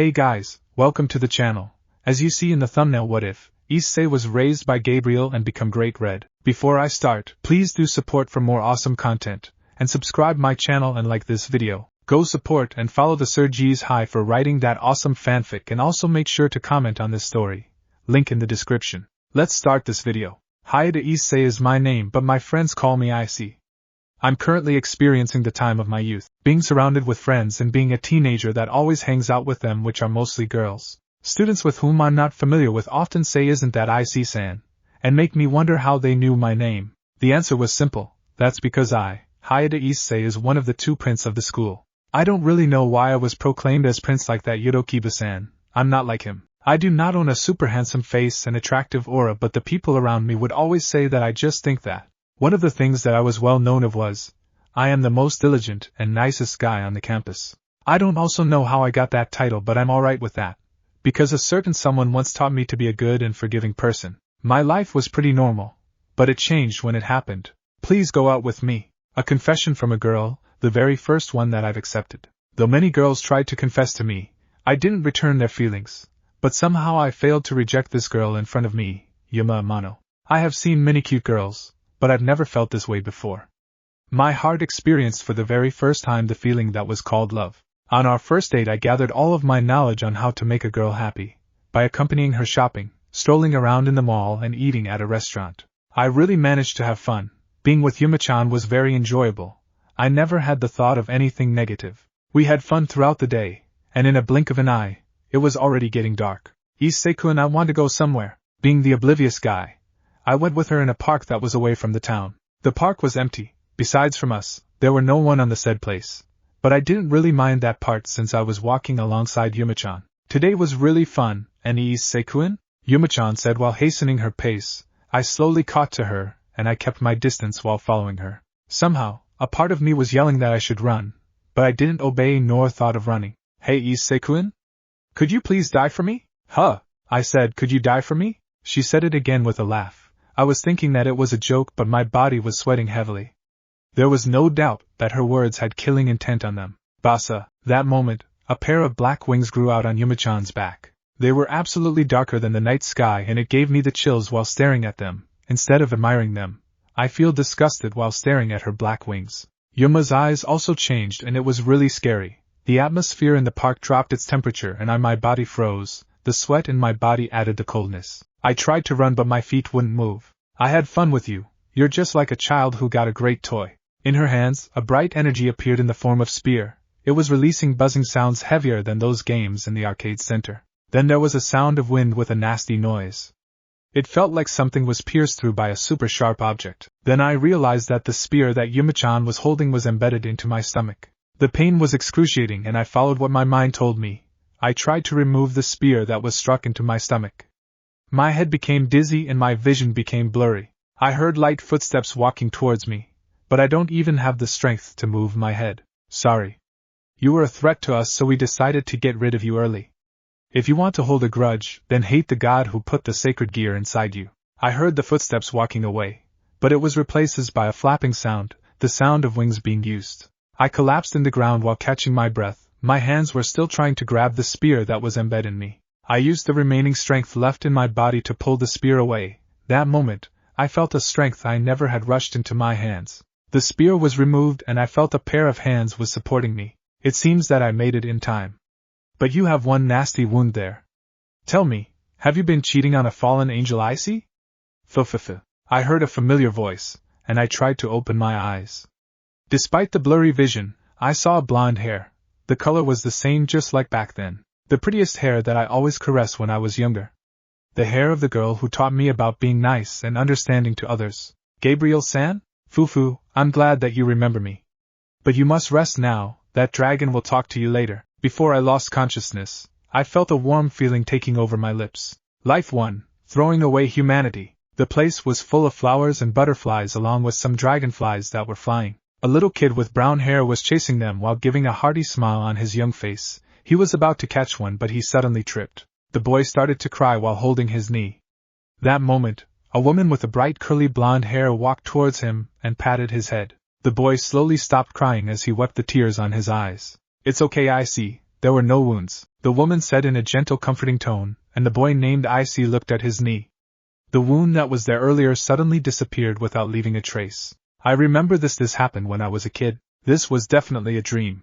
Hey guys, welcome to the channel. As you see in the thumbnail, what if Issei was raised by Gabriel and become great red? Before I start, please do support for more awesome content, and subscribe my channel and like this video. Go support and follow the Sir Juis High for writing that awesome fanfic, and also make sure to comment on this story. Link in the description. Let's start this video. Hayate Issei is my name, but my friends call me Issei. I'm currently experiencing the time of my youth, being surrounded with friends and being a teenager that always hangs out with them, which are mostly girls. Students with whom I'm not familiar with often say, "Isn't that Issei-san?" and make me wonder how they knew my name. The answer was simple: that's because Hayate Issei, is one of the two prince of the school. I don't really know why I was proclaimed as prince like that. Yudokiba-san, I'm not like him. I do not own a super handsome face and attractive aura, but the people around me would always say that I just think that. One of the things that I was well known of was, I am the most diligent and nicest guy on the campus. I don't also know how I got that title, but I'm alright with that, because a certain someone once taught me to be a good and forgiving person. My life was pretty normal, but it changed when it happened. Please go out with me. A confession from a girl, the very first one that I've accepted. Though many girls tried to confess to me, I didn't return their feelings, but somehow I failed to reject this girl in front of me, Yuma Amano. I have seen many cute girls, but I've never felt this way before. My heart experienced for the very first time the feeling that was called love. On our first date, I gathered all of my knowledge on how to make a girl happy, by accompanying her shopping, strolling around in the mall, and eating at a restaurant. I really managed to have fun. Being with Yuma-chan was very enjoyable. I never had the thought of anything negative. We had fun throughout the day, and in a blink of an eye, it was already getting dark. Issei-kun, I want to go somewhere. Being the oblivious guy, I went with her in a park that was away from the town. The park was empty. Besides from us, there were no one on the said place. But I didn't really mind that part since I was walking alongside Yuma-chan. Today was really fun, and Issei-kun? Yuma-chan said while hastening her pace. I slowly caught to her, and I kept my distance while following her. Somehow, a part of me was yelling that I should run, but I didn't obey nor thought of running. Hey Issei-kun? Could you please die for me? Huh? I said, could you die for me? She said it again with a laugh. I was thinking that it was a joke, but my body was sweating heavily. There was no doubt that her words had killing intent on them. Basa, that moment, a pair of black wings grew out on Yuma-chan's back. They were absolutely darker than the night sky, and it gave me the chills while staring at them. Instead of admiring them, I feel disgusted while staring at her black wings. Yuma's eyes also changed, and it was really scary. The atmosphere in the park dropped its temperature, and my body froze. The sweat in my body added the coldness. I tried to run, but my feet wouldn't move. I had fun with you. You're just like a child who got a great toy. In her hands, a bright energy appeared in the form of spear. It was releasing buzzing sounds heavier than those games in the arcade center. Then there was a sound of wind with a nasty noise. It felt like something was pierced through by a super sharp object. Then I realized that the spear that Yuma-chan was holding was embedded into my stomach. The pain was excruciating, and I followed what my mind told me. I tried to remove the spear that was struck into my stomach. My head became dizzy and my vision became blurry. I heard light footsteps walking towards me, but I don't even have the strength to move my head. Sorry. You were a threat to us, so we decided to get rid of you early. If you want to hold a grudge, then hate the god who put the sacred gear inside you. I heard the footsteps walking away, but it was replaced by a flapping sound, the sound of wings being used. I collapsed in the ground while catching my breath. My hands were still trying to grab the spear that was embedded in me. I used the remaining strength left in my body to pull the spear away. That moment, I felt a strength I never had rushed into my hands. The spear was removed, and I felt a pair of hands was supporting me. It seems that I made it in time. But you have one nasty wound there. Tell me, have you been cheating on a fallen angel, Issei? Fufufu. I heard a familiar voice, and I tried to open my eyes. Despite the blurry vision, I saw blonde hair. The color was the same, just like back then. The prettiest hair that I always caressed when I was younger. The hair of the girl who taught me about being nice and understanding to others. Gabriel-san? Fufu, I'm glad that you remember me. But you must rest now, that dragon will talk to you later. Before I lost consciousness, I felt a warm feeling taking over my lips. Life 1, throwing away humanity. The place was full of flowers and butterflies, along with some dragonflies that were flying. A little kid with brown hair was chasing them while giving a hearty smile on his young face. He was about to catch one, but he suddenly tripped. The boy started to cry while holding his knee. That moment, a woman with a bright curly blonde hair walked towards him and patted his head. The boy slowly stopped crying as he wiped the tears on his eyes. It's okay, Issei. there were no wounds, the woman said in a gentle, comforting tone, and the boy named Issei looked at his knee. The wound that was there earlier suddenly disappeared without leaving a trace. I remember this happened when I was a kid. This was definitely a dream.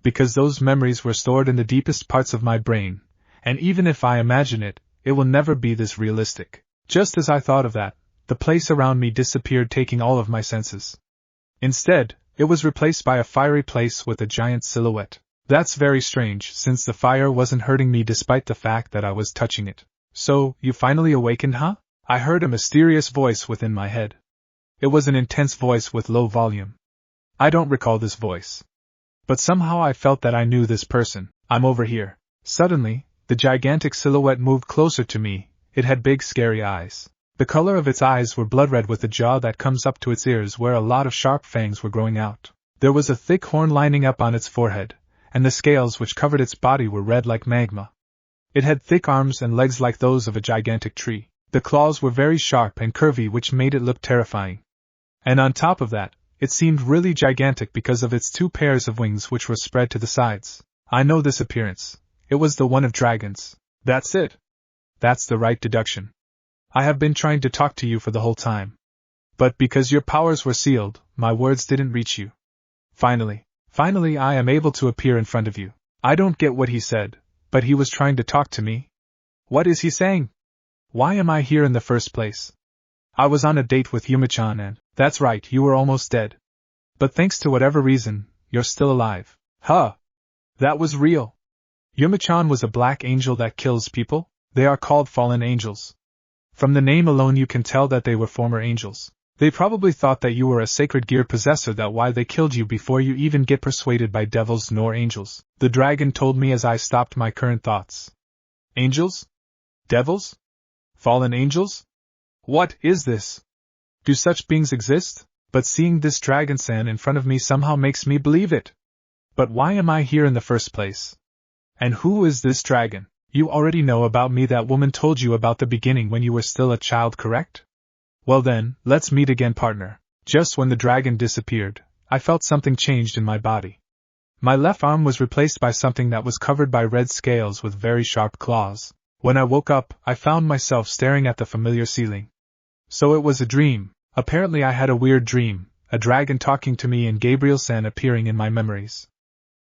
Because those memories were stored in the deepest parts of my brain, and even if I imagine it, it will never be this realistic. Just as I thought of that, the place around me disappeared, taking all of my senses. Instead, it was replaced by a fiery place with a giant silhouette. That's very strange, since the fire wasn't hurting me despite the fact that I was touching it. So, you finally awakened, huh? I heard a mysterious voice within my head. It was an intense voice with low volume. I don't recall this voice. But somehow I felt that I knew this person. I'm over here. Suddenly, the gigantic silhouette moved closer to me. It had big, scary eyes. The color of its eyes were blood red with a jaw that comes up to its ears where a lot of sharp fangs were growing out. There was a thick horn lining up on its forehead, and the scales which covered its body were red like magma. It had thick arms and legs like those of a gigantic tree. The claws were very sharp and curvy, which made it look terrifying. And on top of that, it seemed really gigantic because of its 2 pairs of wings which were spread to the sides. I know this appearance. It was the one of dragons. That's it. That's the right deduction. I have been trying to talk to you for the whole time. But because your powers were sealed, my words didn't reach you. Finally I am able to appear in front of you. I don't get what he said, but he was trying to talk to me. What is he saying? Why am I here in the first place? I was on a date with Yuma-chan and, that's right, you were almost dead. But thanks to whatever reason, you're still alive. Huh! That was real. Yuma-chan was a black angel that kills people. They are called fallen angels. From the name alone you can tell that they were former angels. They probably thought that you were a sacred gear possessor, that why they killed you before you even get persuaded by devils nor angels. The dragon told me as I stopped my current thoughts. Angels? Devils? Fallen angels? What is this? Do such beings exist? But seeing this dragon-san in front of me somehow makes me believe it. But why am I here in the first place? And who is this dragon? You already know about me. That woman told you about the beginning when you were still a child, correct? Well then, let's meet again, partner. Just when the dragon disappeared, I felt something changed in my body. My left arm was replaced by something that was covered by red scales with very sharp claws. When I woke up, I found myself staring at the familiar ceiling. So it was a dream. Apparently I had a weird dream, a dragon talking to me and Gabriel-san appearing in my memories.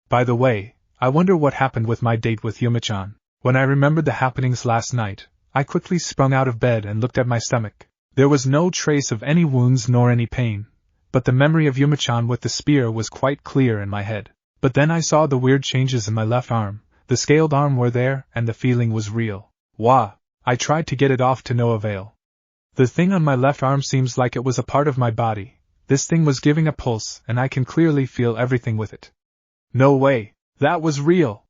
By the way, I wonder what happened with my date with Yuma-chan. When I remembered the happenings last night, I quickly sprung out of bed and looked at my stomach. There was no trace of any wounds nor any pain, but the memory of Yuma-chan with the spear was quite clear in my head. But then I saw the weird changes in my left arm. The scaled arm were there, and the feeling was real. Wah! I tried to get it off to no avail. The thing on my left arm seems like it was a part of my body. This thing was giving a pulse, and I can clearly feel everything with it. No way! That was real!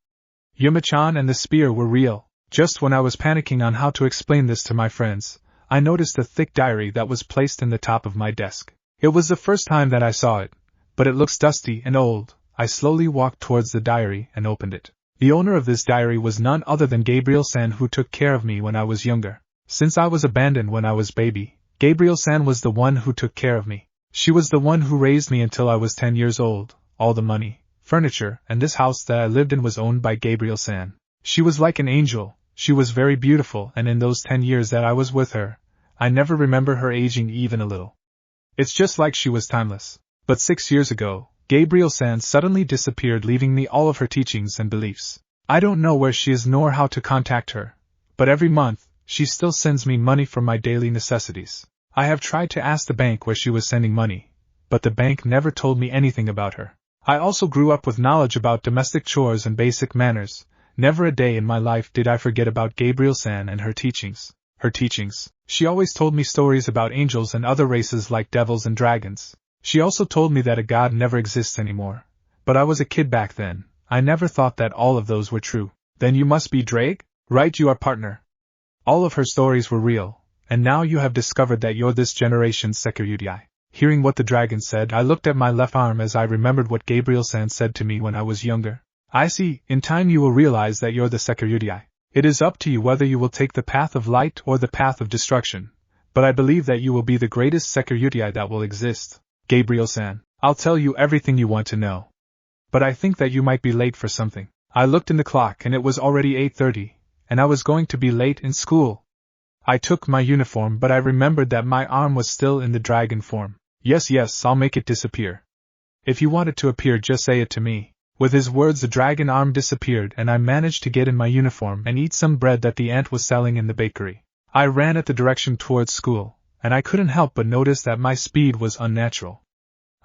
Yuma-chan and the spear were real. Just when I was panicking on how to explain this to my friends, I noticed a thick diary that was placed in the top of my desk. It was the first time that I saw it, but it looks dusty and old. I slowly walked towards the diary and opened it. The owner of this diary was none other than Gabriel-san, who took care of me when I was younger. Since I was abandoned when I was baby, Gabriel-san was the one who took care of me. She was the one who raised me until I was 10 years old. All the money, furniture, and this house that I lived in was owned by Gabriel-san. She was like an angel. She was very beautiful, and in those 10 years that I was with her, I never remember her aging even a little. It's just like she was timeless. But 6 years ago, Gabriel-san suddenly disappeared, leaving me all of her teachings and beliefs. I don't know where she is nor how to contact her, but every month, she still sends me money for my daily necessities. I have tried to ask the bank where she was sending money, but the bank never told me anything about her. I also grew up with knowledge about domestic chores and basic manners. Never a day in my life did I forget about Gabriel-san and her teachings. Her teachings. She always told me stories about angels and other races like devils and dragons. She also told me that a god never exists anymore. But I was a kid back then. I never thought that all of those were true. Then you must be Drake? Right, you are, partner. All of her stories were real, and now you have discovered that you're this generation's Sekiryutai. Hearing what the dragon said, I looked at my left arm as I remembered what Gabriel-san said to me when I was younger. I see, in time you will realize that you're the Sekiryutai. It is up to you whether you will take the path of light or the path of destruction. But I believe that you will be the greatest Sekiryutai that will exist. Gabriel-san, I'll tell you everything you want to know. But I think that you might be late for something. I looked in the clock and it was already 8:30, and I was going to be late in school. I took my uniform, but I remembered that my arm was still in the dragon form. Yes, I'll make it disappear. If you want it to appear, just say it to me. With his words, the dragon arm disappeared and I managed to get in my uniform and eat some bread that the ant was selling in the bakery. I ran at the direction towards school, and I couldn't help but notice that my speed was unnatural.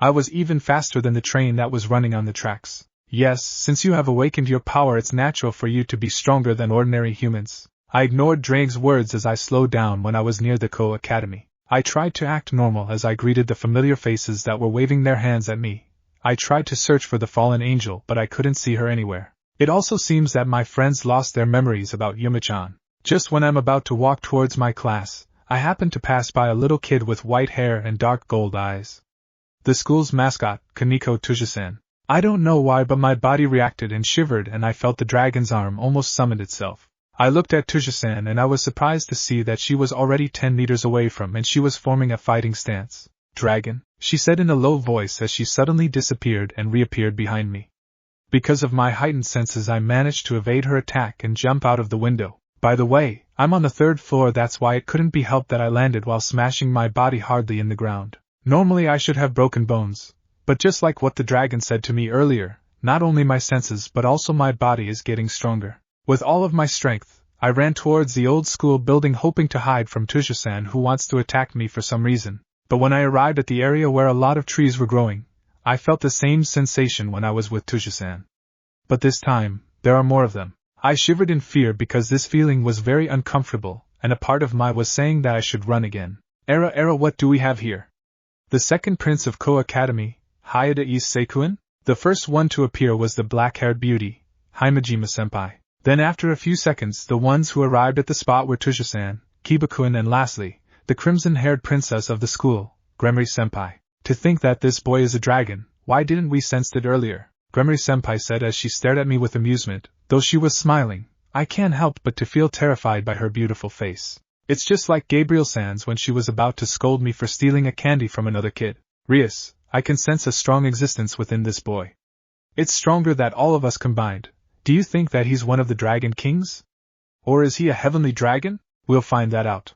I was even faster than the train that was running on the tracks. Yes, since you have awakened your power, it's natural for you to be stronger than ordinary humans. I ignored Drake's words as I slowed down when I was near the Ko Academy. I tried to act normal as I greeted the familiar faces that were waving their hands at me. I tried to search for the fallen angel, but I couldn't see her anywhere. It also seems that my friends lost their memories about Yuma-chan. Just when I'm about to walk towards my class, I happened to pass by a little kid with white hair and dark gold eyes. The school's mascot, Kaneko Tuja-san. I don't know why, but my body reacted and shivered and I felt the dragon's arm almost summoned itself. I looked at Tuja-san and I was surprised to see that she was already 10 meters away from and she was forming a fighting stance. Dragon, she said in a low voice as she suddenly disappeared and reappeared behind me. Because of my heightened senses, I managed to evade her attack and jump out of the window. By the way, I'm on the 3rd floor, that's why it couldn't be helped that I landed while smashing my body hardly in the ground. Normally I should have broken bones, but just like what the dragon said to me earlier, not only my senses but also my body is getting stronger. With all of my strength, I ran towards the old school building hoping to hide from Tuja-san, who wants to attack me for some reason. But when I arrived at the area where a lot of trees were growing, I felt the same sensation when I was with Tuja-san. But this time, there are more of them. I shivered in fear because this feeling was very uncomfortable, and a part of me was saying that I should run again. Era, what do we have here? The second prince of Ko Academy, Hayada Issei-kun? The first one to appear was the black-haired beauty, Himejima-senpai. Then after a few seconds, the ones who arrived at the spot were Tuja-san, Kiba-kun, and lastly, the crimson-haired princess of the school, Gremory-senpai. To think that this boy is a dragon, why didn't we sense it earlier? Gremory-senpai said as she stared at me with amusement. Though she was smiling, I can't help but to feel terrified by her beautiful face. It's just like Gabriel-san's when she was about to scold me for stealing a candy from another kid. Rias, I can sense a strong existence within this boy. It's stronger than all of us combined. Do you think that he's one of the dragon kings? Or is he a heavenly dragon? We'll find that out.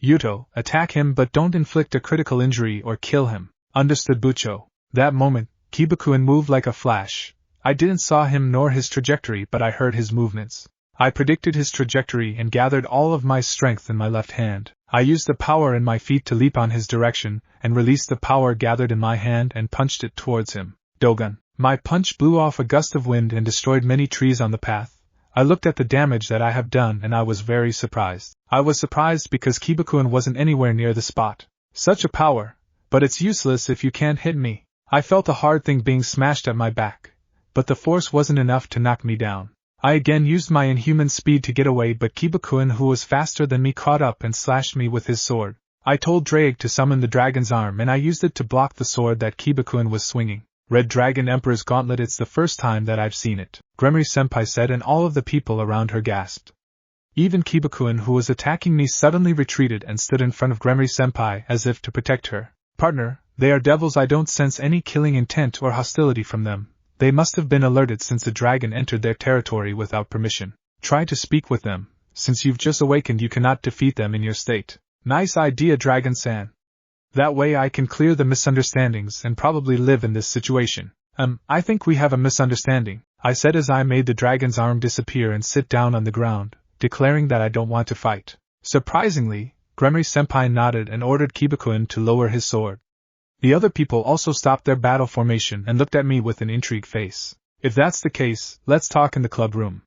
Yuto, attack him but don't inflict a critical injury or kill him. Understood, Bucho. That moment, Kiba-kun moved like a flash. I didn't saw him nor his trajectory, but I heard his movements. I predicted his trajectory and gathered all of my strength in my left hand. I used the power in my feet to leap on his direction, and released the power gathered in my hand and punched it towards him. Dogun. My punch blew off a gust of wind and destroyed many trees on the path. I looked at the damage that I have done and I was very surprised. I was surprised because Kiba-kun wasn't anywhere near the spot. Such a power, but it's useless if you can't hit me. I felt a hard thing being smashed at my back, but the force wasn't enough to knock me down. I again used my inhuman speed to get away, but Kiba-kun, who was faster than me, caught up and slashed me with his sword. I told Drake to summon the dragon's arm and I used it to block the sword that Kiba-kun was swinging. Red Dragon Emperor's Gauntlet, it's the first time that I've seen it, Gremory-senpai said, and all of the people around her gasped. Even Kiba-kun, who was attacking me, suddenly retreated and stood in front of Gremory-senpai as if to protect her. Partner, they are devils. I don't sense any killing intent or hostility from them. They must have been alerted since the dragon entered their territory without permission. Try to speak with them. Since you've just awakened, you cannot defeat them in your state. Nice idea, Dragon-san. That way I can clear the misunderstandings and probably live in this situation. I think we have a misunderstanding, I said as I made the dragon's arm disappear and sit down on the ground, declaring that I don't want to fight. Surprisingly, Gremory-senpai nodded and ordered Kiba-kun to lower his sword. The other people also stopped their battle formation and looked at me with an intrigued face. If that's the case, let's talk in the club room.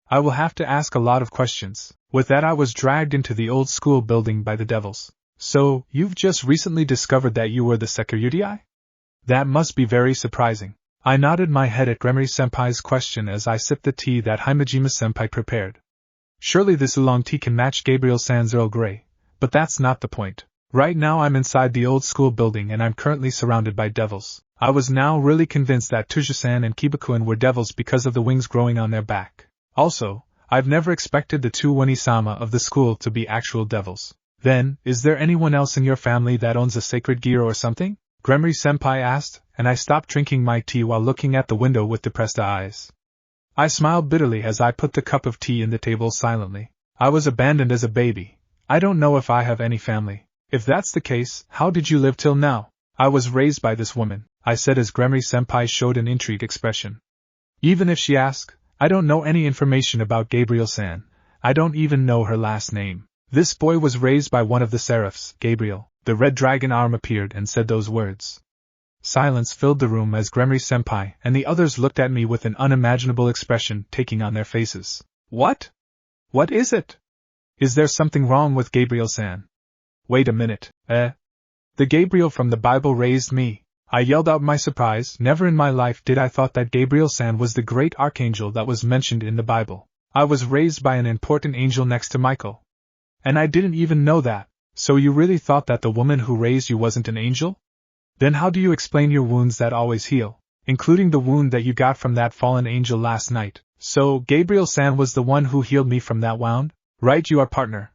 I will have to ask a lot of questions. With that, I was dragged into the old school building by the devils. So, you've just recently discovered that you were the security? That must be very surprising. I nodded my head at Gremory-senpai's question as I sipped the tea that Himejima-senpai prepared. Surely this oolong tea can match Gabriel-san's Earl Grey, but that's not the point. Right now I'm inside the old school building and I'm currently surrounded by devils. I was now really convinced that Tuja-san and Kiba-kun were devils because of the wings growing on their back. Also, I've never expected the two Wanisama of the school to be actual devils. Then, is there anyone else in your family that owns a sacred gear or something? Gremory-senpai asked, and I stopped drinking my tea while looking at the window with depressed eyes. I smiled bitterly as I put the cup of tea in the table silently. I was abandoned as a baby. I don't know if I have any family. If that's the case, how did you live till now? I was raised by this woman, I said as Gremory-senpai showed an intrigued expression. Even if she asked, I don't know any information about Gabriel-san. I don't even know her last name. This boy was raised by one of the seraphs, Gabriel. The red dragon arm appeared and said those words. Silence filled the room as Gremory-senpai and the others looked at me with an unimaginable expression taking on their faces. What? What is it? Is there something wrong with Gabriel-san? Wait a minute, The Gabriel from the Bible raised me. I yelled out my surprise. Never in my life did I thought that Gabriel-san was the great archangel that was mentioned in the Bible. I was raised by an important angel next to Michael. And I didn't even know that. So you really thought that the woman who raised you wasn't an angel? Then how do you explain your wounds that always heal, including the wound that you got from that fallen angel last night? So Gabriel-san was the one who healed me from that wound? Right, you are partner.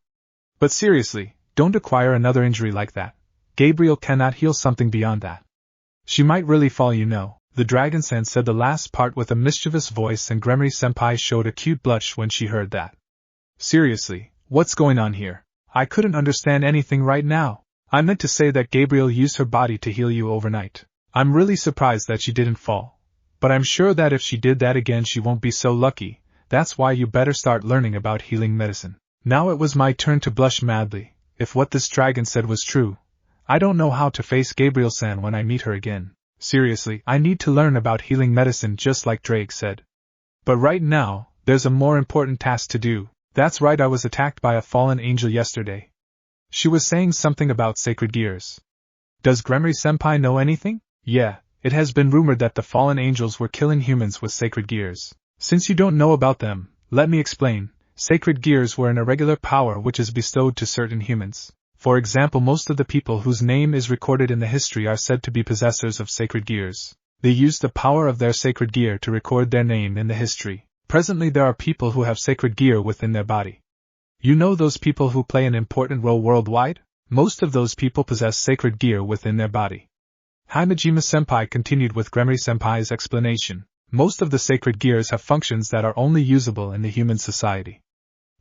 But seriously, don't acquire another injury like that. Gabriel cannot heal something beyond that. She might really fall, you know. The dragon-san said the last part with a mischievous voice, and Gremory-senpai showed a cute blush when she heard that. Seriously, what's going on here? I couldn't understand anything right now. I meant to say that Gabriel used her body to heal you overnight. I'm really surprised that she didn't fall. But I'm sure that if she did that again she won't be so lucky. That's why you better start learning about healing medicine. Now it was my turn to blush madly. If what this dragon said was true, I don't know how to face Gabriel-san when I meet her again. Seriously, I need to learn about healing medicine just like Drake said. But right now, there's a more important task to do. That's right, I was attacked by a fallen angel yesterday. She was saying something about sacred gears. Does Gremory-senpai know anything? Yeah, it has been rumored that the fallen angels were killing humans with sacred gears. Since you don't know about them, let me explain. Sacred gears were an irregular power which is bestowed to certain humans. For example, most of the people whose name is recorded in the history are said to be possessors of sacred gears. They use the power of their sacred gear to record their name in the history. Presently there are people who have sacred gear within their body. You know those people who play an important role worldwide? Most of those people possess sacred gear within their body. Himejima-senpai continued with Gremory-senpai's explanation. Most of the sacred gears have functions that are only usable in the human society.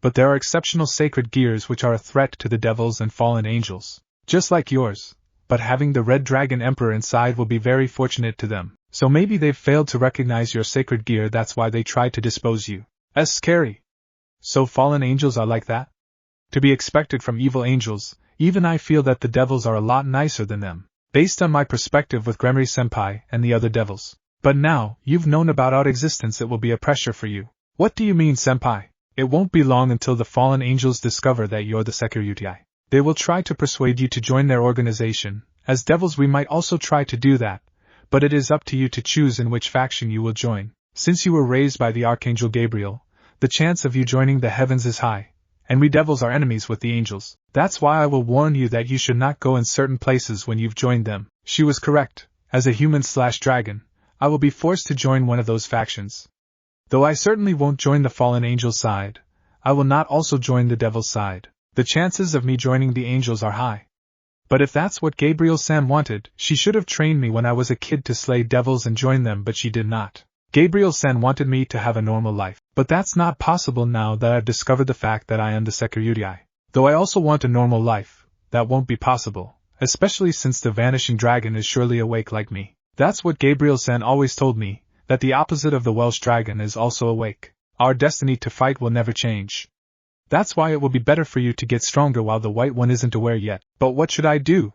But there are exceptional sacred gears which are a threat to the devils and fallen angels, just like yours. But having the Red Dragon Emperor inside will be very fortunate to them. So maybe they've failed to recognize your sacred gear, that's why they tried to dispose you. Scary. So fallen angels are like that? To be expected from evil angels. Even I feel that the devils are a lot nicer than them, based on my perspective with Gremory-senpai and the other devils. But now, you've known about our existence, it will be a pressure for you. What do you mean, senpai? It won't be long until the fallen angels discover that you're the Security. They will try to persuade you to join their organization. As devils we might also try to do that, but it is up to you to choose in which faction you will join. Since you were raised by the Archangel Gabriel, the chance of you joining the heavens is high, and we devils are enemies with the angels. That's why I will warn you that you should not go in certain places when you've joined them. She was correct. As a human/dragon, I will be forced to join one of those factions. Though I certainly won't join the fallen angel's side, I will not also join the devil's side. The chances of me joining the angels are high. But if that's what Gabriel-san wanted, she should have trained me when I was a kid to slay devils and join them, but she did not. Gabriel-san wanted me to have a normal life, but that's not possible now that I've discovered the fact that I am the Security. Though I also want a normal life, that won't be possible, especially since the vanishing dragon is surely awake like me. That's what Gabriel-san always told me, that the opposite of the Welsh dragon is also awake. Our destiny to fight will never change. That's why it will be better for you to get stronger while the white one isn't aware yet. But what should I do?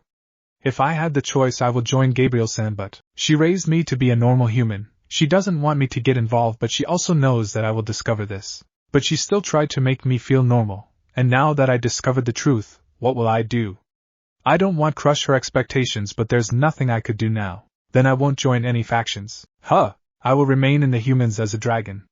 If I had the choice I would join Gabriel-san, but she raised me to be a normal human. She doesn't want me to get involved, but she also knows that I will discover this. But she still tried to make me feel normal, and now that I discovered the truth, what will I do? I don't want to crush her expectations, but there's nothing I could do now. Then I won't join any factions. I will remain in the humans as a dragon.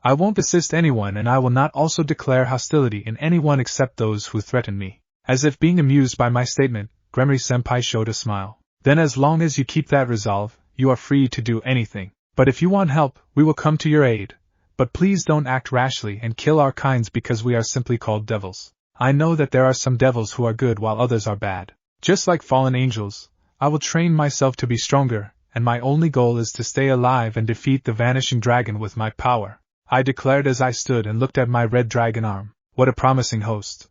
I won't assist anyone, and I will not also declare hostility in anyone except those who threaten me. As if being amused by my statement, Gremory-senpai showed a smile. Then as long as you keep that resolve, you are free to do anything. But if you want help, we will come to your aid. But please don't act rashly and kill our kinds because we are simply called devils. I know that there are some devils who are good while others are bad. Just like fallen angels, I will train myself to be stronger, and my only goal is to stay alive and defeat the vanishing dragon with my power. I declared as I stood and looked at my red dragon arm. What a promising host.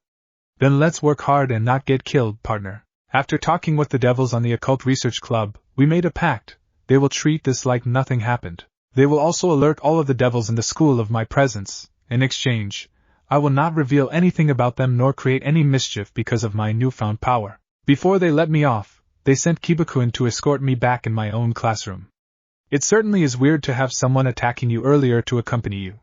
Then let's work hard and not get killed, partner. After talking with the devils on the Occult Research Club, we made a pact. They will treat this like nothing happened. They will also alert all of the devils in the school of my presence. In exchange, I will not reveal anything about them nor create any mischief because of my newfound power. Before they let me off, they sent Kiba-kun to escort me back in my own classroom. It certainly is weird to have someone attacking you earlier to accompany you.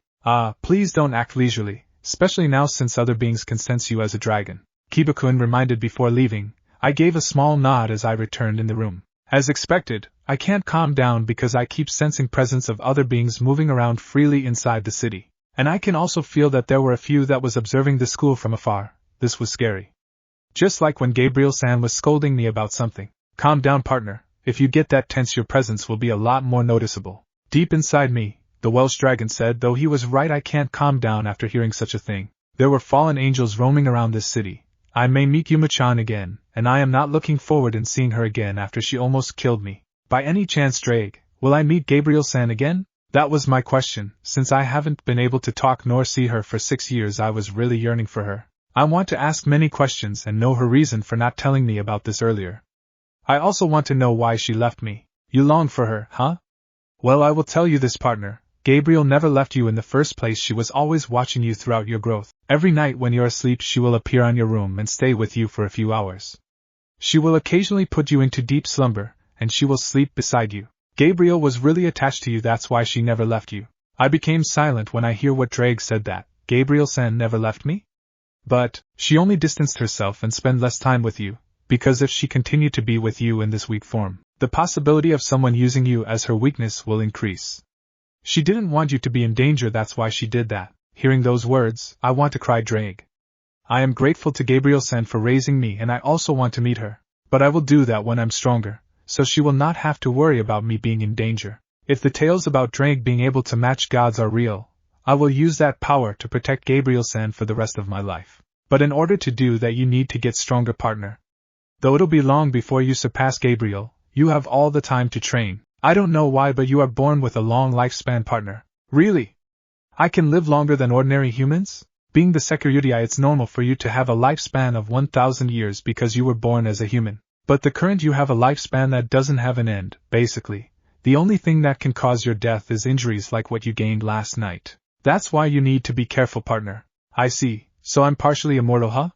Please don't act leisurely, especially now since other beings can sense you as a dragon. Kiba-kun reminded before leaving. I gave a small nod as I returned in the room. As expected, I can't calm down because I keep sensing presence of other beings moving around freely inside the city. And I can also feel that there were a few that was observing the school from afar. This was scary. Just like when Gabriel-san was scolding me about something. Calm down, partner. If you get that tense, your presence will be a lot more noticeable. Deep inside me, the Welsh dragon said, though he was right, I can't calm down after hearing such a thing. There were fallen angels roaming around this city. I may meet Yuma-chan again, and I am not looking forward in seeing her again after she almost killed me. By any chance, Drake, will I meet Gabriel-san again? That was my question. Since I haven't been able to talk nor see her for 6 years, I was really yearning for her. I want to ask many questions and know her reason for not telling me about this earlier. I also want to know why she left me. You long for her, huh? Well, I will tell you this, partner. Gabriel never left you in the first place. She was always watching you throughout your growth. Every night when you're asleep, she will appear on your room and stay with you for a few hours. She will occasionally put you into deep slumber, and she will sleep beside you. Gabriel was really attached to you, that's why she never left you. I became silent when I hear what Drake said, that Gabriel-san never left me? But she only distanced herself and spent less time with you, because if she continued to be with you in this weak form, the possibility of someone using you as her weakness will increase. She didn't want you to be in danger, that's why she did that. Hearing those words, I want to cry, Drake. I am grateful to Gabriel-san for raising me, and I also want to meet her. But I will do that when I'm stronger, so she will not have to worry about me being in danger. If the tales about Drake being able to match gods are real, I will use that power to protect Gabriel-san for the rest of my life. But in order to do that, you need to get stronger, partner. Though it'll be long before you surpass Gabriel, you have all the time to train. I don't know why, but you are born with a long lifespan, partner. Really? I can live longer than ordinary humans? Being the Sekyuryai, it's normal for you to have a lifespan of 1,000 years because you were born as a human. But the current you have a lifespan that doesn't have an end, basically. The only thing that can cause your death is injuries like what you gained last night. That's why you need to be careful, partner. I see, so I'm partially immortal, huh?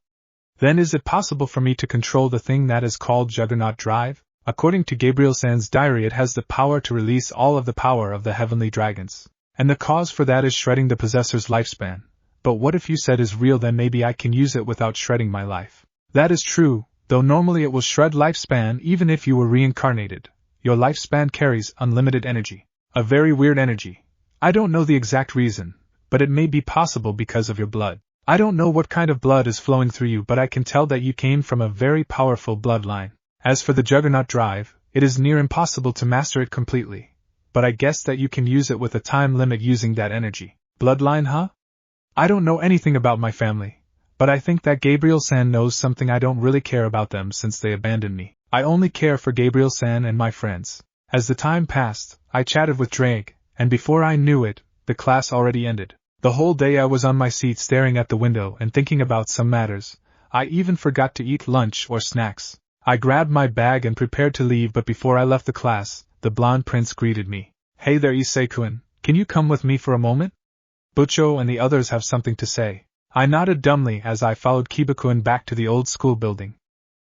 Then is it possible for me to control the thing that is called Juggernaut Drive? According to Gabriel-san's diary, it has the power to release all of the power of the heavenly dragons. And the cause for that is shredding the possessor's lifespan. But what if you said is real, then maybe I can use it without shredding my life. That is true, though normally it will shred lifespan even if you were reincarnated. Your lifespan carries unlimited energy. A very weird energy. I don't know the exact reason, but it may be possible because of your blood. I don't know what kind of blood is flowing through you, but I can tell that you came from a very powerful bloodline. As for the Juggernaut Drive, it is near impossible to master it completely. But I guess that you can use it with a time limit using that energy. Bloodline, huh? I don't know anything about my family, but I think that Gabriel-san knows something. I don't really care about them since they abandoned me. I only care for Gabriel-san and my friends. As the time passed, I chatted with Drake, and before I knew it, the class already ended. The whole day I was on my seat staring at the window and thinking about some matters. I even forgot to eat lunch or snacks. I grabbed my bag and prepared to leave, but before I left the class, the blonde prince greeted me. Hey there, Issei-kun, can you come with me for a moment? Butcho and the others have something to say. I nodded dumbly as I followed Kiba-kun back to the old school building.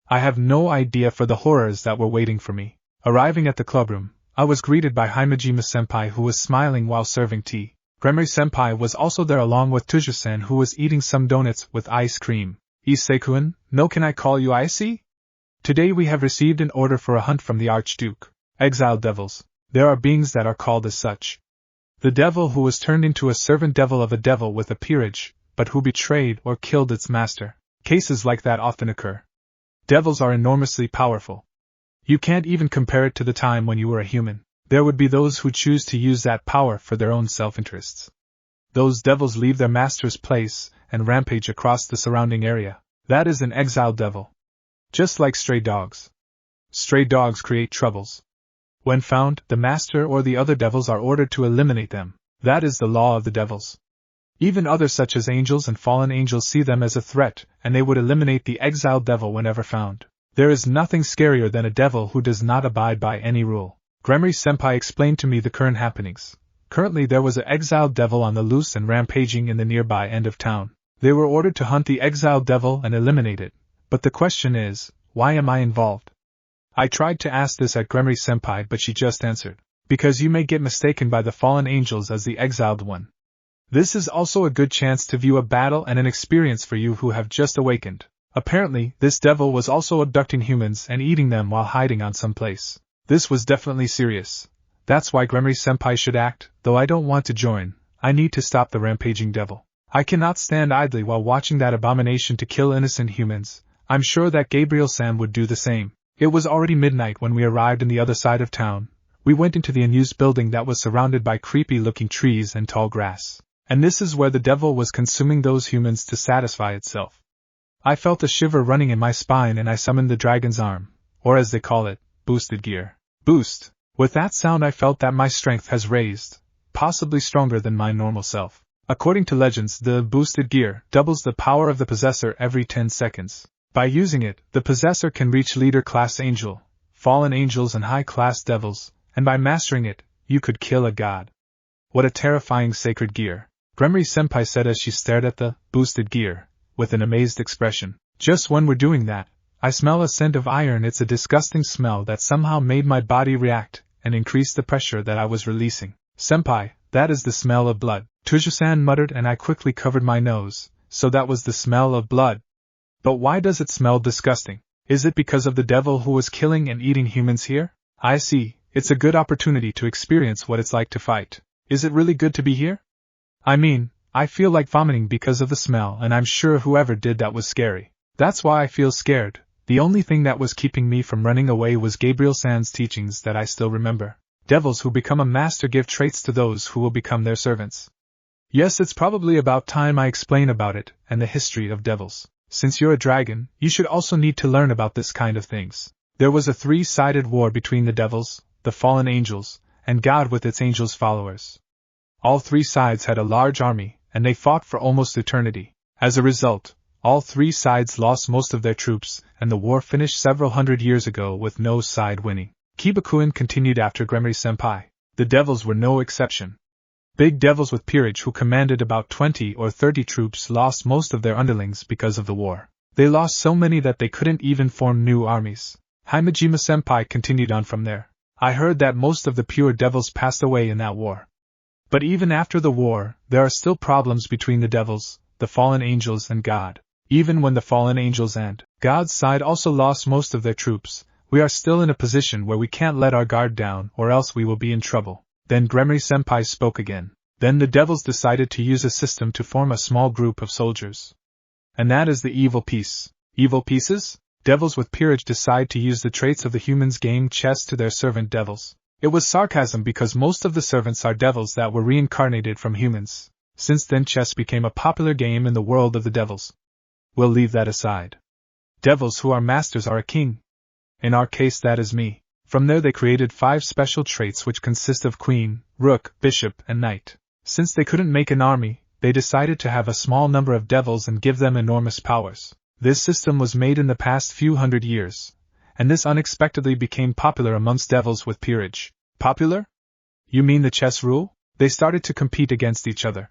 I have no idea for the horrors that were waiting for me. Arriving at the clubroom, I was greeted by Himejima-senpai, who was smiling while serving tea. Gremory-senpai was also there along with Tuja-san, who was eating some donuts with ice cream. Issei-kun, no, can I call you Issei? Today we have received an order for a hunt from the Archduke. Exiled devils. There are beings that are called as such. The devil who was turned into a servant devil of a devil with a peerage, but who betrayed or killed its master. Cases like that often occur. Devils are enormously powerful. You can't even compare it to the time when you were a human. There would be those who choose to use that power for their own self-interests. Those devils leave their master's place and rampage across the surrounding area. That is an exiled devil. Just like stray dogs. Stray dogs create troubles. When found, the master or the other devils are ordered to eliminate them. That is the law of the devils. Even others such as angels and fallen angels see them as a threat, and they would eliminate the exiled devil whenever found. There is nothing scarier than a devil who does not abide by any rule. Gremory-senpai explained to me the current happenings. Currently there was an exiled devil on the loose and rampaging in the nearby end of town. They were ordered to hunt the exiled devil and eliminate it. But the question is, why am I involved? I tried to ask this at Gremory-senpai, but she just answered, because you may get mistaken by the fallen angels as the exiled one. This is also a good chance to view a battle and an experience for you who have just awakened. Apparently, this devil was also abducting humans and eating them while hiding on some place. This was definitely serious. That's why Gremory-senpai should act, though I don't want to join. I need to stop the rampaging devil. I cannot stand idly while watching that abomination to kill innocent humans. I'm sure that Gabriel-san would do the same. It was already midnight when we arrived in the other side of town. We went into the unused building that was surrounded by creepy-looking trees and tall grass. And this is where the devil was consuming those humans to satisfy itself. I felt a shiver running in my spine and I summoned the dragon's arm, or as they call it, boosted gear. Boost! With that sound I felt that my strength has raised, possibly stronger than my normal self. According to legends, the boosted gear doubles the power of the possessor every 10 seconds. By using it, the possessor can reach leader-class angel, fallen angels and high-class devils, and by mastering it, you could kill a god. What a terrifying sacred gear, Gremory-senpai said as she stared at the boosted gear, with an amazed expression. Just when we're doing that, I smell a scent of iron. It's a disgusting smell that somehow made my body react, and increased the pressure that I was releasing. Senpai, that is the smell of blood, Tuju-san muttered, and I quickly covered my nose. So that was the smell of blood. But why does it smell disgusting? Is it because of the devil who was killing and eating humans here? I see, it's a good opportunity to experience what it's like to fight. Is it really good to be here? I mean, I feel like vomiting because of the smell, and I'm sure whoever did that was scary. That's why I feel scared. The only thing that was keeping me from running away was Gabriel-san's teachings that I still remember. Devils who become a master give traits to those who will become their servants. Yes, it's probably about time I explain about it, and the history of devils. Since you're a dragon, you should also need to learn about this kind of things. There was a three-sided war between the devils, the fallen angels, and God with its angels' followers. All three sides had a large army, and they fought for almost eternity. As a result, all three sides lost most of their troops, and the war finished several hundred years ago with no side winning. Kibakuin continued after Gremory-senpai. The devils were no exception. Big devils with peerage who commanded about 20 or 30 troops lost most of their underlings because of the war. They lost so many that they couldn't even form new armies. Himejima-senpai continued on from there. I heard that most of the pure devils passed away in that war. But even after the war, there are still problems between the devils, the fallen angels and God. Even when the fallen angels and God's side also lost most of their troops, we are still in a position where we can't let our guard down or else we will be in trouble. Then Gremory-senpai spoke again. Then the devils decided to use a system to form a small group of soldiers. And that is the evil piece. Evil pieces? Devils with peerage decide to use the traits of the humans game chess to their servant devils. It was sarcasm because most of the servants are devils that were reincarnated from humans. Since then chess became a popular game in the world of the devils. We'll leave that aside. Devils who are masters are a king. In our case that is me. From there they created 5 special traits which consist of queen, rook, bishop, and knight. Since they couldn't make an army, they decided to have a small number of devils and give them enormous powers. This system was made in the past few hundred years, and this unexpectedly became popular amongst devils with peerage. Popular? You mean the chess rule? They started to compete against each other.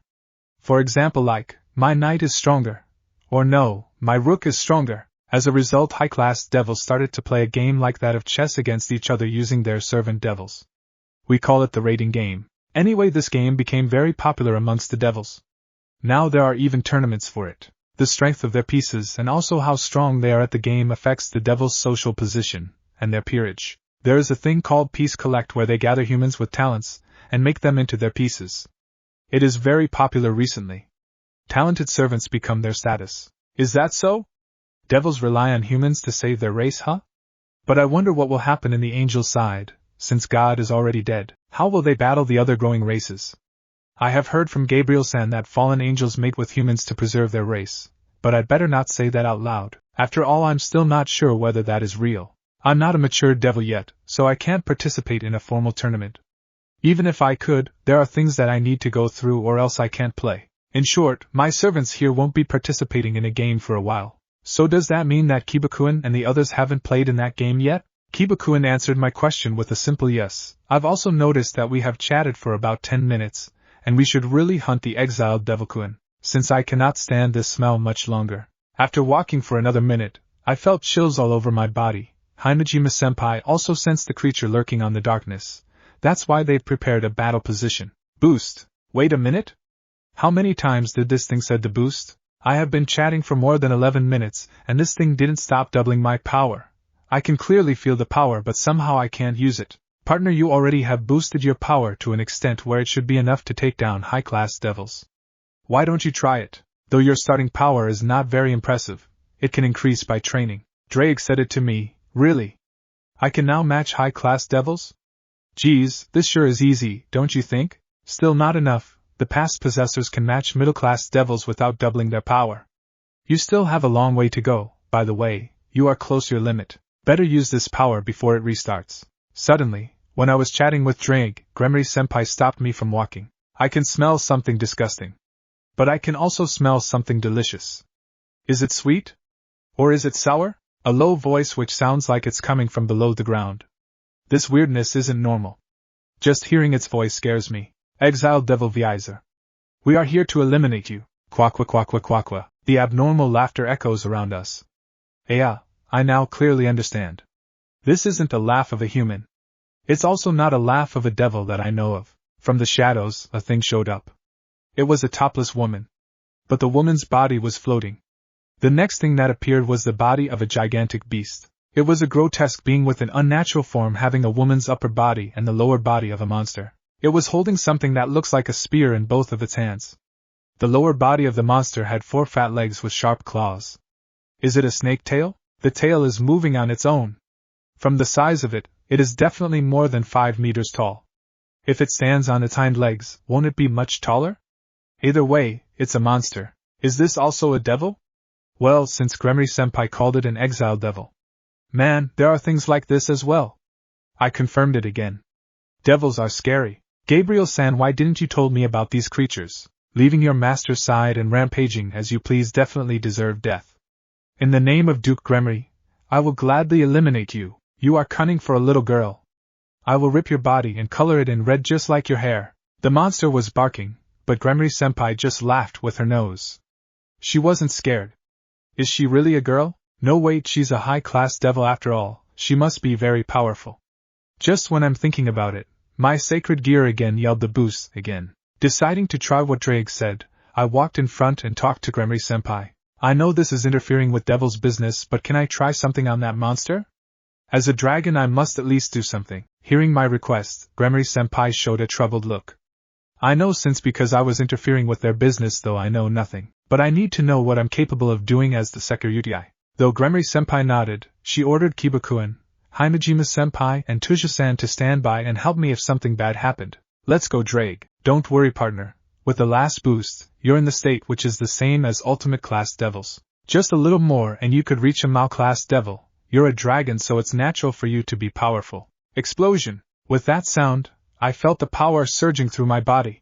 For example, like, my knight is stronger. Or no, my rook is stronger. As a result, high-class devils started to play a game like that of chess against each other using their servant devils. We call it the rating game. Anyway, this game became very popular amongst the devils. Now there are even tournaments for it. The strength of their pieces and also how strong they are at the game affects the devil's social position and their peerage. There is a thing called Piece Collect where they gather humans with talents and make them into their pieces. It is very popular recently. Talented servants become their status. Is that so? Devils rely on humans to save their race, huh? But I wonder what will happen in the angel side, since God is already dead. How will they battle the other growing races? I have heard from Gabriel-san that fallen angels mate with humans to preserve their race, but I'd better not say that out loud. After all, I'm still not sure whether that is real. I'm not a mature devil yet, so I can't participate in a formal tournament. Even if I could, there are things that I need to go through or else I can't play. In short, my servants here won't be participating in a game for a while. So does that mean that Kiba-kun and the others haven't played in that game yet? Kiba-kun answered my question with a simple yes. I've also noticed that we have chatted for about 10 minutes, and we should really hunt the exiled devil-kun, since I cannot stand this smell much longer. After walking for another minute, I felt chills all over my body. Himejima-senpai also sensed the creature lurking on the darkness. That's why they've prepared a battle position. Boost. Wait a minute? How many times did this thing said to boost? I have been chatting for more than 11 minutes, and this thing didn't stop doubling my power. I can clearly feel the power, but somehow I can't use it. Partner, you already have boosted your power to an extent where it should be enough to take down high-class devils. Why don't you try it? Though your starting power is not very impressive, it can increase by training. Drake said it to me. Really? I can now match high-class devils? Geez, this sure is easy, don't you think? Still not enough. The past possessors can match middle-class devils without doubling their power. You still have a long way to go. By the way, you are close to your limit. Better use this power before it restarts. Suddenly, when I was chatting with Drake, Gremory-senpai stopped me from walking. I can smell something disgusting. But I can also smell something delicious. Is it sweet? Or is it sour? A low voice which sounds like it's coming from below the ground. This weirdness isn't normal. Just hearing its voice scares me. Exiled Devil Vizer. We are here to eliminate you. Quack quack quack quack quack. The abnormal laughter echoes around us. I now clearly understand. This isn't a laugh of a human. It's also not a laugh of a devil that I know of. From the shadows, a thing showed up. It was a topless woman. But the woman's body was floating. The next thing that appeared was the body of a gigantic beast. It was a grotesque being with an unnatural form having a woman's upper body and the lower body of a monster. It was holding something that looks like a spear in both of its hands. The lower body of the monster had 4 fat legs with sharp claws. Is it a snake tail? The tail is moving on its own. From the size of it, it is definitely more than 5 meters tall. If it stands on its hind legs, won't it be much taller? Either way, it's a monster. Is this also a devil? Well, since Gremory-senpai called it an exiled devil. Man, there are things like this as well. I confirmed it again. Devils are scary. Gabriel-san, why didn't you told me about these creatures? Leaving your master's side and rampaging as you please definitely deserve death. In the name of Duke Gremory, I will gladly eliminate you. You are cunning for a little girl. I will rip your body and color it in red just like your hair. The monster was barking, but Gremory-senpai just laughed with her nose. She wasn't scared. Is she really a girl? No, wait, she's a high-class devil after all. She must be very powerful. Just when I'm thinking about it, my sacred gear again yelled the boost again. Deciding to try what Drake said, I walked in front and talked to Gremory-senpai. I know this is interfering with devil's business, but can I try something on that monster? As a dragon I must at least do something. Hearing my request, Gremory-senpai showed a troubled look. I know since because I was interfering with their business, though I know nothing. But I need to know what I'm capable of doing as the security. Though Gremory-senpai nodded, she ordered Kiba-kun, Himejima-senpai and Tuja-san to stand by and help me if something bad happened. Let's go, Drake. Don't worry, partner. With the last boost, you're in the state which is the same as ultimate class devils. Just a little more and you could reach a Mao class devil. You're a dragon, so it's natural for you to be powerful. Explosion. With that sound, I felt the power surging through my body.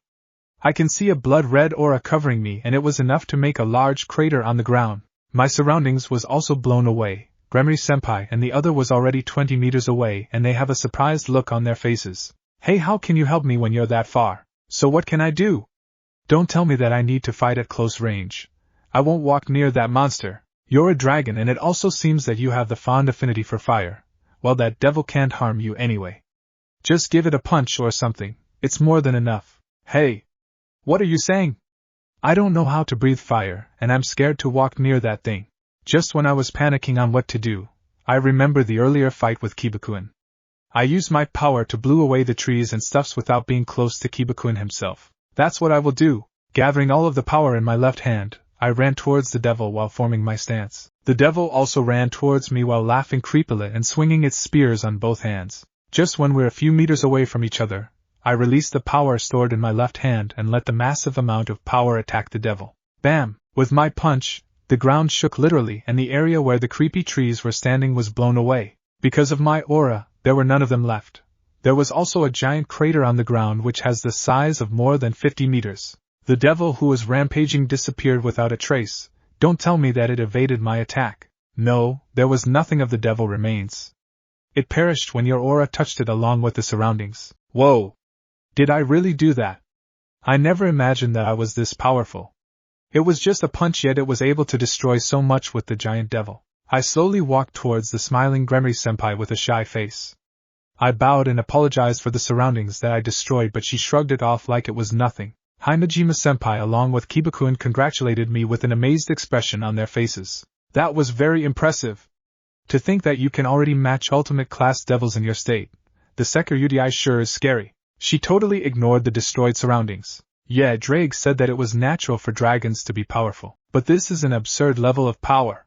I can see a blood-red aura covering me, and it was enough to make a large crater on the ground. My surroundings was also blown away. Gremory-senpai and the other was already 20 meters away, and they have a surprised look on their faces. Hey, how can you help me when you're that far? So what can I do? Don't tell me that I need to fight at close range. I won't walk near that monster. You're a dragon, and it also seems that you have the fond affinity for fire. Well, that devil can't harm you anyway. Just give it a punch or something. It's more than enough. Hey! What are you saying? I don't know how to breathe fire, and I'm scared to walk near that thing. Just when I was panicking on what to do, I remember the earlier fight with Kiba-kun. I used my power to blow away the trees and stuffs without being close to Kiba-kun himself. That's what I will do. Gathering all of the power in my left hand, I ran towards the devil while forming my stance. The devil also ran towards me while laughing creepily and swinging its spears on both hands. Just when we're a few meters away from each other, I released the power stored in my left hand and let the massive amount of power attack the devil. Bam! With my punch, the ground shook literally and the area where the creepy trees were standing was blown away. Because of my aura, there were none of them left. There was also a giant crater on the ground which has the size of more than 50 meters. The devil who was rampaging disappeared without a trace. Don't tell me that it evaded my attack. No, there was nothing of the devil remains. It perished when your aura touched it along with the surroundings. Whoa! Did I really do that? I never imagined that I was this powerful. It was just a punch, yet it was able to destroy so much with the giant devil. I slowly walked towards the smiling Gremory-senpai with a shy face. I bowed and apologized for the surroundings that I destroyed, but she shrugged it off like it was nothing. Hinajima-senpai along with Kibaku-kun congratulated me with an amazed expression on their faces. That was very impressive. To think that you can already match ultimate class devils in your state. The Sekyutai sure is scary. She totally ignored the destroyed surroundings. Yeah, Drake said that it was natural for dragons to be powerful, but this is an absurd level of power.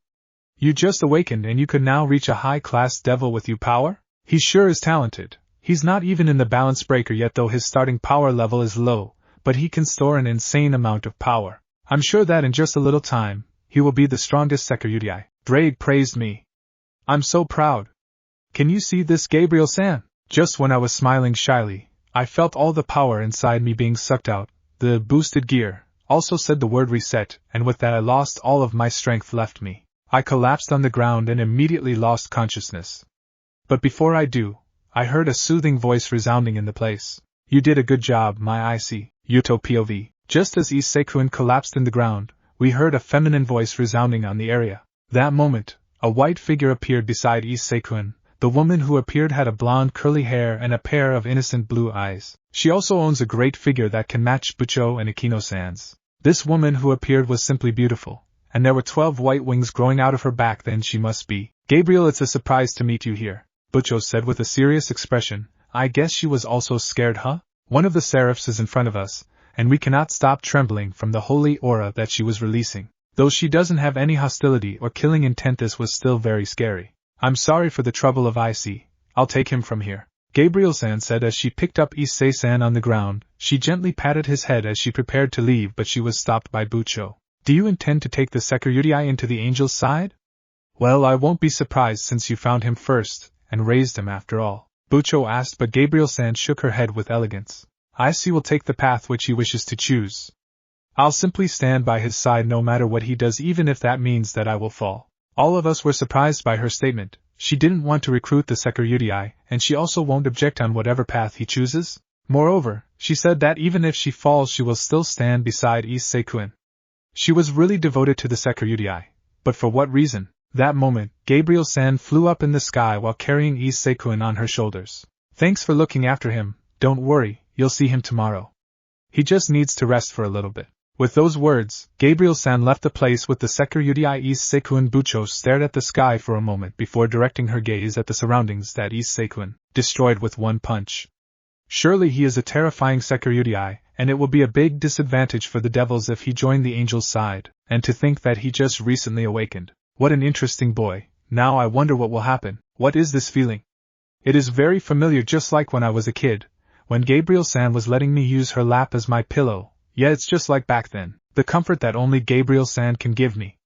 You just awakened and you could now reach a high-class devil with you power? He sure is talented. He's not even in the balance breaker yet, though his starting power level is low, but he can store an insane amount of power. I'm sure that in just a little time, he will be the strongest Sekyutai. Drake praised me. I'm so proud. Can you see this, Gabriel-san? Just when I was smiling shyly, I felt all the power inside me being sucked out. The boosted gear also said the word reset, and with that I lost all of my strength left me. I collapsed on the ground and immediately lost consciousness. But before I do, I heard a soothing voice resounding in the place. You did a good job, my Issei, Yuto POV. Just as Issei-kun collapsed in the ground, we heard a feminine voice resounding on the area. That moment, a white figure appeared beside Issei-kun. The woman who appeared had a blonde curly hair and a pair of innocent blue eyes. She also owns a great figure that can match Bucho and Akino-san's. This woman who appeared was simply beautiful, and there were 12 white wings growing out of her back. Then she must be. Gabriel, it's a surprise to meet you here, Bucho said with a serious expression. I guess she was also scared, huh? One of the seraphs is in front of us, and we cannot stop trembling from the holy aura that she was releasing. Though she doesn't have any hostility or killing intent, this was still very scary. I'm sorry for the trouble of Issei. I'll take him from here, Gabriel-san said as she picked up Issei-san on the ground. She gently patted his head as she prepared to leave, but she was stopped by Bucho. Do you intend to take the Sekyutai into the angel's side? Well, I won't be surprised since you found him first, and raised him after all, Bucho asked, but Gabriel-san shook her head with elegance. Issei will take the path which he wishes to choose. I'll simply stand by his side no matter what he does, even if that means that I will fall. All of us were surprised by her statement. She didn't want to recruit the Sekyutai, and she also won't object on whatever path he chooses. Moreover, she said that even if she falls she will still stand beside Issei-kun. She was really devoted to the Sekyutai. But for what reason? That moment, Gabriel-san flew up in the sky while carrying Issei-kun on her shoulders. Thanks for looking after him. Don't worry, you'll see him tomorrow. He just needs to rest for a little bit. With those words, Gabriel-san left the place with the Sekyutai. Issei-kun. Bucho stared at the sky for a moment before directing her gaze at the surroundings that Issei-kun destroyed with one punch. Surely he is a terrifying Sekyutai, and it will be a big disadvantage for the devils if he joined the angel's side, and to think that he just recently awakened. What an interesting boy. Now I wonder what will happen. What is this feeling? It is very familiar, just like when I was a kid, when Gabriel-san was letting me use her lap as my pillow. Yeah, it's just like back then. The comfort that only Gabriel-san can give me.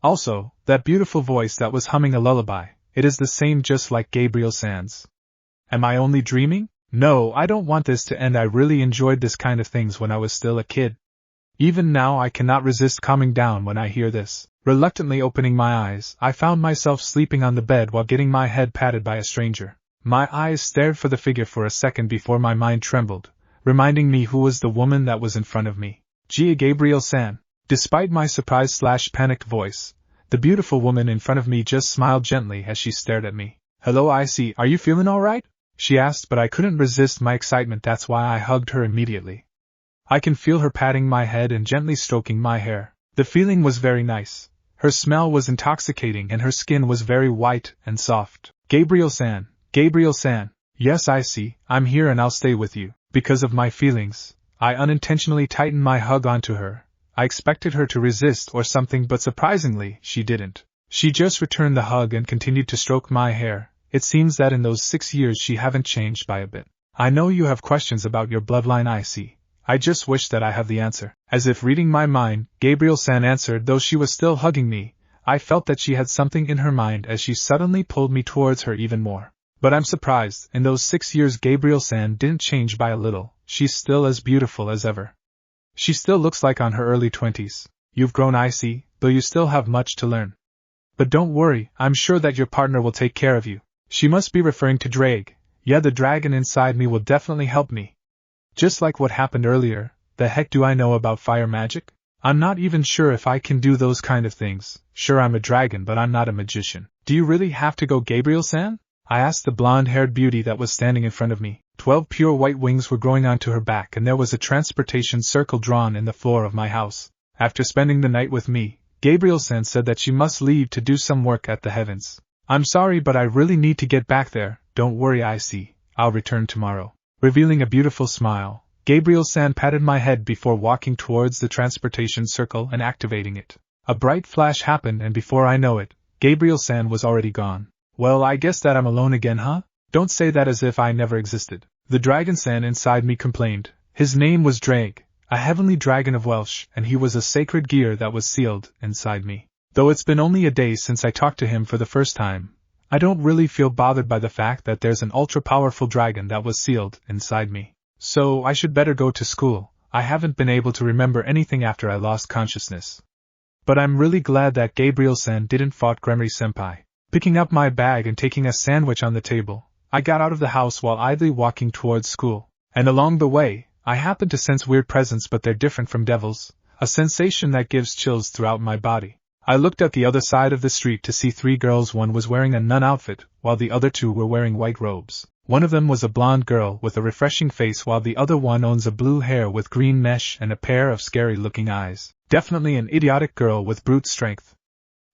Also, that beautiful voice that was humming a lullaby. It is the same, just like Gabriel-san's. Am I only dreaming? No, I don't want this to end. I really enjoyed this kind of things when I was still a kid. Even now I cannot resist calming down when I hear this. Reluctantly opening my eyes, I found myself sleeping on the bed while getting my head patted by a stranger. My eyes stared for the figure for a second before my mind trembled, reminding me who was the woman that was in front of me. Gee, Gabriel-san. Despite my surprised/panicked voice, the beautiful woman in front of me just smiled gently as she stared at me. Hello Issei, are you feeling alright? She asked, but I couldn't resist my excitement. That's why I hugged her immediately. I can feel her patting my head and gently stroking my hair. The feeling was very nice. Her smell was intoxicating and her skin was very white and soft. Gabriel-san. Yes, Issei, I'm here and I'll stay with you. Because of my feelings, I unintentionally tightened my hug onto her. I expected her to resist or something, but surprisingly, she didn't. She just returned the hug and continued to stroke my hair. It seems that in those 6 years she haven't changed by a bit. I know you have questions about your bloodline, Issei. I just wish that I have the answer. As if reading my mind, Gabriel-san answered. Though she was still hugging me, I felt that she had something in her mind as she suddenly pulled me towards her even more. But I'm surprised, in those 6 years Gabriel-san didn't change by a little, she's still as beautiful as ever. She still looks like on her early 20s. You've grown, Issei, though you still have much to learn. But don't worry, I'm sure that your partner will take care of you. She must be referring to Drake. Yeah, the dragon inside me will definitely help me. Just like what happened earlier, the heck do I know about fire magic? I'm not even sure if I can do those kind of things. Sure, I'm a dragon, but I'm not a magician. Do you really have to go, Gabriel-san? I asked the blonde-haired beauty that was standing in front of me. 12 pure white wings were growing onto her back, and there was a transportation circle drawn in the floor of my house. After spending the night with me, Gabriel-san said that she must leave to do some work at the heavens. I'm sorry, but I really need to get back there. Don't worry, Issei. I'll return tomorrow. Revealing a beautiful smile, Gabriel-san patted my head before walking towards the transportation circle and activating it. A bright flash happened, and before I know it, Gabriel-san was already gone. Well, I guess that I'm alone again, huh? Don't say that as if I never existed. The dragon-san inside me complained. His name was Drake, a heavenly dragon of Welsh, and he was a sacred gear that was sealed inside me. Though it's been only a day since I talked to him for the first time, I don't really feel bothered by the fact that there's an ultra-powerful dragon that was sealed inside me. So I should better go to school. I haven't been able to remember anything after I lost consciousness. But I'm really glad that Gabriel-san didn't fight Gremory-senpai. Picking up my bag and taking a sandwich on the table, I got out of the house while idly walking towards school. And along the way, I happened to sense weird presence, but they're different from devils, a sensation that gives chills throughout my body. I looked at the other side of the street to see 3 girls. One was wearing a nun outfit, while the other 2 were wearing white robes. One of them was a blonde girl with a refreshing face, while the other one owns a blue hair with green mesh and a pair of scary-looking eyes. Definitely an idiotic girl with brute strength.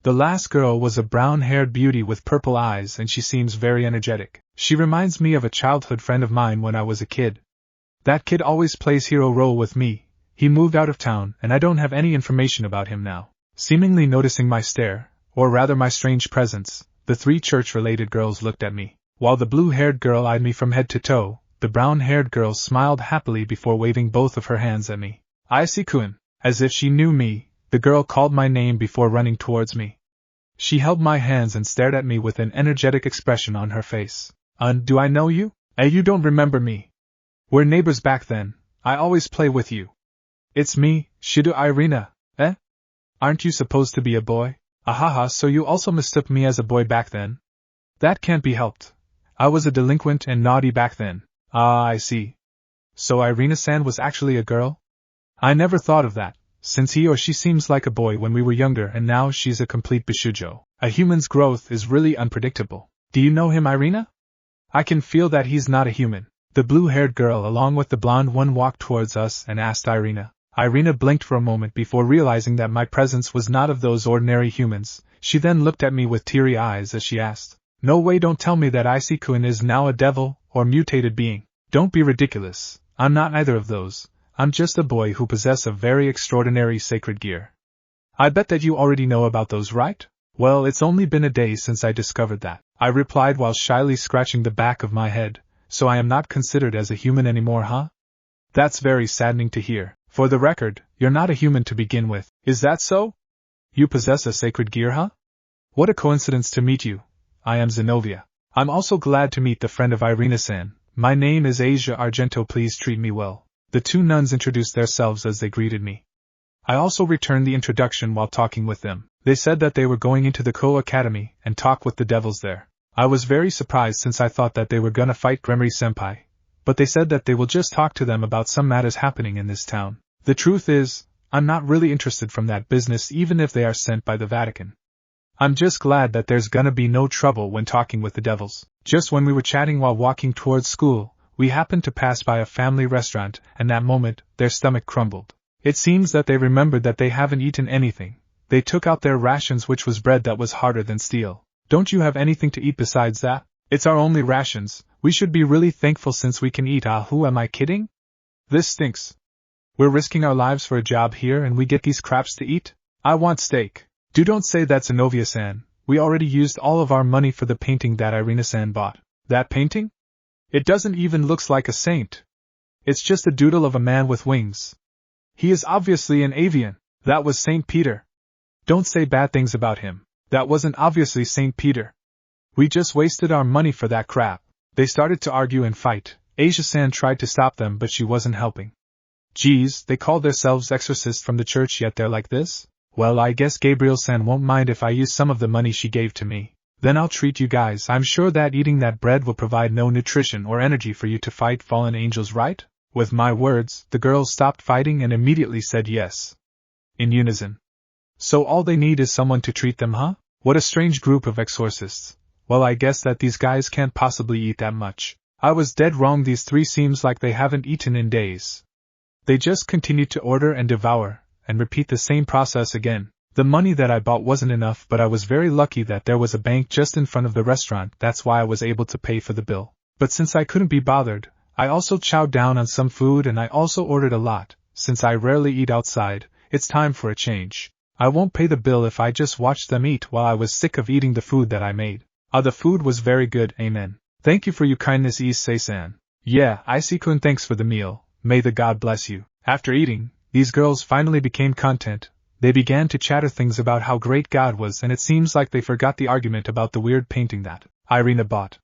The last girl was a brown-haired beauty with purple eyes, and she seems very energetic. She reminds me of a childhood friend of mine when I was a kid. That kid always plays hero role with me. He moved out of town, and I don't have any information about him now. Seemingly noticing my stare, or rather my strange presence, the 3 church-related girls looked at me. While the blue-haired girl eyed me from head to toe, the brown-haired girl smiled happily before waving both of her hands at me. Issei-kun. As if she knew me, the girl called my name before running towards me. She held my hands and stared at me with an energetic expression on her face. Do I know you? You don't remember me. We're neighbors back then. I always play with you. It's me, Shido Irina. Aren't you supposed to be a boy? Ahaha, so you also mistook me as a boy back then? That can't be helped. I was a delinquent and naughty back then. Ah, I see. So Irina-san was actually a girl? I never thought of that, since he or she seems like a boy when we were younger, and now she's a complete bishujo. A human's growth is really unpredictable. Do you know him, Irina? I can feel that he's not a human. The blue-haired girl along with the blonde one walked towards us and asked Irina. Irina blinked for a moment before realizing that my presence was not of those ordinary humans. She then looked at me with teary eyes as she asked, "No way, don't tell me that Issei-kun is now a devil or mutated being. Don't be ridiculous. I'm not either of those. I'm just a boy who possesses a very extraordinary sacred gear." I bet that you already know about those, right? Well, it's only been a day since I discovered that, I replied while shyly scratching the back of my head. So I am not considered as a human anymore, huh? That's very saddening to hear. For the record, you're not a human to begin with. Is that so? You possess a sacred gear, huh? What a coincidence to meet you. I am Zenobia. I'm also glad to meet the friend of Irina-san. My name is Asia Argento, please treat me well. The 2 nuns introduced themselves as they greeted me. I also returned the introduction while talking with them. They said that they were going into the Ko Academy and talk with the devils there. I was very surprised since I thought that they were gonna fight Gremory-senpai. But they said that they will just talk to them about some matters happening in this town. The truth is, I'm not really interested from that business even if they are sent by the Vatican. I'm just glad that there's gonna be no trouble when talking with the devils. Just when we were chatting while walking towards school, we happened to pass by a family restaurant, and that moment, their stomach crumbled. It seems that they remembered that they haven't eaten anything. They took out their rations, which was bread that was harder than steel. Don't you have anything to eat besides that? It's our only rations. We should be really thankful since we can eat. Who am I kidding? This stinks. We're risking our lives for a job here and we get these craps to eat? I want steak. Don't say that, Zenobia-san. We already used all of our money for the painting that Irina-san bought. That painting? It doesn't even look like a saint. It's just a doodle of a man with wings. He is obviously an avian. That was Saint Peter. Don't say bad things about him. That wasn't obviously Saint Peter. We just wasted our money for that crap. They started to argue and fight. Asia-san tried to stop them, but she wasn't helping. Geez, they call themselves exorcists from the church, yet they're like this? Well, I guess Gabriel-san won't mind if I use some of the money she gave to me. Then I'll treat you guys. I'm sure that eating that bread will provide no nutrition or energy for you to fight fallen angels, right? With my words, the girls stopped fighting and immediately said yes. In unison. So all they need is someone to treat them, huh? What a strange group of exorcists. Well, I guess that these guys can't possibly eat that much. I was dead wrong. These three seems like they haven't eaten in days. They just continued to order and devour, and repeat the same process again. The money that I bought wasn't enough, but I was very lucky that there was a bank just in front of the restaurant. That's why I was able to pay for the bill. But since I couldn't be bothered, I also chowed down on some food, and I also ordered a lot. Since I rarely eat outside, it's time for a change. I won't pay the bill if I just watch them eat while I was sick of eating the food that I made. The food was very good, amen. Thank you for your kindness, Issei-san. Yeah, Issei-kun, thanks for the meal. May the God bless you. After eating, these girls finally became content. They began to chatter things about how great God was, and it seems like they forgot the argument about the weird painting that Irina bought.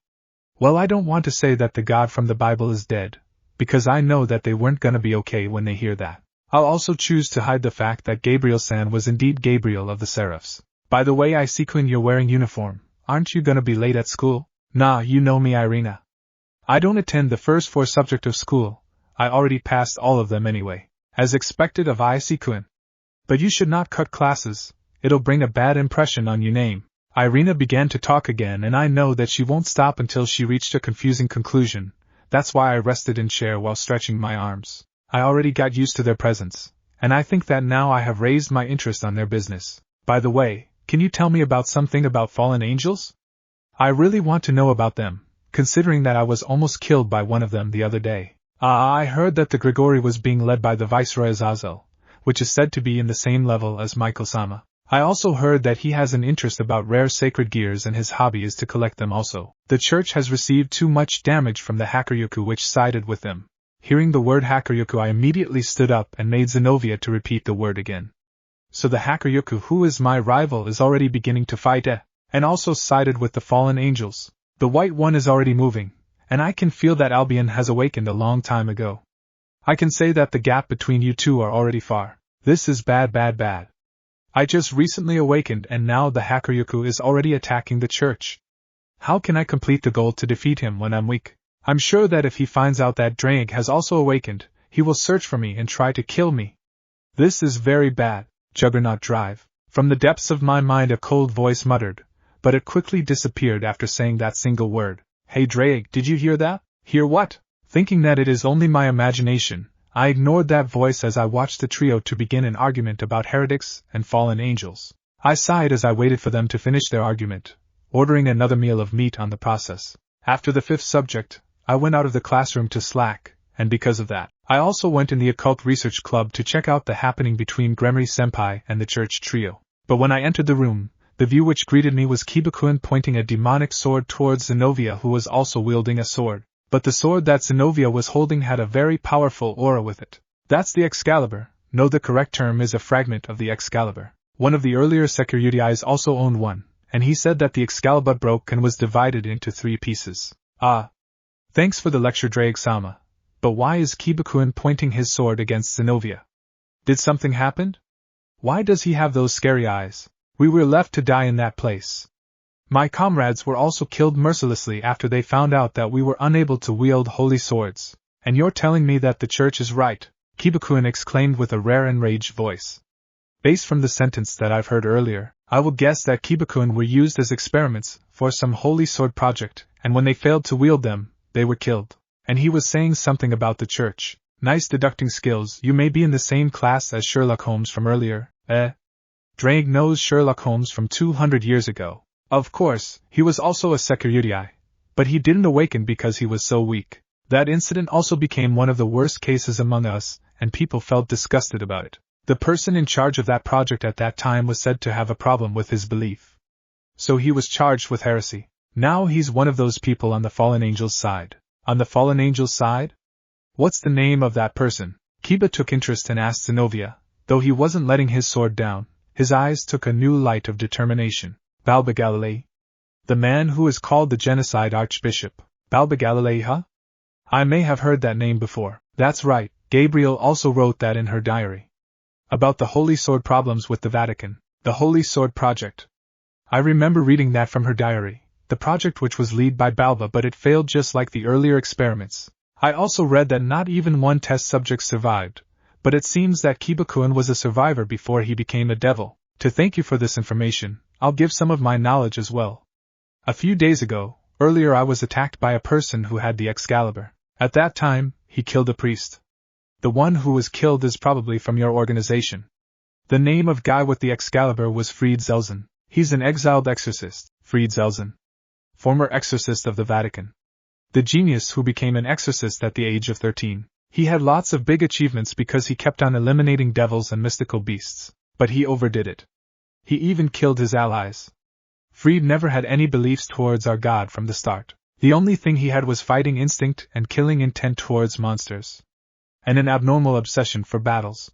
Well, I don't want to say that the God from the Bible is dead, because I know that they weren't gonna be okay when they hear that. I'll also choose to hide the fact that Gabriel-san was indeed Gabriel of the Seraphs. By the way, Issei-kun, you're wearing uniform. Aren't you gonna be late at school? Nah, you know me, Irina. I don't attend the first 4 subjects of school. I already passed all of them anyway. As expected of Issei-kun. But you should not cut classes. It'll bring a bad impression on your name. Irina began to talk again, and I know that she won't stop until she reached a confusing conclusion. That's why I rested in chair while stretching my arms. I already got used to their presence, and I think that now I have raised my interest on their business. By the way, can you tell me about something about fallen angels? I really want to know about them, considering that I was almost killed by one of them the other day. I heard that the Grigori was being led by the Viceroy Azazel, which is said to be in the same level as Michael-sama. I also heard that he has an interest about rare sacred gears and his hobby is to collect them also. The church has received too much damage from the Hakuryoku, which sided with them. Hearing the word Hakuryoku, I immediately stood up and made Zenobia to repeat the word again. So the Hakuryoku, who is my rival, is already beginning to fight and also sided with the fallen angels. The white one is already moving, and I can feel that Albion has awakened a long time ago. I can say that the gap between you two are already far. This is bad, bad, bad. I just recently awakened, and now the Hakuryoku is already attacking the church. How can I complete the goal to defeat him when I'm weak? I'm sure that if he finds out that Drang has also awakened, he will search for me and try to kill me. This is very bad. Juggernaut Drive. From the depths of my mind a cold voice muttered, but it quickly disappeared after saying that single word. Hey Drang, did you hear that? Hear what? Thinking that it is only my imagination, I ignored that voice as I watched the trio to begin an argument about heretics and fallen angels. I sighed as I waited for them to finish their argument, ordering another meal of meat on the process. After the 5th subject, I went out of the classroom to slack, and because of that, I also went in the occult research club to check out the happening between Gremory-senpai and the church trio. But when I entered the room, the view which greeted me was Kiba-kun pointing a demonic sword towards Zenobia, who was also wielding a sword. But the sword that Zenobia was holding had a very powerful aura with it. That's the Excalibur. No, the correct term is a fragment of the Excalibur. One of the earlier Securities also owned one, and he said that the Excalibur broke and was divided into 3 pieces. Thanks for the lecture, Drang-sama. But why is Kiba-kun pointing his sword against Zenobia? Did something happen? Why does he have those scary eyes? We were left to die in that place. My comrades were also killed mercilessly after they found out that we were unable to wield holy swords. And you're telling me that the church is right? Kiba-kun exclaimed with a rare enraged voice. Based from the sentence that I've heard earlier, I will guess that Kiba-kun were used as experiments for some holy sword project, and when they failed to wield them, they were killed. And he was saying something about the church. Nice deducting skills. You may be in the same class as Sherlock Holmes from earlier. Drang knows Sherlock Holmes from 200 years ago. Of course, he was also a Securitii, but he didn't awaken because he was so weak. That incident also became one of the worst cases among us, and people felt disgusted about it. The person in charge of that project at that time was said to have a problem with his belief. So he was charged with heresy. Now he's one of those people on the fallen angel's side. On the fallen angel's side? What's the name of that person? Kiba took interest and asked Zenobia. Though he wasn't letting his sword down, his eyes took a new light of determination. Balba Galilei. The man who is called the Genocide Archbishop, Balba Galilei, huh? I may have heard that name before. That's right, Gabriel also wrote that in her diary. About the Holy Sword problems with the Vatican, the Holy Sword Project. I remember reading that from her diary, the project which was led by Balba, but it failed just like the earlier experiments. I also read that not even one test subject survived, but it seems that Kibakuen was a survivor before he became a devil. To thank you for this information, I'll give some of my knowledge as well. A few days ago, earlier I was attacked by a person who had the Excalibur. At that time, he killed a priest. The one who was killed is probably from your organization. The name of guy with the Excalibur was Friedzelsen. He's an exiled exorcist, Friedzelsen. Former exorcist of the Vatican. The genius who became an exorcist at the age of 13. He had lots of big achievements because he kept on eliminating devils and mystical beasts, but he overdid it. He even killed his allies. Fried never had any beliefs towards our God from the start. The only thing he had was fighting instinct and killing intent towards monsters. And an abnormal obsession for battles.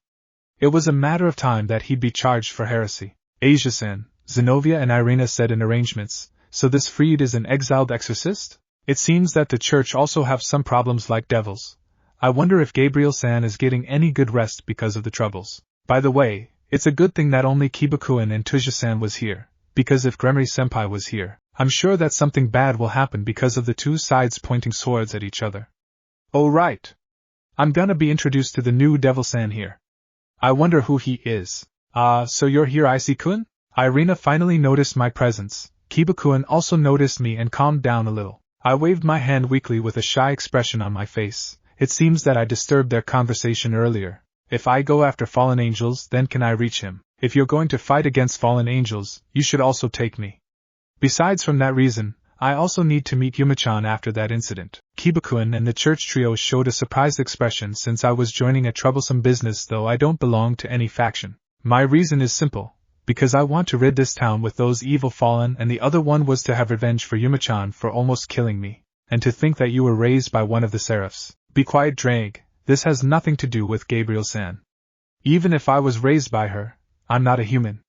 It was a matter of time that he'd be charged for heresy. Asia-san, Zenobia and Irina said in arrangements, so this Fried is an exiled exorcist? It seems that the church also have some problems like devils. I wonder if Gabriel-san is getting any good rest because of the troubles. By the way, it's a good thing that only Kibakuen and Tuja-san was here. Because if Gremory-senpai was here, I'm sure that something bad will happen because of the two sides pointing swords at each other. Oh right. I'm gonna be introduced to the new Devil-san here. I wonder who he is. So you're here, Issei-kun? Irina finally noticed my presence. Kibakuen also noticed me and calmed down a little. I waved my hand weakly with a shy expression on my face. It seems that I disturbed their conversation earlier. If I go after fallen angels, then can I reach him? If you're going to fight against fallen angels, you should also take me. Besides from that reason, I also need to meet Yuma-chan after that incident. Kibakuen and the church trio showed a surprised expression since I was joining a troublesome business, though I don't belong to any faction. My reason is simple, because I want to rid this town with those evil fallen, and the other one was to have revenge for Yuma-chan for almost killing me, and to think that you were raised by one of the seraphs. Be quiet, Drake. This has nothing to do with Gabriel-san. Even if I was raised by her, I'm not a human.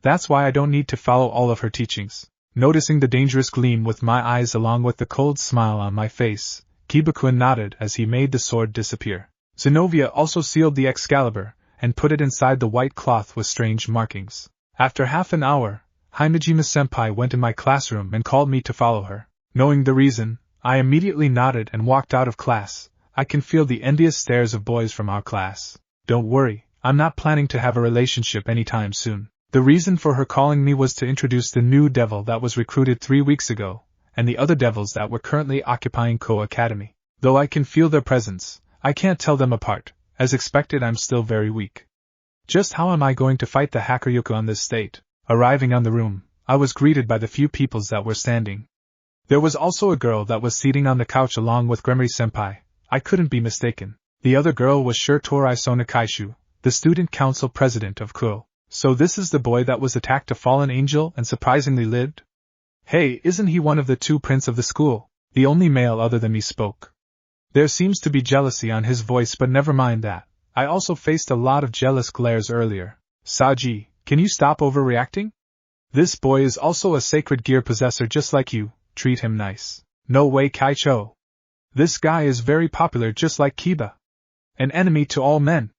That's why I don't need to follow all of her teachings. Noticing the dangerous gleam with my eyes along with the cold smile on my face, Kibakuen nodded as he made the sword disappear. Zenobia also sealed the Excalibur, and put it inside the white cloth with strange markings. After half an hour, Hinajima-senpai went in my classroom and called me to follow her. Knowing the reason, I immediately nodded and walked out of class. I can feel the envious stares of boys from our class. Don't worry, I'm not planning to have a relationship anytime soon. The reason for her calling me was to introduce the new devil that was recruited 3 weeks ago, and the other devils that were currently occupying Ko Academy. Though I can feel their presence, I can't tell them apart. As expected, I'm still very weak. Just how am I going to fight the Hakuryuku on this state? Arriving on the room, I was greeted by the few peoples that were standing. There was also a girl that was seating on the couch along with Gremory-senpai. I couldn't be mistaken. The other girl was Torai Sonakaishu, the student council president of Kuo. So this is the boy that was attacked, a fallen angel, and surprisingly lived? Hey, isn't he one of the 2 prince of the school? The only male other than me spoke. There seems to be jealousy on his voice, but never mind that. I also faced a lot of jealous glares earlier. Saji, can you stop overreacting? This boy is also a sacred gear possessor just like you. Treat him nice. No way, Kaicho. This guy is very popular just like Kiba. An enemy to all men.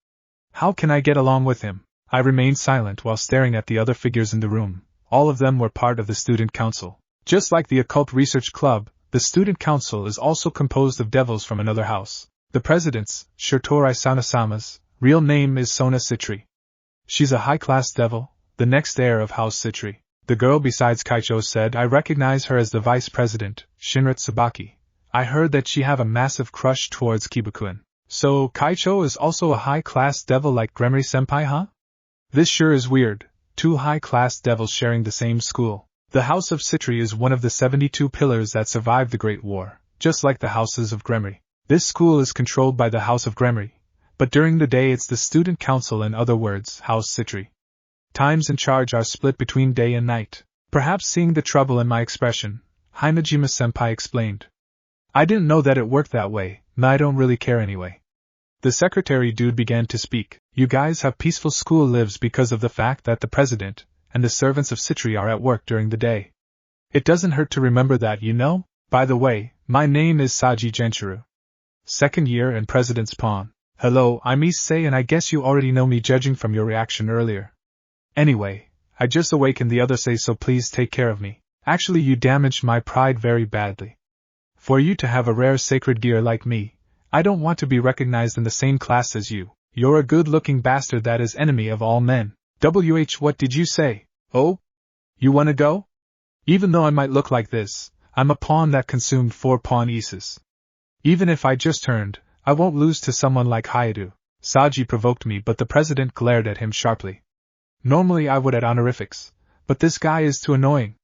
How can I get along with him? I remained silent while staring at the other figures in the room. All of them were part of the student council. Just like the occult research club, the student council is also composed of devils from another house. The president's, Torai Sanasama's, real name is Sona Citri. She's a high-class devil, the next heir of House Citri. The girl besides Kaicho said I recognize her as the vice president, Shinra Tsubaki. I heard that she have a massive crush towards Kibakuen. So Kaicho is also a high-class devil like Gremory-senpai, huh? This sure is weird, 2 high-class devils sharing the same school. The House of Citri is one of the 72 pillars that survived the Great War, just like the houses of Gremory. This school is controlled by the House of Gremory, but during the day it's the student council, in other words, House Citri. Times in charge are split between day and night. Perhaps seeing the trouble in my expression, Hinajima-senpai explained. I didn't know that it worked that way, and I don't really care anyway. The secretary dude began to speak. You guys have peaceful school lives because of the fact that the president and the servants of Citri are at work during the day. It doesn't hurt to remember that, you know? By the way, my name is Saji Genshiro. Second year and President's Pawn. Hello, I'm Issei and I guess you already know me judging from your reaction earlier. Anyway, I just awakened the other Sei, so please take care of me. Actually, you damaged my pride very badly. For you to have a rare sacred gear like me, I don't want to be recognized in the same class as you. You're a good-looking bastard that is enemy of all men. What did you say? Oh? You wanna go? Even though I might look like this, I'm a pawn that consumed 4 pawn pieces. Even if I just turned, I won't lose to someone like Hayato. Saji provoked me, but the president glared at him sharply. Normally I would add honorifics, but this guy is too annoying.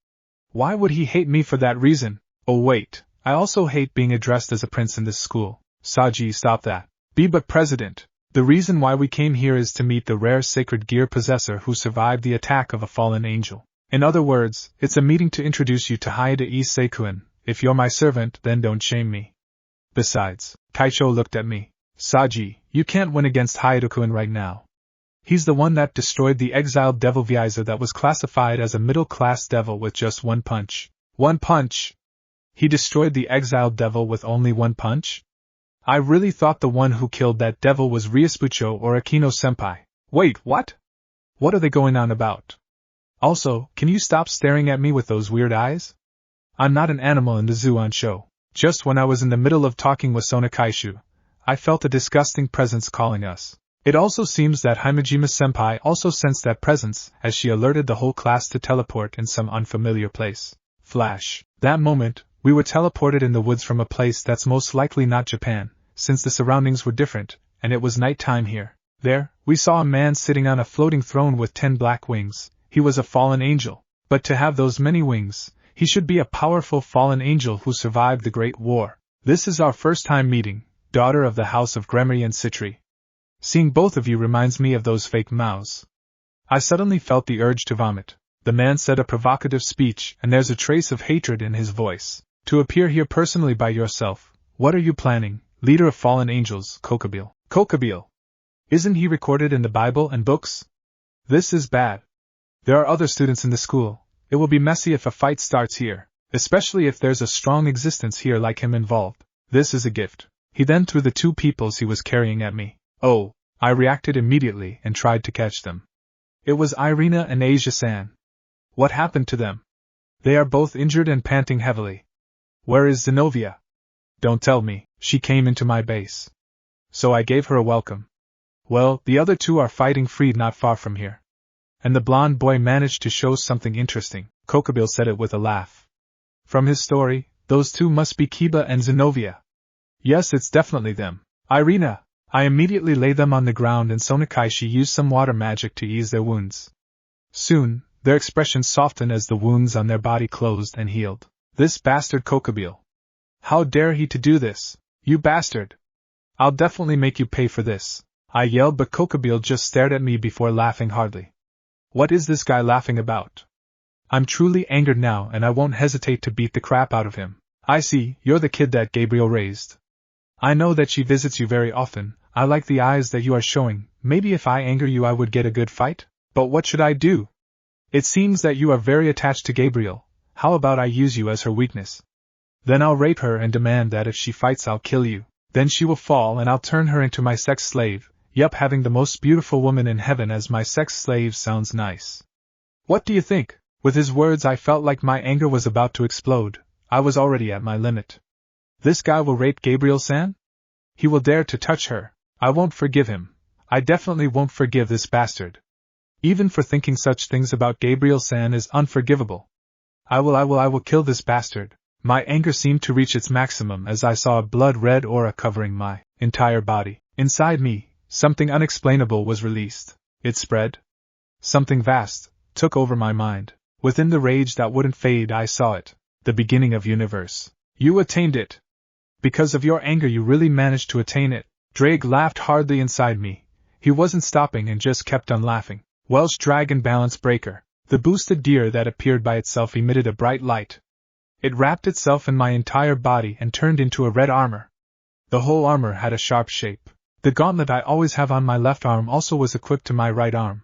Why would he hate me for that reason? Oh wait, I also hate being addressed as a prince in this school. Saji, stop that. But president, the reason why we came here is to meet the rare sacred gear possessor who survived the attack of a fallen angel. In other words, it's a meeting to introduce you to Hayato Issei-kun. If you're my servant, then don't shame me. Besides, Kaicho looked at me. Saji, you can't win against Hayato-kun right now. He's the one that destroyed the exiled devil Vizer that was classified as a middle-class devil with just 1 punch. 1 punch? He destroyed the exiled devil with only 1 punch? I really thought the one who killed that devil was Ryaspucho or Akino-senpai. Wait, what? What are they going on about? Also, can you stop staring at me with those weird eyes? I'm not an animal in the zoo on show. Just when I was in the middle of talking with Sona Kaishu, I felt a disgusting presence calling us. It also seems that Himejima-senpai also sensed that presence as she alerted the whole class to teleport in some unfamiliar place. Flash. That moment, we were teleported in the woods from a place that's most likely not Japan, since the surroundings were different, and it was night time here. There, we saw a man sitting on a floating throne with 10 black wings. He was a fallen angel. But to have those many wings, he should be a powerful fallen angel who survived the Great War. This is our first time meeting, daughter of the House of Gremory and Citri. Seeing both of you reminds me of those fake Maos. I suddenly felt the urge to vomit. The man said a provocative speech, and there's a trace of hatred in his voice. To appear here personally by yourself, what are you planning, leader of fallen angels, Kokabiel? Kokabiel? Isn't he recorded in the Bible and books? This is bad. There are other students in the school. It will be messy if a fight starts here, especially if there's a strong existence here like him involved. This is a gift. He then threw the 2 peoples he was carrying at me. Oh, I reacted immediately and tried to catch them. It was Irina and Asia-san. What happened to them? They are both injured and panting heavily. Where is Zenobia? Don't tell me, she came into my base. So I gave her a welcome. Well, the other 2 are fighting free not far from here. And the blonde boy managed to show something interesting. Kokabiel said it with a laugh. From his story, those 2 must be Kiba and Zenobia. Yes, it's definitely them. Irina! I immediately lay them on the ground and Sonakaishi used some water magic to ease their wounds. Soon, their expressions softened as the wounds on their body closed and healed. This bastard Kokabiel. How dare he to do this? You bastard! I'll definitely make you pay for this. I yelled, but Kokabiel just stared at me before laughing hardly. What is this guy laughing about? I'm truly angered now and I won't hesitate to beat the crap out of him. I see, you're the kid that Gabriel raised. I know that she visits you very often. I like the eyes that you are showing. Maybe if I anger you I would get a good fight? But what should I do? It seems that you are very attached to Gabriel. How about I use you as her weakness? Then I'll rape her and demand that if she fights I'll kill you. Then she will fall and I'll turn her into my sex slave. Yup, having the most beautiful woman in heaven as my sex slave sounds nice. What do you think? With his words I felt like my anger was about to explode. I was already at my limit. This guy will rape Gabriel-san? He will dare to touch her. I won't forgive him. I definitely won't forgive this bastard. Even for thinking such things about Gabriel-san is unforgivable. I will kill this bastard. My anger seemed to reach its maximum as I saw a blood-red aura covering my entire body. Inside me, something unexplainable was released. It spread. Something vast took over my mind. Within the rage that wouldn't fade I saw it. The beginning of universe. You attained it. Because of your anger you really managed to attain it. Drake laughed hardly inside me. He wasn't stopping and just kept on laughing. Welsh Dragon Balance Breaker. The boosted gear that appeared by itself emitted a bright light. It wrapped itself in my entire body and turned into a red armor. The whole armor had a sharp shape. The gauntlet I always have on my left arm also was equipped to my right arm.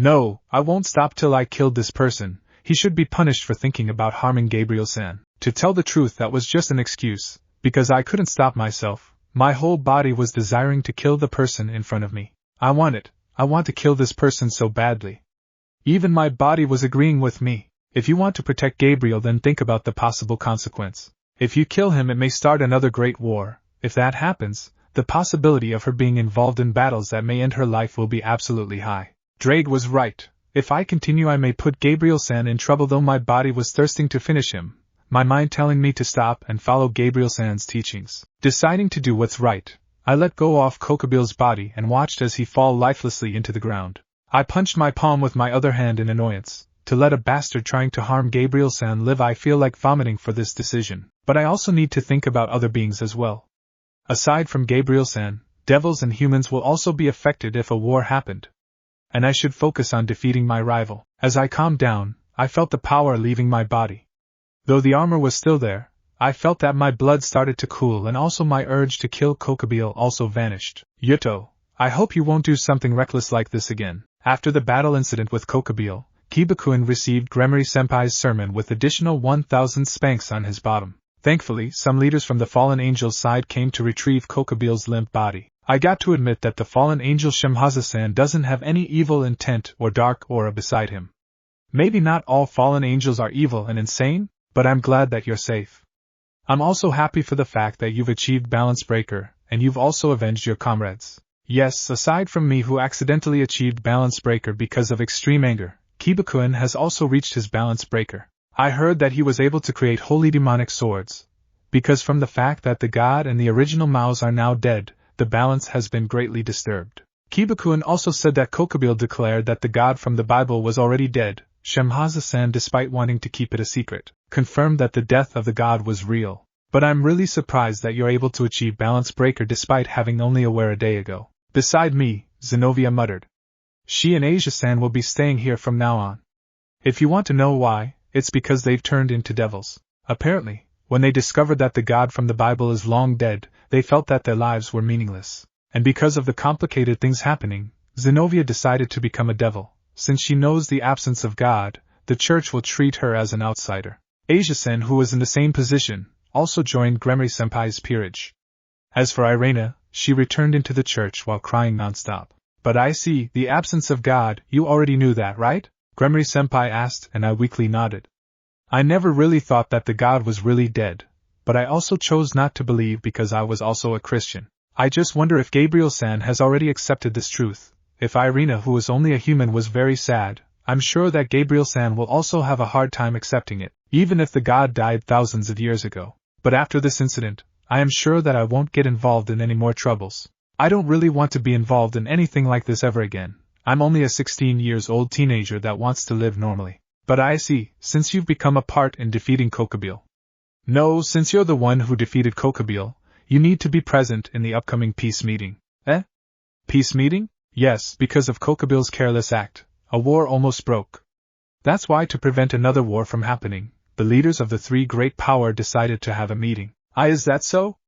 No, I won't stop till I killed this person. He should be punished for thinking about harming Gabriel-san. To tell the truth, that was just an excuse, because I couldn't stop myself. My whole body was desiring to kill the person in front of me. I want to kill this person so badly. Even my body was agreeing with me. If you want to protect Gabriel, then think about the possible consequence. If you kill him, it may start another great war. If that happens, the possibility of her being involved in battles that may end her life will be absolutely high. Drade was right. If I continue, I may put Gabriel-san in trouble. Though my body was thirsting to finish him, my mind telling me to stop and follow Gabriel-san's teachings. Deciding to do what's right, I let go of Kokabiel's body and watched as he fall lifelessly into the ground. I punched my palm with my other hand in annoyance. To let a bastard trying to harm Gabriel-san live, I feel like vomiting for this decision. But I also need to think about other beings as well. Aside from Gabriel-san, devils and humans will also be affected if a war happened. And I should focus on defeating my rival. As I calmed down, I felt the power leaving my body. Though the armor was still there, I felt that my blood started to cool, and also my urge to kill Kokabiel also vanished. Yuto, I hope you won't do something reckless like this again. After the battle incident with Kokabiel, Kibakuen received Gremory-senpai's sermon with additional 1,000 spanks on his bottom. Thankfully, some leaders from the fallen angel's side came to retrieve Kokabiel's limp body. I got to admit that the fallen angel Shimhaza-san doesn't have any evil intent or dark aura beside him. Maybe not all fallen angels are evil and insane, but I'm glad that you're safe. I'm also happy for the fact that you've achieved Balance Breaker, and you've also avenged your comrades. Yes, aside from me who accidentally achieved Balance Breaker because of extreme anger, Kibakuen has also reached his Balance Breaker. I heard that he was able to create holy demonic swords. Because from the fact that the god and the original Maos are now dead, the balance has been greatly disturbed. Kibakuen also said that Kokabiel declared that the god from the Bible was already dead. Shimhaza-san, despite wanting to keep it a secret, confirmed that the death of the god was real. But I'm really surprised that you're able to achieve Balance Breaker despite having only a day ago. Beside me, Zenobia muttered. She and Asia-san will be staying here from now on. If you want to know why, it's because they've turned into devils. Apparently, when they discovered that the god from the Bible is long dead, they felt that their lives were meaningless. And because of the complicated things happening, Zenobia decided to become a devil. Since she knows the absence of God, the church will treat her as an outsider. Asia-san, who was in the same position, also joined Gremory-senpai's peerage. As for Irena, she returned into the church while crying nonstop. But I see, the absence of God, you already knew that, right? Gremory-senpai asked, and I weakly nodded. I never really thought that the god was really dead, but I also chose not to believe because I was also a Christian. I just wonder if Gabriel-san has already accepted this truth. If Irena, who is only a human, was very sad, I'm sure that Gabriel-san will also have a hard time accepting it, even if the god died thousands of years ago. But after this incident, I am sure that I won't get involved in any more troubles. I don't really want to be involved in anything like this ever again. I'm only a 16-year-old teenager that wants to live normally. But I see, since you've become a part in defeating Kokabiel. No, since you're the one who defeated Kokabiel, you need to be present in the upcoming peace meeting. Peace meeting? Yes, because of Kokabiel's careless act, a war almost broke. That's why, to prevent another war from happening, the leaders of the three great powers decided to have a meeting. Is that so?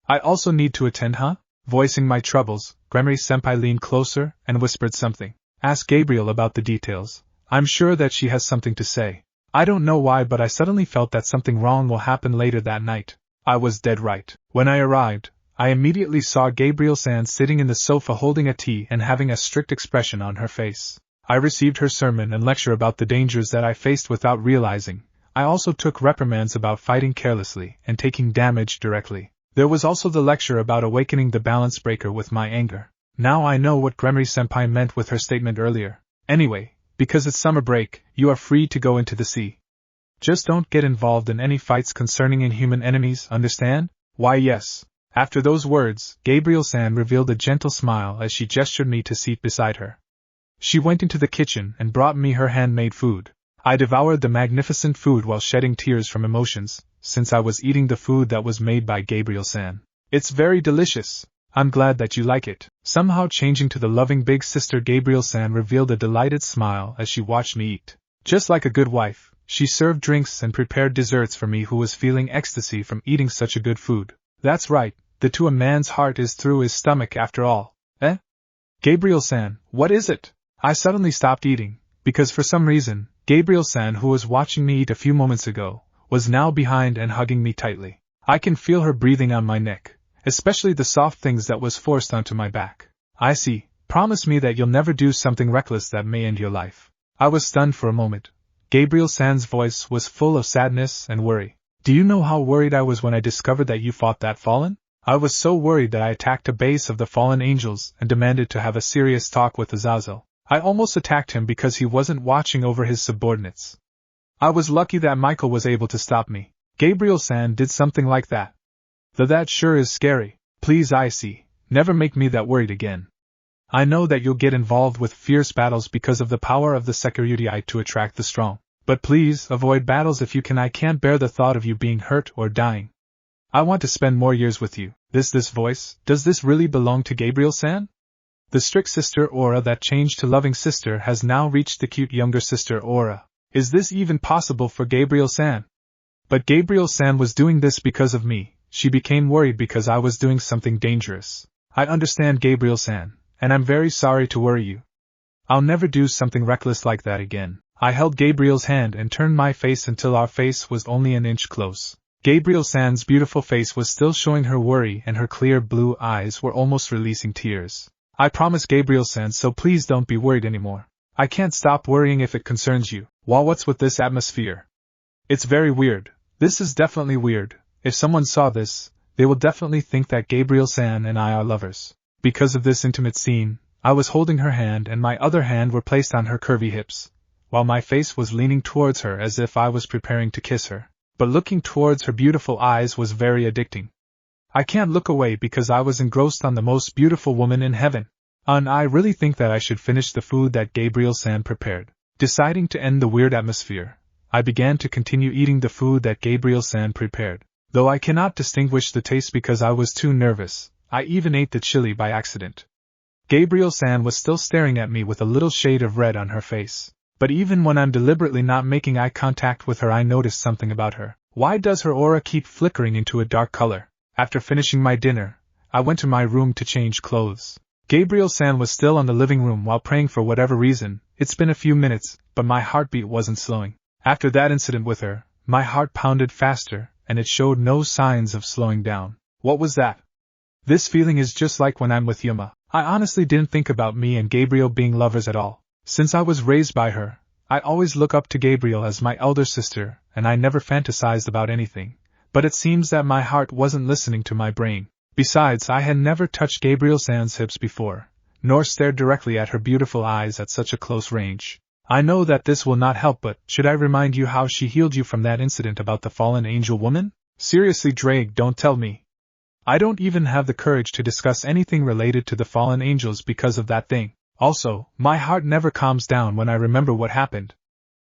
I also need to attend, huh? Voicing my troubles, Gremory-senpai leaned closer and whispered something. Ask Gabriel about the details. I'm sure that she has something to say. I don't know why, but I suddenly felt that something wrong will happen later that night. I was dead right. When I arrived, I immediately saw Gabriel-san sitting in the sofa holding a tea and having a strict expression on her face. I received her sermon and lecture about the dangers that I faced without realizing. I also took reprimands about fighting carelessly and taking damage directly. There was also the lecture about awakening the balance breaker with my anger. Now I know what Gremory-senpai meant with her statement earlier. Anyway, because it's summer break, you are free to go into the sea. Just don't get involved in any fights concerning inhuman enemies, understand? Why, yes. After those words, Gabriel-san revealed a gentle smile as she gestured me to seat beside her. She went into the kitchen and brought me her handmade food. I devoured the magnificent food while shedding tears from emotions, since I was eating the food that was made by Gabriel-san. It's very delicious. I'm glad that you like it. Somehow changing to the loving big sister, Gabriel-san revealed a delighted smile as she watched me eat. Just like a good wife, she served drinks and prepared desserts for me, who was feeling ecstasy from eating such a good food. That's right, a man's heart is through his stomach after all. Gabriel-san, what is it? I suddenly stopped eating, because for some reason, Gabriel-san, who was watching me eat a few moments ago, was now behind and hugging me tightly. I can feel her breathing on my neck, especially the soft things that was forced onto my back. Issei, promise me that you'll never do something reckless that may end your life. I was stunned for a moment. Gabriel-san's voice was full of sadness and worry. Do you know how worried I was when I discovered that you fought that fallen? I was so worried that I attacked a base of the fallen angels and demanded to have a serious talk with Azazel. I almost attacked him because he wasn't watching over his subordinates. I was lucky that Michael was able to stop me. Gabriel-san did something like that. Though that sure is scary. Please, Issei, never make me that worried again. I know that you'll get involved with fierce battles because of the power of the security to attract the strong. But please, avoid battles if you can. I can't bear the thought of you being hurt or dying. I want to spend more years with you. This voice, does this really belong to Gabriel-san? The strict sister aura that changed to loving sister has now reached the cute younger sister aura. Is this even possible for Gabriel-san? But Gabriel-san was doing this because of me. She became worried because I was doing something dangerous. I understand, Gabriel-san, and I'm very sorry to worry you. I'll never do something reckless like that again. I held Gabriel's hand and turned my face until our face was only an inch close. Gabriel-san's beautiful face was still showing her worry and her clear blue eyes were almost releasing tears. I promise, Gabriel-san, so please don't be worried anymore. I can't stop worrying if it concerns you. Well, what's with this atmosphere? It's very weird. This is definitely weird. If someone saw this, they will definitely think that Gabriel-san and I are lovers. Because of this intimate scene, I was holding her hand and my other hand were placed on her curvy hips, while my face was leaning towards her as if I was preparing to kiss her. But looking towards her beautiful eyes was very addicting. I can't look away because I was engrossed on the most beautiful woman in heaven. And I really think that I should finish the food that Gabriel-san prepared. Deciding to end the weird atmosphere, I began to continue eating the food that Gabriel-san prepared. Though I cannot distinguish the taste because I was too nervous, I even ate the chili by accident. Gabriel-san was still staring at me with a little shade of red on her face. But even when I'm deliberately not making eye contact with her, I notice something about her. Why does her aura keep flickering into a dark color? After finishing my dinner, I went to my room to change clothes. Gabriel-san was still in the living room while praying for whatever reason. It's been a few minutes, but my heartbeat wasn't slowing. After that incident with her, my heart pounded faster, and it showed no signs of slowing down. What was that? This feeling is just like when I'm with Yuma. I honestly didn't think about me and Gabriel being lovers at all. Since I was raised by her, I always look up to Gabriel as my elder sister, and I never fantasized about anything. But it seems that my heart wasn't listening to my brain. Besides, I had never touched Gabriel-san's hips before, nor stared directly at her beautiful eyes at such a close range. I know that this will not help, but should I remind you how she healed you from that incident about the fallen angel woman? Seriously, Drake, don't tell me. I don't even have the courage to discuss anything related to the fallen angels because of that thing. Also, my heart never calms down when I remember what happened.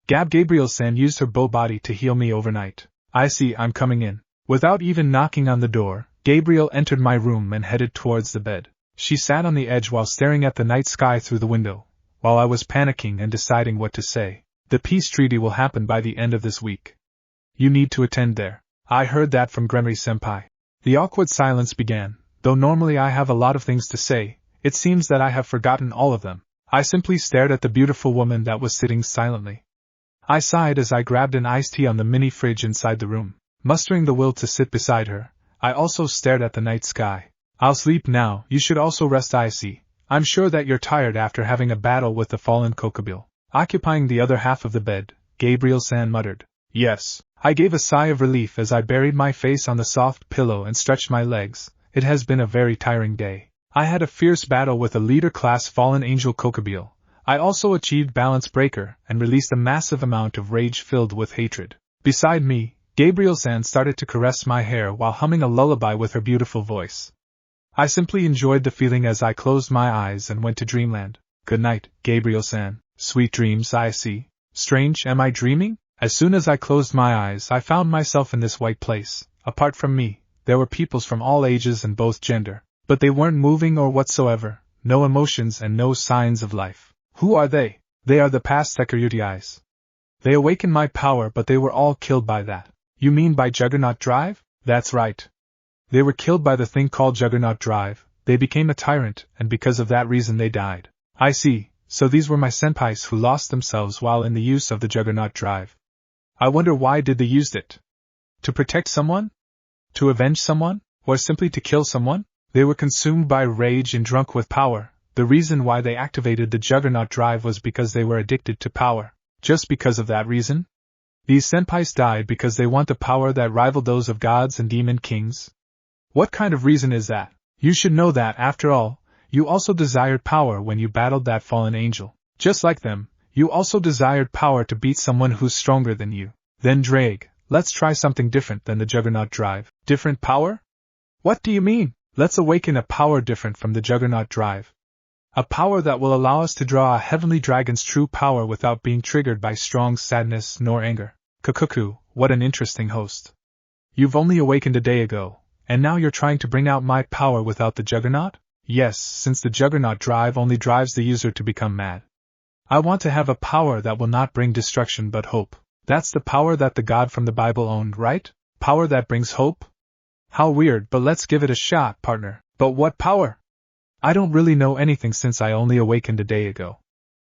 Gabriel-san used her bow body to heal me overnight. Issei, I'm coming in. Without even knocking on the door, Gabriel entered my room and headed towards the bed. She sat on the edge while staring at the night sky through the window, while I was panicking and deciding what to say. The peace treaty will happen by the end of this week. You need to attend there. I heard that from Gremery-senpai. The awkward silence began. Though normally I have a lot of things to say, it seems that I have forgotten all of them. I simply stared at the beautiful woman that was sitting silently. I sighed as I grabbed an iced tea on the mini fridge inside the room. Mustering the will to sit beside her, I also stared at the night sky. I'll sleep now. You should also rest, Issei. I'm sure that you're tired after having a battle with the fallen Kokabiel. Occupying the other half of the bed, Gabriel-san muttered. Yes. I gave a sigh of relief as I buried my face on the soft pillow and stretched my legs. It has been a very tiring day. I had a fierce battle with a leader-class fallen angel Kokabiel. I also achieved balance breaker and released a massive amount of rage filled with hatred. Beside me, Gabriel-san started to caress my hair while humming a lullaby with her beautiful voice. I simply enjoyed the feeling as I closed my eyes and went to dreamland. Good night, Gabriel-san. Sweet dreams, Issei. Strange, am I dreaming? As soon as I closed my eyes, I found myself in this white place. Apart from me, there were peoples from all ages and both gender. But they weren't moving or whatsoever, no emotions and no signs of life. Who are they? They are the past security eyes. They awakened my power, but they were all killed by that. You mean by Juggernaut Drive? That's right. They were killed by the thing called Juggernaut Drive. They became a tyrant, and because of that reason they died. I see. So these were my senpais who lost themselves while in the use of the Juggernaut Drive. I wonder why did they use it? To protect someone? To avenge someone? Or simply to kill someone? They were consumed by rage and drunk with power. The reason why they activated the Juggernaut Drive was because they were addicted to power. Just because of that reason? These senpais died because they want the power that rivaled those of gods and demon kings? What kind of reason is that? You should know that, after all, you also desired power when you battled that fallen angel. Just like them, you also desired power to beat someone who's stronger than you. Then Drake, let's try something different than the Juggernaut Drive. Different power? What do you mean? Let's awaken a power different from the Juggernaut Drive. A power that will allow us to draw a heavenly dragon's true power without being triggered by strong sadness nor anger. Kukuku, what an interesting host. You've only awakened a day ago, and now you're trying to bring out my power without the Juggernaut? Yes, since the Juggernaut Drive only drives the user to become mad. I want to have a power that will not bring destruction but hope. That's the power that the god from the Bible owned, right? Power that brings hope? How weird, but let's give it a shot, partner. But what power? I don't really know anything since I only awakened a day ago.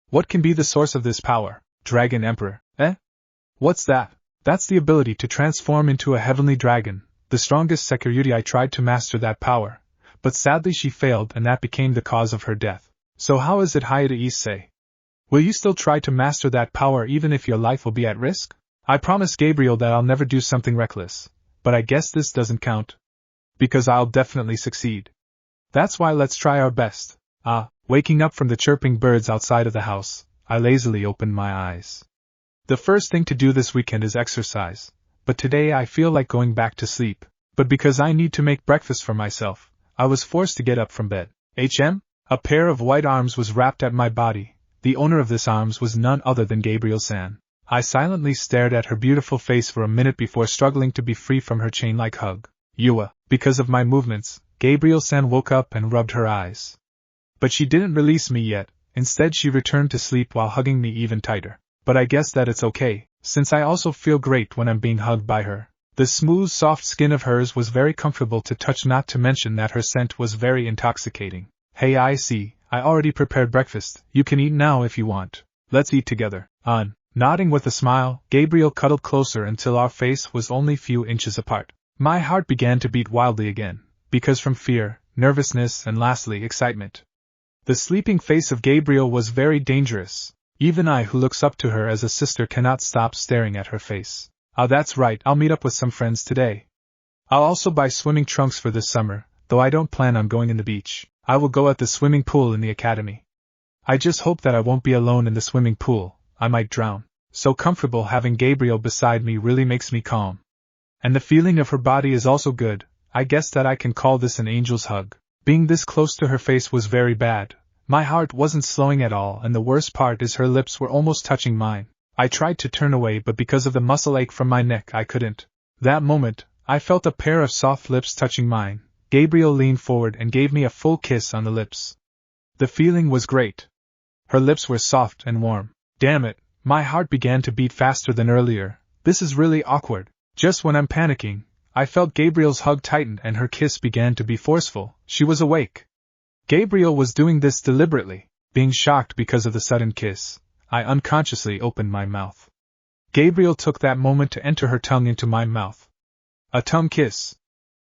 What can be the source of this power? Dragon Emperor, eh? What's that? That's the ability to transform into a heavenly dragon. The strongest Sekiryuri tried to master that power, but sadly she failed and that became the cause of her death. So how is it, Hayata Issei? Will you still try to master that power even if your life will be at risk? I promise Gabriel that I'll never do something reckless, but I guess this doesn't count. Because I'll definitely succeed. That's why let's try our best. Waking up from the chirping birds outside of the house, I lazily opened my eyes. The first thing to do this weekend is exercise, but today I feel like going back to sleep. But because I need to make breakfast for myself, I was forced to get up from bed. A pair of white arms was wrapped at my body. The owner of this arms was none other than Gabriel-san. I silently stared at her beautiful face for a minute before struggling to be free from her chain-like hug. Yuma, because of my movements, Gabriel-san woke up and rubbed her eyes. But she didn't release me yet. Instead she returned to sleep while hugging me even tighter. But I guess that it's okay, since I also feel great when I'm being hugged by her. The smooth, soft skin of hers was very comfortable to touch, not to mention that her scent was very intoxicating. Hey, I see, I already prepared breakfast. You can eat now if you want. Let's eat together. Nodding with a smile, Gabriel cuddled closer until our face was only few inches apart. My heart began to beat wildly again, because from fear, nervousness and lastly excitement. The sleeping face of Gabriel was very dangerous. Even I, who looks up to her as a sister, cannot stop staring at her face. That's right, I'll meet up with some friends today. I'll also buy swimming trunks for this summer, though I don't plan on going in the beach. I will go at the swimming pool in the academy. I just hope that I won't be alone in the swimming pool. I might drown. So comfortable having Gabriel beside me really makes me calm. And the feeling of her body is also good. I guess that I can call this an angel's hug. Being this close to her face was very bad. My heart wasn't slowing at all, and the worst part is her lips were almost touching mine. I tried to turn away, but because of the muscle ache from my neck I couldn't. That moment, I felt a pair of soft lips touching mine. Gabriel leaned forward and gave me a full kiss on the lips. The feeling was great. Her lips were soft and warm. Damn it, my heart began to beat faster than earlier. This is really awkward. Just when I'm panicking, I felt Gabriel's hug tighten and her kiss began to be forceful. She was awake. Gabriel was doing this deliberately. Being shocked because of the sudden kiss, I unconsciously opened my mouth. Gabriel took that moment to enter her tongue into my mouth. A tongue kiss.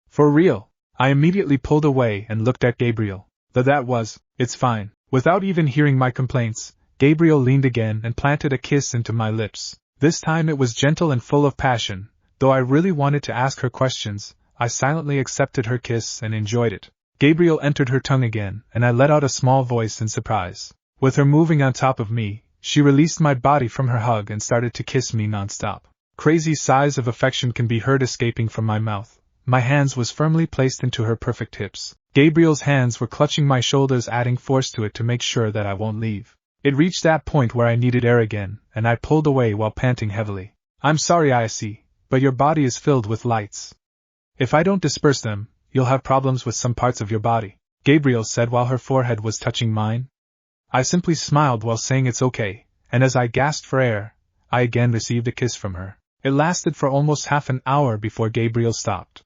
For real. I immediately pulled away and looked at Gabriel. It's fine. Without even hearing my complaints, Gabriel leaned again and planted a kiss into my lips. This time it was gentle and full of passion. Though I really wanted to ask her questions, I silently accepted her kiss and enjoyed it. Gabriel entered her tongue again, and I let out a small voice in surprise. With her moving on top of me, she released my body from her hug and started to kiss me non-stop. Crazy sighs of affection can be heard escaping from my mouth. My hands was firmly placed into her perfect hips. Gabriel's hands were clutching my shoulders, adding force to it to make sure that I won't leave. It reached that point where I needed air again, and I pulled away while panting heavily. I'm sorry, Issei, but your body is filled with lights. If I don't disperse them, you'll have problems with some parts of your body, Gabriel said while her forehead was touching mine. I simply smiled while saying it's okay, and as I gasped for air, I again received a kiss from her. It lasted for almost half an hour before Gabriel stopped.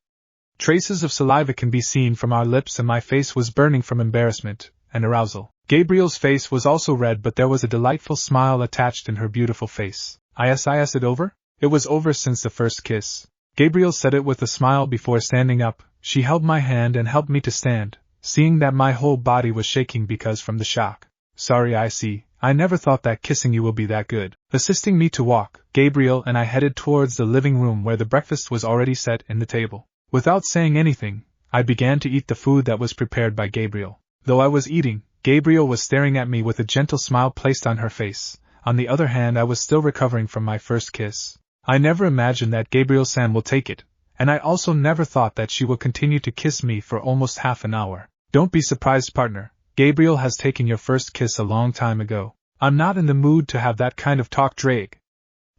Traces of saliva can be seen from our lips and my face was burning from embarrassment and arousal. Gabriel's face was also red, but there was a delightful smile attached in her beautiful face. Is it over? It was over since the first kiss. Gabriel said it with a smile before standing up. She held my hand and helped me to stand, seeing that my whole body was shaking because from the shock. Sorry, Issei, I never thought that kissing you will be that good. Assisting me to walk, Gabriel and I headed towards the living room where the breakfast was already set in the table. Without saying anything, I began to eat the food that was prepared by Gabriel. Though I was eating, Gabriel was staring at me with a gentle smile placed on her face. On the other hand, I was still recovering from my first kiss. I never imagined that Gabriel-san will take it, and I also never thought that she will continue to kiss me for almost half an hour. Don't be surprised, partner. Gabriel has taken your first kiss a long time ago. I'm not in the mood to have that kind of talk drag.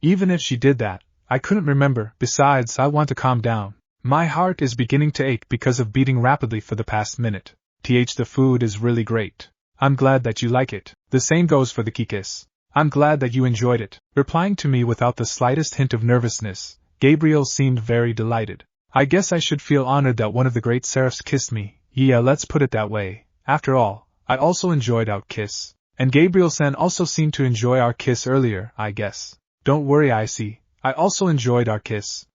Even if she did that, I couldn't remember. Besides, I want to calm down. My heart is beginning to ache because of beating rapidly for the past minute. The food is really great. I'm glad that you like it. The same goes for the kiss. I'm glad that you enjoyed it. Replying to me without the slightest hint of nervousness, Gabriel seemed very delighted. I guess I should feel honored that one of the great seraphs kissed me. Yeah, let's put it that way. After all, I also enjoyed our kiss. And Gabriel-san also seemed to enjoy our kiss earlier, I guess. Don't worry, Issei. I also enjoyed our kiss.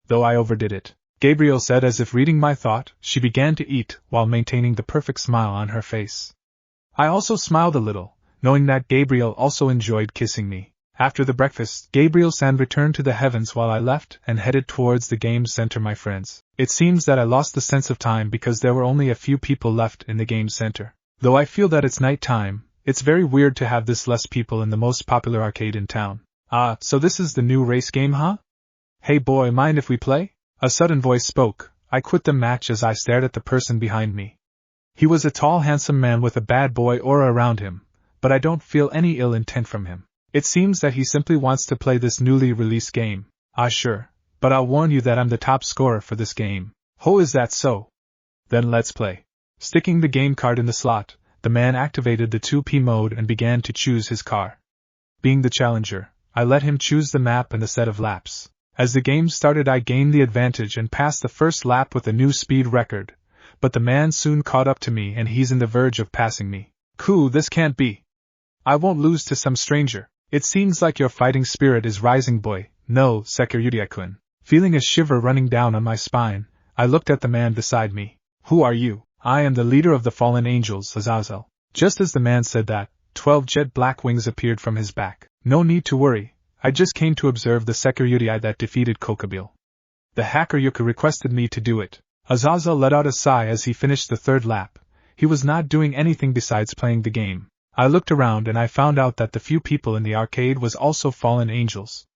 Though I overdid it. Gabriel said as if reading my thought. She began to eat while maintaining the perfect smile on her face. I also smiled a little, knowing that Gabriel also enjoyed kissing me. After the breakfast, Gabriel-san returned to the heavens while I left and headed towards the game center. My friends, it seems that I lost the sense of time because there were only a few people left in the game center. Though I feel that it's night time, it's very weird to have this less people in the most popular arcade in town. So this is the new race game, huh? Hey boy, mind if we play? A sudden voice spoke. I quit the match as I stared at the person behind me. He was a tall, handsome man with a bad boy aura around him, but I don't feel any ill intent from him. It seems that he simply wants to play this newly released game. Sure, but I'll warn you that I'm the top scorer for this game. Oh, is that so? Then let's play. Sticking the game card in the slot, the man activated the 2P mode and began to choose his car. Being the challenger, I let him choose the map and the set of laps. As the game started, I gained the advantage and passed the first lap with a new speed record, but the man soon caught up to me and he's on the verge of passing me. Cool, this can't be. I won't lose to some stranger. It seems like your fighting spirit is rising, boy. No, Sekiryuki-kun. Feeling a shiver running down on my spine, I looked at the man beside me. Who are you? I am the leader of the fallen angels, Azazel. Just as the man said that, 12 jet black wings appeared from his back. No need to worry. I just came to observe the Sekiryuki that defeated Kokabiel. The Hakuryuki requested me to do it. Azazel let out a sigh as he finished the third lap. He was not doing anything besides playing the game. I looked around and I found out that the few people in the arcade was also fallen angels.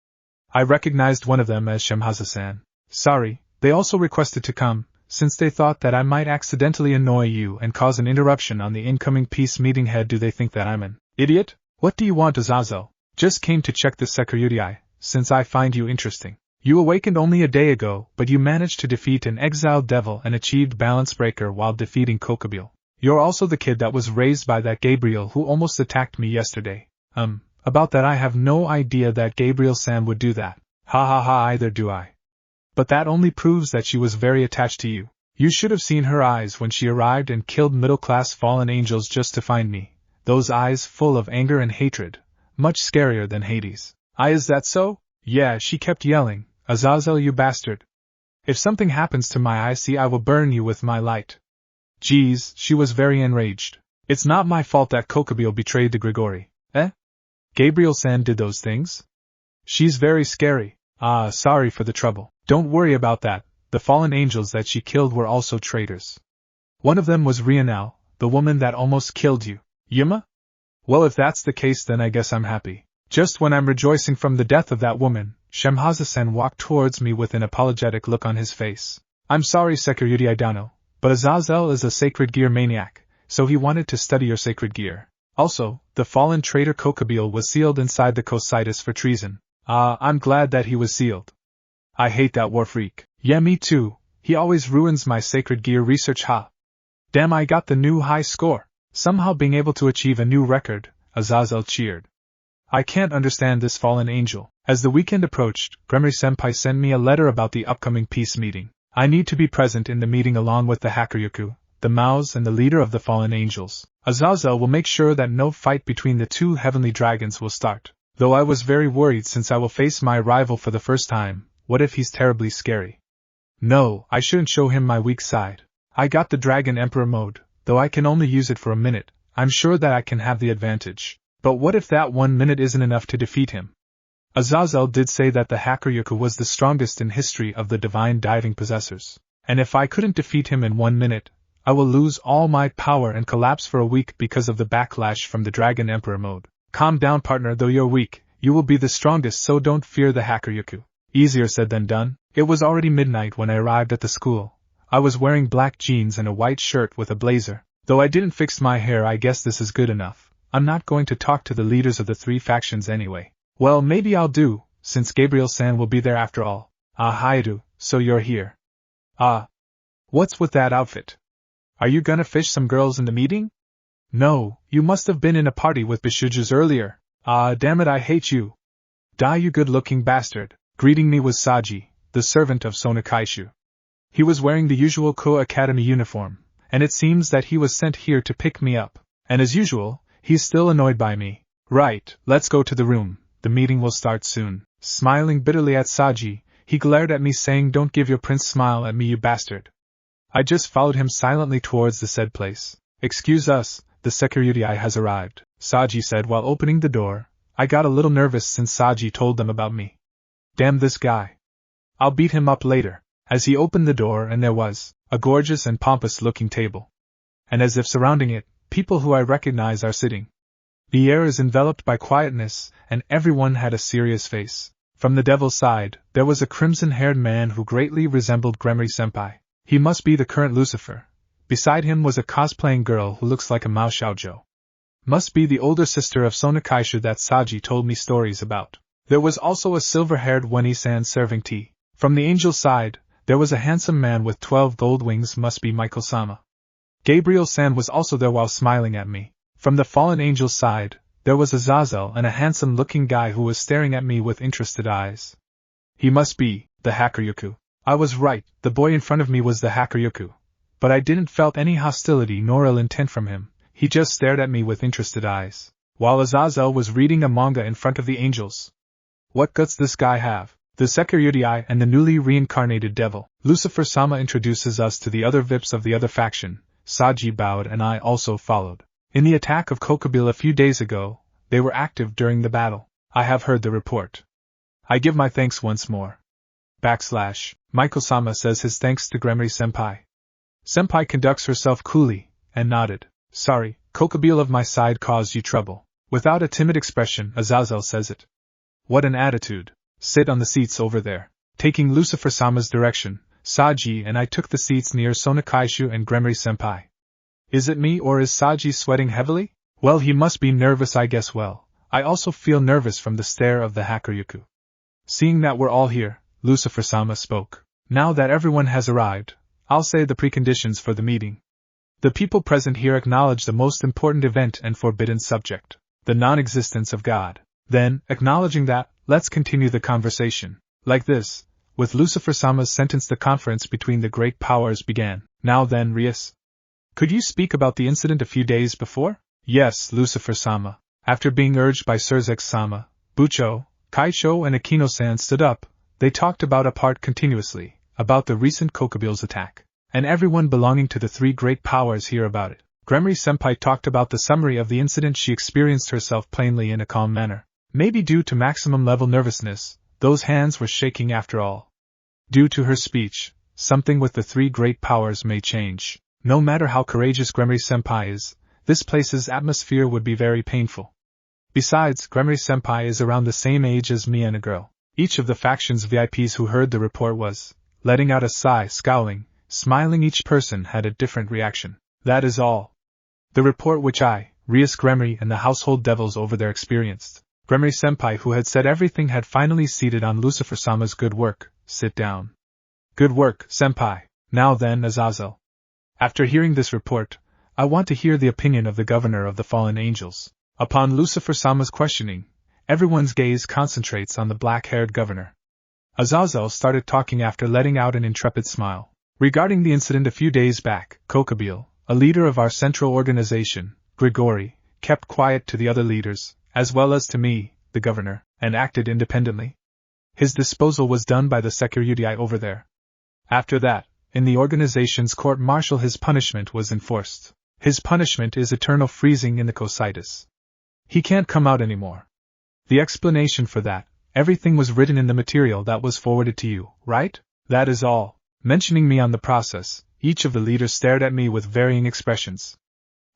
I recognized one of them as Shemhaza-san. Sorry, they also requested to come, since they thought that I might accidentally annoy you and cause an interruption on the incoming peace meeting. Head, do they think that I'm an idiot? What do you want, Azazel? Just came to check the Sekiryuki, since I find you interesting. You awakened only a day ago, but you managed to defeat an exiled devil and achieved balance breaker while defeating Kokabiel. You're also the kid that was raised by that Gabriel who almost attacked me yesterday. About that I have no idea that Gabriel-san would do that. Ha ha ha, either do I. But that only proves that she was very attached to you. You should have seen her eyes when she arrived and killed middle-class fallen angels just to find me. Those eyes full of anger and hatred. Much scarier than Hades. Is that so? Yeah, she kept yelling, Azazel, you bastard. If something happens to my Issei, I will burn you with my light. Geez, she was very enraged. It's not my fault that Kokabiel betrayed the Grigori. Gabriel-san did those things? She's very scary. Sorry for the trouble. Don't worry about that. The fallen angels that she killed were also traitors. One of them was Rional, the woman that almost killed you. Yuma? Well, if that's the case, then I guess I'm happy. Just when I'm rejoicing from the death of that woman, Shemhaza-san walked towards me with an apologetic look on his face. I'm sorry, Sekiryuki Idano, but Azazel is a sacred gear maniac, so he wanted to study your sacred gear. Also, the fallen traitor Kokabiel was sealed inside the Cocytus for treason. I'm glad that he was sealed. I hate that war freak. Yeah, me too. He always ruins my sacred gear research, Damn, I got the new high score. Somehow being able to achieve a new record, Azazel cheered. I can't understand this fallen angel. As the weekend approached, Gremory-senpai sent me a letter about the upcoming peace meeting. I need to be present in the meeting along with the Hakuryuki, the Maus and the leader of the fallen angels. Azazel will make sure that no fight between the two heavenly dragons will start. Though I was very worried since I will face my rival for the first time. What if he's terribly scary? No, I shouldn't show him my weak side. I got the Dragon Emperor mode, though I can only use it for a minute. I'm sure that I can have the advantage. But what if that 1 minute isn't enough to defeat him? Azazel did say that the Hakuryuku was the strongest in history of the divine diving possessors. And if I couldn't defeat him in 1 minute, I will lose all my power and collapse for a week because of the backlash from the Dragon Emperor mode. Calm down, partner, though you're weak, you will be the strongest, so don't fear the Hakuryuku. Easier said than done. It was already midnight when I arrived at the school. I was wearing black jeans and a white shirt with a blazer. Though I didn't fix my hair, I guess this is good enough. I'm not going to talk to the leaders of the 3 factions anyway. Well, maybe I'll do, since Gabriel-san will be there after all. Ah, Haidu, so you're here. Ah. What's with that outfit? Are you gonna fish some girls in the meeting? No, you must have been in a party with Bishujus earlier. Ah, damn it, I hate you. Die, you good-looking bastard. Greeting me was Saji, the servant of Sonakaishu. He was wearing the usual Ko Academy uniform, and it seems that he was sent here to pick me up. And as usual, he's still annoyed by me. Right, let's go to the room. The meeting will start soon. Smiling bitterly at Saji, he glared at me saying, "Don't give your prince smile at me, you bastard." I just followed him silently towards the said place. Excuse us, the security has arrived, Saji said while opening the door. I got a little nervous since Saji told them about me. Damn this guy. I'll beat him up later. As he opened the door, and there was a gorgeous and pompous-looking table. And as if surrounding it, people who I recognize are sitting. The air is enveloped by quietness, and everyone had a serious face. From the devil's side, there was a crimson-haired man who greatly resembled Gremory-senpai. He must be the current Lucifer. Beside him was a cosplaying girl who looks like a Mao Xiaozhou. Must be the older sister of Sonakaishu that Saji told me stories about. There was also a silver-haired Weni-san serving tea. From the angel's side, there was a handsome man with 12 gold wings, must be Michael-sama. Gabriel-san was also there while smiling at me. From the fallen angel's side, there was Azazel and a handsome-looking guy who was staring at me with interested eyes. He must be the Hakuryuku. I was right, the boy in front of me was the Hakuryuku. But I didn't felt any hostility nor ill intent from him. He just stared at me with interested eyes, while Azazel was reading a manga in front of the angels. What guts this guy have? The security and the newly reincarnated devil. Lucifer-sama introduces us to the other VIPs of the other faction. Saji bowed and I also followed. In the attack of Kokabiel a few days ago, they were active during the battle. I have heard the report. I give my thanks once more. Michael-sama says his thanks to Gremory-senpai. Senpai conducts herself coolly, and nodded. Sorry, Kokabiel of my side caused you trouble. Without a timid expression, Azazel says it. What an attitude. Sit on the seats over there. Taking Lucifer-sama's direction, Saji and I took the seats near Sonakaishu and Gremory-senpai. Is it me or is Saji sweating heavily? Well, he must be nervous, I guess. Well, I also feel nervous from the stare of the Hakuryuku. Seeing that we're all here, Lucifer-sama spoke. Now that everyone has arrived, I'll say the preconditions for the meeting. The people present here acknowledge the most important event and forbidden subject, the non-existence of God. Then, acknowledging that, let's continue the conversation. Like this, with Lucifer-sama's sentence, the conference between the great powers began. Now then, Rias. Could you speak about the incident a few days before? Yes, Lucifer-sama. After being urged by Surzex-sama, Bucho, Kaisho and Akino-san stood up. They talked about apart continuously, about the recent Kokabiel's attack. And everyone belonging to the 3 great powers hear about it. Gremory-senpai talked about the summary of the incident. She experienced herself plainly in a calm manner. Maybe due to maximum level nervousness, those hands were shaking after all. Due to her speech, something with the 3 great powers may change. No matter how courageous Gremory-senpai is, this place's atmosphere would be very painful. Besides, Gremory-senpai is around the same age as me and a girl. Each of the faction's VIPs who heard the report was letting out a sigh, scowling, smiling. Each person had a different reaction. That is all. The report which I, Rias Gremory and the household devils over there experienced. Gremory-senpai, who had said everything, had finally seated on Lucifer-sama's good work. Sit down. Good work, senpai. Now then, Azazel. After hearing this report, I want to hear the opinion of the governor of the fallen angels. Upon Lucifer-sama's questioning, everyone's gaze concentrates on the black-haired governor. Azazel started talking after letting out an intrepid smile. Regarding the incident a few days back, Kokabiel, a leader of our central organization, Grigori, kept quiet to the other leaders, as well as to me, the governor, and acted independently. His disposal was done by the security over there. After that, in the organization's court-martial his punishment was enforced. His punishment is eternal freezing in the Cocytus. He can't come out anymore. The explanation for that, everything was written in the material that was forwarded to you, right? That is all. Mentioning me on the process, each of the leaders stared at me with varying expressions.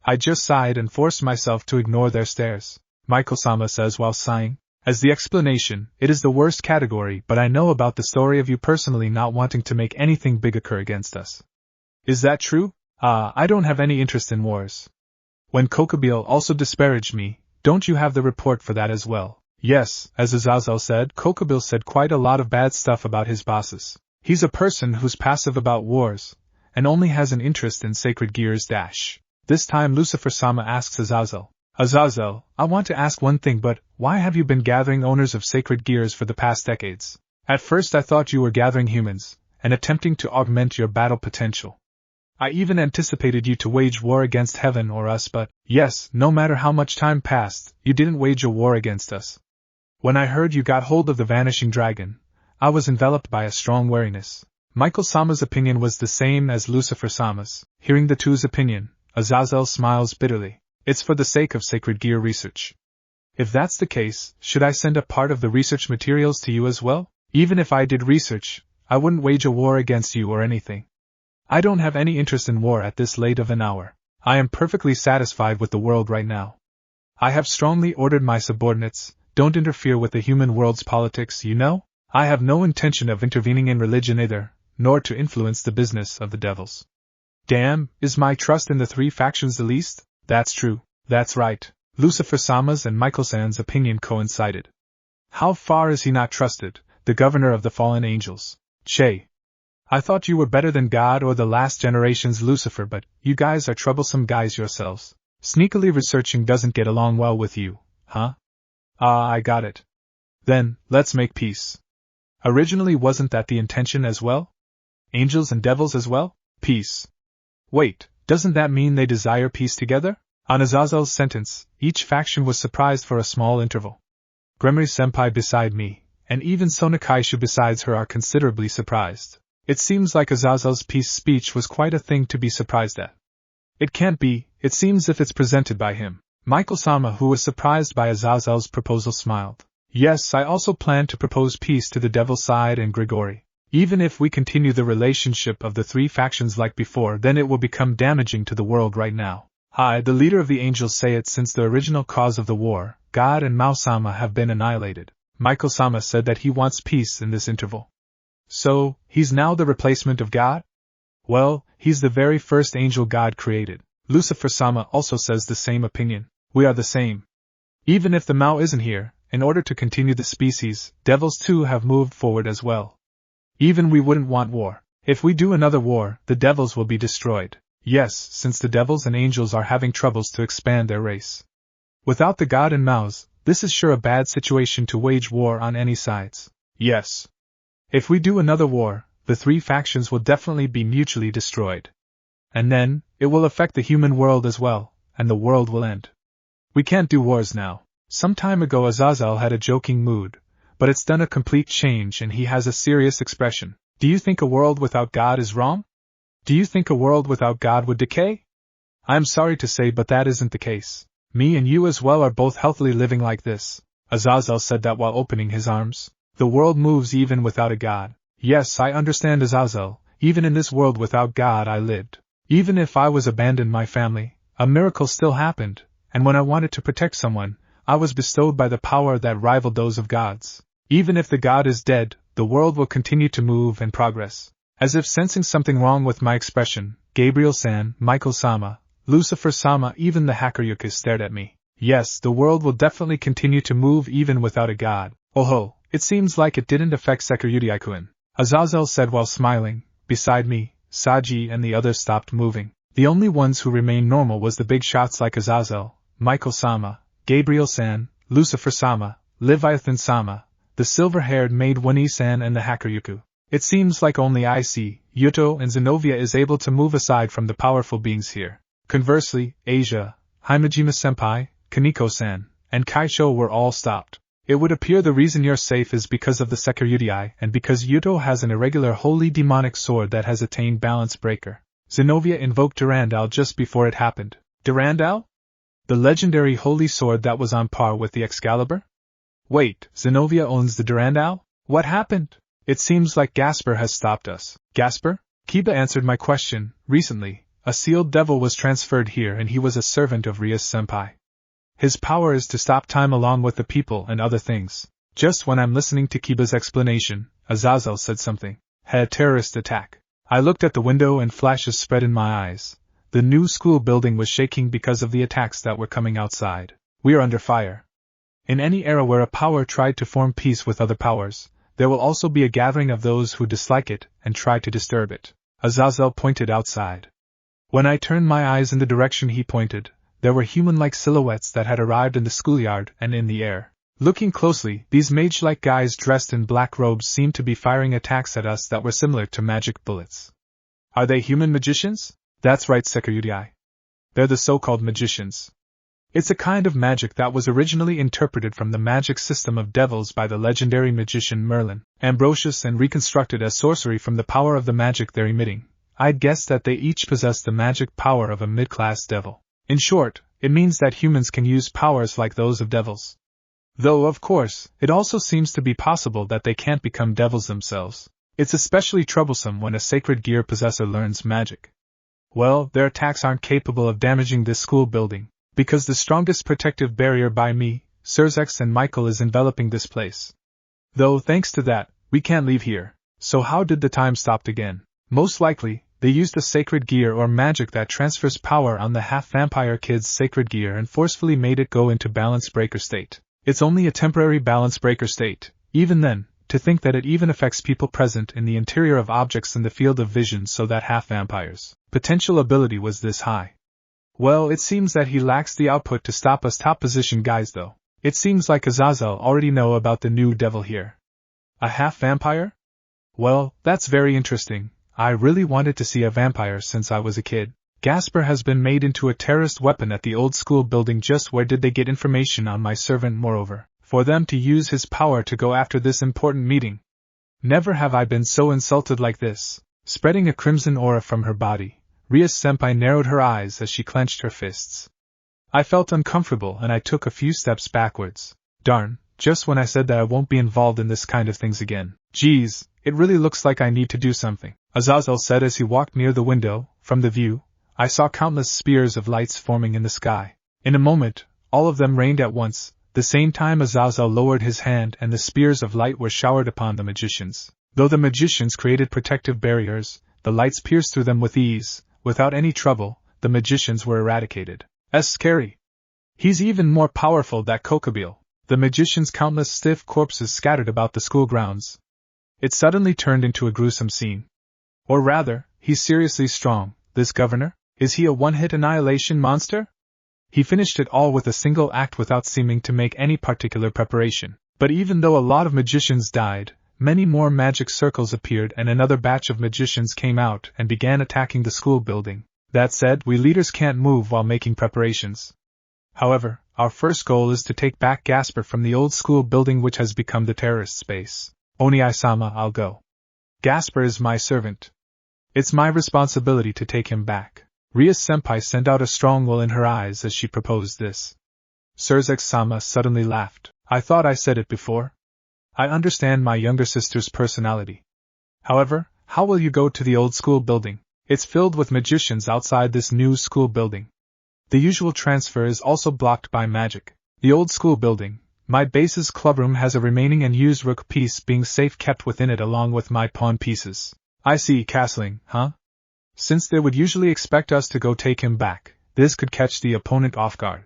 I just sighed and forced myself to ignore their stares. Michael-sama says while sighing. As the explanation, it is the worst category, but I know about the story of you personally not wanting to make anything big occur against us. Is that true? I don't have any interest in wars. When Kokabiel also disparaged me, don't you have the report for that as well? Yes, as Azazel said, Kokabiel said quite a lot of bad stuff about his bosses. He's a person who's passive about wars, and only has an interest in sacred gears. This time Lucifer-sama asks Azazel. Azazel, I want to ask one thing, but why have you been gathering owners of sacred gears for the past decades? At first I thought you were gathering humans, and attempting to augment your battle potential. I even anticipated you to wage war against heaven or us, but, yes, no matter how much time passed, you didn't wage a war against us. When I heard you got hold of the vanishing dragon, I was enveloped by a strong wariness. Michael-sama's opinion was the same as Lucifer-sama's. Hearing the two's opinion, Azazel smiles bitterly. It's for the sake of sacred gear research. If that's the case, should I send a part of the research materials to you as well? Even if I did research, I wouldn't wage a war against you or anything. I don't have any interest in war at this late of an hour. I am perfectly satisfied with the world right now. I have strongly ordered my subordinates, don't interfere with the human world's politics, you know? I have no intention of intervening in religion either, nor to influence the business of the devils. Damn, is my trust in the three factions the least? That's true, that's right. Lucifer-sama's and Michael-san's opinion coincided. How far is he not trusted, the governor of the fallen angels? Che. I thought you were better than God or the last generation's Lucifer, but you guys are troublesome guys yourselves. Sneakily researching doesn't get along well with you, huh? I got it. Then, let's make peace. Originally wasn't that the intention as well? Angels and devils as well? Peace. Wait, doesn't that mean they desire peace together? On Azazel's sentence, each faction was surprised for a small interval. Gremory-senpai beside me, and even Sonakaishu besides her are considerably surprised. It seems like Azazel's peace speech was quite a thing to be surprised at. It can't be, it seems if it's presented by him. Michael-sama, who was surprised by Azazel's proposal, smiled. Yes, I also plan to propose peace to the devil side and Grigori. Even if we continue the relationship of the three factions like before, then it will become damaging to the world right now. I, the leader of the angels, say it since the original cause of the war, God and Mao-sama have been annihilated. Michael-sama said that he wants peace in this interval. So, he's now the replacement of God? Well, he's the very first angel God created. Lucifer-sama also says the same opinion. We are the same. Even if the Mao isn't here, in order to continue the species, devils too have moved forward as well. Even we wouldn't want war. If we do another war, the devils will be destroyed. Yes, since the devils and angels are having troubles to expand their race. Without the God and Maos, this is sure a bad situation to wage war on any sides. Yes. If we do another war, the three factions will definitely be mutually destroyed. And then, it will affect the human world as well, and the world will end. We can't do wars now. Some time ago Azazel had a joking mood, but it's done a complete change and he has a serious expression. Do you think a world without God is wrong? Do you think a world without God would decay? I'm sorry to say, but that isn't the case. Me and you as well are both healthily living like this. Azazel said that while opening his arms. The world moves even without a God. Yes, I understand, Azazel. Even in this world without God I lived. Even if I was abandoned my family, a miracle still happened, and when I wanted to protect someone, I was bestowed by the power that rivaled those of gods. Even if the God is dead, the world will continue to move and progress. As if sensing something wrong with my expression, Gabriel-san, Michael-sama, Lucifer-sama, even the Hakuryuki stared at me. Yes, the world will definitely continue to move even without a God. Oh, it seems like it didn't affect Sekiryuri-kun. Azazel said while smiling. Beside me, Saji and the others stopped moving. The only ones who remained normal was the big shots like Azazel, Michael-sama, Gabriel-san, Lucifer-sama, Leviathan-sama, the silver-haired maid Wani-san and the Hakuryuku. It seems like only Issei, Yuto and Zenobia is able to move aside from the powerful beings here. Conversely, Asia, Himejima-senpai, Kaneko-san, and Kaisho were all stopped. It would appear the reason you're safe is because of the Sekiryutai and because Yuto has an irregular holy demonic sword that has attained balance breaker. Zenobia invoked Durandal just before it happened. Durandal? The legendary holy sword that was on par with the Excalibur? Wait, Zenobia owns the Durandal? What happened? It seems like Gasper has stopped us. Gasper? Kiba answered my question. Recently, a sealed devil was transferred here and he was a servant of Rias-senpai. His power is to stop time along with the people and other things. Just when I'm listening to Kiba's explanation, Azazel said something. A terrorist attack. I looked at the window and flashes spread in my eyes. The new school building was shaking because of the attacks that were coming outside. We are under fire. In any era where a power tried to form peace with other powers, there will also be a gathering of those who dislike it and try to disturb it. Azazel pointed outside. When I turned my eyes in the direction he pointed, there were human-like silhouettes that had arrived in the schoolyard and in the air. Looking closely, these mage-like guys dressed in black robes seemed to be firing attacks at us that were similar to magic bullets. Are they human magicians? That's right, Sekiryutai. They're the so-called magicians. It's a kind of magic that was originally interpreted from the magic system of devils by the legendary magician Merlin, Ambrosius, and reconstructed as sorcery from the power of the magic they're emitting. I'd guess that they each possess the magic power of a mid-class devil. In short, it means that humans can use powers like those of devils. Though, of course, it also seems to be possible that they can't become devils themselves. It's especially troublesome when a sacred gear possessor learns magic. Well, their attacks aren't capable of damaging this school building, because the strongest protective barrier by me, Surzex, and Michael is enveloping this place. Though, thanks to that, we can't leave here. So how did the time stop again? Most likely, they used a sacred gear or magic that transfers power on the half-vampire kid's sacred gear and forcefully made it go into balance breaker state. It's only a temporary balance breaker state. Even then, to think that it even affects people present in the interior of objects in the field of vision so that half-vampires' potential ability was this high. Well, it seems that he lacks the output to stop us top position guys though. It seems like Azazel already know about the new devil here. A half-vampire? Well, that's very interesting. I really wanted to see a vampire since I was a kid. Gasper has been made into a terrorist weapon at the old school building. Just where did they get information on my servant moreover, for them to use his power to go after this important meeting? Never have I been so insulted like this. Spreading a crimson aura from her body, Rias-senpai narrowed her eyes as she clenched her fists. I felt uncomfortable and I took a few steps backwards. Darn, just when I said that I won't be involved in this kind of things again. Geez, it really looks like I need to do something, Azazel said as he walked near the window. From the view, I saw countless spears of lights forming in the sky. In a moment, all of them rained at once. The same time Azazel lowered his hand and the spears of light were showered upon the magicians. Though the magicians created protective barriers, the lights pierced through them with ease. Without any trouble, the magicians were eradicated. Scary. He's even more powerful than Kokabiel. The magician's countless stiff corpses scattered about the school grounds. It suddenly turned into a gruesome scene. Or rather, he's seriously strong, this governor? Is he a one-hit annihilation monster? He finished it all with a single act without seeming to make any particular preparation. But even though a lot of magicians died, many more magic circles appeared and another batch of magicians came out and began attacking the school building. That said, we leaders can't move while making preparations. However, our first goal is to take back Gasper from the old school building which has become the terrorist space. Oni-sama, I'll go. Gasper is my servant. It's my responsibility to take him back. Rias-senpai sent out a strong will in her eyes as she proposed this. Surzex-sama suddenly laughed. I thought I said it before. I understand my younger sister's personality. However, how will you go to the old school building? It's filled with magicians outside this new school building. The usual transfer is also blocked by magic. The old school building, my base's clubroom, has a remaining and used rook piece being safe kept within it along with my pawn pieces. I see, castling, huh? Since they would usually expect us to go take him back, this could catch the opponent off guard.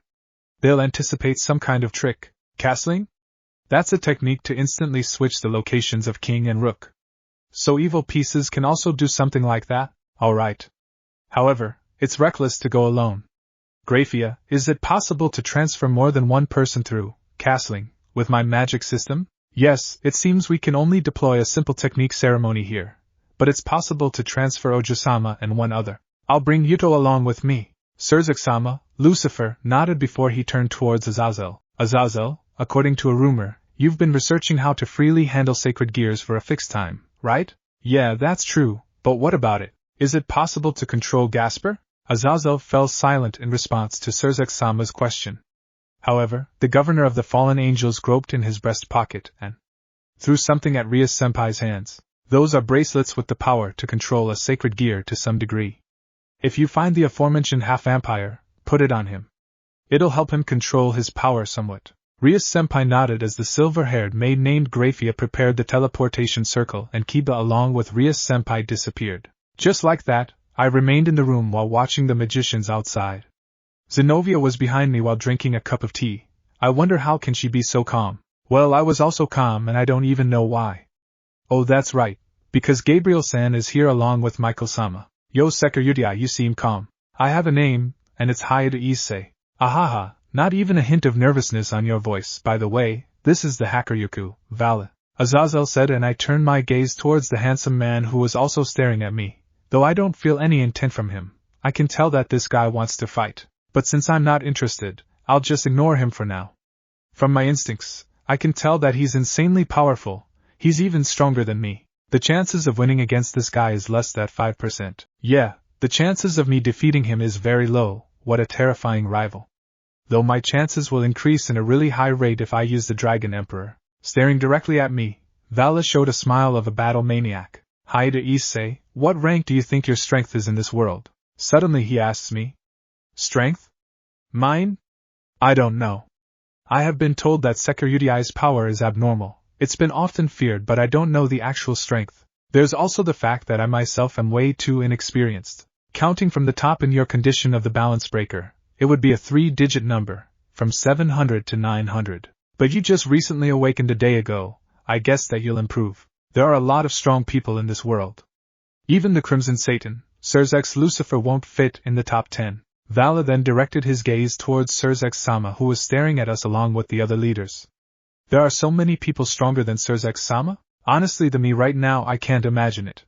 They'll anticipate some kind of trick. Castling? That's a technique to instantly switch the locations of king and rook. So evil pieces can also do something like that? Alright. However, it's reckless to go alone. Grafia, is it possible to transfer more than one person through castling with my magic system? Yes, it seems we can only deploy a simple technique ceremony here, but it's possible to transfer Ojo-sama and one other. I'll bring Yuto along with me. Surzak-sama, Lucifer, nodded before he turned towards Azazel. Azazel, according to a rumor, you've been researching how to freely handle sacred gears for a fixed time, right? Yeah, that's true, but what about it? Is it possible to control Gasper? Azazel fell silent in response to Surzak-sama's question. However, the governor of the fallen angels groped in his breast pocket and threw something at Rias-senpai's hands. Those are bracelets with the power to control a sacred gear to some degree. If you find the aforementioned half-vampire, put it on him. It'll help him control his power somewhat. Rias-senpai nodded as the silver-haired maid named Graphia prepared the teleportation circle and Kiba along with Rias-senpai disappeared. Just like that, I remained in the room while watching the magicians outside. Zenobia was behind me while drinking a cup of tea. I wonder how can she be so calm? Well, I was also calm and I don't even know why. Oh, that's right, because Gabriel-san is here along with Michael-sama. Yo Sekiryuti, you seem calm. I have a name, and it's Hayata Issei. Ahaha, not even a hint of nervousness on your voice. By the way, this is the Hakuryuku, Vala. Azazel said, and I turned my gaze towards the handsome man who was also staring at me. Though I don't feel any intent from him, I can tell that this guy wants to fight. But since I'm not interested, I'll just ignore him for now. From my instincts, I can tell that he's insanely powerful. He's even stronger than me. The chances of winning against this guy is less than 5%. Yeah, the chances of me defeating him is very low. What a terrifying rival. Though my chances will increase in a really high rate if I use the Dragon Emperor. Staring directly at me, Vala showed a smile of a battle maniac. Hayata Issei, what rank do you think your strength is in this world? Suddenly he asks me. Strength? Mine? I don't know. I have been told that Sekiryuti's power is abnormal. It's been often feared, but I don't know the actual strength. There's also the fact that I myself am way too inexperienced. Counting from the top in your condition of the balance breaker, it would be a 3-digit number, from 700 to 900. But you just recently awakened a day ago, I guess that you'll improve. There are a lot of strong people in this world. Even the Crimson Satan, Surzak's Lucifer, won't fit in the top 10. Vala then directed his gaze towards Surzak-sama, who was staring at us along with the other leaders. There are so many people stronger than Surzak-sama? Honestly, to me right now I can't imagine it.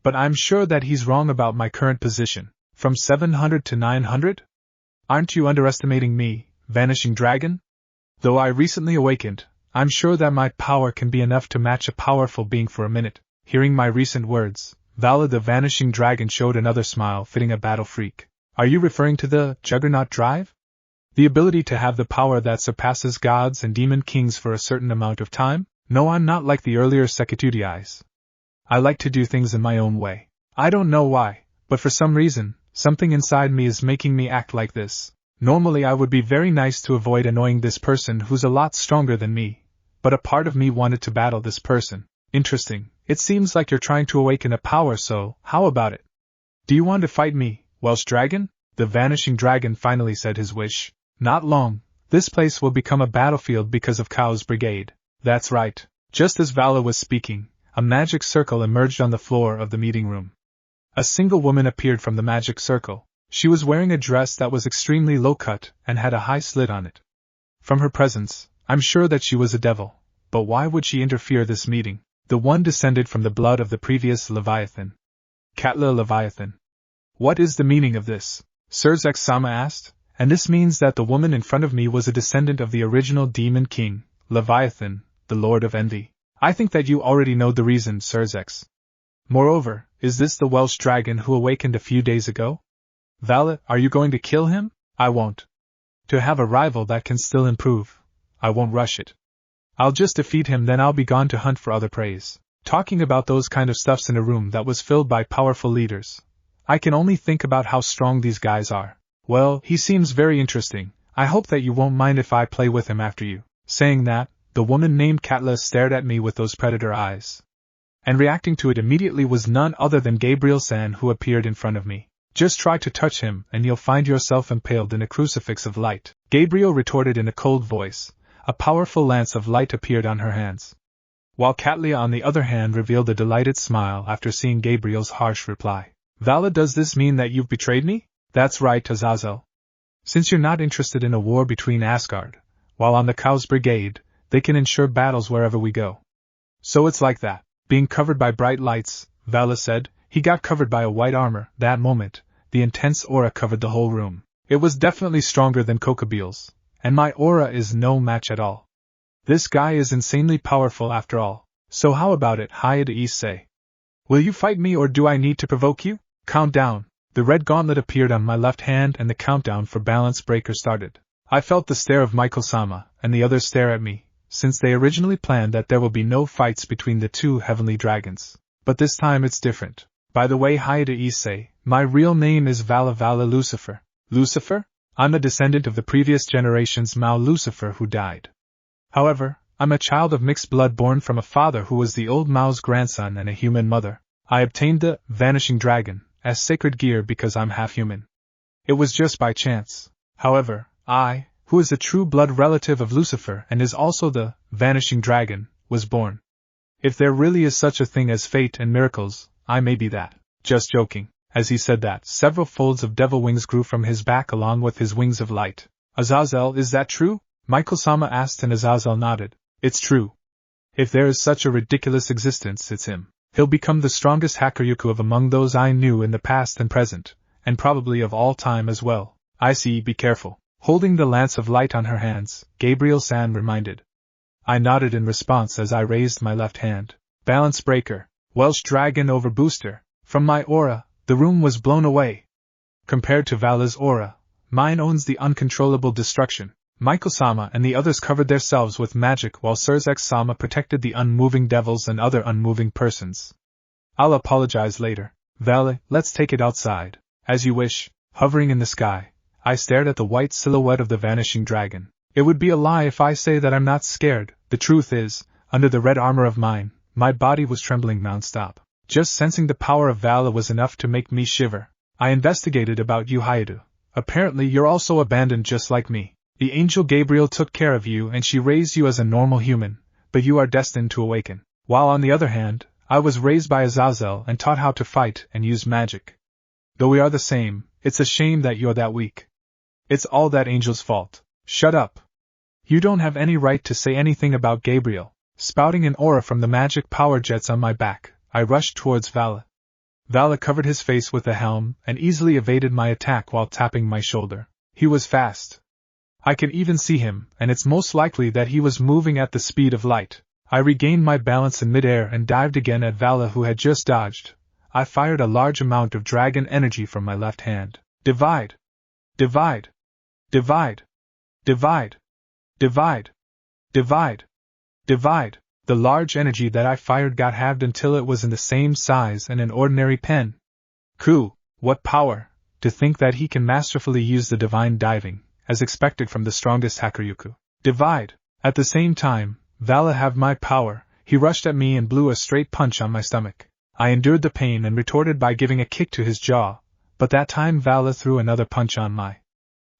But I'm sure that he's wrong about my current position. From 700 to 900? Aren't you underestimating me, Vanishing Dragon? Though I recently awakened, I'm sure that my power can be enough to match a powerful being for a minute. Hearing my recent words, Vala the Vanishing Dragon showed another smile fitting a battle freak. Are you referring to the Juggernaut Drive? The ability to have the power that surpasses gods and demon kings for a certain amount of time? No, I'm not like the earlier Sekiryuti. I like to do things in my own way. I don't know why, but for some reason, something inside me is making me act like this. Normally I would be very nice to avoid annoying this person who's a lot stronger than me, but a part of me wanted to battle this person. Interesting, it seems like you're trying to awaken a power, so how about it? Do you want to fight me, Welsh Dragon? The Vanishing Dragon finally said his wish. Not long, this place will become a battlefield because of Kao's brigade. That's right. Just as Vala was speaking, a magic circle emerged on the floor of the meeting room. A single woman appeared from the magic circle. She was wearing a dress that was extremely low-cut and had a high slit on it. From her presence, I'm sure that she was a devil. But why would she interfere this meeting? The one descended from the blood of the previous Leviathan. Katla Leviathan. What is the meaning of this? Surzak-sama asked. And this means that the woman in front of me was a descendant of the original demon king, Leviathan, the Lord of Envy. I think that you already know the reason, Surzax. Moreover, is this the Welsh dragon who awakened a few days ago? Vala, are you going to kill him? I won't. To have a rival that can still improve, I won't rush it. I'll just defeat him, then I'll be gone to hunt for other preys. Talking about those kind of stuffs in a room that was filled by powerful leaders. I can only think about how strong these guys are. Well, he seems very interesting. I hope that you won't mind if I play with him after you. Saying that, the woman named Katla stared at me with those predator eyes. And reacting to it immediately was none other than Gabriel-san, who appeared in front of me. Just try to touch him and you'll find yourself impaled in a crucifix of light. Gabriel retorted in a cold voice. A powerful lance of light appeared on her hands. While Katla on the other hand revealed a delighted smile after seeing Gabriel's harsh reply. Vala, does this mean that you've betrayed me? That's right, Azazel. Since you're not interested in a war between Asgard, while on the Cow's brigade, they can ensure battles wherever we go. So it's like that. Being covered by bright lights, Vala said. He got covered by a white armor. That moment, the intense aura covered the whole room. It was definitely stronger than Kokabiel's, and my aura is no match at all. This guy is insanely powerful after all. So how about it, Issei? Will you fight me or do I need to provoke you? Countdown. The red gauntlet appeared on my left hand and the countdown for balance breaker started. I felt the stare of Michael-sama, and the others stare at me, since they originally planned that there will be no fights between the two heavenly dragons. But this time it's different. By the way, Issei, my real name is Vala Lucifer. Lucifer? I'm a descendant of the previous generation's Mao Lucifer who died. However, I'm a child of mixed blood born from a father who was the old Mao's grandson and a human mother. I obtained the Vanishing Dragon as sacred gear because I'm half human. It was just by chance. However, I, who is a true blood relative of Lucifer and is also the Vanishing Dragon, was born. If there really is such a thing as fate and miracles, I may be that. Just joking. As he said that, several folds of devil wings grew from his back along with his wings of light. Azazel, is that true? Michael-sama asked and Azazel nodded. It's true. If there is such a ridiculous existence, it's him. He'll become the strongest Hakuryuku of among those I knew in the past and present, and probably of all time as well. I see, be careful. Holding the lance of light on her hands, Gabriel-san reminded. I nodded in response as I raised my left hand. Balance breaker. Welsh dragon over booster. From my aura, the room was blown away. Compared to Vala's aura, mine owns the uncontrollable destruction. Michael-sama and the others covered themselves with magic while Surzek-sama protected the unmoving devils and other unmoving persons. I'll apologize later. Vala, let's take it outside. As you wish. Hovering in the sky, I stared at the white silhouette of the vanishing dragon. It would be a lie if I say that I'm not scared. The truth is, under the red armor of mine, my body was trembling non-stop. Just sensing the power of Vala was enough to make me shiver. I investigated about you, Hayato. Apparently you're also abandoned just like me. The angel Gabriel took care of you and she raised you as a normal human, but you are destined to awaken. While on the other hand, I was raised by Azazel and taught how to fight and use magic. Though we are the same, it's a shame that you're that weak. It's all that angel's fault. Shut up. You don't have any right to say anything about Gabriel. Spouting an aura from the magic power jets on my back, I rushed towards Vala. Vala covered his face with the helm and easily evaded my attack while tapping my shoulder. He was fast. I can even see him, and it's most likely that he was moving at the speed of light. I regained my balance in midair and dived again at Vala, who had just dodged. I fired a large amount of dragon energy from my left hand. Divide! Divide! Divide! Divide! Divide! Divide! Divide! The large energy that I fired got halved until it was in the same size as an ordinary pen. Ku, what power! To think that he can masterfully use the divine diving, as expected from the strongest Hakuryuku. Divide! At the same time, Vala have my power. He rushed at me and blew a straight punch on my stomach. I endured the pain and retorted by giving a kick to his jaw, but that time Vala threw another punch on my.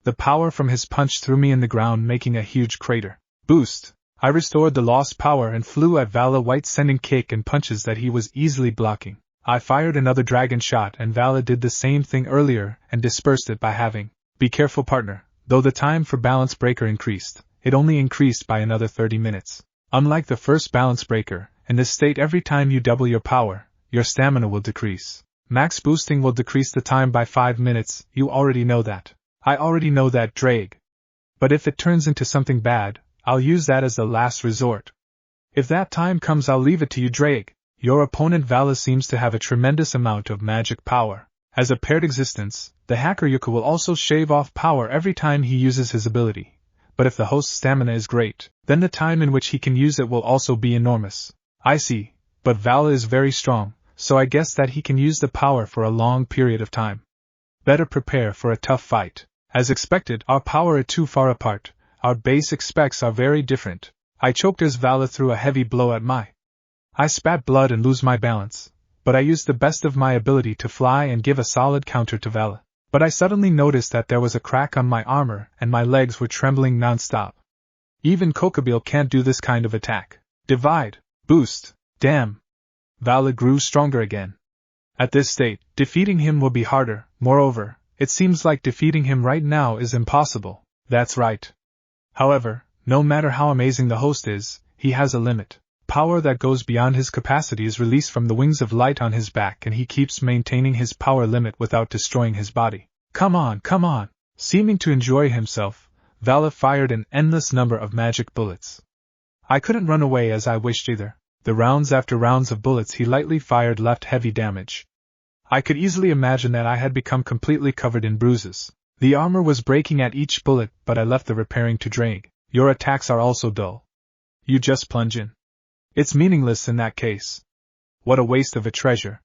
The power from his punch threw me in the ground, making a huge crater. Boost! I restored the lost power and flew at Vala White, sending kick and punches that he was easily blocking. I fired another dragon shot and Vala did the same thing earlier and dispersed it by having. Be careful, partner. Though the time for balance breaker increased, it only increased by another 30 minutes. Unlike the first balance breaker, in this state every time you double your power, your stamina will decrease. Max boosting will decrease the time by 5 minutes, you already know that. I already know that, Drake. But if it turns into something bad, I'll use that as the last resort. If that time comes, I'll leave it to you, Drake. Your opponent Vala seems to have a tremendous amount of magic power. As a paired existence, the Hakuryuku will also shave off power every time he uses his ability. But if the host's stamina is great, then the time in which he can use it will also be enormous. I see, but Vala is very strong, so I guess that he can use the power for a long period of time. Better prepare for a tough fight. As expected, our power are too far apart. Our basic specs are very different. I choked as Vala threw a heavy blow at my. I spat blood and lose my balance, but I used the best of my ability to fly and give a solid counter to Vala. But I suddenly noticed that there was a crack on my armor and my legs were trembling non-stop. Even Kokabiel can't do this kind of attack. Divide! Boost! Damn! Vala grew stronger again. At this state, defeating him will be harder. Moreover, it seems like defeating him right now is impossible. That's right. However, no matter how amazing the host is, he has a limit. Power that goes beyond his capacity is released from the wings of light on his back and he keeps maintaining his power limit without destroying his body. Come on, Seeming to enjoy himself, Vala fired an endless number of magic bullets. I couldn't run away as I wished either. The rounds after rounds of bullets he lightly fired left heavy damage. I could easily imagine that I had become completely covered in bruises. The armor was breaking at each bullet, but I left the repairing to Drake. Your attacks are also dull. You just plunge in. It's meaningless in that case. What a waste of a treasure.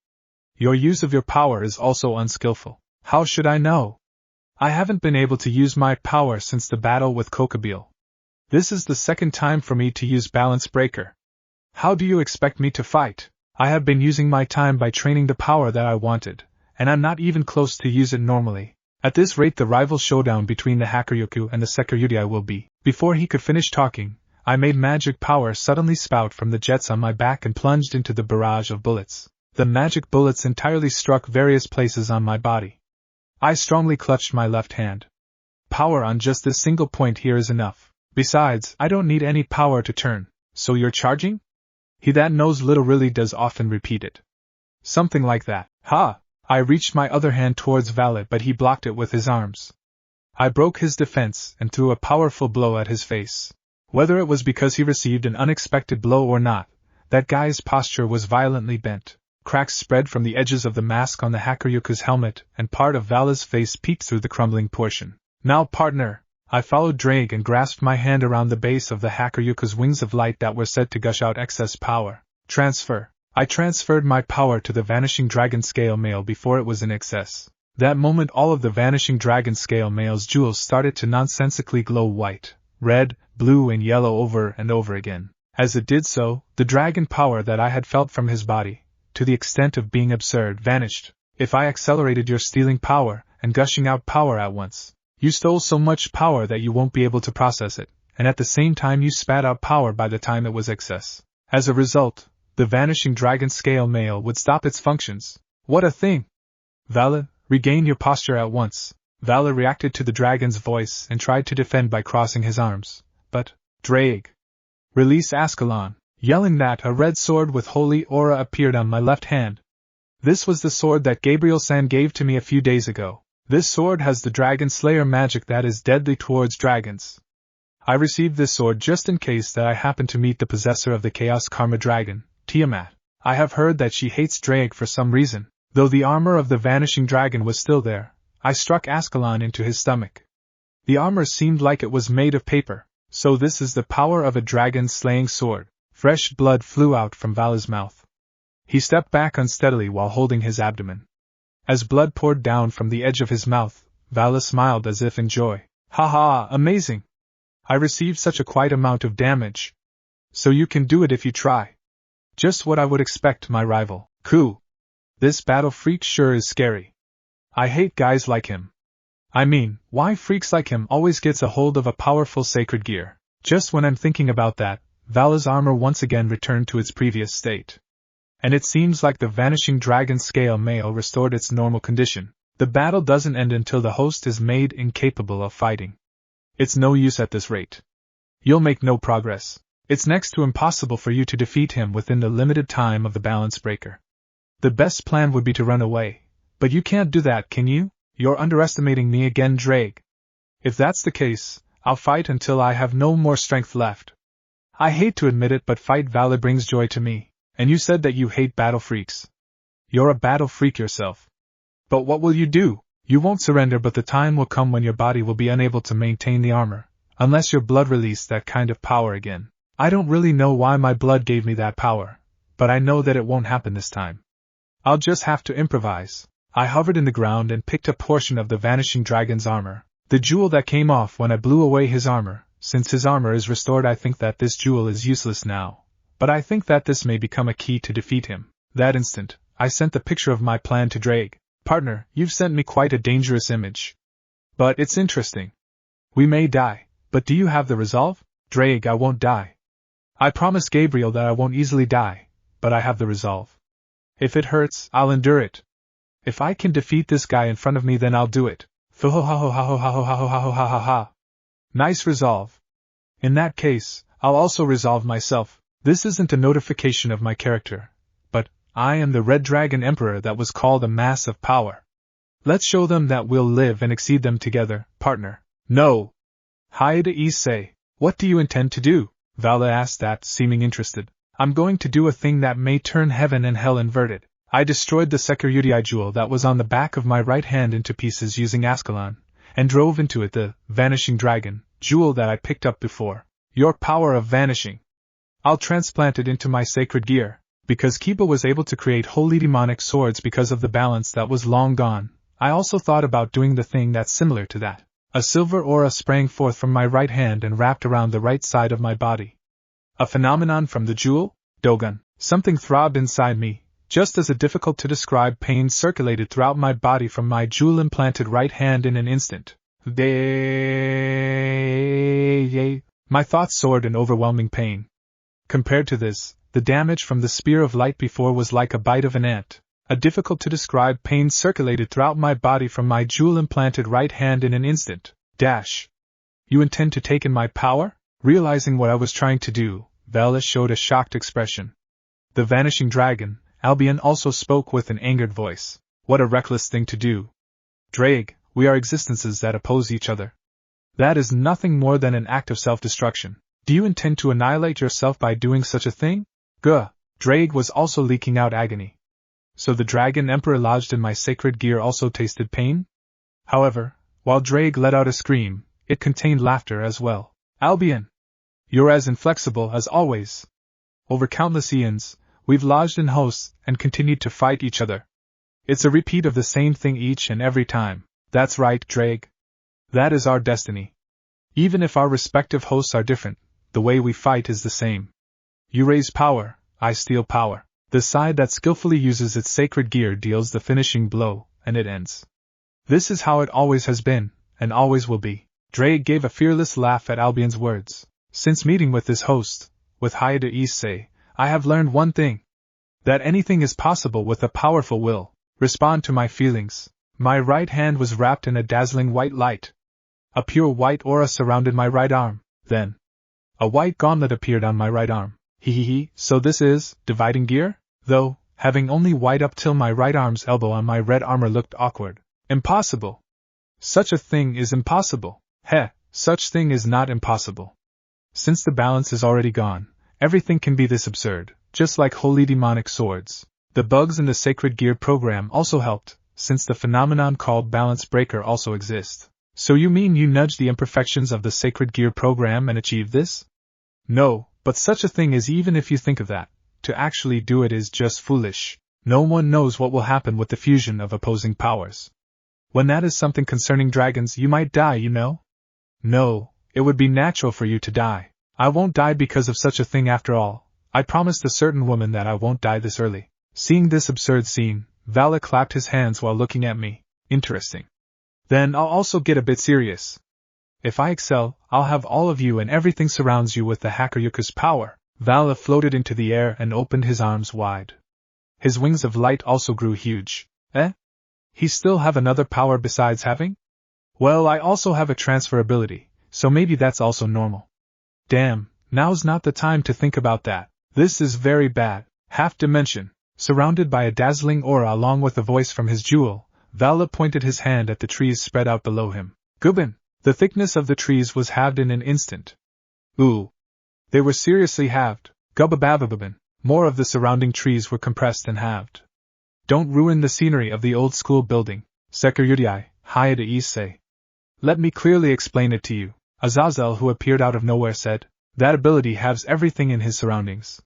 Your use of your power is also unskillful. How should I know? I haven't been able to use my power since the battle with Kokabiel. This is the second time for me to use Balance Breaker. How do you expect me to fight? I have been using my time by training the power that I wanted, and I'm not even close to use it normally. At this rate the rival showdown between the Hakuryuku and the Sekiryutai will be. Before he could finish talking, I made magic power suddenly spout from the jets on my back and plunged into the barrage of bullets. The magic bullets entirely struck various places on my body. I strongly clutched my left hand. Power on just this single point here is enough. Besides, I don't need any power to turn. So you're charging? He that knows little really does often repeat it. Something like that. Ha! I reached my other hand towards Valet, but he blocked it with his arms. I broke his defense and threw a powerful blow at his face. Whether it was because he received an unexpected blow or not, that guy's posture was violently bent. Cracks spread from the edges of the mask on the Hakuryuku's helmet, and part of Vala's face peeked through the crumbling portion. Now, partner! I followed Drake and grasped my hand around the base of the Hakuryuku's wings of light that were said to gush out excess power. Transfer. I transferred my power to the Vanishing Dragon Scale Mail before it was in excess. That moment all of the Vanishing Dragon Scale Mail's jewels started to nonsensically glow white, red, blue and yellow over and over again. As it did so, the dragon power that I had felt from his body, to the extent of being absurd, vanished. If I accelerated your stealing power and gushing out power at once, you stole so much power that you won't be able to process it, and at the same time you spat out power by the time it was excess. As a result, the Vanishing Dragon Scale Mail would stop its functions. What a thing! Vala, regain your posture at once. Vala reacted to the dragon's voice and tried to defend by crossing his arms. But, Drake! Release Ascalon! Yelling that, a red sword with holy aura appeared on my left hand. This was the sword that Gabriel-san gave to me a few days ago. This sword has the Dragon Slayer magic that is deadly towards dragons. I received this sword just in case that I happen to meet the possessor of the Chaos Karma Dragon, Tiamat. I have heard that she hates Drake for some reason. Though the armor of the Vanishing Dragon was still there, I struck Ascalon into his stomach. The armor seemed like it was made of paper. So this is the power of a dragon-slaying sword. Fresh blood flew out from Vala's mouth. He stepped back unsteadily while holding his abdomen. As blood poured down from the edge of his mouth, Vala smiled as if in joy. Ha ha, amazing! I received such a quite amount of damage. So you can do it if you try. Just what I would expect, my rival. Cool. This battle freak sure is scary. I hate guys like him. I mean, why freaks like him always gets a hold of a powerful sacred gear? Just when I'm thinking about that, Vala's armor once again returned to its previous state. And it seems like the Vanishing Dragon Scale Mail restored its normal condition. The battle doesn't end until the host is made incapable of fighting. It's no use at this rate. You'll make no progress. It's next to impossible for you to defeat him within the limited time of the balance breaker. The best plan would be to run away. But you can't do that, can you? You're underestimating me again, Drake. If that's the case, I'll fight until I have no more strength left. I hate to admit it, but fight Vala brings joy to me. And you said that you hate battle freaks. You're a battle freak yourself. But what will you do? You won't surrender, but the time will come when your body will be unable to maintain the armor, unless your blood released that kind of power again. I don't really know why my blood gave me that power, but I know that it won't happen this time. I'll just have to improvise. I hovered in the ground and picked a portion of the Vanishing Dragon's armor, the jewel that came off when I blew away his armor. Since his armor is restored, I think that this jewel is useless now, but I think that this may become a key to defeat him. That instant, I sent the picture of my plan to Drake. Partner, you've sent me quite a dangerous image. But it's interesting. We may die, but do you have the resolve? Drake, I won't die. I promised Gabriel that I won't easily die, but I have the resolve. If it hurts, I'll endure it. If I can defeat this guy in front of me, then I'll do it. Nice resolve. In that case, I'll also resolve myself. This isn't a notification of my character, but I am the Red Dragon Emperor that was called a mass of power. Let's show them that we'll live and exceed them together, partner. No! Issei, what do you intend to do? Vala asked that, seeming interested. I'm going to do a thing that may turn heaven and hell inverted. I destroyed the Security jewel that was on the back of my right hand into pieces using Ascalon, and drove into it the vanishing dragon jewel that I picked up before. Your power of vanishing. I'll transplant it into my sacred gear. Because Kiba was able to create holy demonic swords because of the balance that was long gone, I also thought about doing the thing that's similar to that. A silver aura sprang forth from my right hand and wrapped around the right side of my body. A phenomenon from the jewel? Dogun. Something throbbed inside me, just as a difficult-to-describe pain circulated throughout my body from my jewel-implanted right hand in an instant. My thoughts soared in overwhelming pain. Compared to this, the damage from the spear of light before was like a bite of an ant. A difficult-to-describe pain circulated throughout my body from my jewel-implanted right hand in an instant. You intend to take in my power? Realizing what I was trying to do, Vala showed a shocked expression. The vanishing dragon, Albion, also spoke with an angered voice. What a reckless thing to do. Drake, we are existences that oppose each other. That is nothing more than an act of self-destruction. Do you intend to annihilate yourself by doing such a thing? Guh! Drake was also leaking out agony. So the Dragon Emperor lodged in my sacred gear also tasted pain? However, while Drake let out a scream, it contained laughter as well. Albion! You're as inflexible as always. Over countless eons, we've lodged in hosts and continued to fight each other. It's a repeat of the same thing each and every time. That's right, Drake. That is our destiny. Even if our respective hosts are different, the way we fight is the same. You raise power, I steal power. The side that skillfully uses its sacred gear deals the finishing blow, and it ends. This is how it always has been, and always will be. Drake gave a fearless laugh at Albion's words. Since meeting with this host, with Issei, I have learned one thing. That anything is possible with a powerful will. Respond to my feelings. My right hand was wrapped in a dazzling white light. A pure white aura surrounded my right arm. Then, a white gauntlet appeared on my right arm. So this is dividing gear? Though, having only white up till my right arm's elbow on my red armor looked awkward. Impossible. Such a thing is impossible. Such thing is not impossible. Since the balance is already gone, everything can be this absurd, just like holy demonic swords. The bugs in the sacred gear program also helped, since the phenomenon called balance breaker also exists. So you mean you nudged the imperfections of the sacred gear program and achieved this? No, but such a thing is, even if you think of that, to actually do it is just foolish. No one knows what will happen with the fusion of opposing powers. When that is something concerning dragons, you might die, you know? No, it would be natural for you to die. I won't die because of such a thing after all. I promised a certain woman that I won't die this early. Seeing this absurd scene, Vala clapped his hands while looking at me. Interesting. Then I'll also get a bit serious. If I excel, I'll have all of you and everything surrounds you with the Hakuryuku's power. Vala floated into the air and opened his arms wide. His wings of light also grew huge. He still have another power besides having? Well, I also have a transfer ability, so maybe that's also normal. Damn, now's not the time to think about that. This is very bad. Half dimension. Surrounded by a dazzling aura along with a voice from his jewel, Vala pointed his hand at the trees spread out below him. Gubbin! The thickness of the trees was halved in an instant. Ooh! They were seriously halved. Gubbababababin. More of the surrounding trees were compressed and halved. Don't ruin the scenery of the old school building. Security, Issei. Let me clearly explain it to you. Azazel, who appeared out of nowhere, said. That ability halves everything in his surroundings.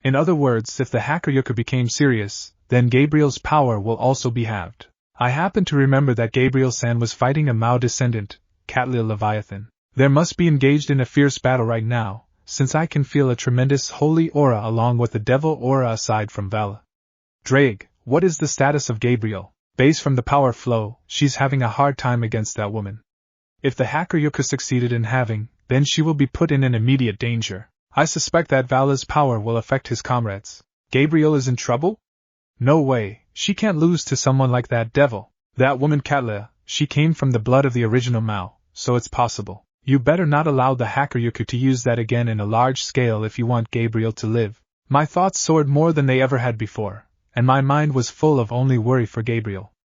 In other words, if the Hakuryuku became serious, then Gabriel's power will also be halved. I happen to remember that Gabriel-san was fighting a Mao descendant, Catlil Leviathan. They must be engaged in a fierce battle right now, since I can feel a tremendous holy aura along with the devil aura aside from Vala. Drake, what is the status of Gabriel? Based from the power flow, she's having a hard time against that woman. If the Hakuryuku succeeded in having, then she will be put in an immediate danger. I suspect that Vala's power will affect his comrades. Gabriel is in trouble? No way, she can't lose to someone like that devil. That woman Catlil, she came from the blood of the original Mao, so it's possible. You better not allow the Hakuryuku to use that again in a large scale if you want Gabriel to live. My thoughts soared more than they ever had before, and my mind was full of only worry for Gabriel.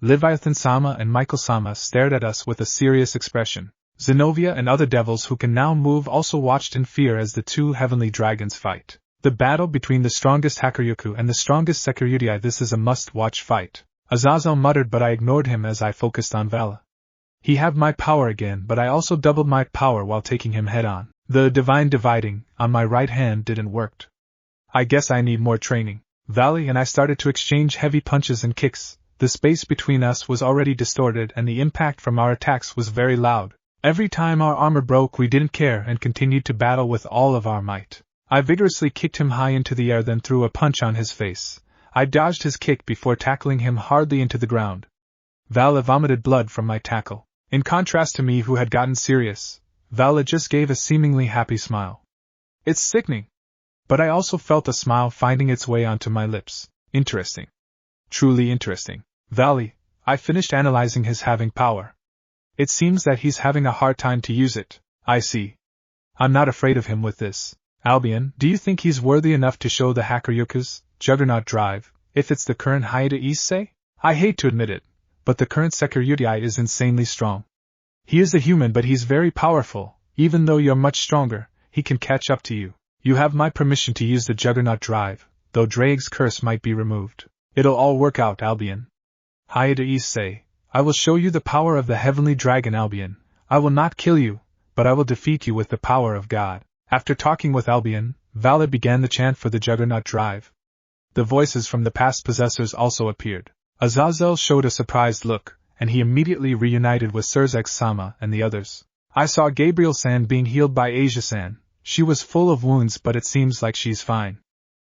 Leviathan-sama and Michael-sama stared at us with a serious expression. Zenobia and other devils who can now move also watched in fear as the two heavenly dragons fight. The battle between the strongest Hakuryuku and the strongest Sekiryutai. This is a must-watch fight. Azazel muttered, but I ignored him as I focused on Vala. He had my power again, but I also doubled my power while taking him head-on. The divine dividing on my right hand didn't work. I guess I need more training. Valley and I started to exchange heavy punches and kicks. The space between us was already distorted and the impact from our attacks was very loud. Every time our armor broke we didn't care and continued to battle with all of our might. I vigorously kicked him high into the air, then threw a punch on his face. I dodged his kick before tackling him hardly into the ground. Vala vomited blood from my tackle. In contrast to me, who had gotten serious, Vala just gave a seemingly happy smile. It's sickening. But I also felt a smile finding its way onto my lips. Interesting. Truly interesting. Valley, I finished analyzing his having power. It seems that he's having a hard time to use it. I see. I'm not afraid of him with this. Albion, do you think he's worthy enough to show the Hakuryuku's Juggernaut Drive, if it's the current Haida Issei? I hate to admit it, but the current Sekiryutai is insanely strong. He is a human, but he's very powerful. Even though you're much stronger, he can catch up to you. You have my permission to use the Juggernaut Drive, though Drake's curse might be removed. It'll all work out, Albion. Haida Issei, I will show you the power of the heavenly dragon, Albion. I will not kill you, but I will defeat you with the power of God. After talking with Albion, Vala began the chant for the Juggernaut Drive. The voices from the past possessors also appeared. Azazel showed a surprised look, and he immediately reunited with Surzek-sama and the others. I saw Gabriel-san being healed by Asia-san. She was full of wounds, but it seems like she's fine.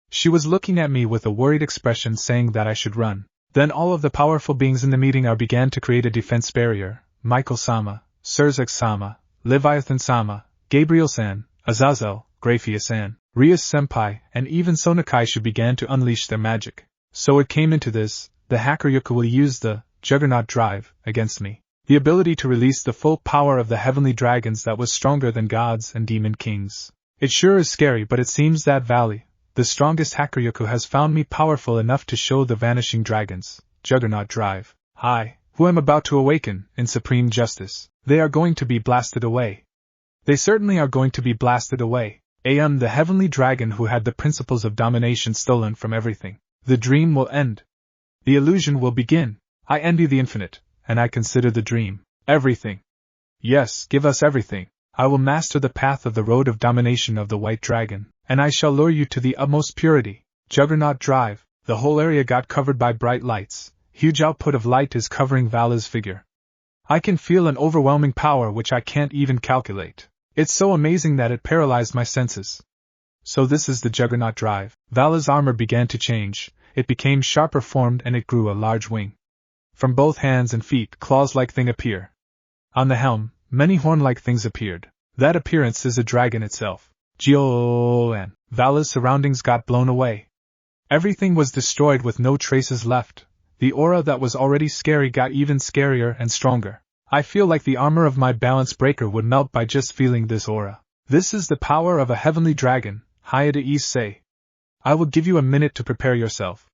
She was looking at me with a worried expression, saying that I should run. Then all of the powerful beings in the meeting began to create a defense barrier. Michael-sama, Surzek-sama, Leviathan-sama, Gabriel-san, Azazel, Grafia-san, Rias-senpai, and even Sonakaishu began to unleash their magic. So it came into this: the Hakuryuku will use the Juggernaut Drive against me. The ability to release the full power of the heavenly dragons that was stronger than gods and demon kings. It sure is scary, but it seems that Valley, the strongest Hakuryuku, has found me powerful enough to show the vanishing dragons, Juggernaut Drive. I, who am about to awaken, in supreme justice. They are going to be blasted away. They certainly are going to be blasted away. I am the heavenly dragon who had the principles of domination stolen from everything. The dream will end. The illusion will begin. I envy the infinite, and I consider the dream everything. Yes, give us everything. I will master the path of the road of domination of the white dragon, and I shall lure you to the utmost purity. Juggernaut Drive. The whole area got covered by bright lights. Huge output of light is covering Vala's figure. I can feel an overwhelming power which I can't even calculate. It's so amazing that it paralyzed my senses. So this is the Juggernaut Drive. Vala's armor began to change. It became sharper formed and it grew a large wing. From both hands and feet, claws-like thing appear. On the helm, many horn-like things appeared. That appearance is a dragon itself. Gioan. Vala's surroundings got blown away. Everything was destroyed with no traces left. The aura that was already scary got even scarier and stronger. I feel like the armor of my balance breaker would melt by just feeling this aura. This is the power of a heavenly dragon, Haida Issei. I will give you a minute to prepare yourself.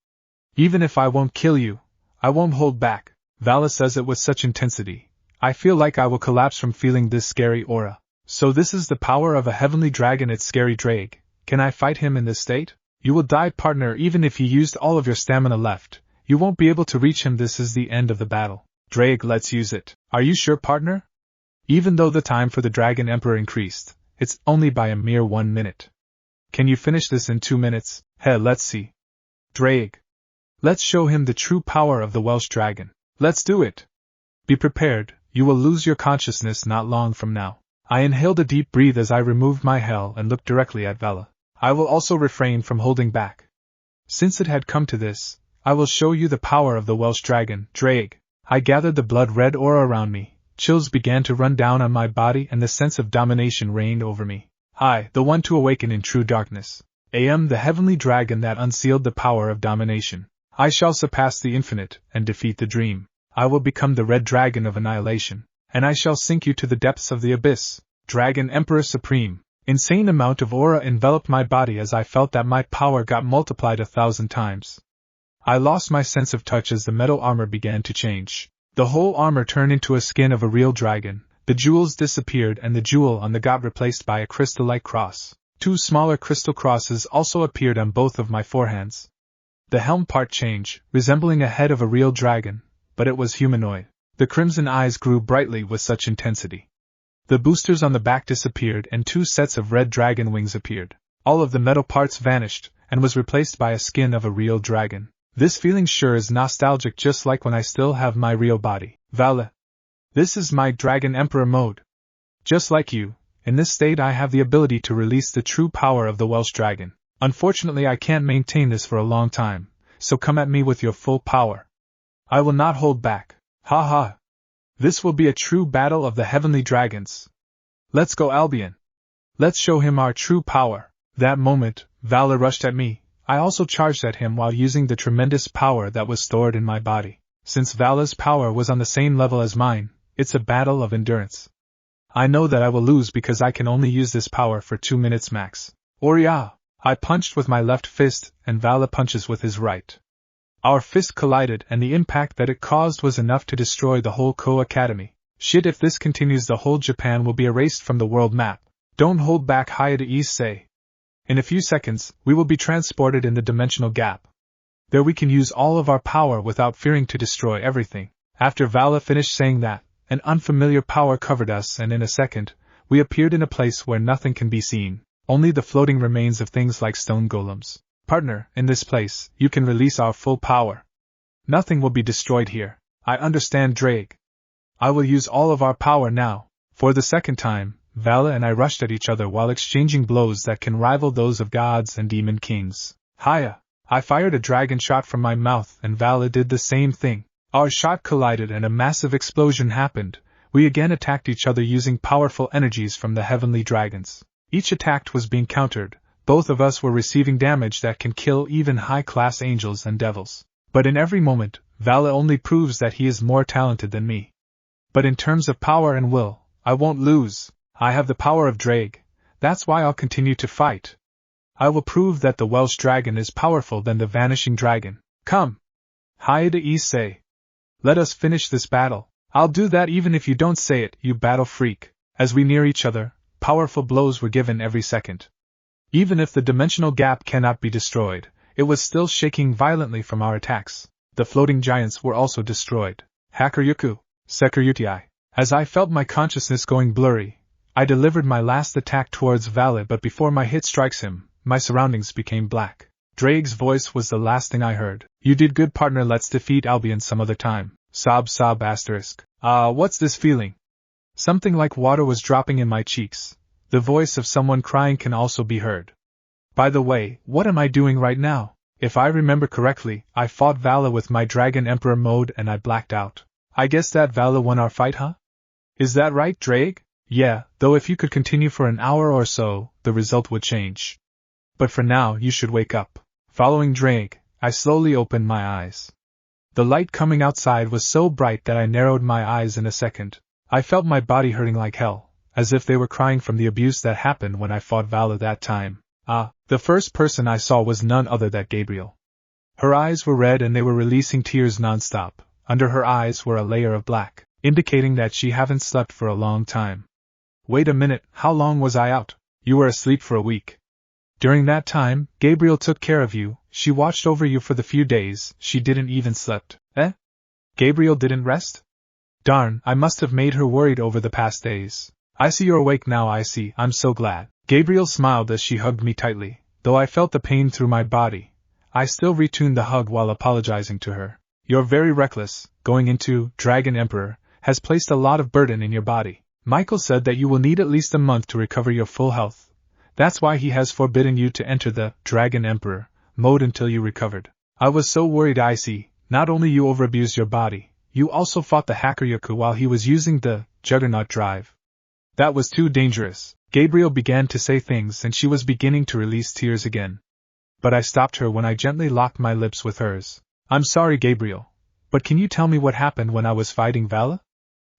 Even if I won't kill you, I won't hold back. Vala says it with such intensity. I feel like I will collapse from feeling this scary aura. So this is the power of a heavenly dragon, it's scary Drake. Can I fight him in this state? You will die, partner, even if he used all of your stamina left. You won't be able to reach him. This is the end of the battle. Drake, let's use it. Are you sure, partner? Even though the time for the Dragon Emperor increased, it's only by a mere 1 minute. Can you finish this in 2 minutes? Let's see. Drake. Let's show him the true power of the Welsh dragon. Let's do it. Be prepared, you will lose your consciousness not long from now. I inhaled a deep breath as I removed my hell and looked directly at Vala. I will also refrain from holding back. Since it had come to this, I will show you the power of the Welsh dragon, Drake. I gathered the blood-red aura around me. Chills began to run down on my body and the sense of domination reigned over me. I, the one to awaken in true darkness. I am the heavenly dragon that unsealed the power of domination. I shall surpass the infinite and defeat the dream. I will become the red dragon of annihilation, and I shall sink you to the depths of the abyss. Dragon Emperor Supreme. Insane amount of aura enveloped my body as I felt that my power got multiplied 1,000 times. I lost my sense of touch as the metal armor began to change. The whole armor turned into a skin of a real dragon, the jewels disappeared and the jewel on the got replaced by a crystal-like cross. 2 smaller crystal crosses also appeared on both of my forehands. The helm part changed, resembling a head of a real dragon, but it was humanoid. The crimson eyes grew brightly with such intensity. The boosters on the back disappeared and 2 sets of red dragon wings appeared. All of the metal parts vanished, and was replaced by a skin of a real dragon. This feeling sure is nostalgic, just like when I still have my real body. Vala. This is my Dragon Emperor mode. Just like you, in this state I have the ability to release the true power of the Welsh dragon. Unfortunately I can't maintain this for a long time, so come at me with your full power. I will not hold back. Ha ha. This will be a true battle of the heavenly dragons. Let's go, Albion. Let's show him our true power. That moment, Vala rushed at me. I also charged at him while using the tremendous power that was stored in my body. Since Vala's power was on the same level as mine, it's a battle of endurance. I know that I will lose because I can only use this power for 2 minutes max. Oria! I punched with my left fist, and Vala punches with his right. Our fists collided, and the impact that it caused was enough to destroy the whole Ko Academy. Shit, if this continues, the whole Japan will be erased from the world map. Don't hold back, Hayate Issei. In a few seconds, we will be transported in the dimensional gap. There we can use all of our power without fearing to destroy everything. After Vala finished saying that, an unfamiliar power covered us, and in a second, we appeared in a place where nothing can be seen, only the floating remains of things like stone golems. Partner, in this place, you can release our full power. Nothing will be destroyed here. I understand, Drake. I will use all of our power now. For the second time, Vala and I rushed at each other while exchanging blows that can rival those of gods and demon kings. Hiya! I fired a dragon shot from my mouth and Vala did the same thing. Our shot collided and a massive explosion happened. We again attacked each other using powerful energies from the heavenly dragons. Each attack was being countered. Both of us were receiving damage that can kill even high-class angels and devils. But in every moment, Vala only proves that he is more talented than me. But in terms of power and will, I won't lose. I have the power of Drake. That's why I'll continue to fight. I will prove that the Welsh dragon is powerful than the vanishing dragon. Come! Hayate Issei. Let us finish this battle. I'll do that even if you don't say it, you battle freak. As we near each other, powerful blows were given every second. Even if the dimensional gap cannot be destroyed, it was still shaking violently from our attacks. The floating giants were also destroyed. Hakuryuku, Sekiryuti. As I felt my consciousness going blurry, I delivered my last attack towards Vala, but before my hit strikes him, my surroundings became black. Drake's voice was the last thing I heard. You did good, partner, let's defeat Albion some other time. Sob asterisk. What's this feeling? Something like water was dropping in my cheeks. The voice of someone crying can also be heard. By the way, what am I doing right now? If I remember correctly, I fought Vala with my Dragon Emperor mode and I blacked out. I guess that Vala won our fight, huh? Is that right, Drake? Yeah, though if you could continue for an hour or so, the result would change. But for now, you should wake up. Following Drake, I slowly opened my eyes. The light coming outside was so bright that I narrowed my eyes in a second. I felt my body hurting like hell, as if they were crying from the abuse that happened when I fought Vala that time. The first person I saw was none other than Gabriel. Her eyes were red and they were releasing tears non-stop. Under her eyes were a layer of black, indicating that she hadn't slept for a long time. Wait a minute, how long was I out? You were asleep for a week. During that time, Gabriel took care of you, she watched over you for the few days, she didn't even slept. Gabriel didn't rest? Darn, I must have made her worried over the past days. I see you're awake now, I see, I'm so glad. Gabriel smiled as she hugged me tightly. Though I felt the pain through my body, I still retuned the hug while apologizing to her. You're very reckless, going into Dragon Emperor has placed a lot of burden in your body. Michael said that you will need at least a month to recover your full health. That's why he has forbidden you to enter the Dragon Emperor mode until you recovered. I was so worried, I see. Not only you overabused your body, you also fought the Hakuryuku while he was using the Juggernaut Drive. That was too dangerous. Gabriel began to say things and she was beginning to release tears again. But I stopped her when I gently locked my lips with hers. I'm sorry, Gabriel, but can you tell me what happened when I was fighting Vala?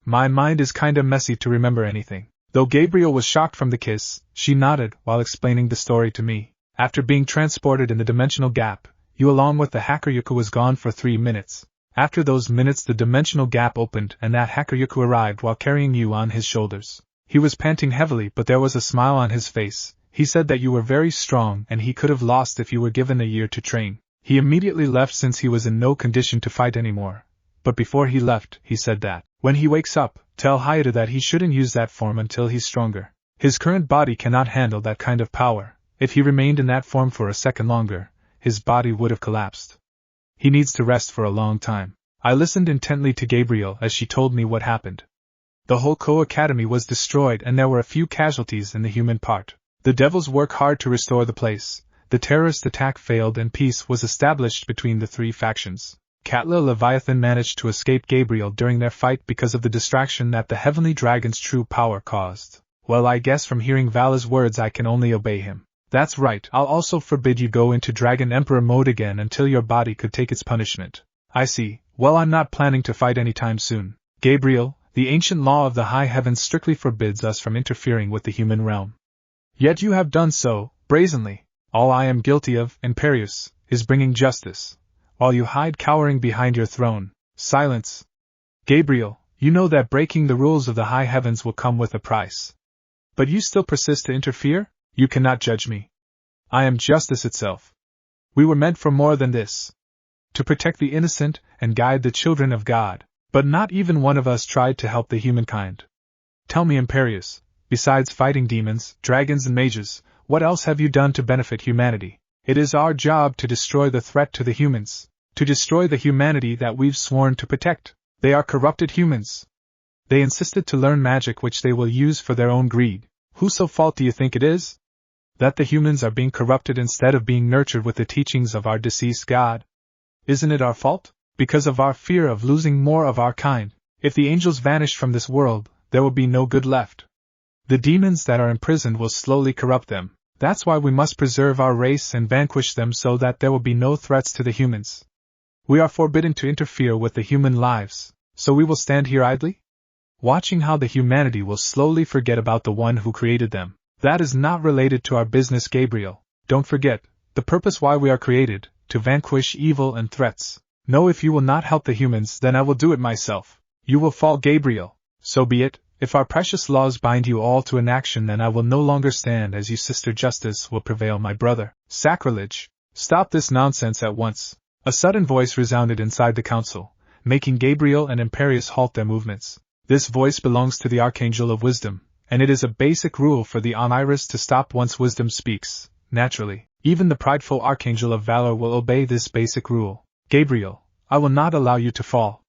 My mind is kinda messy to remember anything. Though Gabriel was shocked from the kiss, she nodded while explaining the story to me. After being transported in the dimensional gap, You along with the hacker Yuka was gone for 3 minutes. After those minutes the dimensional gap opened and that hacker Yuka arrived while carrying you on his shoulders. He was panting heavily but there was a smile on his face. He said that you were very strong and he could have lost if you were given a year to train. He immediately left since he was in no condition to fight anymore. But before he left, he said that, when he wakes up, tell Hayata that he shouldn't use that form until he's stronger. His current body cannot handle that kind of power. If he remained in that form for a second longer, his body would have collapsed. He needs to rest for a long time. I listened intently to Gabriel as she told me what happened. The whole Academy was destroyed and there were a few casualties in the human part. The devils work hard to restore the place. The terrorist attack failed and peace was established between the 3 factions. Katla Leviathan managed to escape Gabriel during their fight because of the distraction that the heavenly dragon's true power caused. Well, I guess from hearing Vala's words I can only obey him. That's right, I'll also forbid you go into Dragon Emperor mode again until your body could take its punishment. I see. Well, I'm not planning to fight anytime soon. Gabriel, the ancient law of the high heavens strictly forbids us from interfering with the human realm. Yet you have done so, brazenly. All I am guilty of, Imperius, is bringing justice. While you hide cowering behind your throne, silence. Gabriel, you know that breaking the rules of the high heavens will come with a price. But you still persist to interfere? You cannot judge me. I am justice itself. We were meant for more than this. To protect the innocent and guide the children of God, but not even one of us tried to help the humankind. Tell me, Imperius, besides fighting demons, dragons and mages, what else have you done to benefit humanity? It is our job to destroy the threat to the humans, to destroy the humanity that we've sworn to protect. They are corrupted humans. They insisted to learn magic which they will use for their own greed. Whose fault do you think it is? That the humans are being corrupted instead of being nurtured with the teachings of our deceased God. Isn't it our fault? Because of our fear of losing more of our kind. If the angels vanish from this world, there will be no good left. The demons that are imprisoned will slowly corrupt them. That's why we must preserve our race and vanquish them so that there will be no threats to the humans. We are forbidden to interfere with the human lives, so we will stand here idly? Watching how the humanity will slowly forget about the one who created them. That is not related to our business, Gabriel. Don't forget, the purpose why we are created, to vanquish evil and threats. No, if you will not help the humans, then I will do it myself. You will fall, Gabriel. So be it. If our precious laws bind you all to inaction, then I will no longer stand as you. Sister Justice will prevail, my brother. Sacrilege. Stop this nonsense at once. A sudden voice resounded inside the council, making Gabriel and Imperius halt their movements. This voice belongs to the Archangel of Wisdom, and it is a basic rule for the Oniris to stop once wisdom speaks. Naturally, even the prideful Archangel of Valor will obey this basic rule. Gabriel, I will not allow you to fall.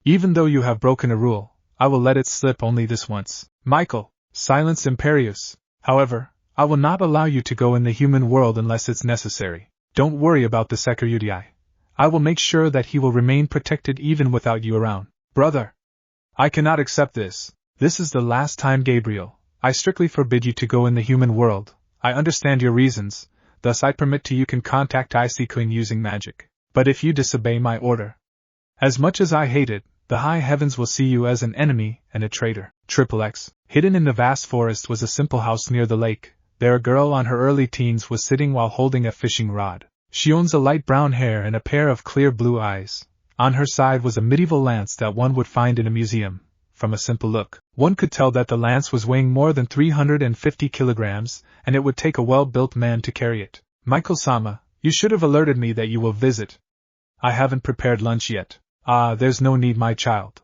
Even though you have broken a rule, I will let it slip only this once. Michael, silence Imperius. However, I will not allow you to go in the human world unless it's necessary. Don't worry about the security. I will make sure that he will remain protected even without you around. Brother, I cannot accept this. This is the last time, Gabriel. I strictly forbid you to go in the human world. I understand your reasons, thus I permit you can contact Issei using magic. But if you disobey my order, as much as I hate it, the high heavens will see you as an enemy and a traitor. XXX. Hidden in the vast forest was a simple house near the lake. There a girl on her early teens was sitting while holding a fishing rod. She owns a light brown hair and a pair of clear blue eyes. On her side was a medieval lance that one would find in a museum. From a simple look, one could tell that the lance was weighing more than 350 kilograms, and it would take a well-built man to carry it. Michael-sama, you should have alerted me that you will visit. I haven't prepared lunch yet. There's no need, my child.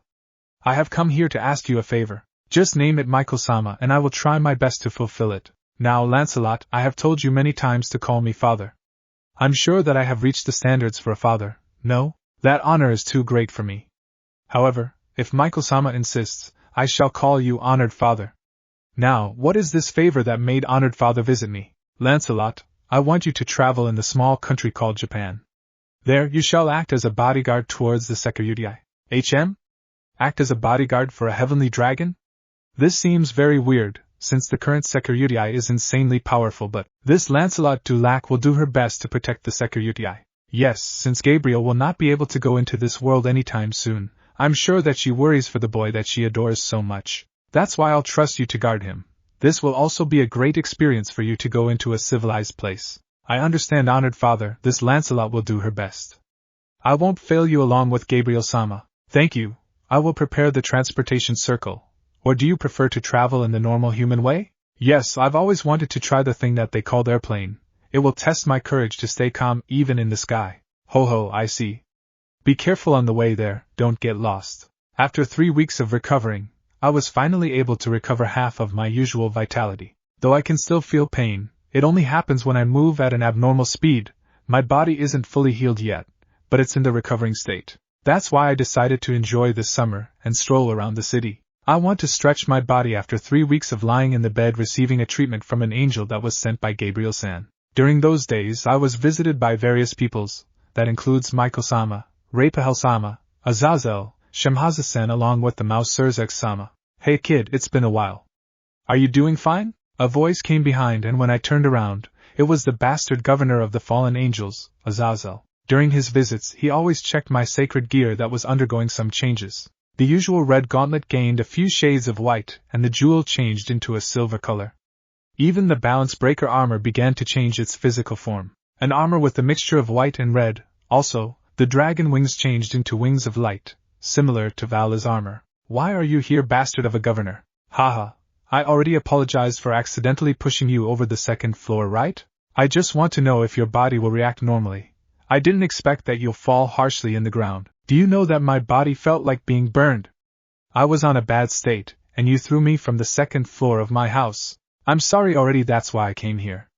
I have come here to ask you a favor. Just name it, Michael-sama, and I will try my best to fulfill it. Now, Lancelot, I have told you many times to call me father. I'm sure that I have reached the standards for a father. No? That honor is too great for me. However, if Michael-sama insists, I shall call you honored father. Now, what is this favor that made honored father visit me? Lancelot, I want you to travel in the small country called Japan. There, you shall act as a bodyguard towards the security. Act as a bodyguard for a heavenly dragon? This seems very weird, since the current security is insanely powerful, but this Lancelot Dulac will do her best to protect the security. Yes, since Gabriel will not be able to go into this world anytime soon, I'm sure that she worries for the boy that she adores so much. That's why I'll trust you to guard him. This will also be a great experience for you to go into a civilized place. I understand, honored father, this Lancelot will do her best. I won't fail you along with Gabriel-sama. Thank you, I will prepare the transportation circle. Or do you prefer to travel in the normal human way? Yes, I've always wanted to try the thing that they called airplane. It will test my courage to stay calm even in the sky. Ho ho, I see. Be careful on the way there, don't get lost. After 3 weeks of recovering, I was finally able to recover half of my usual vitality. Though I can still feel pain, it only happens when I move at an abnormal speed. My body isn't fully healed yet, but it's in the recovering state. That's why I decided to enjoy this summer and stroll around the city. I want to stretch my body after 3 weeks of lying in the bed receiving a treatment from an angel that was sent by Gabriel-san. During those days I was visited by various peoples, that includes Michael-sama, Raphael-sama, Azazel, Shemhaza-san along with the mouse Surzek-sama. Hey kid, it's been a while. Are you doing fine? A voice came behind, and when I turned around, it was the bastard governor of the fallen angels, Azazel. During his visits he always checked my sacred gear that was undergoing some changes. The usual red gauntlet gained a few shades of white, and the jewel changed into a silver color. Even the balance breaker armor began to change its physical form. An armor with a mixture of white and red. Also, the dragon wings changed into wings of light, similar to Vala's armor. Why are you here, bastard of a governor? Haha, I already apologized for accidentally pushing you over the second floor, right? I just want to know if your body will react normally. I didn't expect that you'll fall harshly in the ground. Do you know that my body felt like being burned? I was on a bad state, and you threw me from the second floor of my house. I'm sorry already, that's why I came here.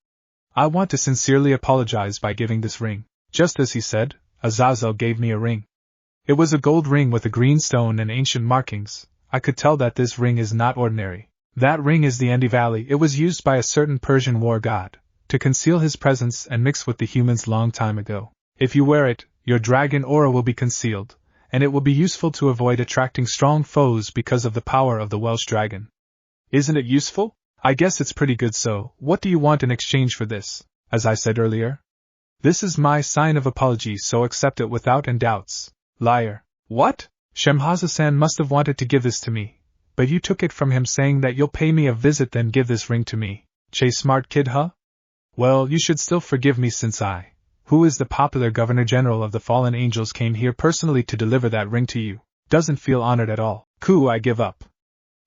I want to sincerely apologize by giving this ring. Just as he said, Azazel gave me a ring. It was a gold ring with a green stone and ancient markings. I could tell that this ring is not ordinary. That ring is the Endivali. It was used by a certain Persian war god, to conceal his presence and mix with the humans long time ago. If you wear it, your dragon aura will be concealed, and it will be useful to avoid attracting strong foes because of the power of the Welsh dragon. Isn't it useful? I guess it's pretty good, so what do you want in exchange for this? As I said earlier, this is my sign of apology, so accept it without any doubts. Liar. What? Shemhaza-san must have wanted to give this to me, but you took it from him saying that you'll pay me a visit then give this ring to me. Che smart kid, huh? Well, you should still forgive me since I, who is the popular Governor-General of the Fallen Angels, came here personally to deliver that ring to you. Doesn't feel honored at all. Cool, I give up.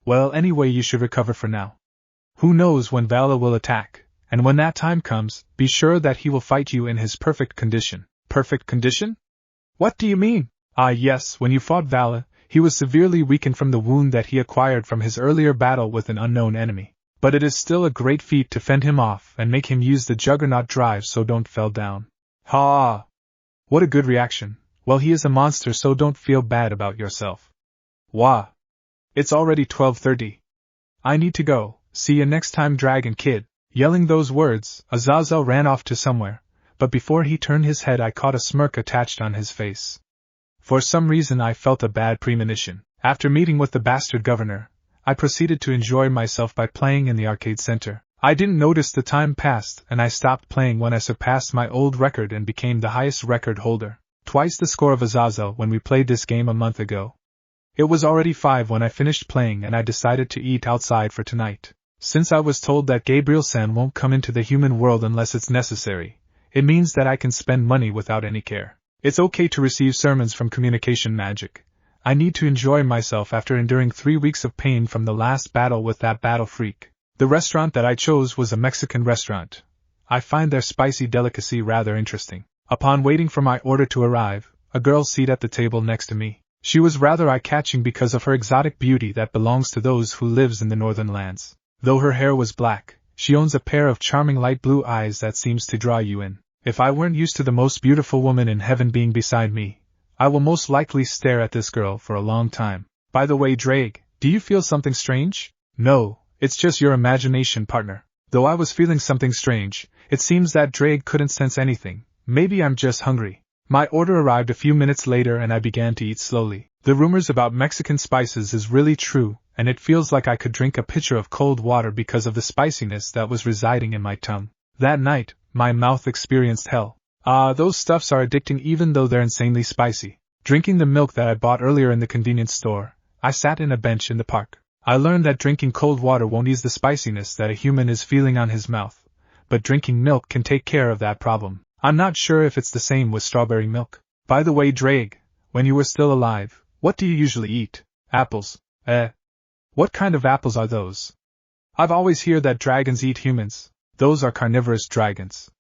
Well, anyway, you should recover for now. Who knows when Vala will attack, and when that time comes, be sure that he will fight you in his perfect condition. Perfect condition? What do you mean? Ah yes, when you fought Vala, he was severely weakened from the wound that he acquired from his earlier battle with an unknown enemy. But it is still a great feat to fend him off and make him use the Juggernaut Drive, so don't fell down. Ha! What a good reaction. Well, he is a monster, so don't feel bad about yourself. Wah! It's already 12:30. I need to go. See you next time, Dragon Kid. Yelling those words, Azazel ran off to somewhere, but before he turned his head I caught a smirk attached on his face. For some reason I felt a bad premonition. After meeting with the bastard governor, I proceeded to enjoy myself by playing in the arcade center. I didn't notice the time passed, and I stopped playing when I surpassed my old record and became the highest record holder, twice the score of Azazel when we played this game a month ago. It was already 5 when I finished playing, and I decided to eat outside for tonight. Since I was told that Gabriel-san won't come into the human world unless it's necessary, it means that I can spend money without any care. It's okay to receive sermons from communication magic. I need to enjoy myself after enduring 3 weeks of pain from the last battle with that battle freak. The restaurant that I chose was a Mexican restaurant. I find their spicy delicacy rather interesting. Upon waiting for my order to arrive, a girl seated at the table next to me. She was rather eye-catching because of her exotic beauty that belongs to those who lives in the northern lands. Though her hair was black, she owns a pair of charming light blue eyes that seems to draw you in. If I weren't used to the most beautiful woman in heaven being beside me, I will most likely stare at this girl for a long time. By the way, Drake, do you feel something strange? No, it's just your imagination, partner. Though I was feeling something strange, it seems that Drake couldn't sense anything. Maybe I'm just hungry. My order arrived a few minutes later and I began to eat slowly. The rumors about Mexican spices is really true, and it feels like I could drink a pitcher of cold water because of the spiciness that was residing in my tongue. That night, my mouth experienced hell. Those stuffs are addicting even though they're insanely spicy. Drinking the milk that I bought earlier in the convenience store, I sat in a bench in the park. I learned that drinking cold water won't ease the spiciness that a human is feeling on his mouth, but drinking milk can take care of that problem. I'm not sure if it's the same with strawberry milk. By the way, Drake, when you were still alive, what do you usually eat? Apples. What kind of apples are those? I've always heard that dragons eat humans. Those are carnivorous dragons.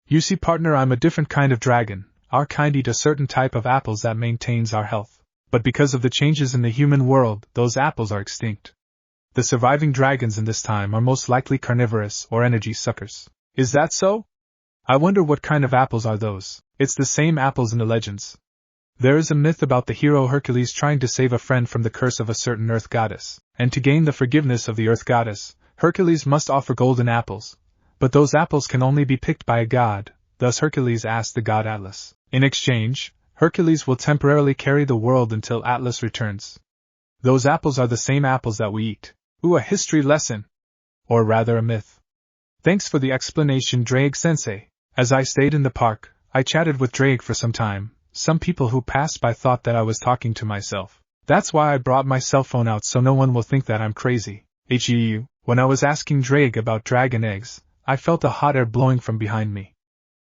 You see, partner, I'm a different kind of dragon. Our kind eat a certain type of apples that maintains our health. But because of the changes in the human world, those apples are extinct. The surviving dragons in this time are most likely carnivorous or energy suckers. Is that so? I wonder what kind of apples are those. It's the same apples in the legends. There is a myth about the hero Hercules trying to save a friend from the curse of a certain earth goddess, and to gain the forgiveness of the earth goddess, Hercules must offer golden apples. But those apples can only be picked by a god, thus Hercules asked the god Atlas. In exchange, Hercules will temporarily carry the world until Atlas returns. Those apples are the same apples that we eat. Ooh, a history lesson! Or rather a myth. Thanks for the explanation, Drake-sensei. As I stayed in the park, I chatted with Drake for some time. Some people who passed by thought that I was talking to myself. That's why I brought my cell phone out so no one will think that I'm crazy. When I was asking Drake about dragon eggs, I felt a hot air blowing from behind me.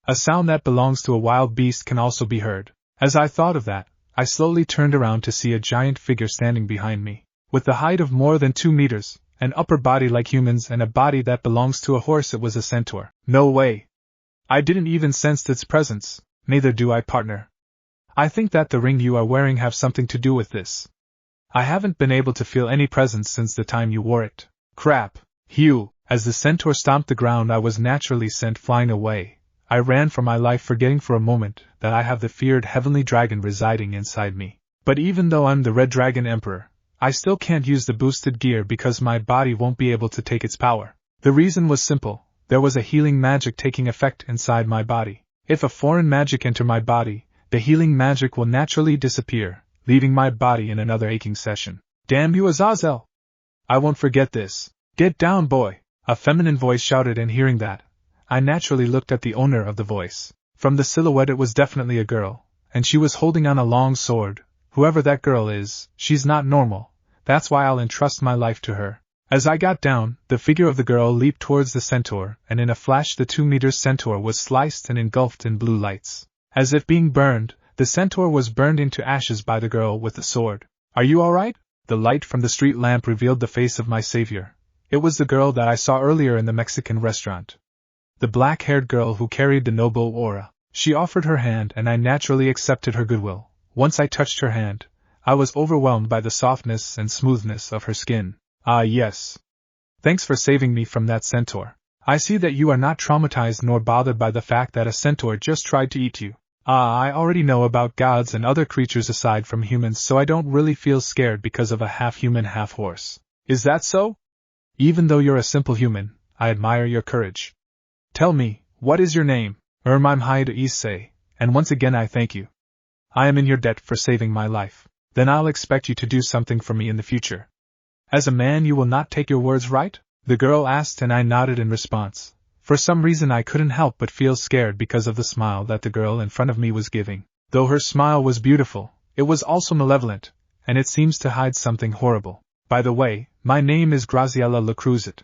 A sound that belongs to a wild beast can also be heard. As I thought of that, I slowly turned around to see a giant figure standing behind me. With the height of more than 2 meters, an upper body like humans and a body that belongs to a horse, it was a centaur. No way! I didn't even sense its presence. Neither do I, partner. I think that the ring you are wearing have something to do with this. I haven't been able to feel any presence since the time you wore it. Crap! Hugh! As the centaur stomped the ground, I was naturally sent flying away. I ran for my life, forgetting for a moment that I have the feared heavenly dragon residing inside me. But even though I'm the Red Dragon Emperor, I still can't use the boosted gear because my body won't be able to take its power. The reason was simple. There was a healing magic taking effect inside my body. If a foreign magic enter my body, the healing magic will naturally disappear, leaving my body in another aching session. Damn you, Azazel! I won't forget this. Get down, boy! A feminine voice shouted, and hearing that, I naturally looked at the owner of the voice. From the silhouette, it was definitely a girl, and she was holding on a long sword. Whoever that girl is, she's not normal. That's why I'll entrust my life to her. As I got down, the figure of the girl leaped towards the centaur, and in a flash the 2-meter centaur was sliced and engulfed in blue lights. As if being burned, the centaur was burned into ashes by the girl with the sword. Are you alright? The light from the street lamp revealed the face of my savior. It was the girl that I saw earlier in the Mexican restaurant. The black-haired girl who carried the noble aura. She offered her hand, and I naturally accepted her goodwill. Once I touched her hand, I was overwhelmed by the softness and smoothness of her skin. Ah, yes. Thanks for saving me from that centaur. I see that you are not traumatized nor bothered by the fact that a centaur just tried to eat you. I already know about gods and other creatures aside from humans, so I don't really feel scared because of a half-human, half-horse. Is that so? Even though you're a simple human, I admire your courage. Tell me, what is your name? I'm Issei, and once again I thank you. I am in your debt for saving my life. Then I'll expect you to do something for me in the future. As a man, you will not take your words, right? The girl asked, and I nodded in response. For some reason I couldn't help but feel scared because of the smile that the girl in front of me was giving. Though her smile was beautiful, it was also malevolent, and it seems to hide something horrible. By the way, my name is Graziella Lacruzet.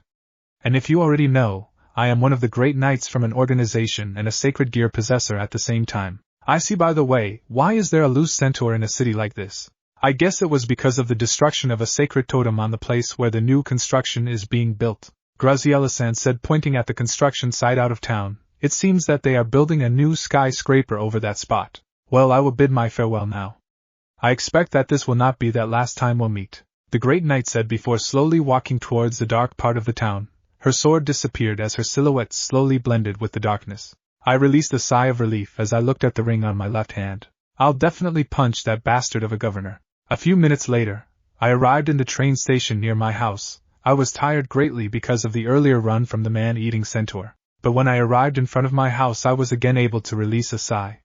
And if you already know, I am one of the great knights from an organization and a sacred gear possessor at the same time. I see. By the way, why is there a loose centaur in a city like this? I guess it was because of the destruction of a sacred totem on the place where the new construction is being built. Gabriel-san said, pointing at the construction site out of town. It seems that they are building a new skyscraper over that spot. Well, I will bid my farewell now. I expect that this will not be that last time we'll meet, the great knight said before slowly walking towards the dark part of the town. Her sword disappeared as her silhouette slowly blended with the darkness. I released a sigh of relief as I looked at the ring on my left hand. I'll definitely punch that bastard of a governor. A few minutes later, I arrived in the train station near my house. I was tired greatly because of the earlier run from the man-eating centaur. But when I arrived in front of my house, I was again able to release a sigh.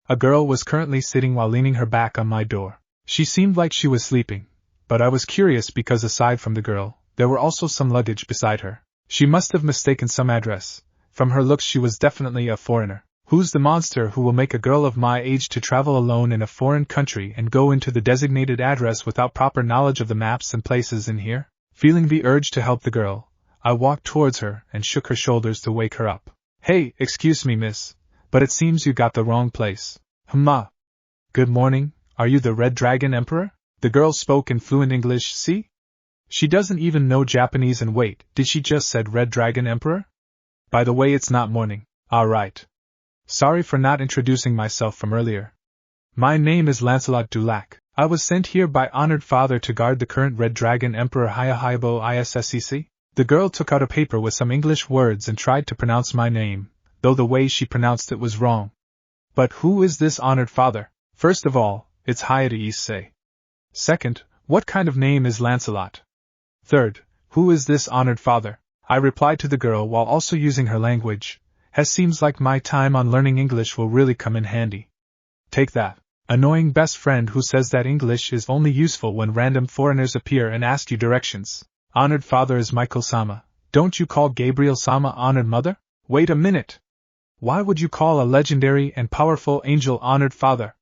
A girl was currently sitting while leaning her back on my door. She seemed like she was sleeping, but I was curious because aside from the girl, there were also some luggage beside her. She must have mistaken some address. From her looks, she was definitely a foreigner. Who's the monster who will make a girl of my age to travel alone in a foreign country and go into the designated address without proper knowledge of the maps and places in here? Feeling the urge to help the girl, I walked towards her and shook her shoulders to wake her up. Hey, excuse me, miss, but it seems you got the wrong place. Good morning, are you the Red Dragon Emperor? The girl spoke in fluent English, see? She doesn't even know Japanese, and wait, did she just said Red Dragon Emperor? By the way, it's not morning. Right. Sorry for not introducing myself from earlier. My name is Lancelot Dulac. I was sent here by Honored Father to guard the current Red Dragon Emperor Hayahaibo Issei. The girl took out a paper with some English words and tried to pronounce my name, though the way she pronounced it was wrong. But who is this Honored Father? First of all, it's Hayate Issei. Second, what kind of name is Lancelot? Third, who is this Honored Father? I replied to the girl while also using her language, as seems like my time on learning English will really come in handy. Take that. Annoying best friend who says that English is only useful when random foreigners appear and ask you directions. Honored Father is Michael-sama. Don't you call Gabriel-sama Honored Mother? Wait a minute. Why would you call a legendary and powerful angel Honored Father?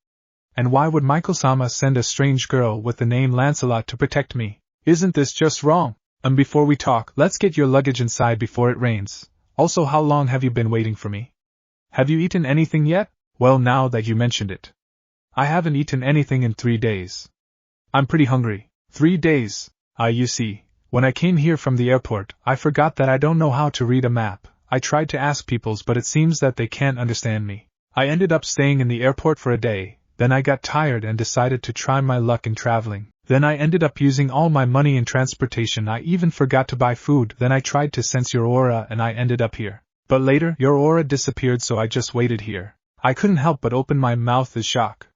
And why would Michael-sama send a strange girl with the name Lancelot to protect me? Isn't this just wrong? Before we talk, let's get your luggage inside before it rains. Also, how long have you been waiting for me? Have you eaten anything yet? Well, now that you mentioned it. I haven't eaten anything in 3 days. I'm pretty hungry. 3 days. You see, when I came here from the airport, I forgot that I don't know how to read a map. I tried to ask peoples, but it seems that they can't understand me. I ended up staying in the airport for a day, then I got tired and decided to try my luck in traveling. Then I ended up using all my money in transportation. I even forgot to buy food. Then I tried to sense your aura and I ended up here. But later, your aura disappeared, so I just waited here. I couldn't help but open my mouth in shock.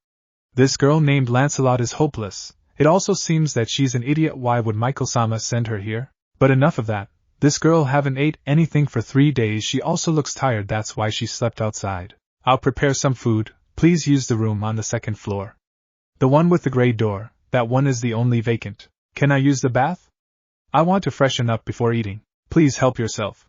This girl named Lancelot is hopeless. It also seems that she's an idiot. Why would Michael-sama send her here? But enough of that. This girl haven't ate anything for 3 days. She also looks tired. That's why she slept outside. I'll prepare some food. Please use the room on the 2nd floor. The one with the gray door. That one is the only vacant. Can I use the bath? I want to freshen up before eating. Please help yourself.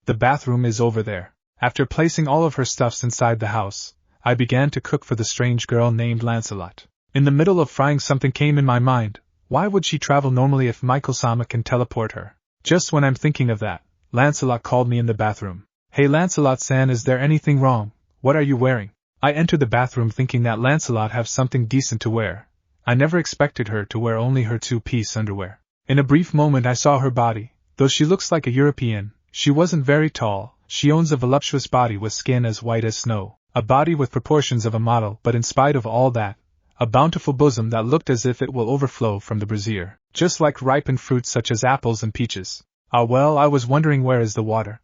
The bathroom is over there. After placing all of her stuffs inside the house, I began to cook for the strange girl named Lancelot. In the middle of frying, something came in my mind. Why would she travel normally if Michael-sama can teleport her? Just when I'm thinking of that, Lancelot called me in the bathroom. Hey Lancelot-san, is there anything wrong? What are you wearing? I entered the bathroom thinking that Lancelot have something decent to wear. I never expected her to wear only her 2-piece underwear. In a brief moment I saw her body. Though she looks like a European, she wasn't very tall. She owns a voluptuous body with skin as white as snow. A body with proportions of a model, but in spite of all that, a bountiful bosom that looked as if it will overflow from the brazier, just like ripened fruits such as apples and peaches. Well, I was wondering, where is the water?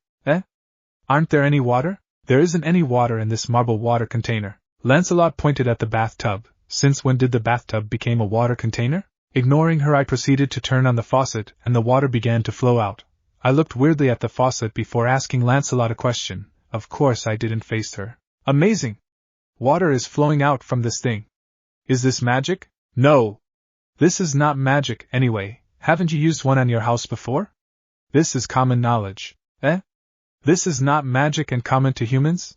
Aren't there any water? There isn't any water in this marble water container. Lancelot pointed at the bathtub. Since when did the bathtub become a water container? Ignoring her, I proceeded to turn on the faucet, and the water began to flow out. I looked weirdly at the faucet before asking Lancelot a question. Of course I didn't face her. Amazing! Water is flowing out from this thing. Is this magic? No! This is not magic, anyway. Haven't you used one on your house before? This is common knowledge. This is not magic and common to humans?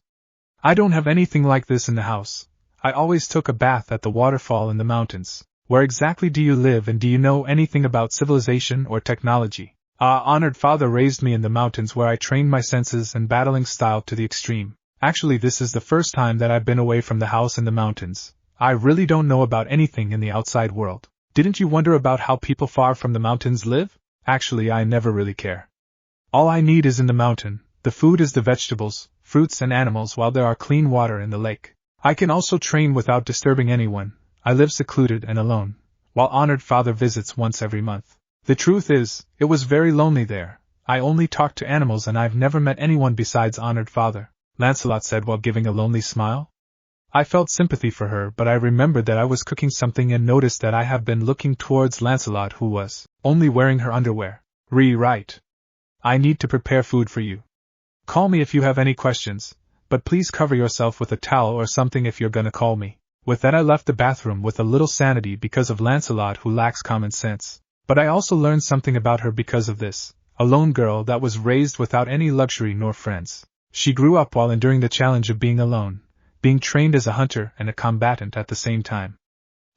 I don't have anything like this in the house. I always took a bath at the waterfall in the mountains. Where exactly do you live, and do you know anything about civilization or technology? Honored Father raised me in the mountains, where I trained my senses and battling style to the extreme. Actually, this is the first time that I've been away from the house in the mountains. I really don't know about anything in the outside world. Didn't you wonder about how people far from the mountains live? Actually, I never really care. All I need is in the mountain. The food is the vegetables, fruits and animals, while there are clean water in the lake. I can also train without disturbing anyone. I live secluded and alone, while Honored Father visits once every month. The truth is, it was very lonely there. I only talk to animals and I've never met anyone besides Honored Father, Lancelot said while giving a lonely smile. I felt sympathy for her, but I remembered that I was cooking something and noticed that I have been looking towards Lancelot, who was only wearing her underwear. Right. I need to prepare food for you. Call me if you have any questions, but please cover yourself with a towel or something if you're gonna call me. With that I left the bathroom with a little sanity because of Lancelot, who lacks common sense. But I also learned something about her because of this. A lone girl that was raised without any luxury nor friends. She grew up while enduring the challenge of being alone, being trained as a hunter and a combatant at the same time.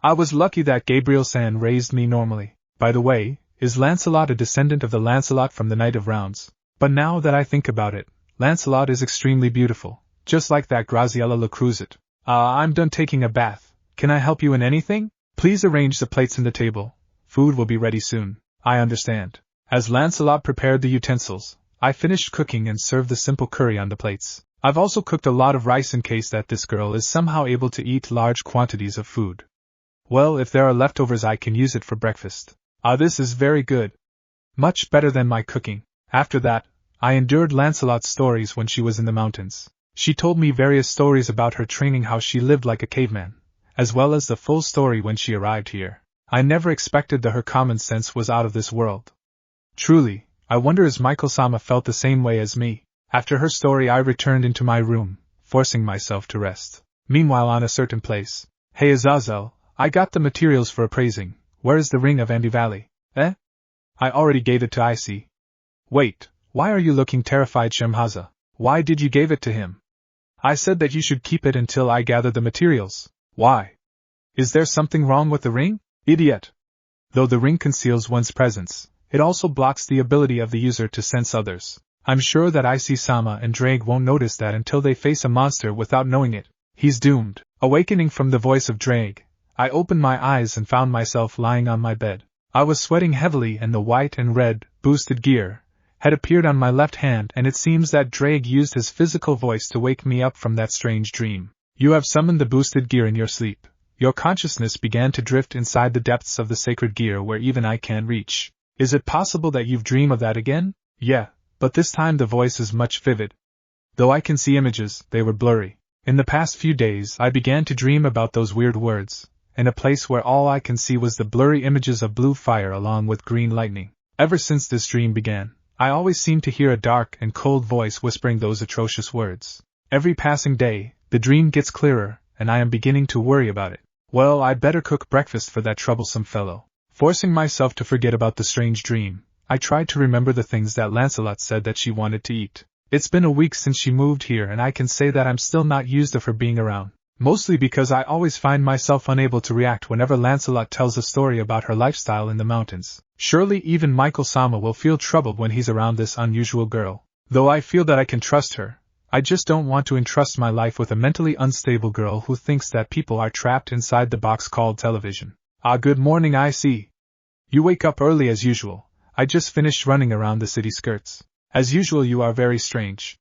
I was lucky that Gabriel-san raised me normally. By the way, Is Lancelot a descendant of the Lancelot from the Knight of Rounds? But now that I think about it, Lancelot is extremely beautiful, just like that Graziella Le Creuset. I'm done taking a bath. Can I help you in anything? Please arrange the plates in the table. Food will be ready soon. I understand. As Lancelot prepared the utensils, I finished cooking and served the simple curry on the plates. I've also cooked a lot of rice in case that this girl is somehow able to eat large quantities of food. Well, if there are leftovers I can use it for breakfast. This is very good. Much better than my cooking. After that, I endured Lancelot's stories when she was in the mountains. She told me various stories about her training, how she lived like a caveman, as well as the full story when she arrived here. I never expected that her common sense was out of this world. Truly, I wonder if Michael-sama felt the same way as me. After her story I returned into my room, forcing myself to rest. Meanwhile on a certain place. Hey Azazel, I got the materials for appraising. Where is the ring of Andy Valley? I already gave it to Issei. Wait, why are you looking terrified, Shemhaza? Why did you give it to him? I said that you should keep it until I gather the materials. Why? Is there something wrong with the ring? Idiot! Though the ring conceals one's presence, it also blocks the ability of the user to sense others. I'm sure that Issei-sama and Drake won't notice that until they face a monster without knowing it. He's doomed. Awakening from the voice of Drake, I opened my eyes and found myself lying on my bed. I was sweating heavily and the white and red, boosted gear, had appeared on my left hand, and it seems that Drake used his physical voice to wake me up from that strange dream. You have summoned the boosted gear in your sleep. Your consciousness began to drift inside the depths of the sacred gear where even I can't reach. Is it possible that you've dreamed of that again? Yeah, but this time the voice is much vivid. Though I can see images, they were blurry. In the past few days I began to dream about those weird words, in a place where all I can see was the blurry images of blue fire along with green lightning. Ever since this dream began, I always seem to hear a dark and cold voice whispering those atrocious words. Every passing day, the dream gets clearer, and I am beginning to worry about it. Well, I'd better cook breakfast for that troublesome fellow. Forcing myself to forget about the strange dream, I tried to remember the things that Lancelot said that she wanted to eat. It's been a week since she moved here and I can say that I'm still not used of her being around. Mostly because I always find myself unable to react whenever Lancelot tells a story about her lifestyle in the mountains. Surely even Michael-sama will feel troubled when he's around this unusual girl. Though I feel that I can trust her, I just don't want to entrust my life with a mentally unstable girl who thinks that people are trapped inside the box called television. Good morning, Issei. You wake up early as usual. I just finished running around the city skirts. As usual, you are very strange.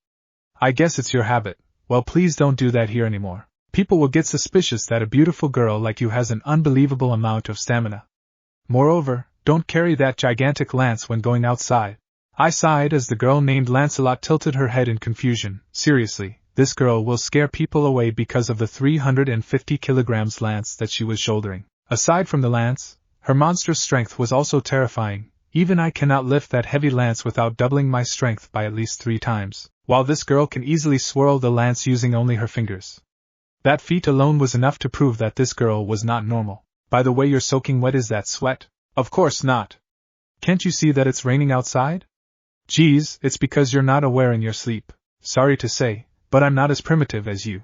I guess it's your habit. Well, please don't do that here anymore. People will get suspicious that a beautiful girl like you has an unbelievable amount of stamina. Moreover, don't carry that gigantic lance when going outside. I sighed as the girl named Lancelot tilted her head in confusion. Seriously, this girl will scare people away because of the 350 kilograms lance that she was shouldering. Aside from the lance, her monstrous strength was also terrifying. Even I cannot lift that heavy lance without doubling my strength by at least 3 times, while this girl can easily swirl the lance using only her fingers. That feat alone was enough to prove that this girl was not normal. By the way, you're soaking wet. Is that sweat? Of course not. Can't you see that it's raining outside? Geez, it's because you're not aware in your sleep. Sorry to say, but I'm not as primitive as you.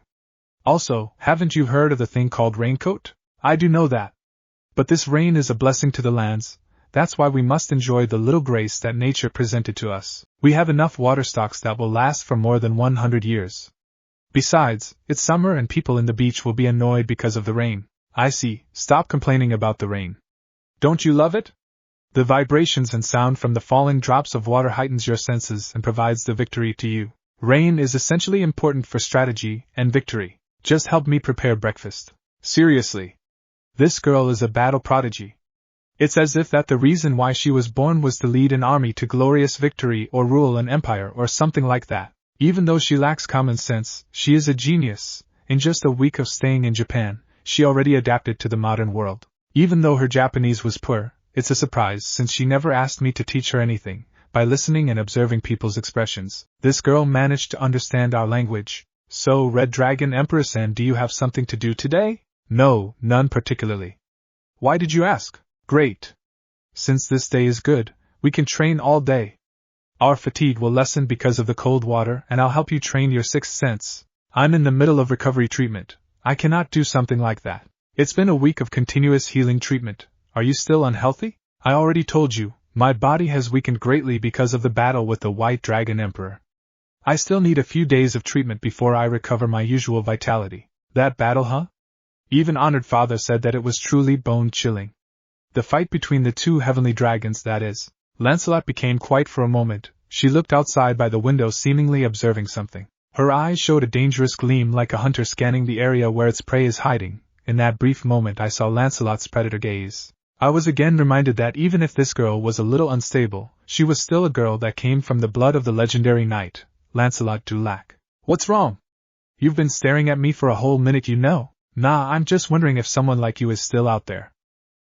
Also, haven't you heard of the thing called raincoat? I do know that. But this rain is a blessing to the lands. That's why we must enjoy the little grace that nature presented to us. We have enough water stocks that will last for more than 100 years. Besides, it's summer and people in the beach will be annoyed because of the rain. Issei, stop complaining about the rain. Don't you love it? The vibrations and sound from the falling drops of water heightens your senses and provides the victory to you. Rain is essentially important for strategy and victory. Just help me prepare breakfast. Seriously. This girl is a battle prodigy. It's as if that the reason why she was born was to lead an army to glorious victory or rule an empire or something like that. Even though she lacks common sense, she is a genius. In just a week of staying in Japan, she already adapted to the modern world. Even though her Japanese was poor, it's a surprise since she never asked me to teach her anything. By listening and observing people's expressions, this girl managed to understand our language. So, Red Dragon Emperor-san, do you have something to do today? No, none particularly. Why did you ask? Great. Since this day is good, we can train all day. Our fatigue will lessen because of the cold water and I'll help you train your 6th sense. I'm in the middle of recovery treatment. I cannot do something like that. It's been a week of continuous healing treatment. Are you still unhealthy? I already told you, My body has weakened greatly because of the battle with the White Dragon Emperor. I still need a few days of treatment before I recover my usual vitality. That battle, huh? Even Honored Father said that it was truly bone-chilling. The fight between the two heavenly dragons, that is. Lancelot became quiet for a moment. She looked outside by the window, seemingly observing something. Her eyes showed a dangerous gleam, like a hunter scanning the area where its prey is hiding. In that brief moment I saw Lancelot's predator gaze. I was again reminded that even if this girl was a little unstable, she was still a girl that came from the blood of the legendary knight, Lancelot du Lac. What's wrong? You've been staring at me for a whole minute, you know. Nah, I'm just wondering if someone like you is still out there.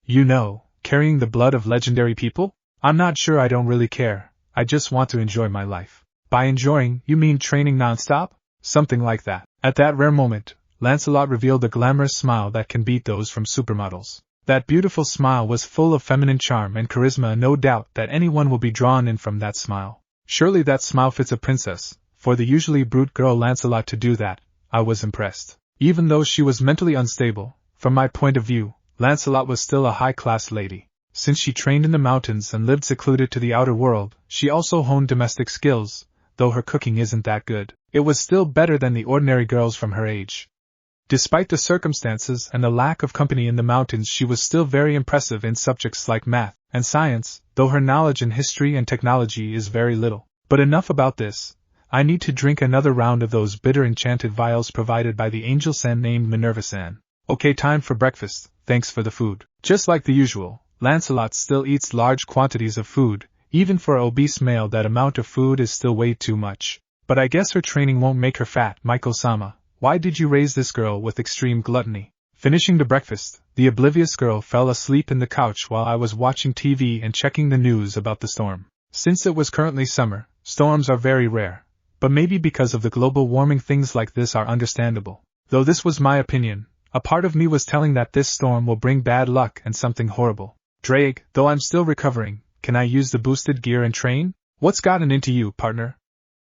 You know, carrying the blood of legendary people? I'm not sure, I don't really care. I just want to enjoy my life. By enjoying, you mean training non-stop? Something like that. At that rare moment, Lancelot revealed a glamorous smile that can beat those from supermodels. That beautiful smile was full of feminine charm and charisma, no doubt that anyone will be drawn in from that smile. Surely that smile fits a princess. For the usually brute girl Lancelot to do that, I was impressed. Even though she was mentally unstable, from my point of view, Lancelot was still a high-class lady. Since she trained in the mountains and lived secluded to the outer world, she also honed domestic skills. Though her cooking isn't that good, it was still better than the ordinary girls from her age. Despite the circumstances and the lack of company in the mountains, she was still very impressive in subjects like math and science, though her knowledge in history and technology is very little. But enough about this. I need to drink another round of those bitter enchanted vials provided by the angel-san named Minerva-san. Okay, time for breakfast, thanks for the food. Just like the usual, Lancelot still eats large quantities of food. Even for an obese male, that amount of food is still way too much. But I guess her training won't make her fat. Michael-sama, why did you raise this girl with extreme gluttony? Finishing the breakfast, the oblivious girl fell asleep in the couch while I was watching TV and checking the news about the storm. Since it was currently summer, storms are very rare. But maybe because of the global warming things like this are understandable. Though this was my opinion, a part of me was telling that this storm will bring bad luck and something horrible. Drake, though I'm still recovering, can I use the boosted gear and train? What's gotten into you, partner?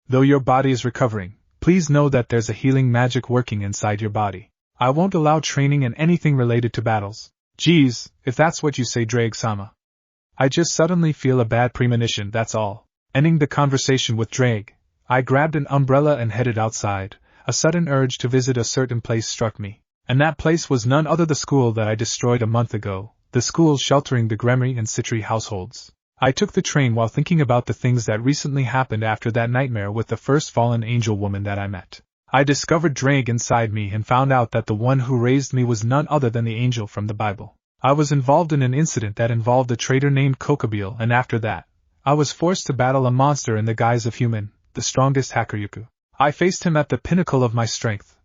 Though your body is recovering, please know that there's a healing magic working inside your body. I won't allow training in anything related to battles. Geez, if that's what you say, Drake-sama. I just suddenly feel a bad premonition, that's all. Ending the conversation with Drake, I grabbed an umbrella and headed outside. A sudden urge to visit a certain place struck me. And that place was none other the school that I destroyed a month ago, the school sheltering the Gremry and Citri households. I took the train while thinking about the things that recently happened after that nightmare with the first fallen angel woman that I met. I discovered Drake inside me and found out that the one who raised me was none other than the angel from the Bible. I was involved in an incident that involved a traitor named Kokabiel, and after that, I was forced to battle a monster in the guise of human, the strongest Hakuryuku. I faced him at the pinnacle of my strength,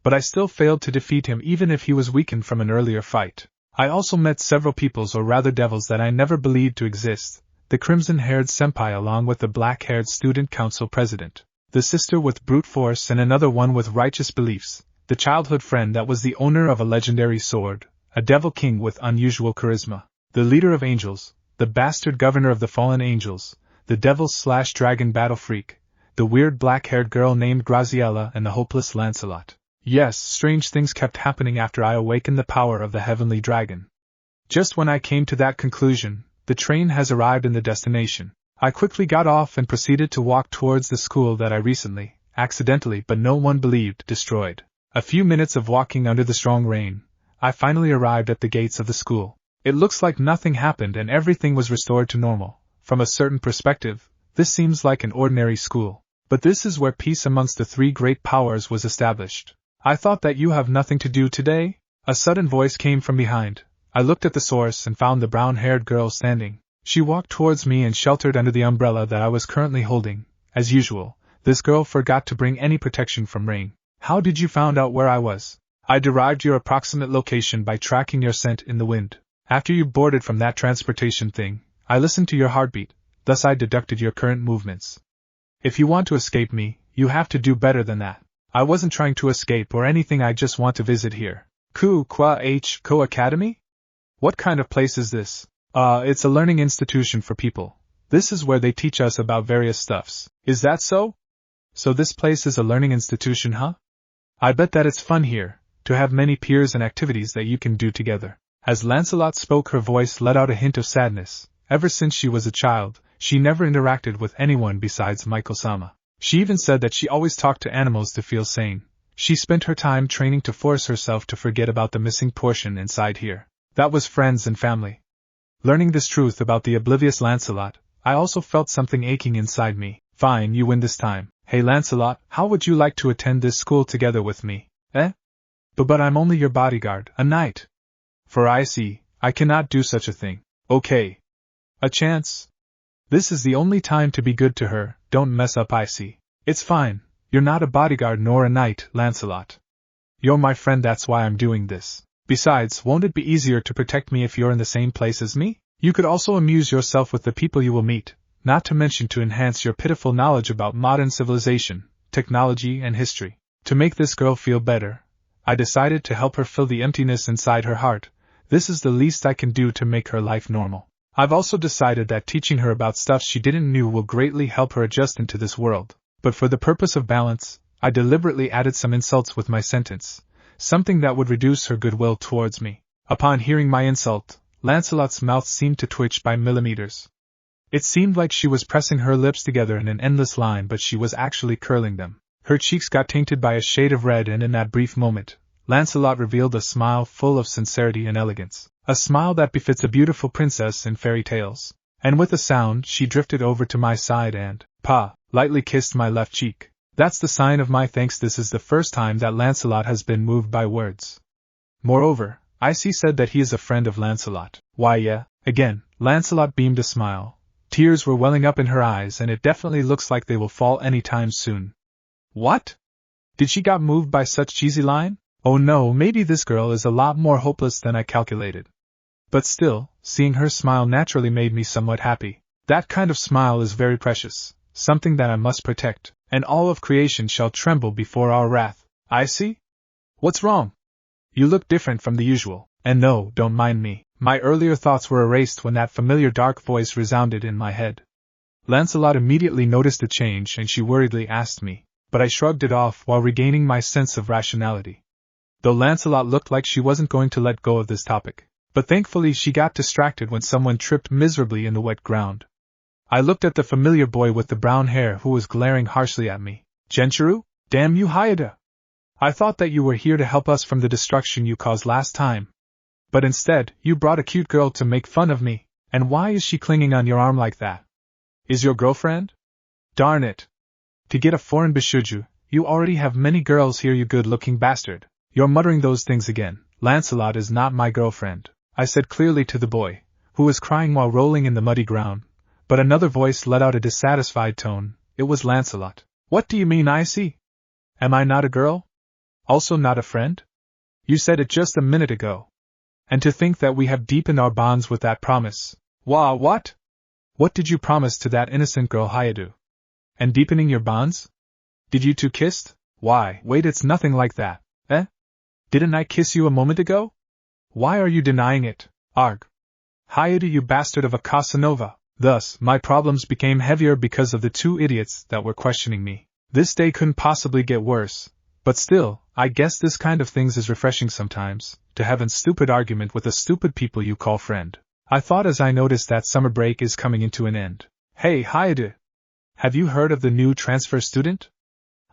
but I still failed to defeat him even if he was weakened from an earlier fight. I also met several peoples, or rather devils, that I never believed to exist. The crimson-haired senpai along with the black-haired student council president, the sister with brute force and another one with righteous beliefs, the childhood friend that was the owner of a legendary sword, a devil king with unusual charisma, the leader of angels, the bastard governor of the fallen angels, the devil/dragon battle freak, the weird black-haired girl named Graziella, and the hopeless Lancelot. Yes, strange things kept happening after I awakened the power of the heavenly dragon. Just when I came to that conclusion, the train has arrived in the destination. I quickly got off and proceeded to walk towards the school that I recently, accidentally but no one believed, destroyed. A few minutes of walking under the strong rain, I finally arrived at the gates of the school. It looks like nothing happened and everything was restored to normal. From a certain perspective, this seems like an ordinary school. But this is where peace amongst the three great powers was established. I thought that you have nothing to do today? A sudden voice came from behind. I looked at the source and found the brown-haired girl standing. She walked towards me and sheltered under the umbrella that I was currently holding. As usual, this girl forgot to bring any protection from rain. How did you find out where I was? I derived your approximate location by tracking your scent in the wind. After you boarded from that transportation thing, I listened to your heartbeat, thus I deducted your current movements. If you want to escape me, you have to do better than that. I wasn't trying to escape or anything, I just want to visit here. Ko Academy? What kind of place is this? It's a learning institution for people. This is where they teach us about various stuffs. Is that so? So this place is a learning institution, huh? I bet that it's fun here, to have many peers and activities that you can do together. As Lancelot spoke, her voice let out a hint of sadness. ever since she was a child, she never interacted with anyone besides Michael-sama. She even said that she always talked to animals to feel sane. She spent her time training to force herself to forget about the missing portion inside here. That was friends and family. Learning this truth about the oblivious Lancelot, I also felt something aching inside me. Fine, you win this time. Hey Lancelot, how would you like to attend this school together with me? Eh? But I'm only your bodyguard, a knight. For Issei, I cannot do such a thing. Okay. A chance? This is the only time to be good to her, don't mess up Issei. It's fine, you're not a bodyguard nor a knight, Lancelot. You're my friend, that's why I'm doing this. Besides, won't it be easier to protect me if you're in the same place as me? You could also amuse yourself with the people you will meet, not to mention to enhance your pitiful knowledge about modern civilization, technology and history. To make this girl feel better, I decided to help her fill the emptiness inside her heart. This is the least I can do to make her life normal. I've also decided that teaching her about stuff she didn't know will greatly help her adjust into this world. But for the purpose of balance, I deliberately added some insults with my sentence, something that would reduce her goodwill towards me. Upon hearing my insult, Lancelot's mouth seemed to twitch by millimeters. It seemed like she was pressing her lips together in an endless line, but she was actually curling them. Her cheeks got tainted by a shade of red, and in that brief moment, Lancelot revealed a smile full of sincerity and elegance. A smile that befits a beautiful princess in fairy tales. And with a sound, she drifted over to my side and, lightly kissed my left cheek. That's the sign of my thanks. This is the first time that Lancelot has been moved by words. Moreover, Issei said that he is a friend of Lancelot. Why yeah, again, Lancelot beamed a smile. Tears were welling up in her eyes, and it definitely looks like they will fall any time soon. What? Did she got moved by such cheesy line? Oh no, maybe this girl is a lot more hopeless than I calculated. But still, seeing her smile naturally made me somewhat happy. That kind of smile is very precious, something that I must protect, and all of creation shall tremble before our wrath. Issei? What's wrong? You look different from the usual, and no, don't mind me. My earlier thoughts were erased when that familiar dark voice resounded in my head. Lancelot immediately noticed the change, and she worriedly asked me, but I shrugged it off while regaining my sense of rationality. Though Lancelot looked like she wasn't going to let go of this topic. But thankfully she got distracted when someone tripped miserably in the wet ground. I looked at the familiar boy with the brown hair who was glaring harshly at me. Genturu? Damn you, Hayada! I thought that you were here to help us from the destruction you caused last time. But instead, you brought a cute girl to make fun of me. And why is she clinging on your arm like that? Is your girlfriend? Darn it! To get a foreign bishuju, you already have many girls here, you good-looking bastard. You're muttering those things again. Lancelot is not my girlfriend, I said clearly to the boy, who was crying while rolling in the muddy ground. But another voice let out a dissatisfied tone. It was Lancelot. What do you mean, Issei? Am I not a girl? Also not a friend? You said it just a minute ago. And to think that we have deepened our bonds with that promise. What? What did you promise to that innocent girl Hayadu? And deepening your bonds? Did you two kiss? Why, wait, it's nothing like that. Didn't I kiss you a moment ago? Why are you denying it? Arg. Hayadu, you bastard of a Casanova. Thus, my problems became heavier because of the two idiots that were questioning me. This day couldn't possibly get worse. But still, I guess this kind of things is refreshing sometimes, to have a stupid argument with the stupid people you call friend. I thought as I noticed that summer break is coming into an end. Hey, Hayadu! Have you heard of the new transfer student?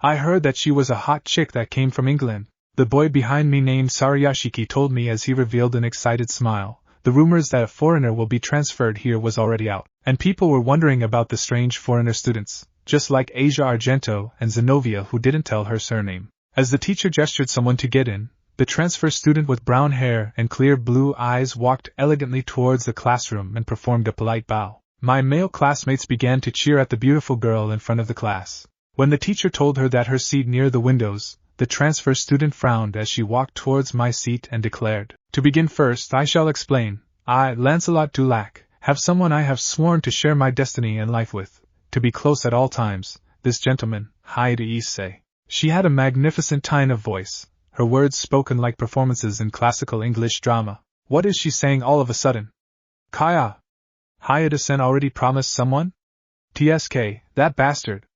I heard that she was a hot chick that came from England. The boy behind me named Sarayashiki told me as he revealed an excited smile. The rumors that a foreigner will be transferred here was already out, and people were wondering about the strange foreigner students, just like Asia Argento and Zenobia, who didn't tell her surname. As the teacher gestured someone to get in, the transfer student with brown hair and clear blue eyes walked elegantly towards the classroom and performed a polite bow. My male classmates began to cheer at the beautiful girl in front of the class. When the teacher told her that her seat near the windows, the transfer student frowned as she walked towards my seat and declared, "To begin first, I shall explain. I, Lancelot Dulac, have someone I have sworn to share my destiny and life with, to be close at all times, this gentleman, Hayada Issei." She had a magnificent tone of voice, her words spoken like performances in classical English drama. What is she saying all of a sudden? Kaya! Hayada-sen already promised someone? TSK, that bastard.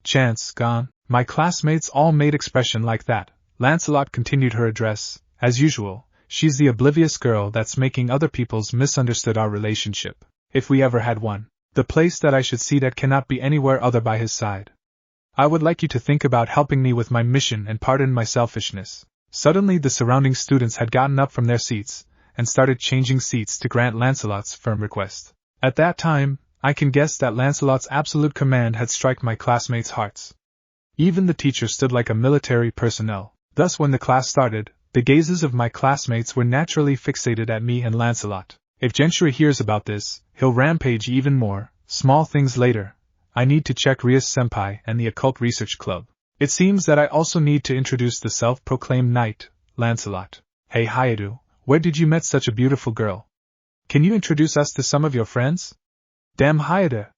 Chance gone. My classmates all made expression like that. Lancelot continued her address. As usual, she's the oblivious girl that's making other people's misunderstood our relationship. if we ever had one. The place that I should seat at cannot be anywhere other by his side. I would like you to think about helping me with my mission and pardon my selfishness. Suddenly the surrounding students had gotten up from their seats, and started changing seats to grant Lancelot's firm request. At that time, I can guess that Lancelot's absolute command had struck my classmates' hearts. Even the teacher stood like a military personnel. Thus when the class started, the gazes of my classmates were naturally fixated at me and Lancelot. If Gentry hears about this, he'll rampage even more. Small things later. I need to check Rias-senpai and the Occult Research Club. It seems that I also need to introduce the self-proclaimed knight, Lancelot. Hey Hayato, where did you met such a beautiful girl? Can you introduce us to some of your friends? Damn Hayato!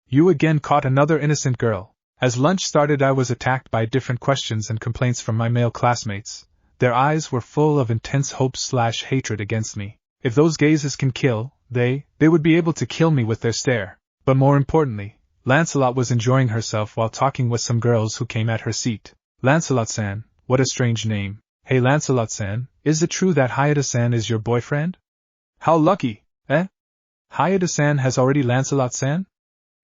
You again caught another innocent girl. As lunch started I was attacked by different questions and complaints from my male classmates. Their eyes were full of intense hope/hatred against me. If those gazes can kill, they would be able to kill me with their stare. But more importantly, Lancelot was enjoying herself while talking with some girls who came at her seat. Lancelot-san, what a strange name. Hey Lancelot-san, is it true that Hayato-san is your boyfriend? How lucky, eh? Hayato-san has already Lancelot-san?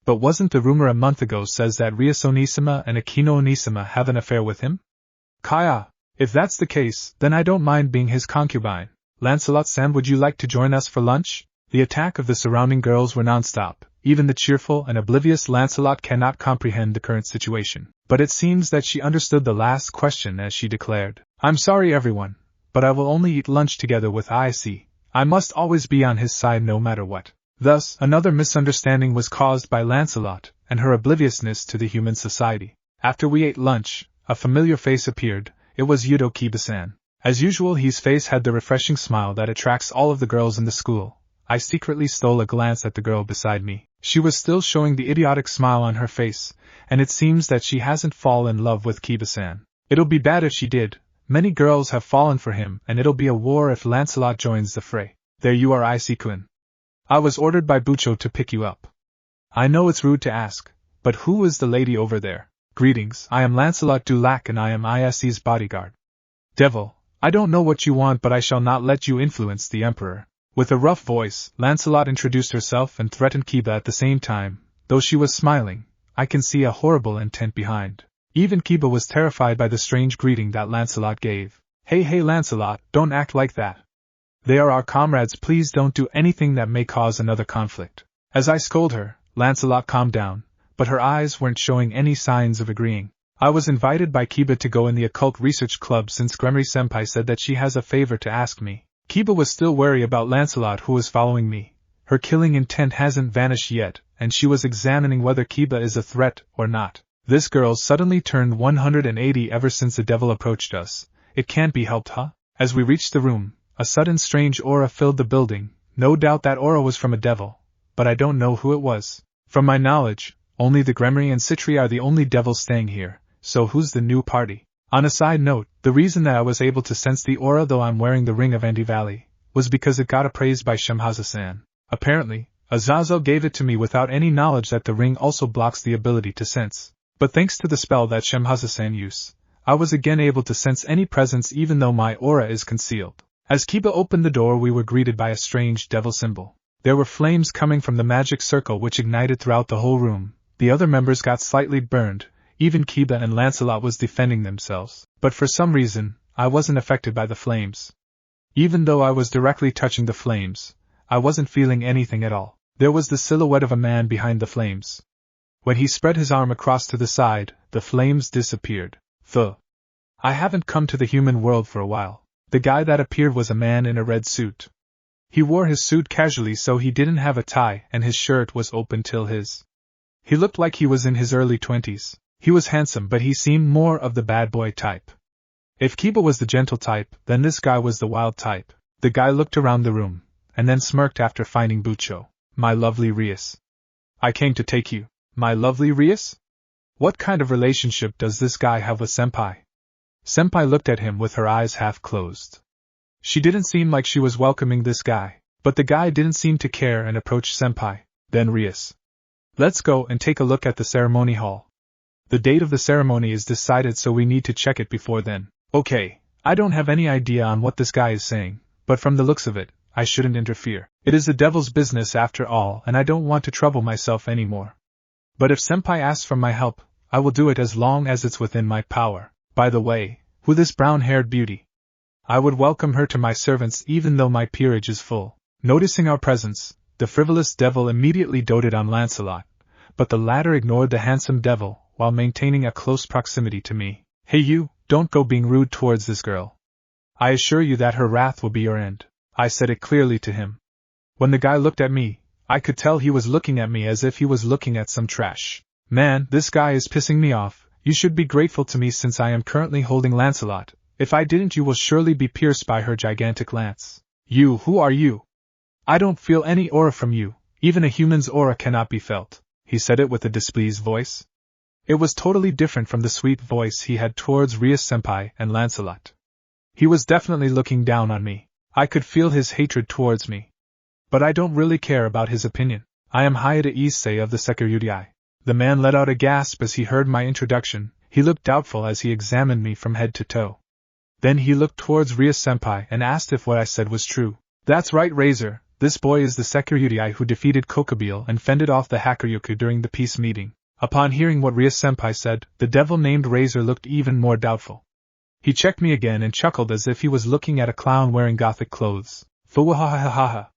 But wasn't the rumor a month ago says that Rias-onissima and Akino-onissima have an affair with him? Kaya, if that's the case, then I don't mind being his concubine. Lancelot-san, would you like to join us for lunch? The attack of the surrounding girls were non-stop. Even the cheerful and oblivious Lancelot cannot comprehend the current situation. But it seems that she understood the last question as she declared, I'm sorry everyone, but I will only eat lunch together with Issei. I must always be on his side no matter what. Thus, another misunderstanding was caused by Lancelot and her obliviousness to the human society. After we ate lunch, a familiar face appeared. It was Yudo Kiba-san. As usual, his face had the refreshing smile that attracts all of the girls in the school. I secretly stole a glance at the girl beside me. She was still showing the idiotic smile on her face, and it seems that she hasn't fallen in love with Kiba-san. It'll be bad if she did. Many girls have fallen for him, and it'll be a war if Lancelot joins the fray. There you are, Issei-kun. I was ordered by Bucho to pick you up. I know it's rude to ask, but who is the lady over there? Greetings, I am Lancelot Dulac and I am Issei's bodyguard. Devil, I don't know what you want, but I shall not let you influence the Emperor. With a rough voice, Lancelot introduced herself and threatened Kiba at the same time. Though she was smiling, I can see a horrible intent behind. Even Kiba was terrified by the strange greeting that Lancelot gave. Hey Lancelot, don't act like that. They are our comrades, please don't do anything that may cause another conflict. As I scold her, Lancelot calmed down, but her eyes weren't showing any signs of agreeing. I was invited by Kiba to go in the Occult Research Club since Gremory-senpai said that she has a favor to ask me. Kiba was still wary about Lancelot who was following me. Her killing intent hasn't vanished yet, and she was examining whether Kiba is a threat or not. This girl suddenly turned 180 ever since the devil approached us. It can't be helped, huh? As we reached the room, a sudden strange aura filled the building. No doubt that aura was from a devil, but I don't know who it was. From my knowledge, only the Gremory and Citri are the only devils staying here, so who's the new party? On a side note, the reason that I was able to sense the aura though I'm wearing the ring of Anti-Valley, was because it got appraised by Shimhaza-san. Apparently, Azazel gave it to me without any knowledge that the ring also blocks the ability to sense. But thanks to the spell that Shimhaza-san used, I was again able to sense any presence even though my aura is concealed. As Kiba opened the door we were greeted by a strange devil symbol. There were flames coming from the magic circle which ignited throughout the whole room. The other members got slightly burned. Even Kiba and Lancelot was defending themselves, but for some reason, I wasn't affected by the flames. Even though I was directly touching the flames, I wasn't feeling anything at all. There was the silhouette of a man behind the flames. When he spread his arm across to the side, the flames disappeared. I haven't come to the human world for a while. The guy that appeared was a man in a red suit. He wore his suit casually so he didn't have a tie and his shirt was open till his. He looked like he was in his early 20s. He was handsome but he seemed more of the bad boy type. If Kiba was the gentle type, then this guy was the wild type. The guy looked around the room, and then smirked after finding Bucho. My lovely Rias. I came to take you. My lovely Rias? What kind of relationship does this guy have with Senpai? Senpai looked at him with her eyes half closed. She didn't seem like she was welcoming this guy, but the guy didn't seem to care and approached Senpai. Then Rias. Let's go and take a look at the ceremony hall. The date of the ceremony is decided so we need to check it before then. Okay, I don't have any idea on what this guy is saying, but from the looks of it, I shouldn't interfere. It is the devil's business after all, and I don't want to trouble myself anymore. But if senpai asks for my help, I will do it as long as it's within my power. By the way, who this brown-haired beauty? I would welcome her to my servants even though my peerage is full. Noticing our presence, the frivolous devil immediately doted on Lancelot, but the latter ignored the handsome devil while maintaining a close proximity to me. Hey you, don't go being rude towards this girl. I assure you that her wrath will be your end. I said it clearly to him. When the guy looked at me, I could tell he was looking at me as if he was looking at some trash. Man, this guy is pissing me off. You should be grateful to me since I am currently holding Lancelot. If I didn't, you will surely be pierced by her gigantic lance. You, who are you? I don't feel any aura from you. Even a human's aura cannot be felt. He said it with a displeased voice. It was totally different from the sweet voice he had towards Rias-senpai and Lancelot. He was definitely looking down on me. I could feel his hatred towards me. But I don't really care about his opinion. I am Hayata Issei of the Sekiryutai. The man let out a gasp as he heard my introduction. He looked doubtful as he examined me from head to toe. Then he looked towards Rias-senpai and asked if what I said was true. That's right, Razor. This boy is the Sekiryutai who defeated Kokabiel and fended off the Hakuryoku during the peace meeting. Upon hearing what Rias-senpai said, the devil named Razor looked even more doubtful. He checked me again and chuckled as if he was looking at a clown wearing gothic clothes. Fuwahahahaha.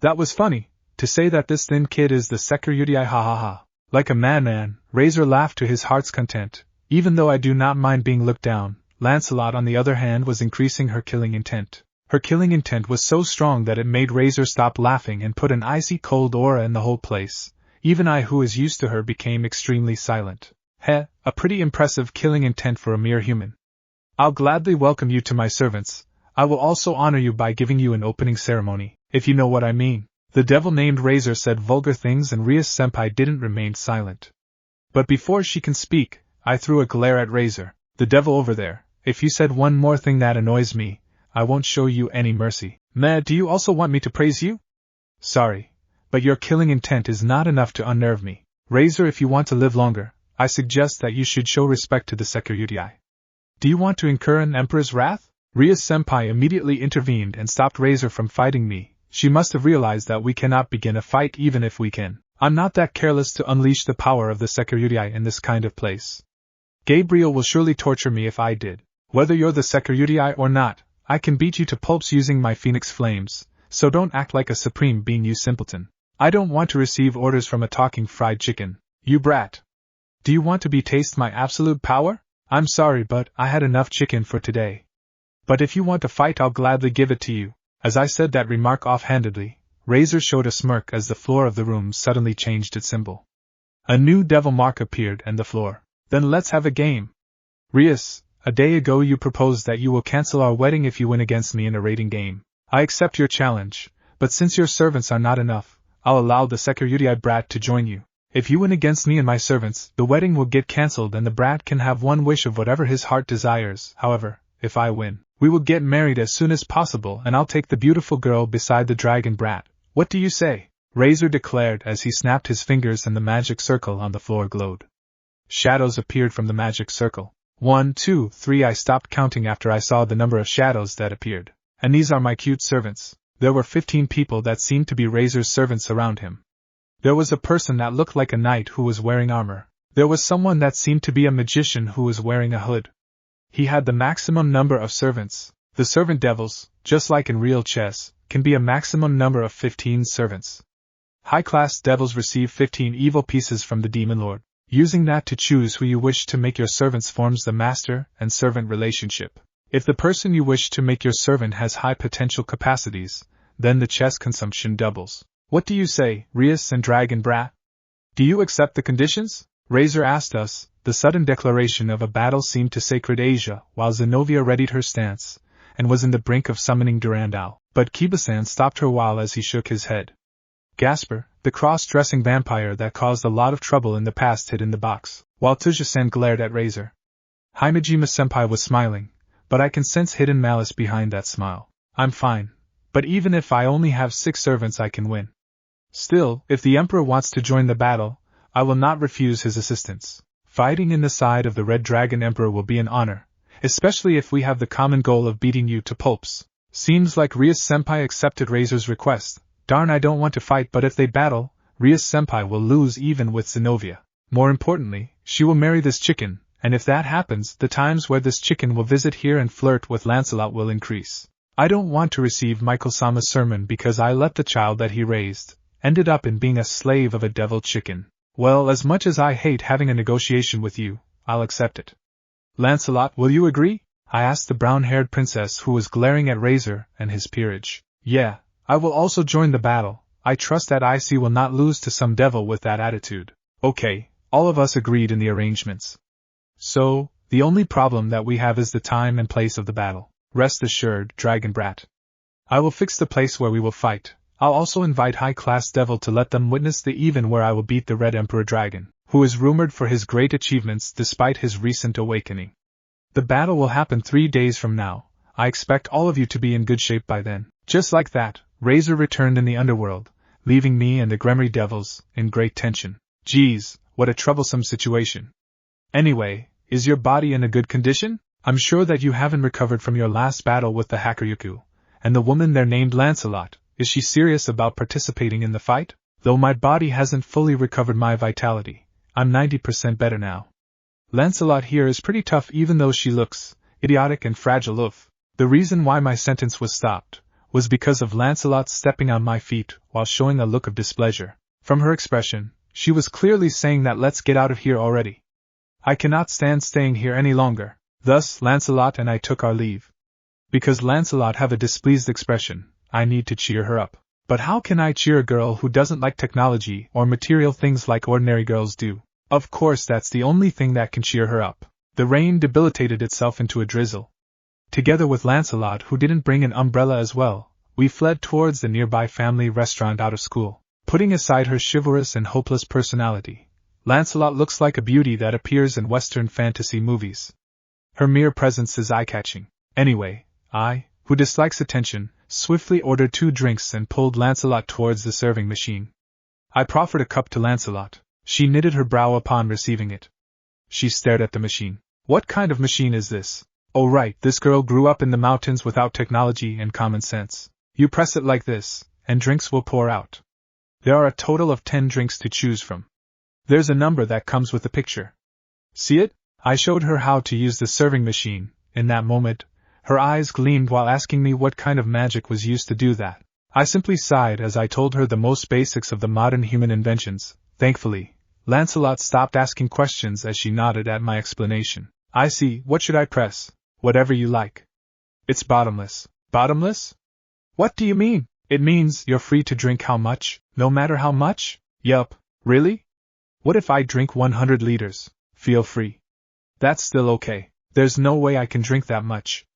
That was funny, to say that this thin kid is the Sekiryutai ha ha ha. Like a madman, Razor laughed to his heart's content. Even though I do not mind being looked down, Lancelot on the other hand was increasing her killing intent. Her killing intent was so strong that it made Razor stop laughing and put an icy cold aura in the whole place. Even I, who is used to her, became extremely silent. A pretty impressive killing intent for a mere human. I'll gladly welcome you to my servants. I will also honor you by giving you an opening ceremony, if you know what I mean. The devil named Razor said vulgar things and Rias-senpai didn't remain silent. But before she can speak, I threw a glare at Razor. The devil over there, if you said one more thing that annoys me, I won't show you any mercy. Meh, do you also want me to praise you? Sorry, but your killing intent is not enough to unnerve me. Razor, if you want to live longer, I suggest that you should show respect to the Sekiryutai. Do you want to incur an emperor's wrath? Rias-senpai immediately intervened and stopped Razor from fighting me. She must have realized that we cannot begin a fight even if we can. I'm not that careless to unleash the power of the Sekiryutai in this kind of place. Gabriel will surely torture me if I did. Whether you're the Sekiryutai or not, I can beat you to pulps using my phoenix flames, so don't act like a supreme being, you simpleton. I don't want to receive orders from a talking fried chicken, you brat. Do you want to taste my absolute power? I'm sorry, but I had enough chicken for today. But if you want to fight, I'll gladly give it to you. As I said that remark offhandedly, Razor showed a smirk as the floor of the room suddenly changed its symbol. A new devil mark appeared and the floor. Then let's have a game. Rias, a day ago you proposed that you will cancel our wedding if you win against me in a rating game. I accept your challenge, but since your servants are not enough, I'll allow the Sekiryutai brat to join you. If you win against me and my servants, the wedding will get cancelled and the brat can have one wish of whatever his heart desires. However, if I win, we will get married as soon as possible and I'll take the beautiful girl beside the dragon brat. What do you say? Razor declared as he snapped his fingers and the magic circle on the floor glowed. Shadows appeared from the magic circle. 1, 2, 3. I stopped counting after I saw the number of shadows that appeared. And these are my cute servants. There were 15 people that seemed to be Razor's servants around him. There was a person that looked like a knight who was wearing armor. There was someone that seemed to be a magician who was wearing a hood. He had the maximum number of servants. The servant devils, just like in real chess, can be a maximum number of 15 servants. High-class devils receive 15 evil pieces from the demon lord. Using that to choose who you wish to make your servants forms the master and servant relationship. If the person you wish to make your servant has high potential capacities, then the chess consumption doubles. What do you say, Rias and Dragon Brat? Do you accept the conditions? Razor asked us. The sudden declaration of a battle seemed to sacred Asia, while Zenobia readied her stance, and was in the brink of summoning Durandal, but Kiba-san stopped her while as he shook his head. Gasper, the cross-dressing vampire that caused a lot of trouble in the past, hid in the box, while Tuja-san glared at Razor. Himejima-senpai was smiling, but I can sense hidden malice behind that smile. I'm fine, but even if I only have 6 servants I can win. Still, if the Emperor wants to join the battle, I will not refuse his assistance. Fighting in the side of the Red Dragon Emperor will be an honor, especially if we have the common goal of beating you to pulps. Seems like Rias-senpai accepted Razor's request. Darn, I don't want to fight, but if they battle, Rias-senpai will lose even with Zenobia. More importantly, she will marry this chicken, and if that happens, the times where this chicken will visit here and flirt with Lancelot will increase. I don't want to receive Michael-sama's sermon because I let the child that he raised ended up in being a slave of a devil chicken. Well, as much as I hate having a negotiation with you, I'll accept it. Lancelot, will you agree? I asked the brown-haired princess who was glaring at Razor and his peerage. Yeah, I will also join the battle. I trust that Issei will not lose to some devil with that attitude. Okay, all of us agreed in the arrangements. So, the only problem that we have is the time and place of the battle. Rest assured, Dragon Brat. I will fix the place where we will fight. I'll also invite high-class devil to let them witness the event where I will beat the Red Emperor Dragon, who is rumored for his great achievements despite his recent awakening. The battle will happen 3 days from now. I expect all of you to be in good shape by then. Just like that, Razor returned in the underworld, leaving me and the Gremry devils in great tension. Geez, what a troublesome situation. Anyway, is your body in a good condition? I'm sure that you haven't recovered from your last battle with the Hakuryuku, and the woman there named Lancelot. Is she serious about participating in the fight? Though my body hasn't fully recovered my vitality, I'm 90% better now. Lancelot here is pretty tough even though she looks idiotic and fragile. Oof. The reason why my sentence was stopped was because of Lancelot stepping on my feet while showing a look of displeasure. From her expression, she was clearly saying that let's get out of here already. I cannot stand staying here any longer. Thus, Lancelot and I took our leave. Because Lancelot have a displeased expression, I need to cheer her up. But how can I cheer a girl who doesn't like technology or material things like ordinary girls do? Of course, that's the only thing that can cheer her up. The rain debilitated itself into a drizzle. Together with Lancelot, who didn't bring an umbrella as well, we fled towards the nearby family restaurant out of school. Putting aside her chivalrous and hopeless personality, Lancelot looks like a beauty that appears in Western fantasy movies. Her mere presence is eye-catching. Anyway, I, who dislikes attention, swiftly ordered 2 drinks and pulled Lancelot towards the serving machine. I proffered a cup to Lancelot. She knitted her brow upon receiving it. She stared at the machine. What kind of machine is this? Oh right, this girl grew up in the mountains without technology and common sense. You press it like this, and drinks will pour out. There are a total of 10 drinks to choose from. There's a number that comes with the picture. See it? I showed her how to use the serving machine. In that moment, her eyes gleamed while asking me what kind of magic was used to do that. I simply sighed as I told her the most basics of the modern human inventions. Thankfully, Lancelot stopped asking questions as she nodded at my explanation. I see, what should I press? Whatever you like. It's bottomless. Bottomless? What do you mean? It means you're free to drink how much, no matter how much? Yup, really? What if I drink 100 liters? Feel free. That's still okay. There's no way I can drink that much.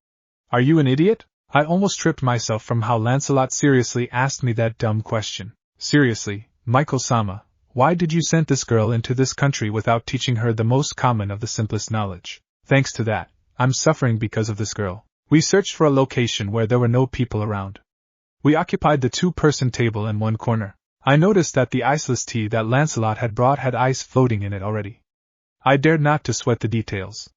Are you an idiot? I almost tripped myself from how Lancelot seriously asked me that dumb question. Seriously, Michael-sama, why did you send this girl into this country without teaching her the most common of the simplest knowledge? Thanks to that, I'm suffering because of this girl. We searched for a location where there were no people around. We occupied the 2-person table in one corner. I noticed that the iceless tea that Lancelot had brought had ice floating in it already. I dared not to sweat the details.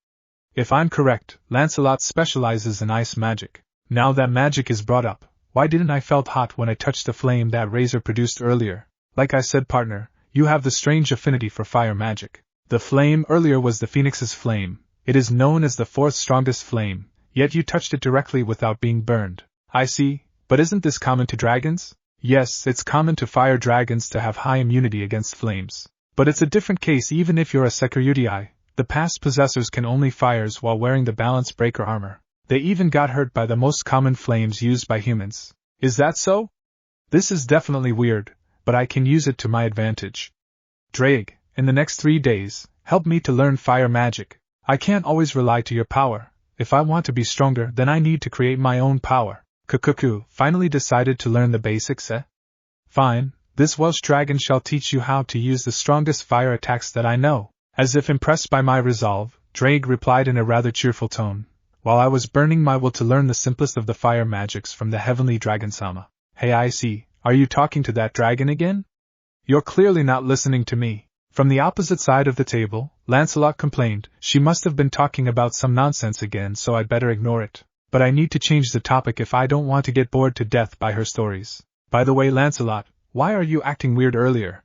If I'm correct, Lancelot specializes in ice magic. Now that magic is brought up, why didn't I felt hot when I touched the flame that Razor produced earlier? Like I said, partner, you have the strange affinity for fire magic. The flame earlier was the Phoenix's flame. It is known as the 4th strongest flame, yet you touched it directly without being burned. I see, but isn't this common to dragons? Yes, it's common to fire dragons to have high immunity against flames. But it's a different case even if you're a Sekiryutai. The past possessors can only fires while wearing the balance breaker armor. They even got hurt by the most common flames used by humans. Is that so? This is definitely weird, but I can use it to my advantage. Drake, in the next 3 days, help me to learn fire magic. I can't always rely to your power. If I want to be stronger, then I need to create my own power. Kukuku finally decided to learn the basics, eh? Fine, this Welsh dragon shall teach you how to use the strongest fire attacks that I know. As if impressed by my resolve, Drake replied in a rather cheerful tone, while I was burning my will to learn the simplest of the fire magics from the heavenly dragon-sama. Hey, Issei, are you talking to that dragon again? You're clearly not listening to me. From the opposite side of the table, Lancelot complained, she must have been talking about some nonsense again, so I'd better ignore it. but I need to change the topic if I don't want to get bored to death by her stories. By the way, Lancelot, why are you acting weird earlier?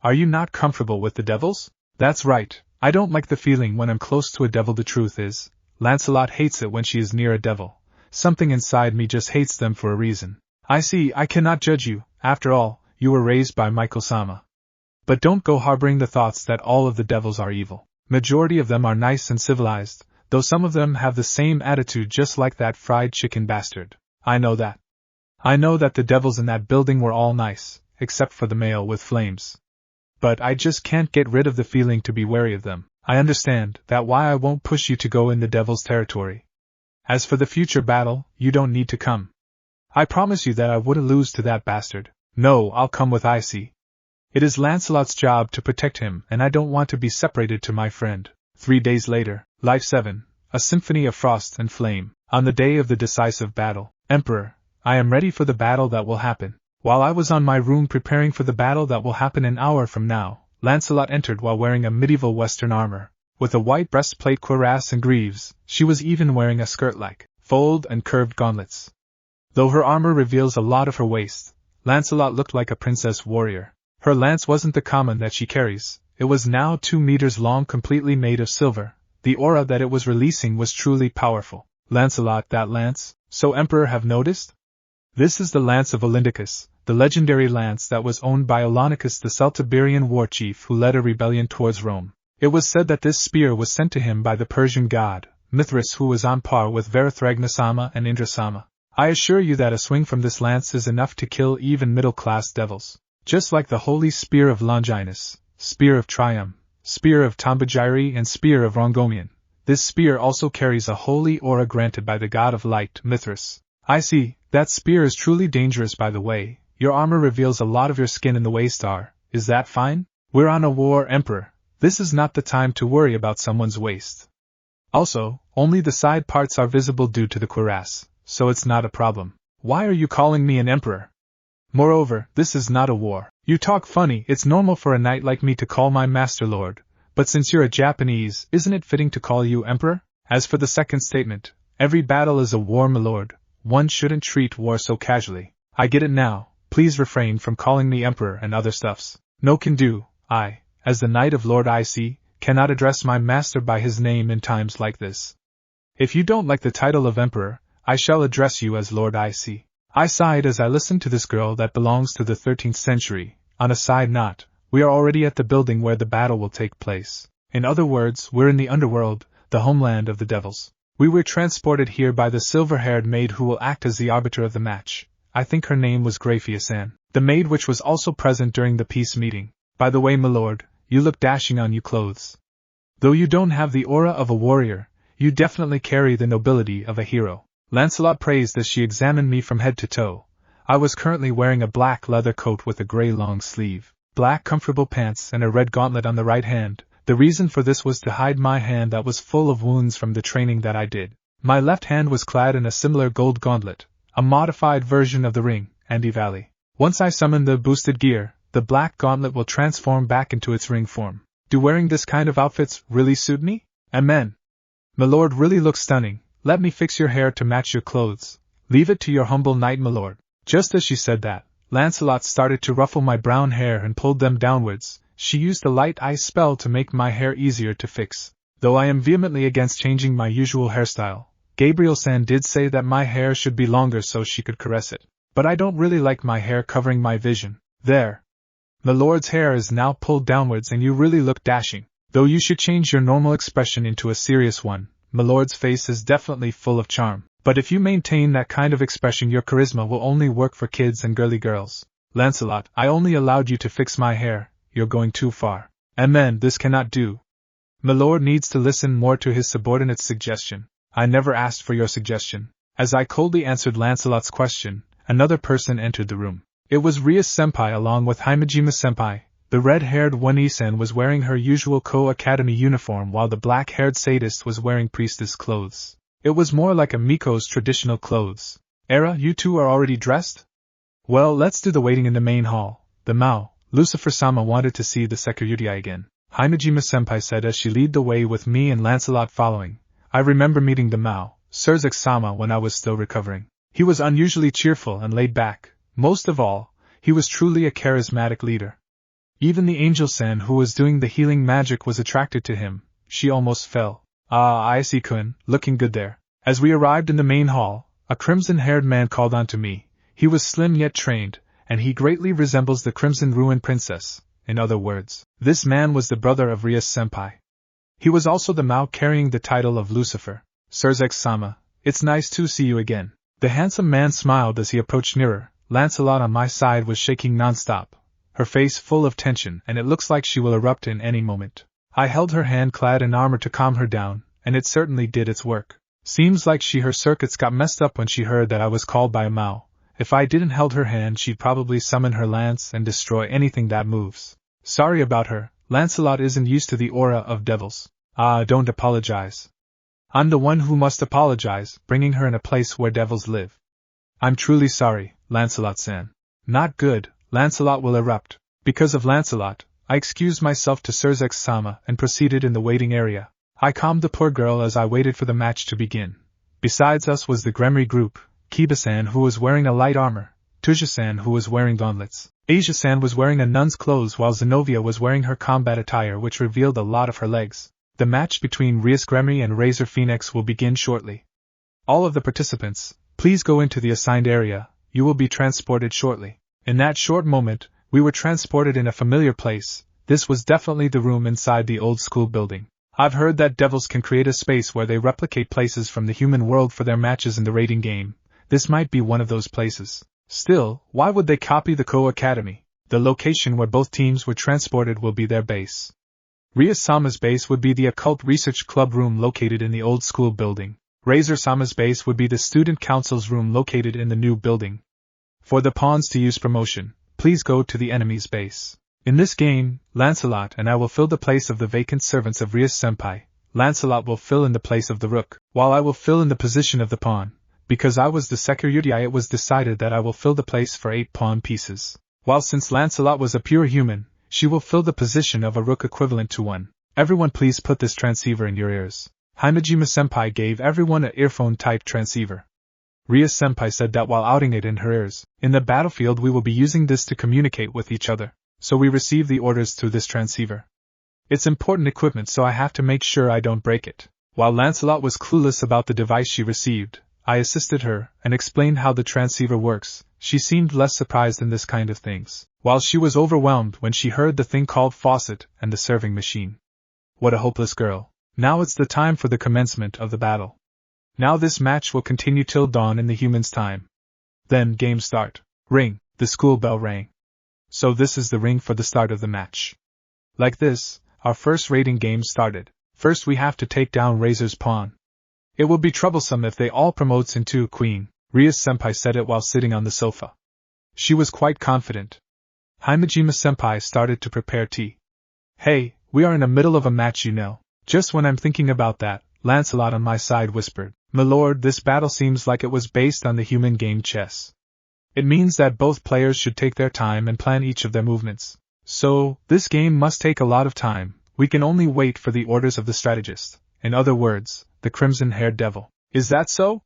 Are you not comfortable with the devils? That's right, I don't like the feeling when I'm close to a devil. The truth is, Lancelot hates it when she is near a devil. Something inside me just hates them for a reason. I see, I cannot judge you, after all, you were raised by Michael-sama. But don't go harboring the thoughts that all of the devils are evil. Majority of them are nice and civilized, though some of them have the same attitude just like that fried chicken bastard. I know that. I know that the devils in that building were all nice, except for the male with flames. But I just can't get rid of the feeling to be wary of them. I understand that why I won't push you to go in the devil's territory. As for the future battle, you don't need to come. I promise you that I wouldn't lose to that bastard. No, I'll come with Issei. It is Lancelot's job to protect him, and I don't want to be separated to my friend. 3 days later, Life 7, a symphony of frost and flame. On the day of the decisive battle, Emperor, I am ready for the battle that will happen. While I was on my room preparing for the battle that will happen an hour from now, Lancelot entered while wearing a medieval Western armor, with a white breastplate, cuirass and greaves. She was even wearing a skirt-like, fold and curved gauntlets. Though her armor reveals a lot of her waist, Lancelot looked like a princess warrior. Her lance wasn't the common that she carries, it was now 2 meters long, completely made of silver. The aura that it was releasing was truly powerful. Lancelot, that lance, so Emperor have noticed? This is the lance of Olympius, the legendary lance that was owned by Olympius, the Celtiberian war chief who led a rebellion towards Rome. It was said that this spear was sent to him by the Persian god, Mithras, who was on par with Varathragnasama and Indrasama. I assure you that a swing from this lance is enough to kill even middle-class devils. Just like the holy spear of Longinus, spear of Triumph, spear of Tombajiri and spear of Rongomian, this spear also carries a holy aura granted by the god of light, Mithras. I see, that spear is truly dangerous. By the way, your armor reveals a lot of your skin in the waist. Is that fine? We're on a war, Emperor. This is not the time to worry about someone's waist. Also, only the side parts are visible due to the cuirass, so it's not a problem. Why are you calling me an emperor? Moreover, this is not a war. You talk funny. It's normal for a knight like me to call my master lord, but since you're a Japanese, isn't it fitting to call you emperor? As for the second statement, every battle is a war, my lord. One shouldn't treat war so casually. I get it now. Please refrain from calling me emperor and other stuffs. No can do. I, as the knight of Lord Issei, cannot address my master by his name in times like this. If you don't like the title of emperor, I shall address you as Lord Issei. I sighed as I listened to this girl that belongs to the 13th century. On a side note, we are already at the building where the battle will take place. In other words, we're in the underworld, the homeland of the devils. We were transported here by the silver-haired maid who will act as the arbiter of the match. I think her name was Gabriel-san, the maid which was also present during the peace meeting. By the way, my lord, you look dashing on your clothes. Though you don't have the aura of a warrior, you definitely carry the nobility of a hero. Lancelot praised as she examined me from head to toe. I was currently wearing a black leather coat with a grey long sleeve, black comfortable pants and a red gauntlet on the right hand. The reason for this was to hide my hand that was full of wounds from the training that I did. My left hand was clad in a similar gold gauntlet, a modified version of the ring, and Valley. Once I summon the boosted gear, the black gauntlet will transform back into its ring form. Do wearing this kind of outfits really suit me? Amen. My lord really looks stunning. Let me fix your hair to match your clothes. Leave it to your humble knight, my lord. Just as she said that, Lancelot started to ruffle my brown hair and pulled them downwards. She used a light ice spell to make my hair easier to fix. Though I am vehemently against changing my usual hairstyle, Gabriel-san did say that my hair should be longer so she could caress it. But I don't really like my hair covering my vision. There. My lord's hair is now pulled downwards and you really look dashing. Though you should change your normal expression into a serious one. My lord's face is definitely full of charm. But if you maintain that kind of expression, your charisma will only work for kids and girly girls. Lancelot, I only allowed you to fix my hair. You're going too far. Amen, this cannot do. My lord needs to listen more to his subordinate's suggestion. I never asked for your suggestion. As I coldly answered Lancelot's question, another person entered the room. It was Rias-senpai along with Himejima-senpai. The red-haired One-Isen was wearing her usual Ko-Academy uniform while the black-haired sadist was wearing priestess clothes. It was more like a Miko's traditional clothes. Era, you two are already dressed? Well, let's do the waiting in the main hall. The Mao, Lucifer-sama wanted to see the security again. Himejima-senpai said as she led the way with me and Lancelot following. I remember meeting the Mao, Surzek-sama when I was still recovering. He was unusually cheerful and laid back. Most of all, he was truly a charismatic leader. Even the angel-san who was doing the healing magic was attracted to him. She almost fell. Ah, Issei-kun, looking good there. As we arrived in the main hall, a crimson-haired man called on to me. He was slim yet trained, and he greatly resembles the Crimson Ruin Princess. In other words, this man was the brother of Rias-senpai. He was also the Mao carrying the title of Lucifer. Surzek-sama, it's nice to see you again. The handsome man smiled as he approached nearer. Lancelot on my side was shaking non-stop, her face full of tension, and it looks like she will erupt in any moment. I held her hand clad in armor to calm her down, and it certainly did its work. Seems like her circuits got messed up when she heard that I was called by a Mao. If I didn't held her hand, she'd probably summon her lance and destroy anything that moves. Sorry about her, Lancelot isn't used to the aura of devils. Ah, don't apologize. I'm the one who must apologize, bringing her in a place where devils live. I'm truly sorry, Lancelot-san. Not good, Lancelot will erupt. Because of Lancelot, I excused myself to Surzek-sama and proceeded in the waiting area. I calmed the poor girl as I waited for the match to begin. Besides us was the Gremry group, Kiba-san who was wearing a light armor, Tuja-san who was wearing gauntlets, Asia-san was wearing a nun's clothes while Zenobia was wearing her combat attire which revealed a lot of her legs. The match between Rias Gremry and Razor Phoenix will begin shortly. All of the participants, please go into the assigned area, you will be transported shortly. In that short moment, we were transported in a familiar place. This was definitely the room inside the old school building. I've heard that devils can create a space where they replicate places from the human world for their matches in the raiding game. This might be one of those places. Still, why would they copy the Ko Academy? The location where both teams were transported will be their base. Rias-sama's base would be the Occult Research Club room located in the old school building. Razor-sama's base would be the Student Council's room located in the new building. For the pawns to use promotion, please go to the enemy's base. In this game, Lancelot and I will fill the place of the vacant servants of Rias-senpai. Lancelot will fill in the place of the rook, while I will fill in the position of the pawn. Because I was the security, it was decided that I will fill the place for 8 pawn pieces. While since Lancelot was a pure human, she will fill the position of a rook equivalent to 1. Everyone please put this transceiver in your ears. Himejima-senpai gave everyone an earphone-type transceiver. Rias-senpai said that while outing it in her ears. In the battlefield we will be using this to communicate with each other, so we receive the orders through this transceiver. It's important equipment, so I have to make sure I don't break it. While Lancelot was clueless about the device she received, I assisted her and explained how the transceiver works. She seemed less surprised in this kind of things, while she was overwhelmed when she heard the thing called faucet and the serving machine. What a hopeless girl. Now it's the time for the commencement of the battle. Now this match will continue till dawn in the humans' time. Then game start. Ring, the school bell rang. So this is the ring for the start of the match. Like this, our first raiding game started. First we have to take down Razor's pawn. It will be troublesome if they all promotes into queen, Rias-senpai said it while sitting on the sofa. She was quite confident. Himejima-senpai started to prepare tea. Hey, we are in the middle of a match, you know. Just when I'm thinking about that, Lancelot on my side whispered, "My lord, this battle seems like it was based on the human game chess. It means that both players should take their time and plan each of their movements. So, this game must take a lot of time. We can only wait for the orders of the strategist. In other words, the crimson-haired devil. Is that so?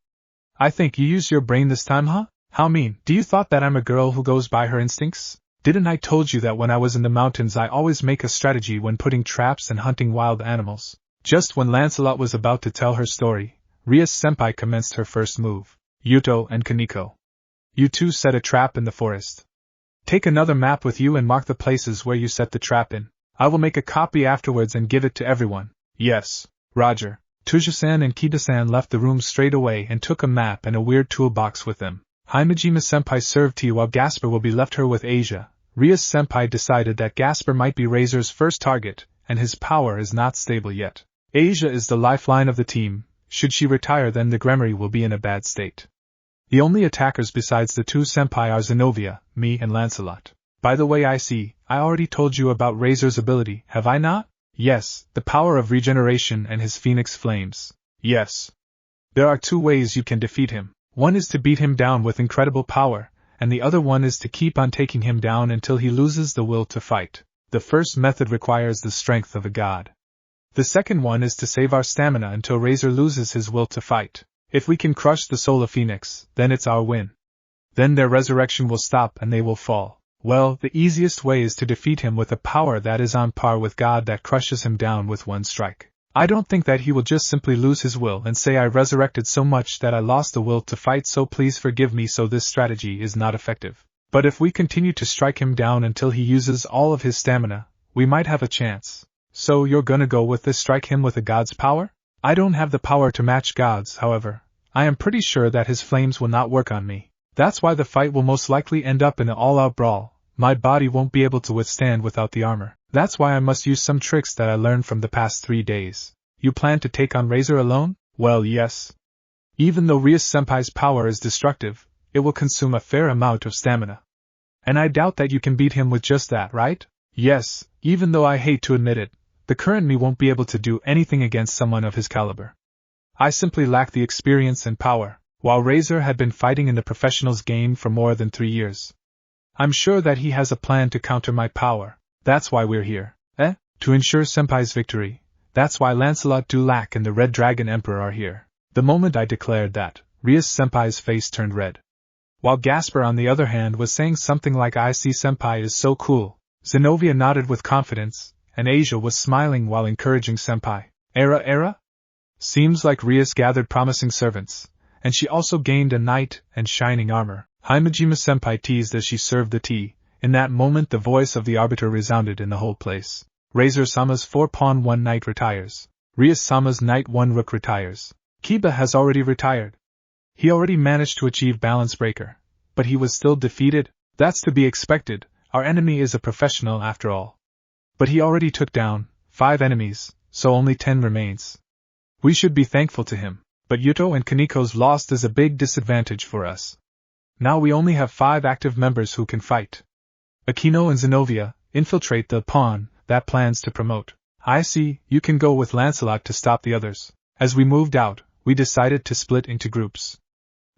I think you used your brain this time, huh? How mean? Do you thought that I'm a girl who goes by her instincts? Didn't I told you that when I was in the mountains I always make a strategy when putting traps and hunting wild animals?" Just when Lancelot was about to tell her story, Rias-senpai commenced her first move. "Yuto and Kaneko. You two set a trap in the forest. Take another map with you and mark the places where you set the trap in. I will make a copy afterwards and give it to everyone." "Yes, Roger." Tuja-san and Kida-san left the room straight away and took a map and a weird toolbox with them. Himejima-senpai served tea while Gasper will be left her with Asia. Rias-senpai decided that Gasper might be Razor's first target, and his power is not stable yet. Asia is the lifeline of the team. Should she retire, then the Gremry will be in a bad state. The only attackers besides the two senpai are Zenobia, me and Lancelot. By the way, I already told you about Razor's ability, have I not? Yes, the power of regeneration and his phoenix flames. Yes. There are 2 ways you can defeat him. One is to beat him down with incredible power, and the other one is to keep on taking him down until he loses the will to fight. The first method requires the strength of a god. The second one is to save our stamina until Razor loses his will to fight. If we can crush the soul of Phoenix, then it's our win. Then their resurrection will stop and they will fall. Well, the easiest way is to defeat him with a power that is on par with God that crushes him down with one strike. I don't think that he will just simply lose his will and say I resurrected so much that I lost the will to fight, so please forgive me, so this strategy is not effective. But if we continue to strike him down until he uses all of his stamina, we might have a chance. So you're gonna go with this, strike him with a god's power? I don't have the power to match God's, however. I am pretty sure that his flames will not work on me. That's why the fight will most likely end up in an all-out brawl. My body won't be able to withstand without the armor. That's why I must use some tricks that I learned from the past 3 days. You plan to take on Razor alone? Well, yes. Even though Rias-senpai's power is destructive, it will consume a fair amount of stamina. And I doubt that you can beat him with just that, right? Yes, even though I hate to admit it, the current me won't be able to do anything against someone of his caliber. I simply lack the experience and power, while Razor had been fighting in the professionals game for more than 3 years. I'm sure that he has a plan to counter my power. That's why we're here. To ensure Senpai's victory. That's why Lancelot Dulac and the Red Dragon Emperor are here. The moment I declared that, Rias-senpai's face turned red. While Gasper, on the other hand, was saying something like Issei senpai is so cool, Zenobia nodded with confidence, and Asia was smiling while encouraging senpai. Era? Seems like Rias gathered promising servants, and she also gained a knight and shining armor. Himejima senpai teased as she served the tea. In that moment the voice of the arbiter resounded in the whole place. Razor-sama's 4-pawn 1 knight retires. Rias-sama's knight 1 rook retires. Kiba has already retired. He already managed to achieve balance breaker, but he was still defeated. That's to be expected, our enemy is a professional after all. But he already took down 5 enemies, so only 10 remains. We should be thankful to him, but Yuto and Kaniko's loss is a big disadvantage for us. Now we only have 5 active members who can fight. Aquino and Zenobia infiltrate the pawn that plans to promote. I see, you can go with Lancelot to stop the others. As we moved out, we decided to split into groups.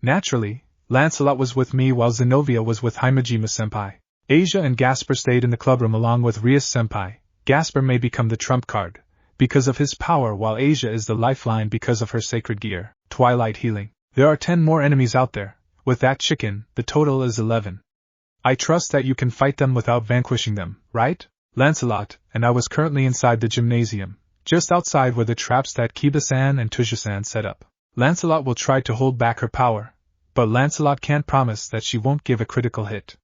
Naturally, Lancelot was with me while Zenobia was with Himejima senpai. Asia and Gasper stayed in the clubroom along with Rias senpai. Gasper may become the trump card because of his power, while Asia is the lifeline because of her sacred gear, Twilight Healing. There are 10 more enemies out there. With that chicken, the total is 11. I trust that you can fight them without vanquishing them, right? Lancelot and I was currently inside the gymnasium, just outside were the traps that Kiba-san and Tuja-san set up. Lancelot will try to hold back her power, but Lancelot can't promise that she won't give a critical hit.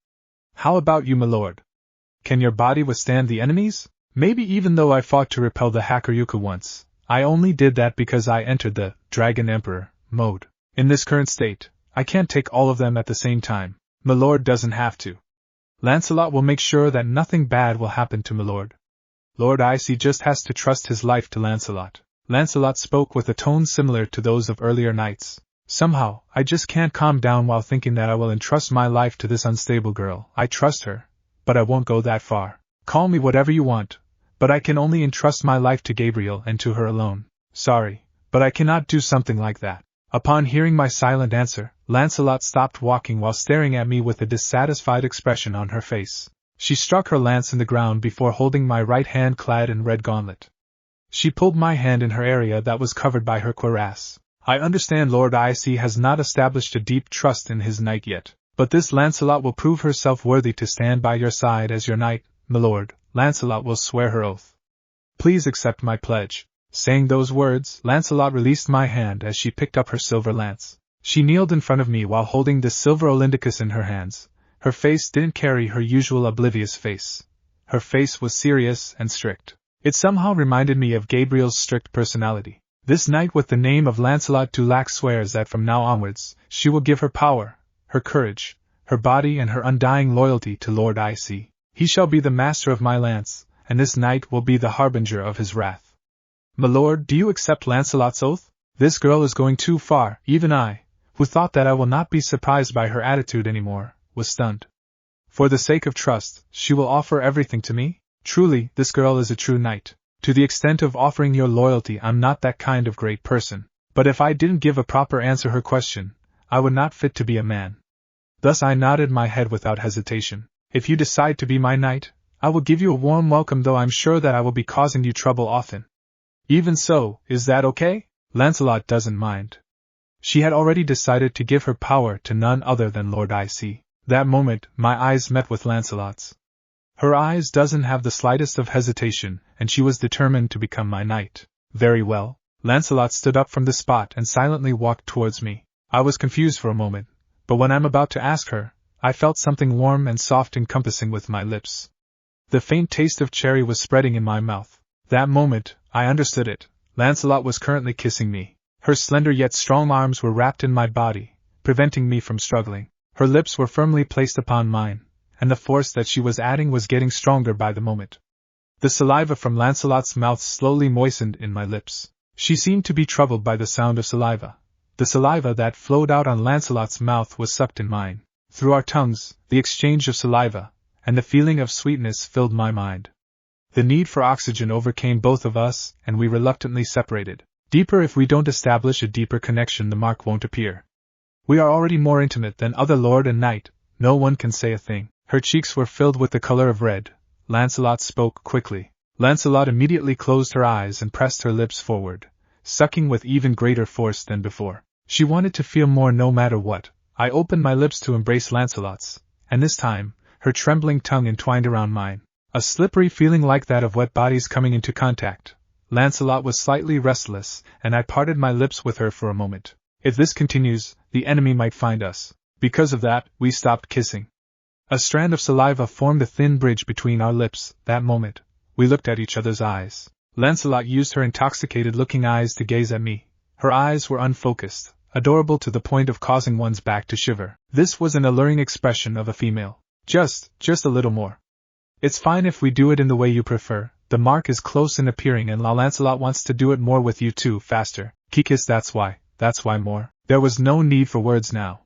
How about you, my lord? Can your body withstand the enemies? Maybe even though I fought to repel the hacker Yuka once, I only did that because I entered the Dragon Emperor mode. In this current state, I can't take all of them at the same time. Milord doesn't have to. Lancelot will make sure that nothing bad will happen to Milord. Lord Issei just has to trust his life to Lancelot. Lancelot spoke with a tone similar to those of earlier nights. Somehow, I just can't calm down while thinking that I will entrust my life to this unstable girl. I trust her, but I won't go that far. Call me whatever you want, but I can only entrust my life to Gabriel and to her alone. Sorry, but I cannot do something like that. Upon hearing my silent answer, Lancelot stopped walking while staring at me with a dissatisfied expression on her face. She struck her lance in the ground before holding my right hand clad in red gauntlet. She pulled my hand in her area that was covered by her cuirass. I understand Lord Issei has not established a deep trust in his knight yet, but this Lancelot will prove herself worthy to stand by your side as your knight, my lord. Lancelot will swear her oath. Please accept my pledge. Saying those words, Lancelot released my hand as she picked up her silver lance. She kneeled in front of me while holding the silver Olindicus in her hands. Her face didn't carry her usual oblivious face. Her face was serious and strict. It somehow reminded me of Gabriel's strict personality. This knight with the name of Lancelot Dulac swears that from now onwards, she will give her power, her courage, her body and her undying loyalty to Lord Issei. He shall be the master of my lance, and this knight will be the harbinger of his wrath. My lord, do you accept Lancelot's oath? This girl is going too far. Even I, who thought that I will not be surprised by her attitude anymore, was stunned. For the sake of trust, she will offer everything to me? Truly, this girl is a true knight. To the extent of offering your loyalty, I'm not that kind of great person. But if I didn't give a proper answer her question, I would not fit to be a man. Thus I nodded my head without hesitation. If you decide to be my knight, I will give you a warm welcome, though I'm sure that I will be causing you trouble often. Even so, is that okay? Lancelot doesn't mind. She had already decided to give her power to none other than Lord Issei. That moment, my eyes met with Lancelot's. Her eyes doesn't have the slightest of hesitation, and she was determined to become my knight. Very well. Lancelot stood up from the spot and silently walked towards me. I was confused for a moment, but when I'm about to ask her, I felt something warm and soft encompassing with my lips. The faint taste of cherry was spreading in my mouth. That moment, I understood it. Lancelot was currently kissing me. Her slender yet strong arms were wrapped in my body, preventing me from struggling. Her lips were firmly placed upon mine, and the force that she was adding was getting stronger by the moment. The saliva from Lancelot's mouth slowly moistened in my lips. She seemed to be troubled by the sound of saliva. The saliva that flowed out on Lancelot's mouth was sucked in mine. Through our tongues, the exchange of saliva, and the feeling of sweetness filled my mind. The need for oxygen overcame both of us, and we reluctantly separated. Deeper if we don't establish a deeper connection, the mark won't appear. We are already more intimate than other lord and knight, no one can say a thing. Her cheeks were filled with the color of red. Lancelot spoke quickly. Lancelot immediately closed her eyes and pressed her lips forward, sucking with even greater force than before. She wanted to feel more no matter what. I opened my lips to embrace Lancelot's, and this time, her trembling tongue entwined around mine. A slippery feeling like that of wet bodies coming into contact. Lancelot was slightly restless, and I parted my lips with her for a moment. If this continues, the enemy might find us. Because of that, we stopped kissing. A strand of saliva formed a thin bridge between our lips. That moment, we looked at each other's eyes. Lancelot used her intoxicated-looking eyes to gaze at me. Her eyes were unfocused, adorable to the point of causing one's back to shiver. This was an alluring expression of a female. Just a little more. It's fine if we do it in the way you prefer. The mark is close in appearing and Lancelot wants to do it more with you too, faster. Kiss, that's why more. There was no need for words now.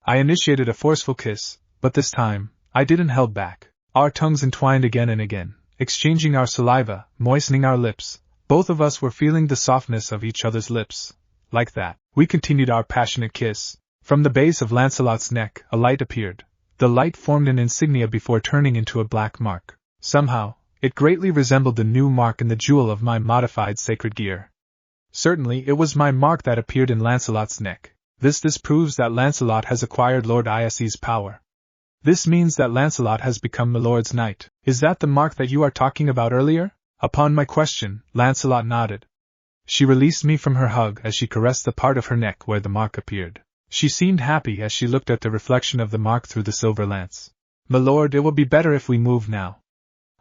I initiated a forceful kiss, but this time, I didn't hold back. Our tongues entwined again and again, exchanging our saliva, moistening our lips. Both of us were feeling the softness of each other's lips. Like that, we continued our passionate kiss. From the base of Lancelot's neck, a light appeared. The light formed an insignia before turning into a black mark. Somehow, it greatly resembled the new mark in the jewel of my modified sacred gear. Certainly, it was my mark that appeared in Lancelot's neck. This proves that Lancelot has acquired Lord Issei's power. This means that Lancelot has become my lord's knight. Is that the mark that you are talking about earlier? Upon my question, Lancelot nodded. She released me from her hug as she caressed the part of her neck where the mark appeared. She seemed happy as she looked at the reflection of the mark through the silver lance. My lord, it will be better if we move now.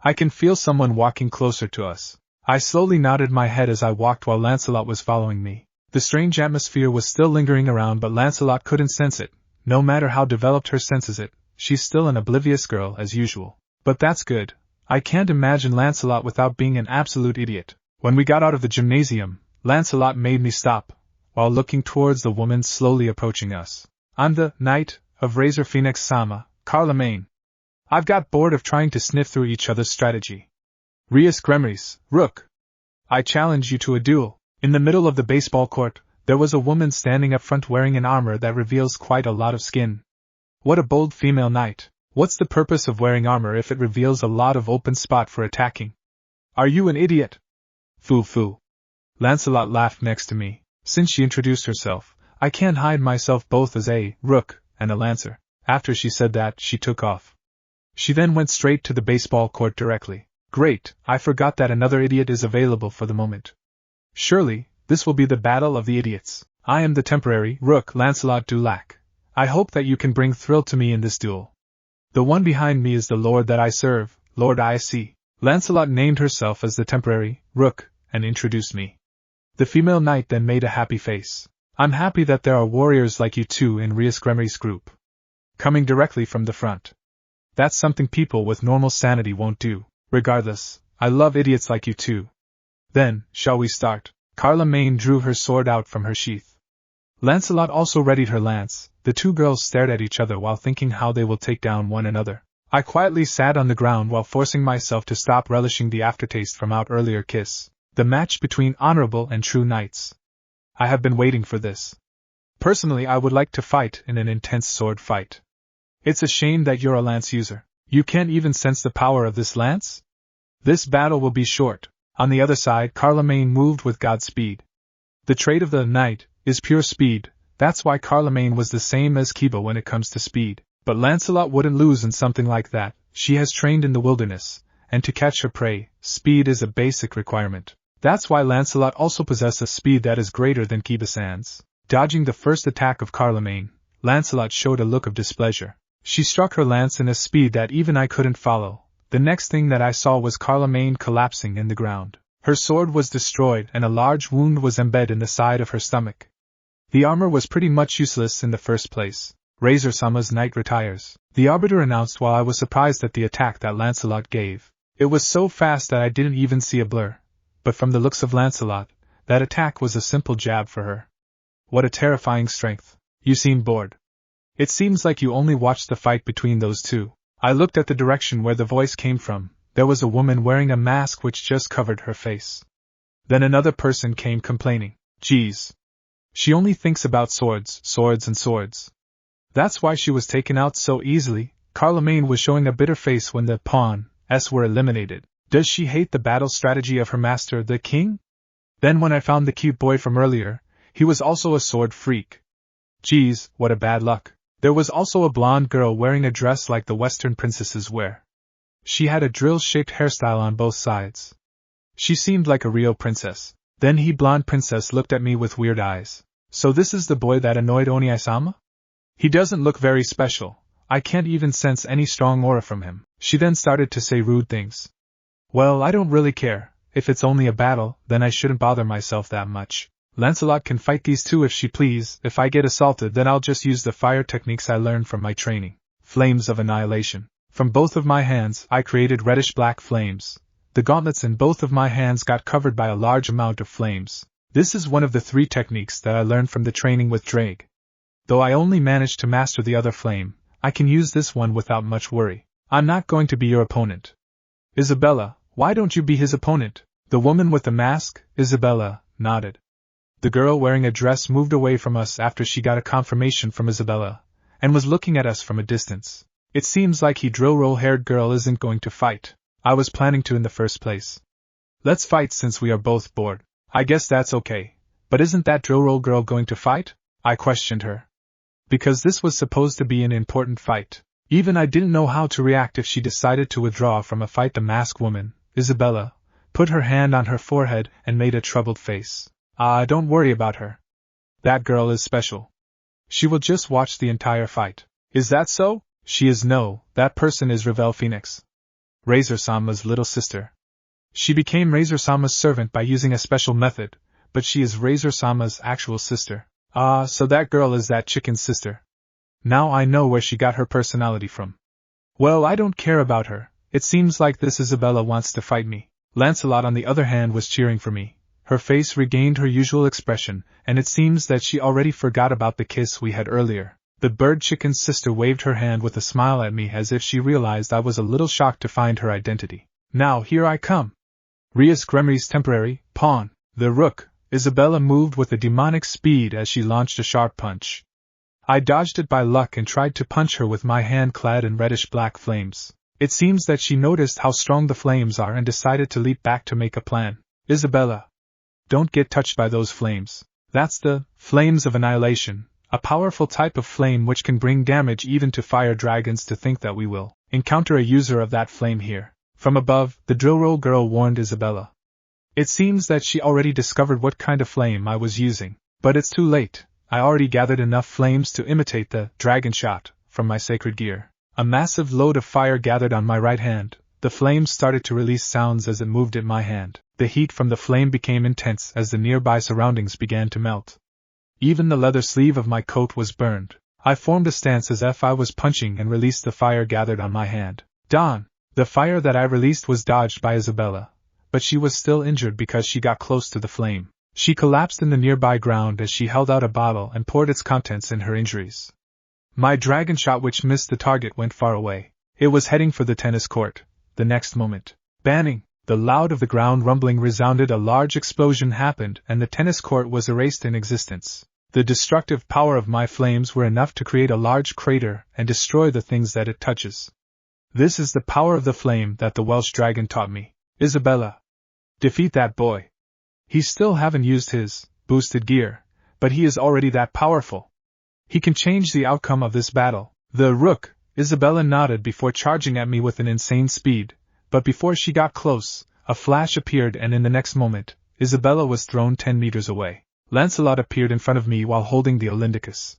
I can feel someone walking closer to us. I slowly nodded my head as I walked while Lancelot was following me. The strange atmosphere was still lingering around, but Lancelot couldn't sense it. No matter how developed her senses it, she's still an oblivious girl as usual. But that's good. I can't imagine Lancelot without being an absolute idiot. When we got out of the gymnasium, Lancelot made me stop, while looking towards the woman slowly approaching us. I'm the knight of Razor Phoenix Sama, Carlemagne. I've got bored of trying to sniff through each other's strategy. Rias Gremries, Rook. I challenge you to a duel. In the middle of the baseball court, there was a woman standing up front wearing an armor that reveals quite a lot of skin. What a bold female knight. What's the purpose of wearing armor if it reveals a lot of open spot for attacking? Are you an idiot? Foo. Lancelot laughed next to me. Since she introduced herself, I can't hide myself both as a rook and a lancer. After she said that, she took off. She then went straight to the baseball court directly. Great, I forgot that another idiot is available for the moment. Surely, this will be the battle of the idiots. I am the temporary rook Lancelot du Lac. I hope that you can bring thrill to me in this duel. The one behind me is the lord that I serve, Lord Issei. Lancelot named herself as the temporary rook and introduced me. The female knight then made a happy face. I'm happy that there are warriors like you two in Rias Gremries' group. Coming directly from the front. That's something people with normal sanity won't do. Regardless, I love idiots like you too. Then, shall we start? Carlemagne drew her sword out from her sheath. Lancelot also readied her lance. The two girls stared at each other while thinking how they will take down one another. I quietly sat on the ground while forcing myself to stop relishing the aftertaste from our earlier kiss. The match between honorable and true knights. I have been waiting for this. Personally, I would like to fight in an intense sword fight. It's a shame that you're a lance user. You can't even sense the power of this lance? This battle will be short. On the other side, Carlemagne moved with Godspeed. The trait of the knight is pure speed, That's why Carlomagne was the same as Kiba when it comes to speed. But Lancelot wouldn't lose in something like that. She has trained in the wilderness, and to catch her prey, speed is a basic requirement. That's why Lancelot also possesses a speed that is greater than Kiba-san's. Dodging the first attack of Carlomagne, Lancelot showed a look of displeasure. She struck her lance in a speed that even I couldn't follow. The next thing that I saw was Carlomagne collapsing in the ground. Her sword was destroyed and a large wound was embedded in the side of her stomach. The armor was pretty much useless in the first place. Razor-sama's knight retires, the arbiter announced while I was surprised at the attack that Lancelot gave. It was so fast that I didn't even see a blur. But from the looks of Lancelot, that attack was a simple jab for her. What a terrifying strength. You seem bored. It seems like you only watched the fight between those two. I looked at the direction where the voice came from. There was a woman wearing a mask which just covered her face. Then another person came complaining. Geez. She only thinks about swords, swords and swords. That's why she was taken out so easily. Carlomagne was showing a bitter face when the pawns were eliminated. Does she hate the battle strategy of her master, the king? Then when I found the cute boy from earlier, he was also a sword freak. Geez, what a bad luck. There was also a blonde girl wearing a dress like the Western princesses wear. She had a drill-shaped hairstyle on both sides. She seemed like a real princess. Then the blonde princess looked at me with weird eyes. So this is the boy that annoyed Oniai-sama? He doesn't look very special. I can't even sense any strong aura from him. She then started to say rude things. Well, I don't really care. If it's only a battle, then I shouldn't bother myself that much. Lancelot can fight these two if she please. If I get assaulted, then I'll just use the fire techniques I learned from my training. Flames of annihilation. From both of my hands, I created reddish-black flames. The gauntlets in both of my hands got covered by a large amount of flames. This is one of the 3 techniques that I learned from the training with Drake. Though I only managed to master the other flame, I can use this one without much worry. I'm not going to be your opponent. Isabella, why don't you be his opponent? The woman with the mask, Isabella, nodded. The girl wearing a dress moved away from us after she got a confirmation from Isabella, and was looking at us from a distance. It seems like the drill-roll-haired girl isn't going to fight. I was planning to in the first place. Let's fight since we are both bored. I guess that's okay. But isn't that drill-roll girl going to fight? I questioned her. Because this was supposed to be an important fight. Even I didn't know how to react if she decided to withdraw from a fight. The masked woman, Isabella, put her hand on her forehead and made a troubled face. Don't worry about her. That girl is special. She will just watch the entire fight. Is that so? She is no, that person is Ravel Phoenix. Razor-sama's little sister. She became Razor-sama's servant by using a special method, but she is Razor-sama's actual sister. So that girl is that chicken's sister. Now I know where she got her personality from. Well, I don't care about her. It seems like this Isabella wants to fight me. Lancelot on the other hand was cheering for me. Her face regained her usual expression, and it seems that she already forgot about the kiss we had earlier. The bird chicken's sister waved her hand with a smile at me as if she realized I was a little shocked to find her identity. Now here I come. Rias Gremry's temporary pawn, the rook. Isabella moved with a demonic speed as she launched a sharp punch. I dodged it by luck and tried to punch her with my hand clad in reddish-black flames. It seems that she noticed how strong the flames are and decided to leap back to make a plan. Isabella, don't get touched by those flames. That's the flames of annihilation, a powerful type of flame which can bring damage even to fire dragons. To think that we will encounter a user of that flame here. From above, the drill roll girl warned Isabella. It seems that she already discovered what kind of flame I was using. But it's too late. I already gathered enough flames to imitate the dragon shot from my sacred gear. A massive load of fire gathered on my right hand. The flames started to release sounds as it moved in my hand. The heat from the flame became intense as the nearby surroundings began to melt. Even the leather sleeve of my coat was burned. I formed a stance as if I was punching and released the fire gathered on my hand. Dawn! The fire that I released was dodged by Isabella, but she was still injured because she got close to the flame. She collapsed in the nearby ground as she held out a bottle and poured its contents in her injuries. My dragon shot, which missed the target, went far away. It was heading for the tennis court. The next moment, bang! The loud of the ground rumbling resounded. A large explosion happened and the tennis court was erased in existence. The destructive power of my flames were enough to create a large crater and destroy the things that it touches. This is the power of the flame that the Welsh dragon taught me. Isabella, defeat that boy. He still haven't used his boosted gear, but he is already that powerful. He can change the outcome of this battle. The rook, Isabella nodded before charging at me with an insane speed, but before she got close, a flash appeared and in the next moment, Isabella was thrown 10 meters away. Lancelot appeared in front of me while holding the Olympics.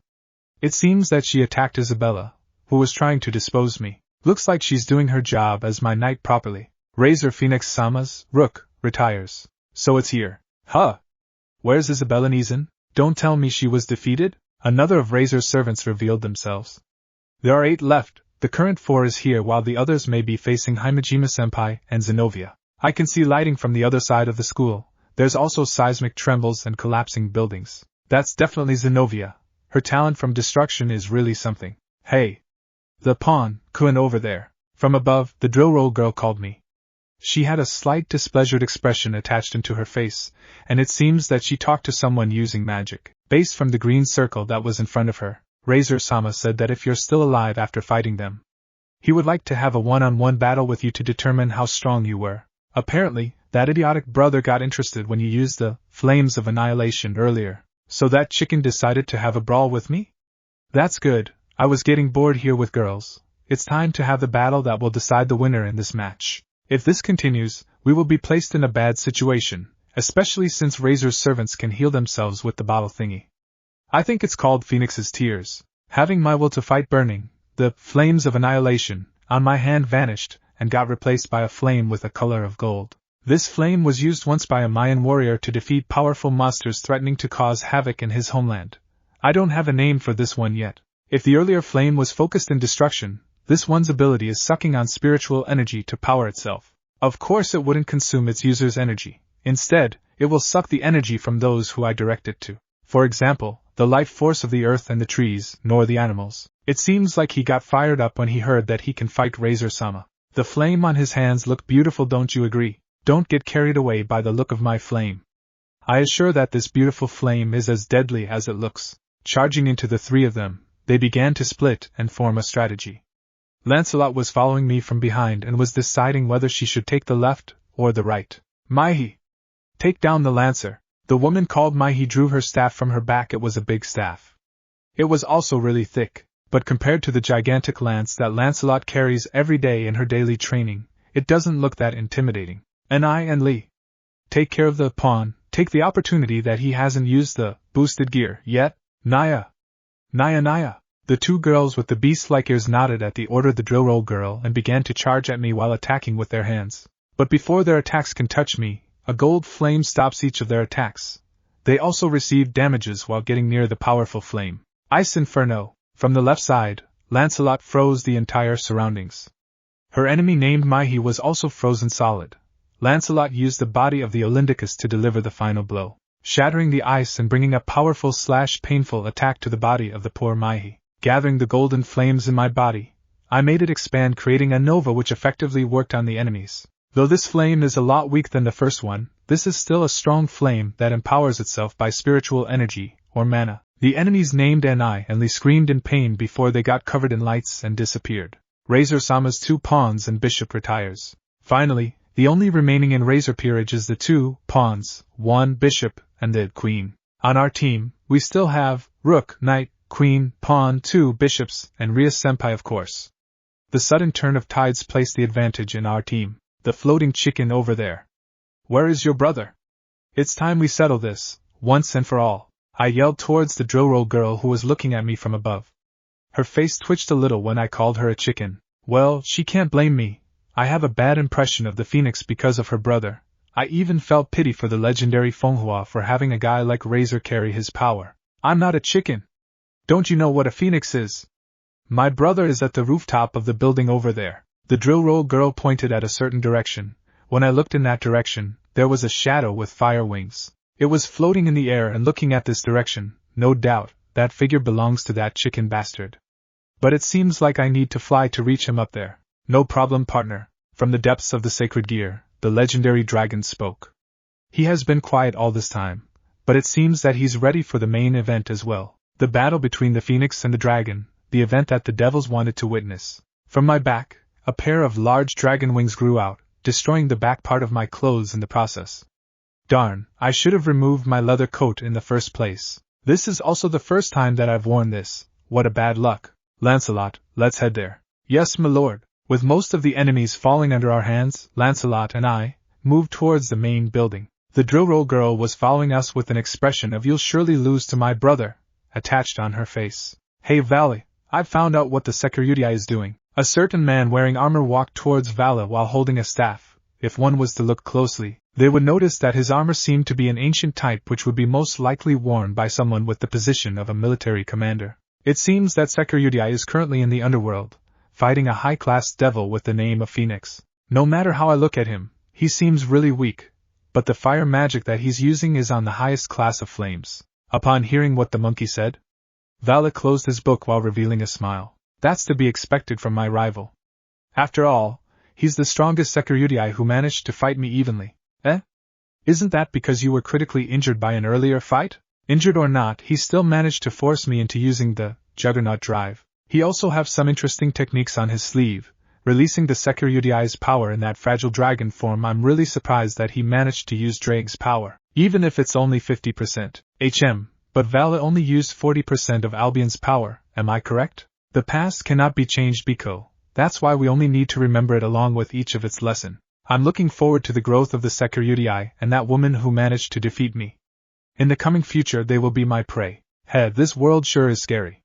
It seems that she attacked Isabella, who was trying to dispose me. Looks like she's doing her job as my knight properly. Razor Phoenix Sama's rook retires. So it's here. Huh! Where's Isabella Neeson? Don't tell me she was defeated? Another of Razor's servants revealed themselves. There are 8 left, the current 4 is here while the others may be facing Himejima-senpai and Zenobia. I can see lighting from the other side of the school. There's also seismic trembles and collapsing buildings. That's definitely Zenobia. Her talent from destruction is really something. Hey! The pawn, Kun over there. From above, the drill roll girl called me. She had a slight displeasured expression attached into her face, and it seems that she talked to someone using magic. Based from the green circle that was in front of her, Razor-sama said that if you're still alive after fighting them, he would like to have a one-on-one battle with you to determine how strong you were. Apparently, that idiotic brother got interested when you used the flames of annihilation earlier, so that chicken decided to have a brawl with me? That's good. I was getting bored here with girls. It's time to have the battle that will decide the winner in this match. If this continues, we will be placed in a bad situation, especially since Razor's servants can heal themselves with the bottle thingy. I think it's called Phoenix's Tears. Having my will to fight burning, the flames of annihilation on my hand vanished and got replaced by a flame with a color of gold. This flame was used once by a Mayan warrior to defeat powerful monsters threatening to cause havoc in his homeland. I don't have a name for this one yet. If the earlier flame was focused in destruction, this one's ability is sucking on spiritual energy to power itself. Of course it wouldn't consume its user's energy. Instead, it will suck the energy from those who I direct it to. For example, the life force of the earth and the trees, nor the animals. It seems like he got fired up when he heard that he can fight Razor-sama. The flame on his hands look beautiful, don't you agree? Don't get carried away by the look of my flame. I assure that this beautiful flame is as deadly as it looks. Charging into the 3 of them, they began to split and form a strategy. Lancelot was following me from behind and was deciding whether she should take the left or the right. Maihi! Take down the lancer. The woman called Maihi drew her staff from her back. It was a big staff. It was also really thick, but compared to the gigantic lance that Lancelot carries every day in her daily training, it doesn't look that intimidating. And Lee. Take care of the pawn, take the opportunity that he hasn't used the boosted gear yet. Naya! Naya! The 2 girls with the beast-like ears nodded at the order of the drill roll girl and began to charge at me while attacking with their hands. But before their attacks can touch me, a gold flame stops each of their attacks. They also receive damages while getting near the powerful flame. Ice Inferno! From the left side, Lancelot froze the entire surroundings. Her enemy named Maihi was also frozen solid. Lancelot used the body of the Olympics to deliver the final blow, shattering the ice and bringing a powerful painful attack to the body of the poor Maihi. Gathering the golden flames in my body, I made it expand, creating a nova which effectively worked on the enemies. Though this flame is a lot weak than the first one, this is still a strong flame that empowers itself by spiritual energy, or mana. The enemies named Ni and Lee screamed in pain before they got covered in lights and disappeared. Razor-sama's 2 pawns and bishop retires. Finally, the only remaining in Razor Peerage is the 2 pawns, 1 bishop, and the queen. On our team, we still have rook, knight, queen, pawn, 2 bishops, and Ria-senpai of course. The sudden turn of tides placed the advantage in our team. The floating chicken over there. Where is your brother? It's time we settle this, once and for all. I yelled towards the drill roll girl who was looking at me from above. Her face twitched a little when I called her a chicken. Well, she can't blame me. I have a bad impression of the Phoenix because of her brother. I even felt pity for the legendary Fenghua for having a guy like Razor carry his power. I'm not a chicken. Don't you know what a Phoenix is? My brother is at the rooftop of the building over there. The drill roll girl pointed at a certain direction. When I looked in that direction, there was a shadow with fire wings. It was floating in the air and looking at this direction. No doubt, that figure belongs to that chicken bastard. But it seems like I need to fly to reach him up there. No problem, partner. From the depths of the sacred gear, the legendary dragon spoke. He has been quiet all this time, but it seems that he's ready for the main event as well. The battle between the Phoenix and the dragon, the event that the devils wanted to witness. From my back, a pair of large dragon wings grew out, destroying the back part of my clothes in the process. Darn, I should have removed my leather coat in the first place. This is also the first time that I've worn this. What a bad luck. Lancelot, let's head there. Yes, my lord. With most of the enemies falling under our hands, Lancelot and I moved towards the main building. The drill roll girl was following us with an expression of "you'll surely lose to my brother" attached on her face. Hey Valle, I've found out what the security is doing. A certain man wearing armor walked towards Valle while holding a staff. If one was to look closely, they would notice that his armor seemed to be an ancient type which would be most likely worn by someone with the position of a military commander. It seems that security is currently in the underworld, fighting a high-class devil with the name of Phoenix. No matter how I look at him, he seems really weak, but the fire magic that he's using is on the highest class of flames. Upon hearing what the monkey said, Valle closed his book while revealing a smile. That's to be expected from my rival. After all, he's the strongest security who managed to fight me evenly. Eh? Isn't that because you were critically injured by an earlier fight? Injured or not, he still managed to force me into using the Juggernaut Drive. He also have some interesting techniques on his sleeve, releasing the security's power in that fragile dragon form. I'm really surprised that he managed to use Drake's power, even if it's only 50%. But Valle only used 40% of Albion's power, am I correct? The past cannot be changed, Biko. That's why we only need to remember it along with each of its lesson. I'm looking forward to the growth of the security and that woman who managed to defeat me. In the coming future they will be my prey. This world sure is scary.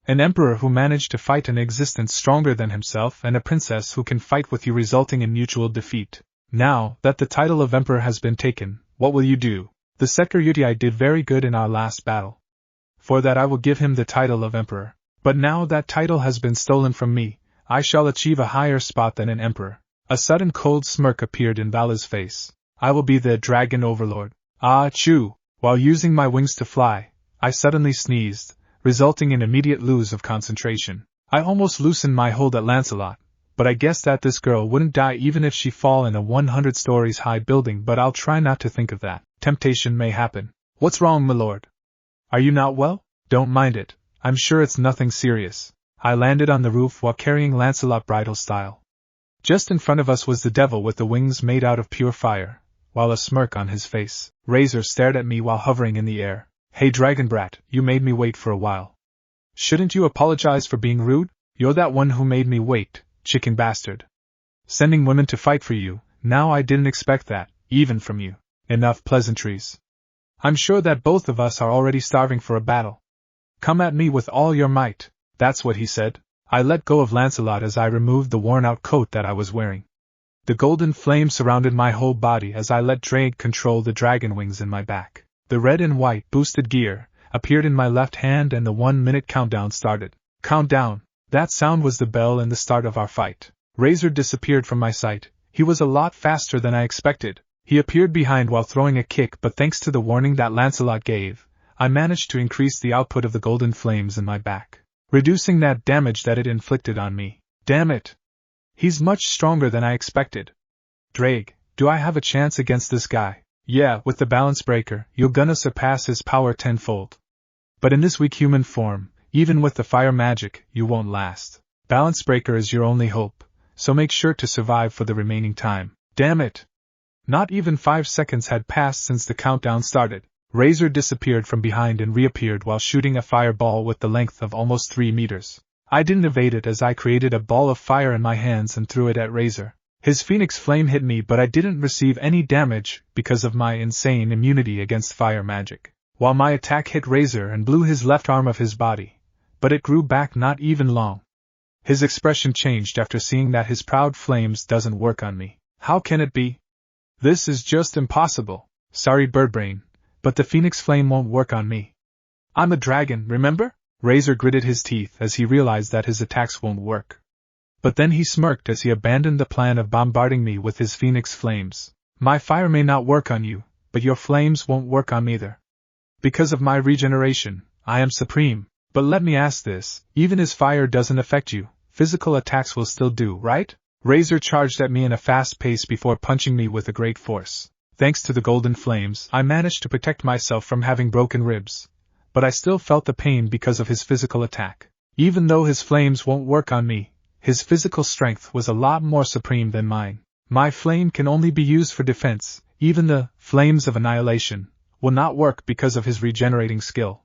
An emperor who managed to fight an existence stronger than himself, and a princess who can fight with you, resulting in mutual defeat. Now that the title of emperor has been taken, what will you do? The security did very good in our last battle. For that I will give him the title of emperor. But now that title has been stolen from me, I shall achieve a higher spot than an emperor. A sudden cold smirk appeared in Valle's face. I will be the dragon overlord. Ah, chew! While using my wings to fly, I suddenly sneezed, resulting in immediate lose of concentration. I almost loosened my hold at Lancelot, but I guessed that this girl wouldn't die even if she fall in a 100 stories high building, but I'll try not to think of that. Temptation may happen. What's wrong, my lord? Are you not well? Don't mind it. I'm sure it's nothing serious. I landed on the roof while carrying Lancelot bridal style. Just in front of us was the devil with the wings made out of pure fire, while a smirk on his face. Razor stared at me while hovering in the air. Hey dragon brat, you made me wait for a while. Shouldn't you apologize for being rude? You're that one who made me wait, chicken bastard. Sending women to fight for you, now I didn't expect that, even from you. Enough pleasantries. I'm sure that both of us are already starving for a battle. Come at me with all your might. That's what he said. I let go of Lancelot as I removed the worn-out coat that I was wearing. The golden flame surrounded my whole body as I let Drake control the dragon wings in my back. The red and white boosted gear appeared in my left hand and the 1-minute countdown started. Countdown! That sound was the bell and the start of our fight. Razor disappeared from my sight. He was a lot faster than I expected. He appeared behind while throwing a kick, but thanks to the warning that Lancelot gave, I managed to increase the output of the golden flames in my back, reducing that damage that it inflicted on me. Damn it! He's much stronger than I expected. Drake, do I have a chance against this guy? Yeah, with the balance breaker, you're gonna surpass his power tenfold. But in this weak human form, even with the fire magic, you won't last. Balance breaker is your only hope, so make sure to survive for the remaining time. Damn it! Not even 5 seconds had passed since the countdown started. Razor disappeared from behind and reappeared while shooting a fireball with the length of almost 3 meters. I didn't evade it as I created a ball of fire in my hands and threw it at Razor. His phoenix flame hit me, but I didn't receive any damage because of my insane immunity against fire magic. While my attack hit Razor and blew his left arm off his body, but it grew back not even long. His expression changed after seeing that his proud flames doesn't work on me. How can it be? This is just impossible. Sorry, Birdbrain, but the phoenix flame won't work on me. I'm a dragon, remember? Razor gritted his teeth as he realized that his attacks won't work. But then he smirked as he abandoned the plan of bombarding me with his phoenix flames. My fire may not work on you, but your flames won't work on me either. Because of my regeneration, I am supreme. But let me ask this, even as fire doesn't affect you, physical attacks will still do, right? Razor charged at me in a fast pace before punching me with a great force. Thanks to the golden flames, I managed to protect myself from having broken ribs. But I still felt the pain because of his physical attack. Even though his flames won't work on me, his physical strength was a lot more supreme than mine. My flame can only be used for defense. Even the flames of annihilation will not work because of his regenerating skill.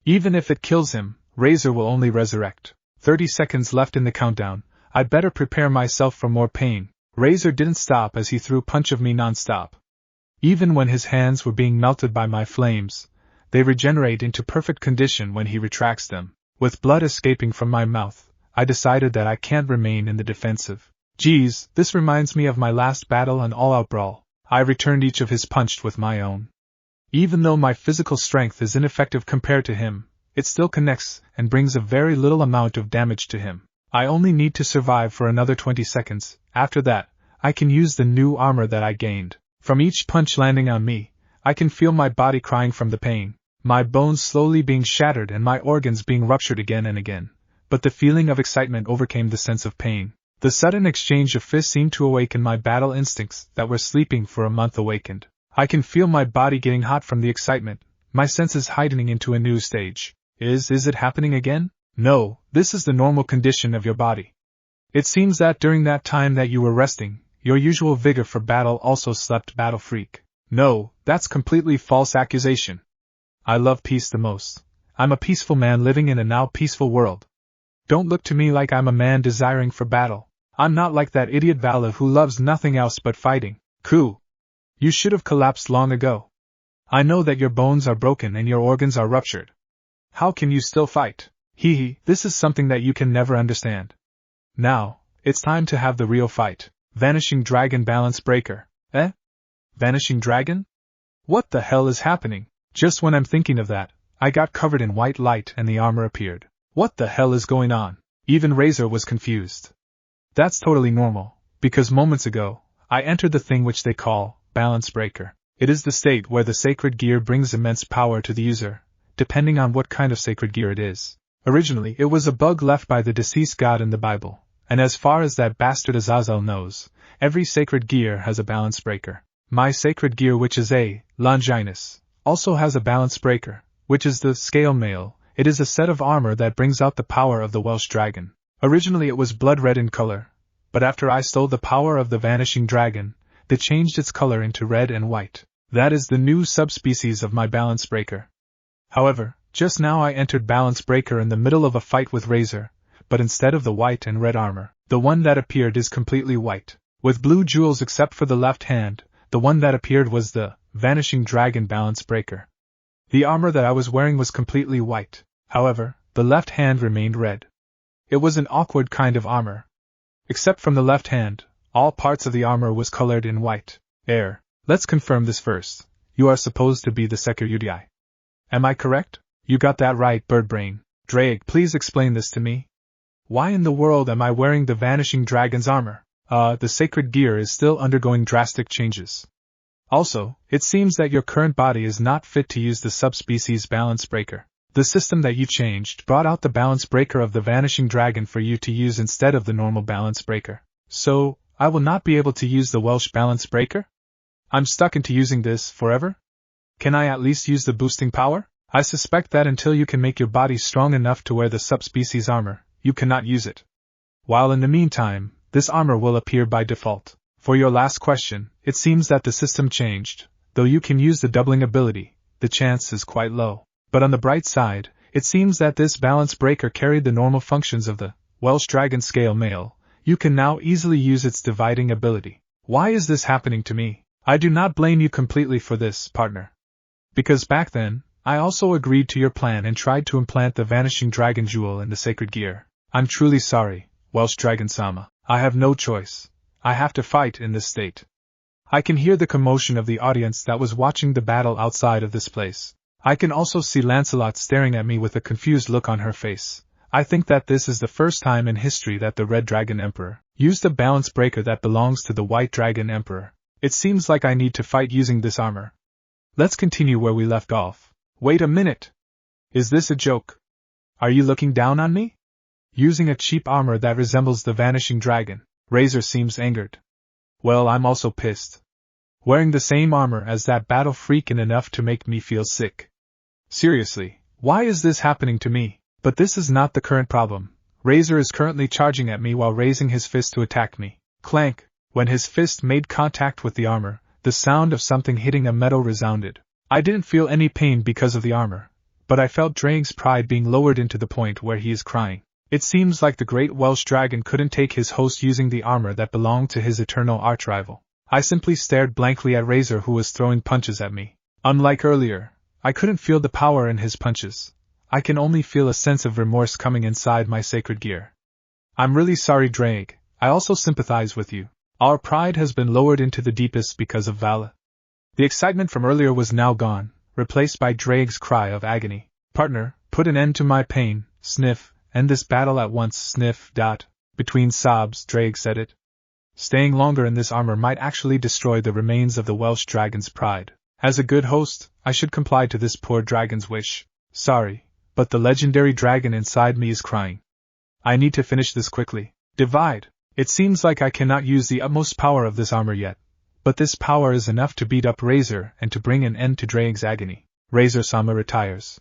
Even if it kills him, Razor will only resurrect. 30 seconds left in the countdown. I'd better prepare myself for more pain. Razor didn't stop as he threw punch of me non-stop. Even when his hands were being melted by my flames, they regenerate into perfect condition when he retracts them. With blood escaping from my mouth, I decided that I can't remain in the defensive. Geez, this reminds me of my last battle and all-out brawl. I returned each of his punched with my own. Even though my physical strength is ineffective compared to him, it still connects and brings a very little amount of damage to him. I only need to survive for another 20 seconds. After that, I can use the new armor that I gained. From each punch landing on me, I can feel my body crying from the pain, my bones slowly being shattered and my organs being ruptured again and again. But the feeling of excitement overcame the sense of pain. The sudden exchange of fists seemed to awaken my battle instincts that were sleeping for a month awakened. I can feel my body getting hot from the excitement, my senses heightening into a new stage. Is it happening again? No, this is the normal condition of your body. It seems that during that time that you were resting, your usual vigor for battle also slept, battle freak. No, that's completely false accusation. I love peace the most. I'm a peaceful man living in a now peaceful world. Don't look to me like I'm a man desiring for battle. I'm not like that idiot Vala who loves nothing else but fighting. Cool. You should have collapsed long ago. I know that your bones are broken and your organs are ruptured. How can you still fight? Hee, this is something that you can never understand. Now, it's time to have the real fight. Vanishing Dragon Balance Breaker. Eh? Vanishing Dragon? What the hell is happening? Just when I'm thinking of that, I got covered in white light and the armor appeared. What the hell is going on? Even Razor was confused. That's totally normal, because moments ago, I entered the thing which they call Balance Breaker. It is the state where the sacred gear brings immense power to the user, depending on what kind of sacred gear it is. Originally, it was a bug left by the deceased god in the Bible, and as far as that bastard Azazel knows, every sacred gear has a balance breaker. My sacred gear, which is a Longinus, also has a balance breaker, which is the scale mail. It is a set of armor that brings out the power of the Welsh dragon. Originally it was blood red in color, but after I stole the power of the vanishing dragon, they changed its color into red and white. That is the new subspecies of my balance breaker. However, just now I entered balance breaker in the middle of a fight with Razor, but instead of the white and red armor, the one that appeared is completely white, with blue jewels except for the left hand. The one that appeared was the vanishing dragon balance breaker. The armor that I was wearing was completely white, however, the left hand remained red. It was an awkward kind of armor. Except from the left hand, all parts of the armor was colored in white. Let's confirm this first. You are supposed to be the Securudii. Am I correct? You got that right, Birdbrain. Drake, please explain this to me. Why in the world am I wearing the vanishing dragon's armor? The sacred gear is still undergoing drastic changes. Also, it seems that your current body is not fit to use the subspecies balance breaker. The system that you changed brought out the balance breaker of the vanishing dragon for you to use instead of the normal balance breaker. So, I will not be able to use the Welsh balance breaker? I'm stuck into using this forever? Can I at least use the boosting power? I suspect that until you can make your body strong enough to wear the subspecies armor, you cannot use it. While in the meantime, this armor will appear by default. For your last question, it seems that the system changed. Though you can use the doubling ability, the chance is quite low. But on the bright side, it seems that this balance breaker carried the normal functions of the Welsh dragon scale mail. You can now easily use its dividing ability. Why is this happening to me? I do not blame you completely for this, partner. Because back then, I also agreed to your plan and tried to implant the vanishing dragon jewel in the sacred gear. I'm truly sorry, Welsh Dragon-sama. I have no choice. I have to fight in this state. I can hear the commotion of the audience that was watching the battle outside of this place. I can also see Lancelot staring at me with a confused look on her face. I think that this is the first time in history that the Red Dragon Emperor used a balance breaker that belongs to the White Dragon Emperor. It seems like I need to fight using this armor. Let's continue where we left off. Wait a minute! Is this a joke? Are you looking down on me? Using a cheap armor that resembles the vanishing dragon, Razor seems angered. Well, I'm also pissed. Wearing the same armor as that battle freak and enough to make me feel sick. Seriously, why is this happening to me? But this is not the current problem. Razor is currently charging at me while raising his fist to attack me. Clank! When his fist made contact with the armor, the sound of something hitting a metal resounded. I didn't feel any pain because of the armor, but I felt Drake's pride being lowered into the point where he is crying. It seems like the great Welsh dragon couldn't take his host using the armor that belonged to his eternal archrival. I simply stared blankly at Razor, who was throwing punches at me. Unlike earlier, I couldn't feel the power in his punches. I can only feel a sense of remorse coming inside my sacred gear. I'm really sorry, Drake. I also sympathize with you. Our pride has been lowered into the deepest because of Vala. The excitement from earlier was now gone, replaced by Drake's cry of agony. Partner, put an end to my pain, sniff, end this battle at once, sniff. Between sobs, Drake said it. Staying longer in this armor might actually destroy the remains of the Welsh dragon's pride. As a good host, I should comply to this poor dragon's wish. Sorry, but the legendary dragon inside me is crying. I need to finish this quickly. Divide. It seems like I cannot use the utmost power of this armor yet, but this power is enough to beat up Razor and to bring an end to Drake's agony. Razor-sama retires.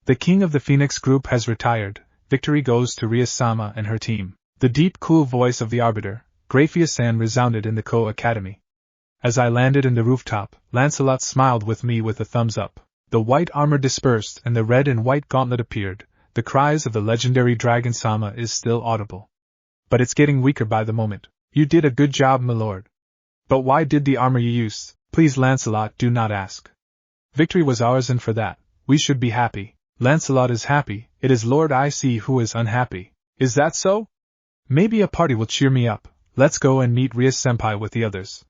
The king of the Phoenix group has retired. Victory goes to Ria-sama and her team. The deep, cool voice of the arbiter, Grafia-san, resounded in the Ko Academy. As I landed in the rooftop, Lancelot smiled with me with a thumbs up. The white armor dispersed and the red and white gauntlet appeared. The cries of the legendary dragon Sama is still audible. But it's getting weaker by the moment. You did a good job, my lord. But why did the armor you used? Please, Lancelot, do not ask. Victory was ours, and for that, we should be happy. Lancelot is happy. It is Lord Issei who is unhappy. Is that so? Maybe a party will cheer me up. Let's go and meet Ria-senpai with the others.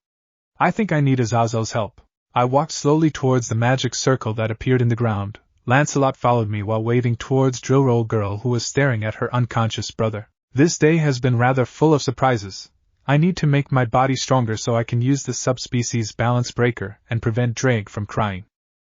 I think I need Azazel's help. I walked slowly towards the magic circle that appeared in the ground. Lancelot followed me while waving towards Drillroll Girl, who was staring at her unconscious brother. This day has been rather full of surprises. I need to make my body stronger so I can use the subspecies balance breaker and prevent Drake from crying.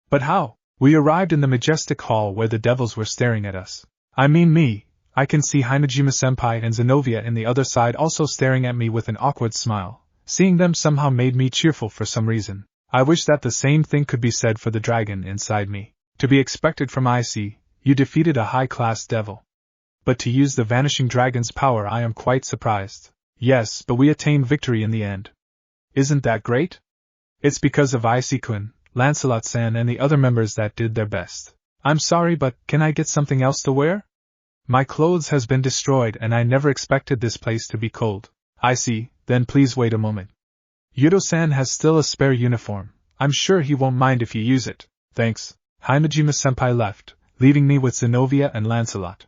But how? We arrived in the majestic hall where the devils were staring at us. I mean me. I can see Hinajima-senpai and Zenobia in the other side also staring at me with an awkward smile. Seeing them somehow made me cheerful for some reason. I wish that the same thing could be said for the dragon inside me. To be expected from Issei, you defeated a high-class devil. But to use the vanishing dragon's power, I am quite surprised. Yes, but we attained victory in the end. Isn't that great? It's because of Issei-kun, Lancelot-san and the other members that did their best. I'm sorry, but can I get something else to wear? My clothes has been destroyed and I never expected this place to be cold. I see, then please wait a moment. Yudo-san has still a spare uniform. I'm sure he won't mind if you use it. Thanks. Hinajima-senpai left, leaving me with Zenobia and Lancelot.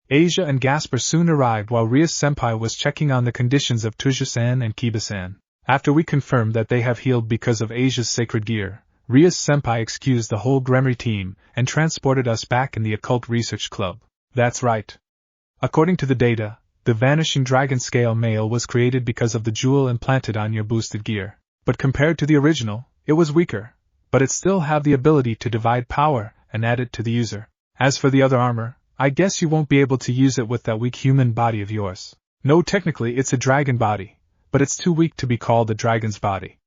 Asia and Gasper soon arrived while Ria-senpai was checking on the conditions of Tuja-san and Kiba-san. After we confirmed that they have healed because of Asia's sacred gear, Ria-senpai excused the whole Gremory team and transported us back in the Occult Research Club. That's right. According to the data, the Vanishing Dragon Scale Mail was created because of the jewel implanted on your boosted gear. But compared to the original, it was weaker, but it still had the ability to divide power and add it to the user. As for the other armor, I guess you won't be able to use it with that weak human body of yours. No, technically it's a dragon body, but it's too weak to be called a dragon's body.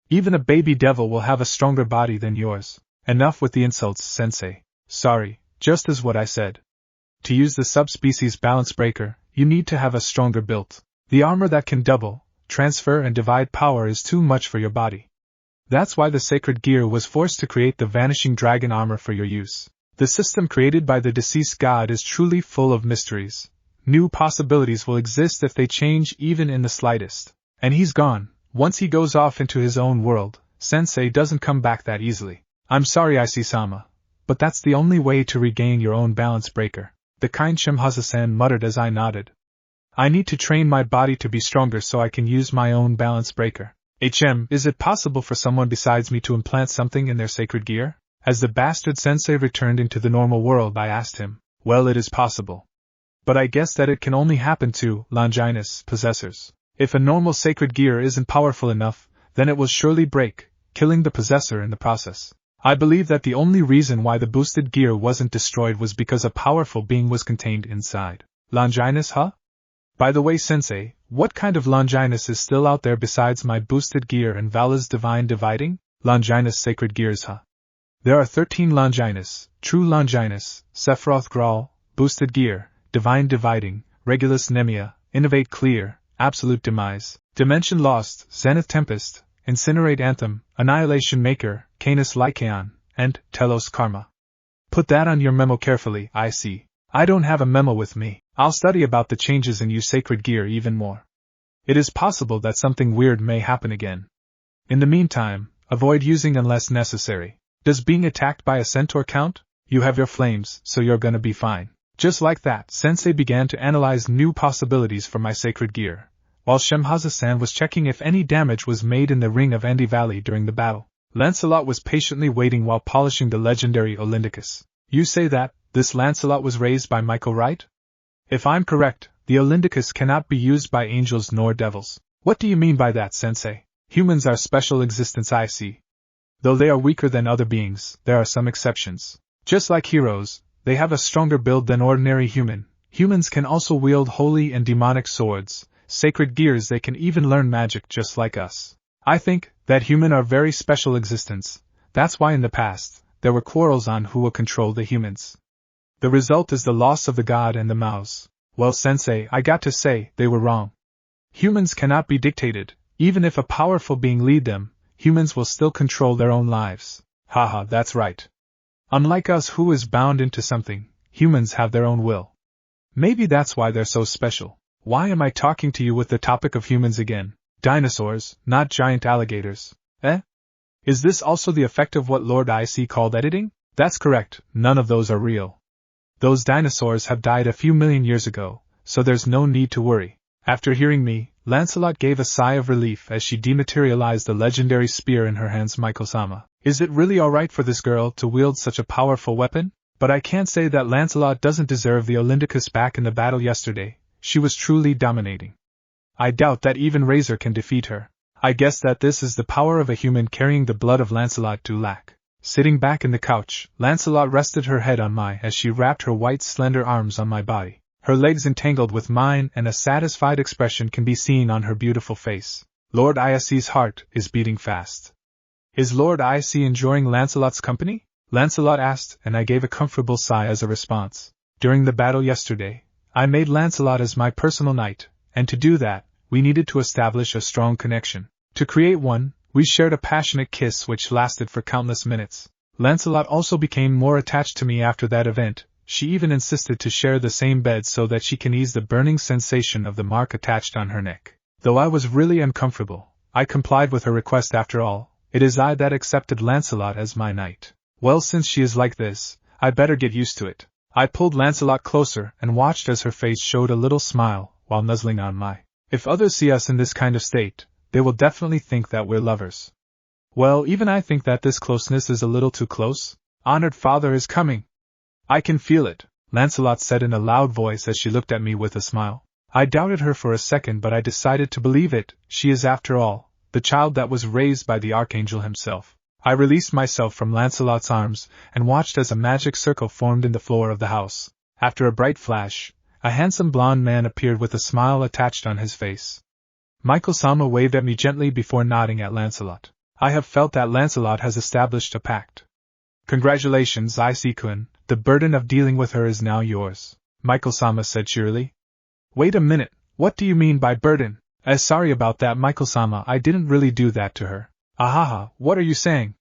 Even a baby devil will have a stronger body than yours. Enough with the insults, sensei. Sorry, just as what I said. To use the subspecies balance breaker, you need to have a stronger build. The armor that can double, transfer and divide power is too much for your body. That's why the sacred gear was forced to create the vanishing dragon armor for your use. The system created by the deceased god is truly full of mysteries. New possibilities will exist if they change even in the slightest. And he's gone. Once he goes off into his own world, Sensei doesn't come back that easily. I'm sorry, Issei-sama, but that's the only way to regain your own balance breaker. The kind Shimhaza-san muttered as I nodded. I need to train my body to be stronger so I can use my own balance breaker. Is it possible for someone besides me to implant something in their sacred gear? As the bastard sensei returned into the normal world, I asked him. Well, it is possible. But I guess that it can only happen to Longinus possessors. If a normal sacred gear isn't powerful enough, then it will surely break, killing the possessor in the process. I believe that the only reason why the boosted gear wasn't destroyed was because a powerful being was contained inside. Longinus, huh? By the way, Sensei, what kind of Longinus is still out there besides my boosted gear and Vala's divine dividing? Longinus sacred gears, huh? There are 13 Longinus, True Longinus, Sephiroth Grawl, Boosted Gear, Divine Dividing, Regulus Nemia, Innovate Clear, Absolute Demise, Dimension Lost, Zenith Tempest, Incinerate Anthem, Annihilation Maker, Canis Lycaon, and Telos Karma. Put that on your memo carefully, Issei. I don't have a memo with me. I'll study about the changes in your sacred gear even more. It is possible that something weird may happen again. In the meantime, avoid using unless necessary. Does being attacked by a centaur count? You have your flames, so you're gonna be fine. Just like that, Sensei began to analyze new possibilities for my sacred gear, while Shemhaza-san was checking if any damage was made in the ring of Andy Valley during the battle. Lancelot was patiently waiting while polishing the legendary Olindicus. You say that this Lancelot was raised by Michael, right? If I'm correct, the Olindicus cannot be used by angels nor devils. What do you mean by that, Sensei? Humans are special existence, I see. Though they are weaker than other beings, there are some exceptions. Just like heroes, they have a stronger build than ordinary human. Humans can also wield holy and demonic swords, sacred gears. They can even learn magic just like us. I think that human are very special existence. That's why in the past, there were quarrels on who will control the humans. The result is the loss of the god and the mouse. Well, Sensei, I got to say, they were wrong. Humans cannot be dictated. Even if a powerful being lead them, humans will still control their own lives. Haha, that's right. Unlike us who is bound into something, humans have their own will. Maybe that's why they're so special. Why am I talking to you with the topic of humans again? Dinosaurs, not giant alligators. Is this also the effect of what Lord Issei called editing? That's correct, none of those are real. Those dinosaurs have died a few million years ago, so there's no need to worry. After hearing me, Lancelot gave a sigh of relief as she dematerialized the legendary spear in her hands. Michael-sama, is it really alright for this girl to wield such a powerful weapon? But I can't say that Lancelot doesn't deserve the Olindicus back in the battle yesterday. She was truly dominating. I doubt that even Razor can defeat her. I guess that this is the power of a human carrying the blood of Lancelot to lack. Sitting back in the couch, Lancelot rested her head on my as she wrapped her white slender arms on my body. Her legs entangled with mine and a satisfied expression can be seen on her beautiful face. Lord Issei's heart is beating fast. Is Lord Issei enjoying Lancelot's company? Lancelot asked, and I gave a comfortable sigh as a response. During the battle yesterday, I made Lancelot as my personal knight, and to do that, we needed to establish a strong connection. To create one, we shared a passionate kiss which lasted for countless minutes. Lancelot also became more attached to me after that event. She even insisted to share the same bed so that she can ease the burning sensation of the mark attached on her neck. Though I was really uncomfortable, I complied with her request. After all, it is I that accepted Lancelot as my knight. Well, since she is like this, I better get used to it. I pulled Lancelot closer and watched as her face showed a little smile while nuzzling on my. If others see us in this kind of state, they will definitely think that we're lovers. Well, even I think that this closeness is a little too close. Honored father is coming. I can feel it, Lancelot said in a loud voice as she looked at me with a smile. I doubted her for a second, but I decided to believe it. She is, after all, the child that was raised by the Archangel himself. I released myself from Lancelot's arms and watched as a magic circle formed in the floor of the house. After a bright flash, a handsome blonde man appeared with a smile attached on his face. Michael-sama waved at me gently before nodding at Lancelot. I have felt that Lancelot has established a pact. Congratulations, Issei-kun, the burden of dealing with her is now yours, Michael-sama said cheerily. Wait a minute, what do you mean by burden? Sorry about that, Michael-sama, I didn't really do that to her. Ahaha, what are you saying?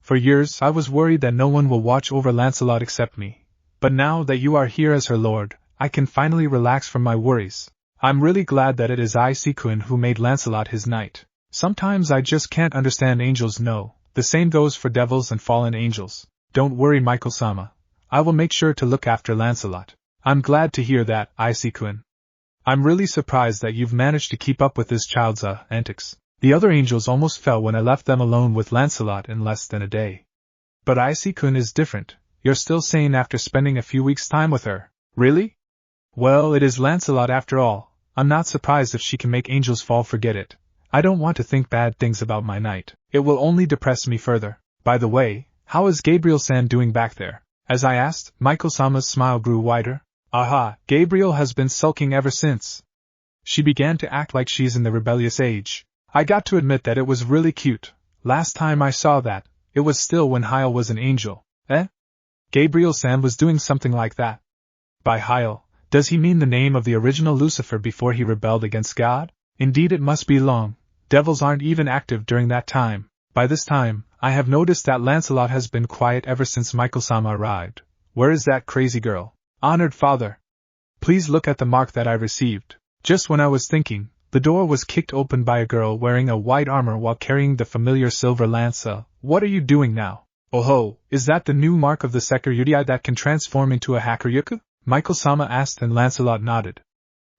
For years I was worried that no one will watch over Lancelot except me. But now that you are here as her lord, I can finally relax from my worries. I'm really glad that it is Issei-kun who made Lancelot his knight. Sometimes I just can't understand angels. No, the same goes for devils and fallen angels. Don't worry, Michael-sama. I will make sure to look after Lancelot. I'm glad to hear that, Issei-kun. I'm really surprised that you've managed to keep up with this child's antics. The other angels almost fell when I left them alone with Lancelot in less than a day. But Issei-kun is different. You're still sane after spending a few weeks' time with her. Really? Well, it is Lancelot after all. I'm not surprised if she can make angels fall. Forget it. I don't want to think bad things about my knight. It will only depress me further. By the way, how is Gabriel-san doing back there? As I asked, Michael-sama's smile grew wider. Aha, Gabriel has been sulking ever since. She began to act like she's in the rebellious age. I got to admit that it was really cute. Last time I saw that, it was still when Heil was an angel. Gabriel-san was doing something like that. By Heil, does he mean the name of the original Lucifer before he rebelled against God? Indeed, it must be long. Devils aren't even active during that time. By this time, I have noticed that Lancelot has been quiet ever since Michael-sama arrived. Where is that crazy girl? Honored father! Please look at the mark that I received. Just when I was thinking, the door was kicked open by a girl wearing a white armor while carrying the familiar silver lance. What are you doing now? Oh ho, is that the new mark of the Sekiryutai that can transform into a Hakuryuku? Michael-sama asked and Lancelot nodded.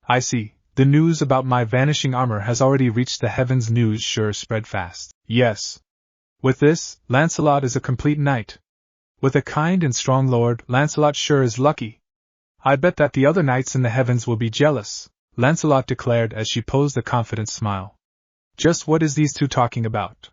I see. The news about my vanishing armor has already reached the heavens. News sure spread fast. Yes. With this, Lancelot is a complete knight. With a kind and strong lord, Lancelot sure is lucky. I bet that the other knights in the heavens will be jealous, Lancelot declared as she posed a confident smile. Just what is these two talking about?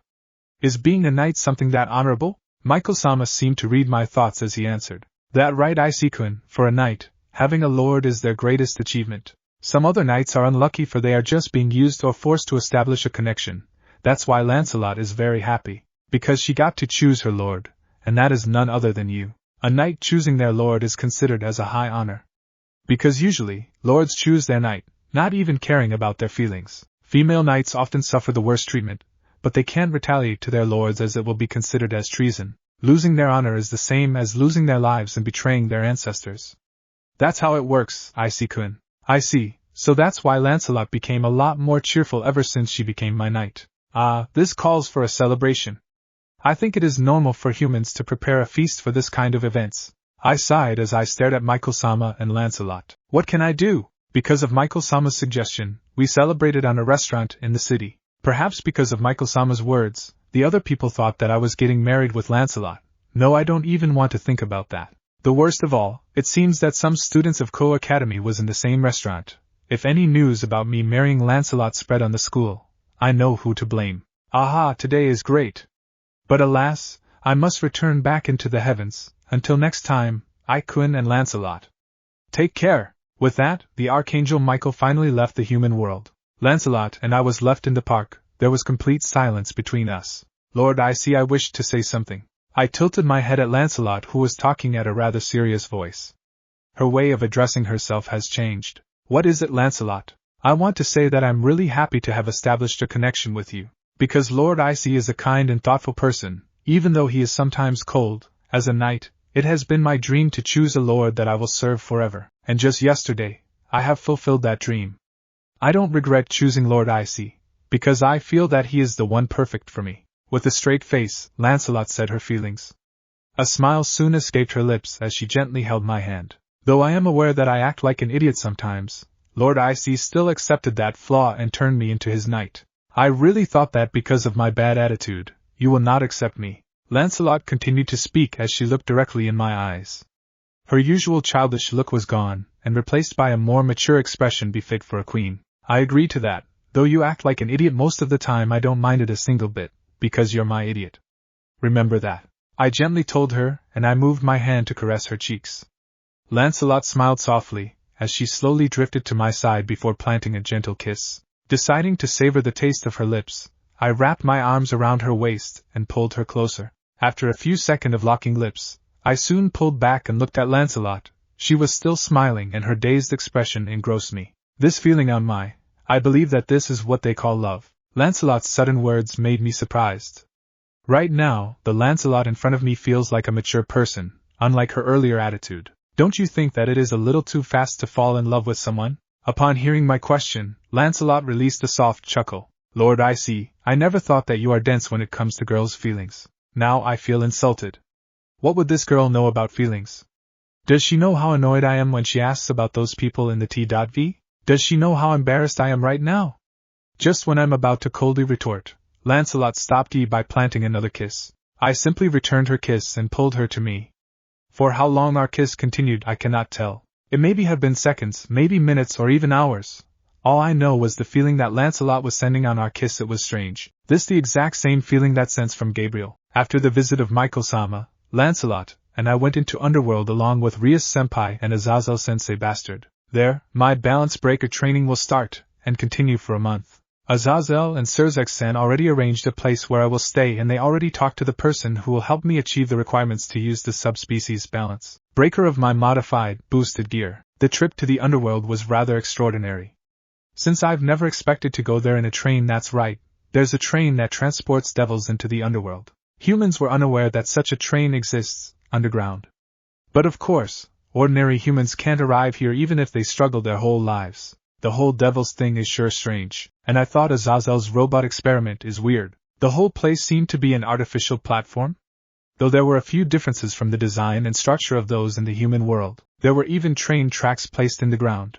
Is being a knight something that honorable? Michael-sama seemed to read my thoughts as he answered. That right, Issei-kun, for a knight, having a lord is their greatest achievement. Some other knights are unlucky for they are just being used or forced to establish a connection. That's why Lancelot is very happy, because she got to choose her lord, and that is none other than you. A knight choosing their lord is considered as a high honor. Because usually, lords choose their knight, not even caring about their feelings. Female knights often suffer the worst treatment, but they can't retaliate to their lords as it will be considered as treason. Losing their honor is the same as losing their lives and betraying their ancestors. That's how it works, Issei-kun. I see, so that's why Lancelot became a lot more cheerful ever since she became my knight. This calls for a celebration. I think it is normal for humans to prepare a feast for this kind of events. I sighed as I stared at Michael-sama and Lancelot. What can I do? Because of Michael-sama's suggestion, we celebrated on a restaurant in the city. Perhaps because of Michael-sama's words, the other people thought that I was getting married with Lancelot. No, I don't even want to think about that. The worst of all, it seems that some students of Ko Academy was in the same restaurant. If any news about me marrying Lancelot spread on the school, I know who to blame. Aha, today is great. But alas, I must return back into the heavens. Until next time, Issei-kun and Lancelot. Take care. With that, the Archangel Michael finally left the human world. Lancelot and I was left in the park. There was complete silence between us. Lord Issei, I wished to say something. I tilted my head at Lancelot, who was talking at a rather serious voice. Her way of addressing herself has changed. What is it, Lancelot? I want to say that I'm really happy to have established a connection with you. Because Lord Issei is a kind and thoughtful person, even though he is sometimes cold. As a knight, it has been my dream to choose a lord that I will serve forever, and just yesterday, I have fulfilled that dream. I don't regret choosing Lord Issei, because I feel that he is the one perfect for me. With a straight face, Lancelot said her feelings. A smile soon escaped her lips as she gently held my hand. Though I am aware that I act like an idiot sometimes, Lord Issei still accepted that flaw and turned me into his knight. I really thought that because of my bad attitude, you will not accept me. Lancelot continued to speak as she looked directly in my eyes. Her usual childish look was gone, and replaced by a more mature expression befit for a queen. I agree to that. Though you act like an idiot most of the time, I don't mind it a single bit, because you're my idiot. Remember that. I gently told her, and I moved my hand to caress her cheeks. Lancelot smiled softly, as she slowly drifted to my side before planting a gentle kiss. Deciding to savor the taste of her lips, I wrapped my arms around her waist and pulled her closer. After a few seconds of locking lips, I soon pulled back and looked at Lancelot. She was still smiling and her dazed expression engrossed me. This feeling I believe that this is what they call love. Lancelot's sudden words made me surprised. Right now, the Lancelot in front of me feels like a mature person, unlike her earlier attitude. Don't you think that it is a little too fast to fall in love with someone? Upon hearing my question, Lancelot released a soft chuckle. Lord Issei, I never thought that you are dense when it comes to girls' feelings. Now I feel insulted. What would this girl know about feelings? Does she know how annoyed I am when she asks about those people in the T.V? Does she know how embarrassed I am right now? Just when I'm about to coldly retort, Lancelot stopped me by planting another kiss. I simply returned her kiss and pulled her to me. For how long our kiss continued I cannot tell. It maybe have been seconds, maybe minutes or even hours. All I know was the feeling that Lancelot was sending on our kiss. It was strange. This the exact same feeling that sends from Gabriel. After the visit of Michael-sama, Lancelot and I went into underworld along with Rias-senpai and Azazel-sensei bastard. There, my balance breaker training will start, and continue for a month. Azazel and Surzek-san already arranged a place where I will stay and they already talked to the person who will help me achieve the requirements to use the subspecies balance breaker of my modified, boosted gear. The trip to the underworld was rather extraordinary. Since I've never expected to go there in a train, that's right, there's a train that transports devils into the underworld. Humans were unaware that such a train exists, underground. But of course, ordinary humans can't arrive here even if they struggle their whole lives. The whole devil's thing is sure strange, and I thought Azazel's robot experiment is weird. The whole place seemed to be an artificial platform. Though there were a few differences from the design and structure of those in the human world, there were even train tracks placed in the ground.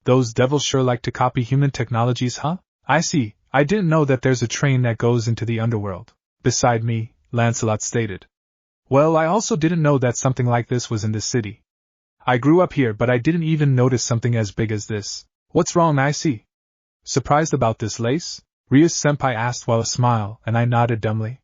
Those devils sure like to copy human technologies, huh? I see. I didn't know that there's a train that goes into the underworld. Beside me, Lancelot stated. Well, I also didn't know that something like this was in this city. I grew up here, but I didn't even notice something as big as this. What's wrong, I see? Surprised about this lace? Rias-senpai asked while a smile, and I nodded dumbly.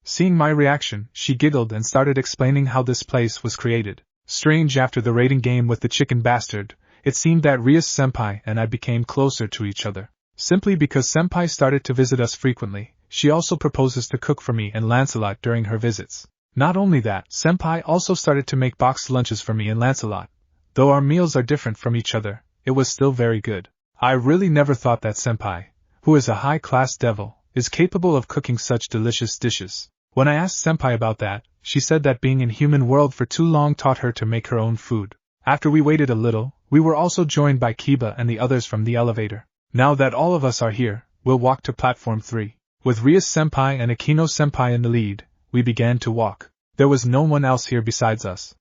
Seeing my reaction, she giggled and started explaining how this place was created. Strange, after the raiding game with the chicken bastard, it seemed that Rias-senpai and I became closer to each other. Simply because senpai started to visit us frequently, she also proposes to cook for me and Lancelot during her visits. Not only that, senpai also started to make boxed lunches for me and Lancelot. Though our meals are different from each other, it was still very good. I really never thought that senpai, who is a high-class devil, is capable of cooking such delicious dishes. When I asked senpai about that, she said that being in human world for too long taught her to make her own food. After we waited a little, we were also joined by Kiba and the others from the elevator. Now that all of us are here, we'll walk to platform 3. With Rias-senpai and Akino-senpai in the lead, we began to walk. There was no one else here besides us.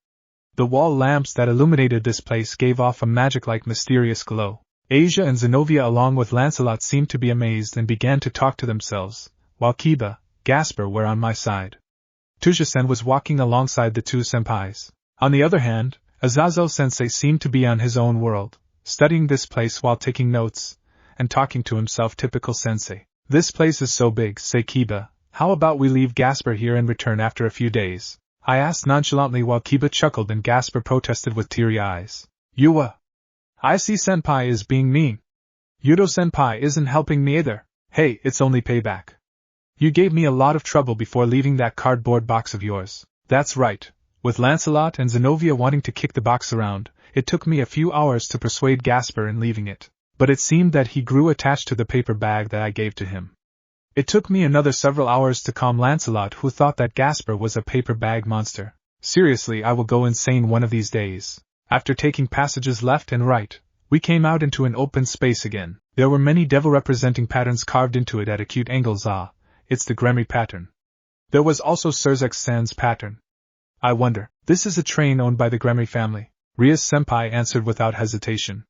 The wall lamps that illuminated this place gave off a magic-like mysterious glow. Asia and Zenobia along with Lancelot seemed to be amazed and began to talk to themselves, while Kiba, Gasper were on my side. Tuja-sen was walking alongside the two senpais. On the other hand, Azazel-sensei seemed to be on his own world, studying this place while taking notes, and talking to himself. Typical sensei. This place is so big, say Kiba. How about we leave Gasper here and return after a few days? I asked nonchalantly while Kiba chuckled and Gasper protested with teary eyes. Yua! I see senpai is being mean. Yudo-senpai isn't helping me either. Hey, it's only payback. You gave me a lot of trouble before leaving that cardboard box of yours. That's right. With Lancelot and Zenobia wanting to kick the box around, it took me a few hours to persuade Gasper in leaving it. But it seemed that he grew attached to the paper bag that I gave to him. It took me another several hours to calm Lancelot, who thought that Gasper was a paper bag monster. Seriously, I will go insane one of these days. After taking passages left and right, we came out into an open space again. There were many devil-representing patterns carved into it at acute angles. It's the Gremry pattern. There was also Surzek-san's pattern. I wonder, this is a train owned by the Gremry family. Rias-senpai answered without hesitation.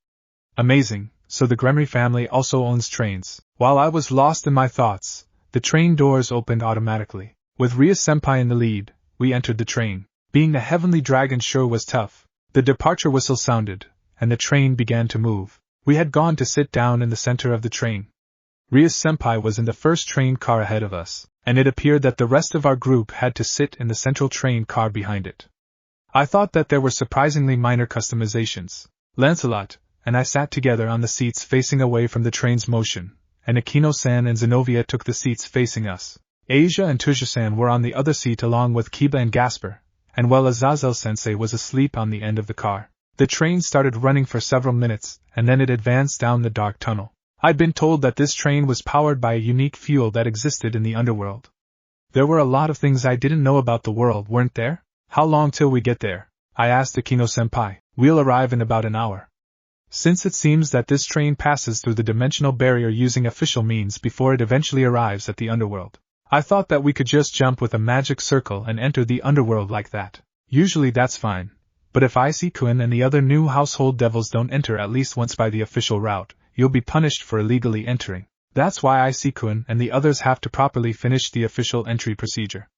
Amazing, so the Gremry family also owns trains. While I was lost in my thoughts, the train doors opened automatically. With Rias-senpai in the lead, we entered the train. Being the heavenly dragon sure was tough. The departure whistle sounded, and the train began to move. We had gone to sit down in the center of the train. Rias-senpai was in the first train car ahead of us, and it appeared that the rest of our group had to sit in the central train car behind it. I thought that there were surprisingly minor customizations. Lancelot and I sat together on the seats facing away from the train's motion, and Akino-san and Zenobia took the seats facing us. Asia and Tuja-san were on the other seat along with Kiba and Gasper, and while Azazel-sensei was asleep on the end of the car. The train started running for several minutes, and then it advanced down the dark tunnel. I'd been told that this train was powered by a unique fuel that existed in the underworld. There were a lot of things I didn't know about the world, weren't there? How long till we get there? I asked Akino-senpai. We'll arrive in about an hour. Since it seems that this train passes through the dimensional barrier using official means before it eventually arrives at the underworld. I thought that we could just jump with a magic circle and enter the underworld like that. Usually that's fine. But if Issei-kun and the other new household devils don't enter at least once by the official route, you'll be punished for illegally entering. That's why Issei-kun and the others have to properly finish the official entry procedure.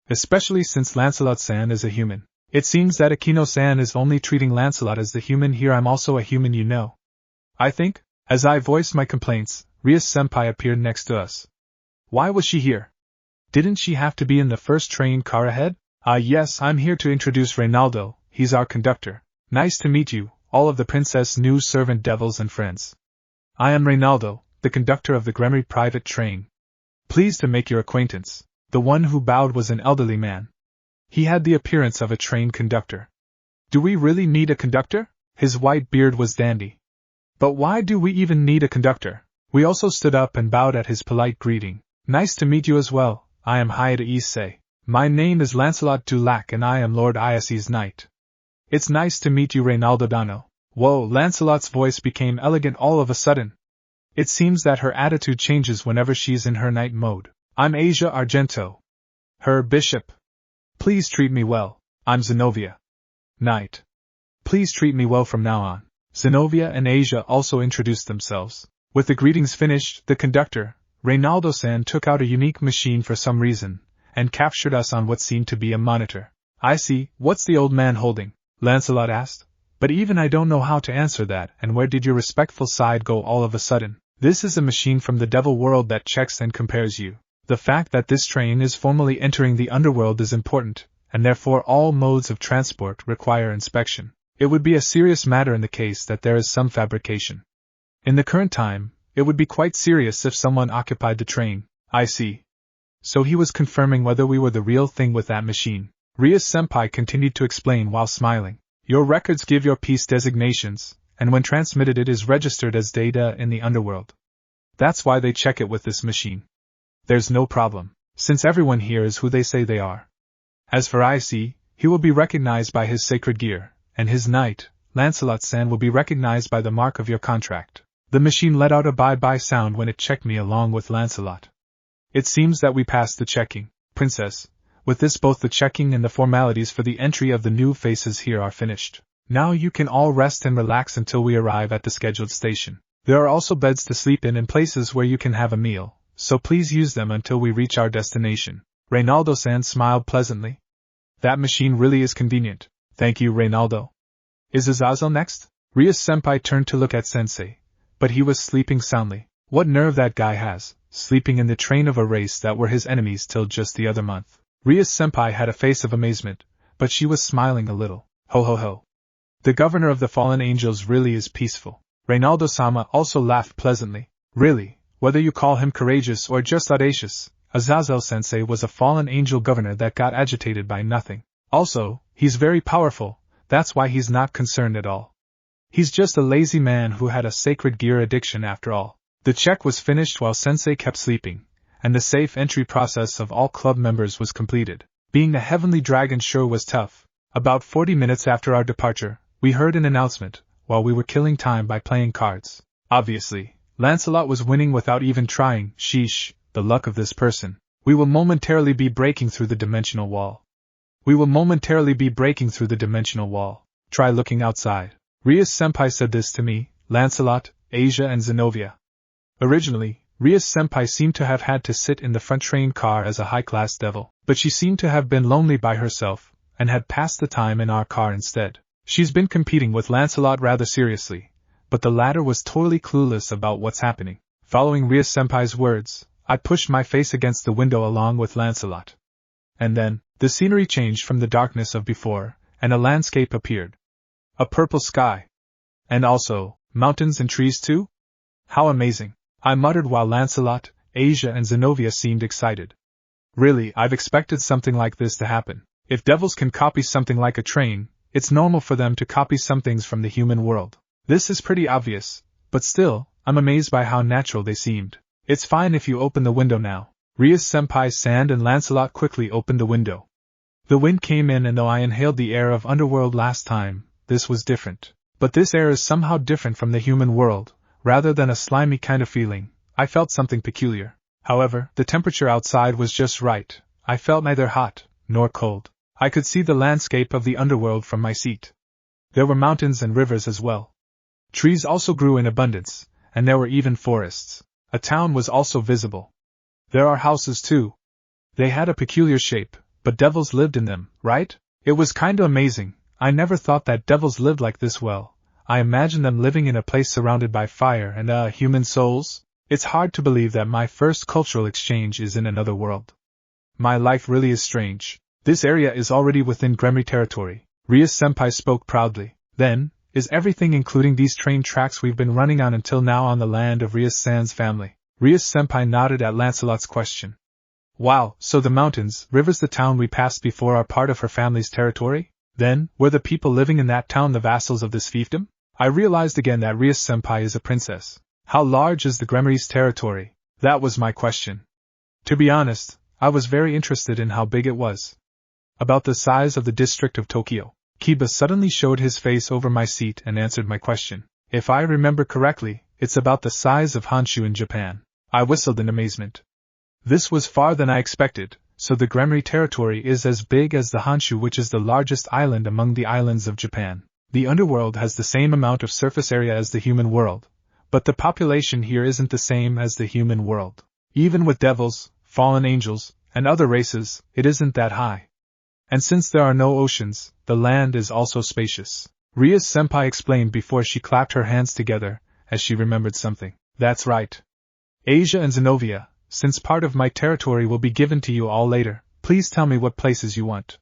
Especially since Lancelot-san is a human. It seems that Akino-san is only treating Lancelot as the human here. I'm also a human, you know. I think. As I voiced my complaints, Rias-senpai appeared next to us. Why was she here? Didn't she have to be in the first train car ahead? Yes, I'm here to introduce Reynaldo. He's our conductor. Nice to meet you, all of the princess' new servant devils and friends. I am Reynaldo, the conductor of the Gremry private train. Pleased to make your acquaintance. The one who bowed was an elderly man. He had the appearance of a train conductor. Do we really need a conductor? His white beard was dandy. But why do we even need a conductor? We also stood up and bowed at his polite greeting. Nice to meet you as well. I am Haida Issei. My name is Lancelot Dulac and I am Lord Issei's knight. It's nice to meet you, Reynaldo Dano. Whoa, Lancelot's voice became elegant all of a sudden. It seems that her attitude changes whenever she's in her knight mode. I'm Asia Argento. Her bishop. Please treat me well. I'm Zenobia. Knight. Please treat me well from now on. Zenobia and Asia also introduced themselves. With the greetings finished, the conductor, Reynaldo-san, took out a unique machine for some reason, and captured us on what seemed to be a monitor. I see, what's the old man holding? Lancelot asked. But even I don't know how to answer that, and where did your respectful side go all of a sudden? This is a machine from the devil world that checks and compares you. The fact that this train is formally entering the underworld is important, and therefore all modes of transport require inspection. It would be a serious matter in the case that there is some fabrication. In the current time, it would be quite serious if someone occupied the train. I see. So he was confirming whether we were the real thing with that machine. Rias-senpai continued to explain while smiling. Your records give your piece designations, and when transmitted it is registered as data in the underworld. That's why they check it with this machine. There's no problem, since everyone here is who they say they are. As for Issei, he will be recognized by his sacred gear, and his knight, Lancelot-san, will be recognized by the mark of your contract. The machine let out a bye-bye sound when it checked me along with Lancelot. It seems that we passed the checking, Princess. With this, both the checking and the formalities for the entry of the new faces here are finished. Now you can all rest and relax until we arrive at the scheduled station. There are also beds to sleep in and places where you can have a meal, so please use them until we reach our destination. Reynaldo-san smiled pleasantly. That machine really is convenient. Thank you, Reynaldo. Is Azazel next? Rias-senpai turned to look at Sensei, but he was sleeping soundly. What nerve that guy has, sleeping in the train of a race that were his enemies till just the other month. Rias-senpai had a face of amazement, but she was smiling a little. Ho ho ho. The governor of the fallen angels really is peaceful. Reynaldo-sama also laughed pleasantly. Really, whether you call him courageous or just audacious, Azazel-sensei was a fallen angel governor that got agitated by nothing. Also, he's very powerful, that's why he's not concerned at all. He's just a lazy man who had a sacred gear addiction after all. The check was finished while Sensei kept sleeping, and the safe entry process of all club members was completed. Being the heavenly dragon sure was tough. About 40 minutes after our departure, we heard an announcement, while we were killing time by playing cards. Obviously, Lancelot was winning without even trying. Sheesh, the luck of this person. We will momentarily be breaking through the dimensional wall. We will momentarily be breaking through the dimensional wall. Try looking outside. Rias-senpai said this to me, Lancelot, Asia and Zenobia. Originally, Rias-senpai seemed to have had to sit in the front train car as a high-class devil, but she seemed to have been lonely by herself, and had passed the time in our car instead. She's been competing with Lancelot rather seriously, but the latter was totally clueless about what's happening. Following Rias-senpai's words, I pushed my face against the window along with Lancelot. And then, the scenery changed from the darkness of before, and a landscape appeared. A purple sky. And also, mountains and trees too? How amazing! I muttered while Lancelot, Asia and Zenobia seemed excited. Really, I've expected something like this to happen. If devils can copy something like a train, it's normal for them to copy some things from the human world. This is pretty obvious, but still, I'm amazed by how natural they seemed. It's fine if you open the window now. Rias-senpai Sand and Lancelot quickly opened the window. The wind came in, and though I inhaled the air of underworld last time, this was different. But this air is somehow different from the human world. Rather than a slimy kind of feeling, I felt something peculiar. However, the temperature outside was just right. I felt neither hot nor cold. I could see the landscape of the underworld from my seat. There were mountains and rivers as well. Trees also grew in abundance, and there were even forests. A town was also visible. There are houses too. They had a peculiar shape, but devils lived in them, right? It was kinda amazing. I never thought that devils lived like this. Well, I imagine them living in a place surrounded by fire and human souls. It's hard to believe that my first cultural exchange is in another world. My life really is strange. This area is already within Gremry territory. Rias-senpai spoke proudly. Then, is everything including these train tracks we've been running on until now on the land of Rias-san's family? Rias-senpai nodded at Lancelot's question. Wow, so the mountains, rivers, the town we passed before are part of her family's territory? Then, were the people living in that town the vassals of this fiefdom? I realized again that Rias-senpai is a princess. How large is the Gremry's territory? That was my question. To be honest, I was very interested in how big it was. About the size of the district of Tokyo. Kiba suddenly showed his face over my seat and answered my question. If I remember correctly, it's about the size of Honshu in Japan. I whistled in amazement. This was far than I expected, so the Gremry territory is as big as the Honshu, which is the largest island among the islands of Japan. The underworld has the same amount of surface area as the human world, but the population here isn't the same as the human world. Even with devils, fallen angels, and other races, it isn't that high. And since there are no oceans, the land is also spacious. Rias-senpai explained before she clapped her hands together, as she remembered something. That's right. Asia and Zenobia, since part of my territory will be given to you all later, please tell me what places you want.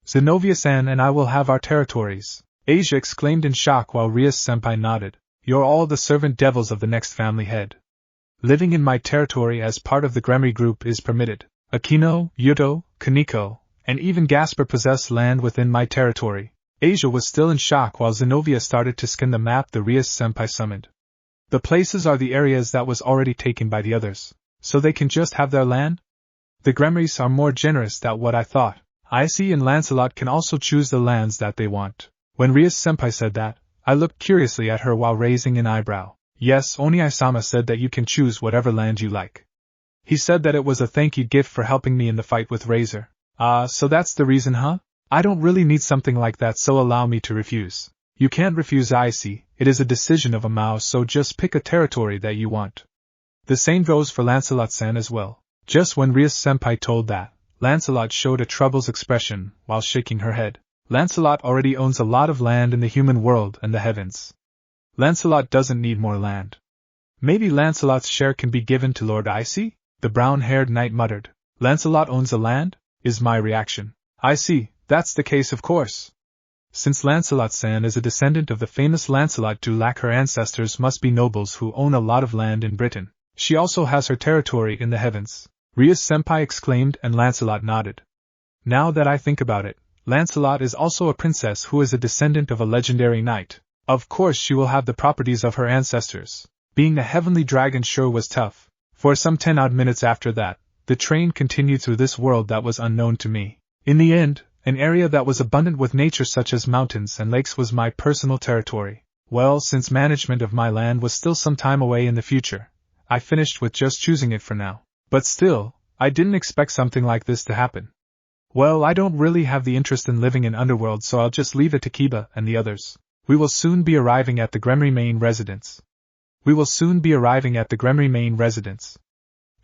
Zenobia-san and I will have our territories, Asia exclaimed in shock while Rias-senpai nodded. You're all the servant devils of the next family head. Living in my territory as part of the Gremry group is permitted. Akino, Yuto, Kaneko, and even Gasper possess land within my territory. Asia was still in shock while Zenobia started to scan the map the Rias-senpai summoned. The places are the areas that was already taken by the others, so they can just have their land? The Gremrys are more generous than what I thought. Issei and Lancelot can also choose the lands that they want. When Rias-senpai said that, I looked curiously at her while raising an eyebrow. Yes, Oniai-sama said that you can choose whatever land you like. He said that it was a thank you gift for helping me in the fight with Razor. So that's the reason, huh? I don't really need something like that, so allow me to refuse. You can't refuse Issei, it is a decision of a mouse, so just pick a territory that you want. The same goes for Lancelot-san as well. Just when Rias-senpai told that, Lancelot showed a troubled expression while shaking her head. Lancelot already owns a lot of land in the human world and the heavens. Lancelot doesn't need more land. Maybe Lancelot's share can be given to Lord Issei? The brown-haired knight muttered. Lancelot owns the land? Is my reaction. I see, that's the case of course. Since Lancelot-san is a descendant of the famous Lancelot du Lac, her ancestors must be nobles who own a lot of land in Britain. She also has her territory in the heavens. Rias-senpai exclaimed and Lancelot nodded. Now that I think about it, Lancelot is also a princess who is a descendant of a legendary knight. Of course she will have the properties of her ancestors. Being a heavenly dragon sure was tough. For some 10-odd minutes after that, the train continued through this world that was unknown to me. In the end, an area that was abundant with nature such as mountains and lakes was my personal territory. Well, since management of my land was still some time away in the future, I finished with just choosing it for now. But still, I didn't expect something like this to happen. Well, I don't really have the interest in living in underworld, so I'll just leave it to Kiba and the others. We will soon be arriving at the Gremry main residence.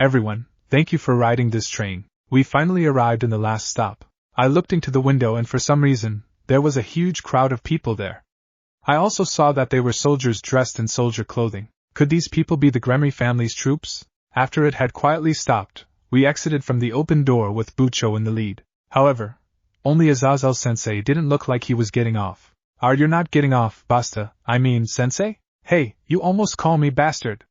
Everyone, thank you for riding this train. We finally arrived in the last stop. I looked into the window and for some reason, there was a huge crowd of people there. I also saw that they were soldiers dressed in soldier clothing. Could these people be the Gremry family's troops? After it had quietly stopped, we exited from the open door with Bucho in the lead. However, only Azazel-sensei didn't look like he was getting off. You're not getting off, Basta, sensei? Hey, you almost call me bastard.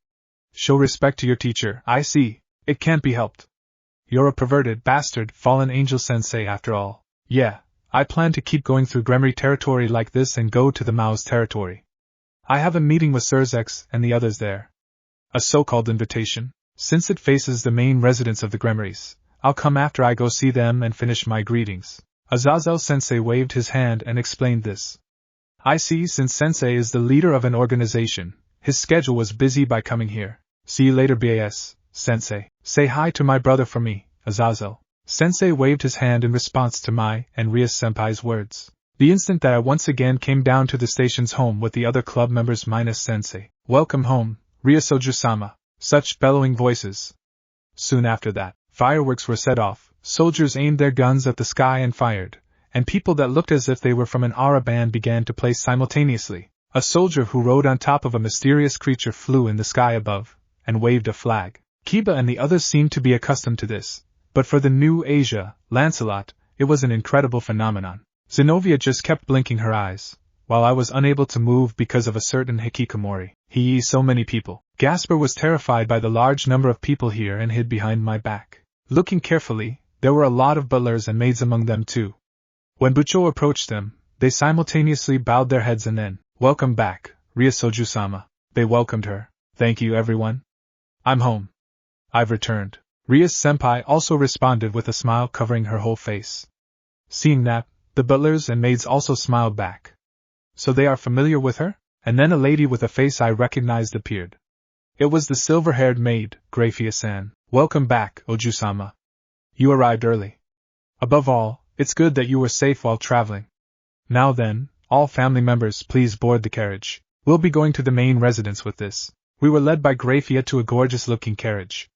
Show respect to your teacher, I see. It can't be helped. You're a perverted bastard, fallen angel sensei after all. Yeah, I plan to keep going through Gremry territory like this and go to the Mao's territory. I have a meeting with Surzex and the others there. A so-called invitation. Since it faces the main residence of the Gremrys, I'll come after I go see them and finish my greetings. Azazel-sensei waved his hand and explained this. I see, since sensei is the leader of an organization, his schedule was busy by coming here. See you later, BAS, sensei. Say hi to my brother for me, Azazel. Sensei waved his hand in response to my and Rias-senpai's words. The instant that I once again came down to the station's home with the other club members minus sensei. Welcome home, Ryosoju-sama. Such bellowing voices. Soon after that, fireworks were set off, soldiers aimed their guns at the sky and fired, and people that looked as if they were from an aura band began to play simultaneously. A soldier who rode on top of a mysterious creature flew in the sky above, and waved a flag. Kiba and the others seemed to be accustomed to this, but for the new Asia, Lancelot, it was an incredible phenomenon. Zenobia just kept blinking her eyes, while I was unable to move because of a certain hikikomori. So many people. Gasper was terrified by the large number of people here and hid behind my back. Looking carefully, there were a lot of butlers and maids among them too. When Bucho approached them, they simultaneously bowed their heads and then, "Welcome back, Ryosoju-sama." They welcomed her. "Thank you, everyone. I'm home. I've returned." Rias-senpai also responded with a smile covering her whole face. Seeing that, The butlers and maids also smiled back. So they are familiar with her? And then a lady with a face I recognized appeared. It was the silver-haired maid, Gabriel-san. Welcome back, Oju-sama. You arrived early. Above all, it's good that you were safe while traveling. Now then, all family members, please board the carriage. We'll be going to the main residence with this. We were led by Gabriel to a gorgeous-looking carriage.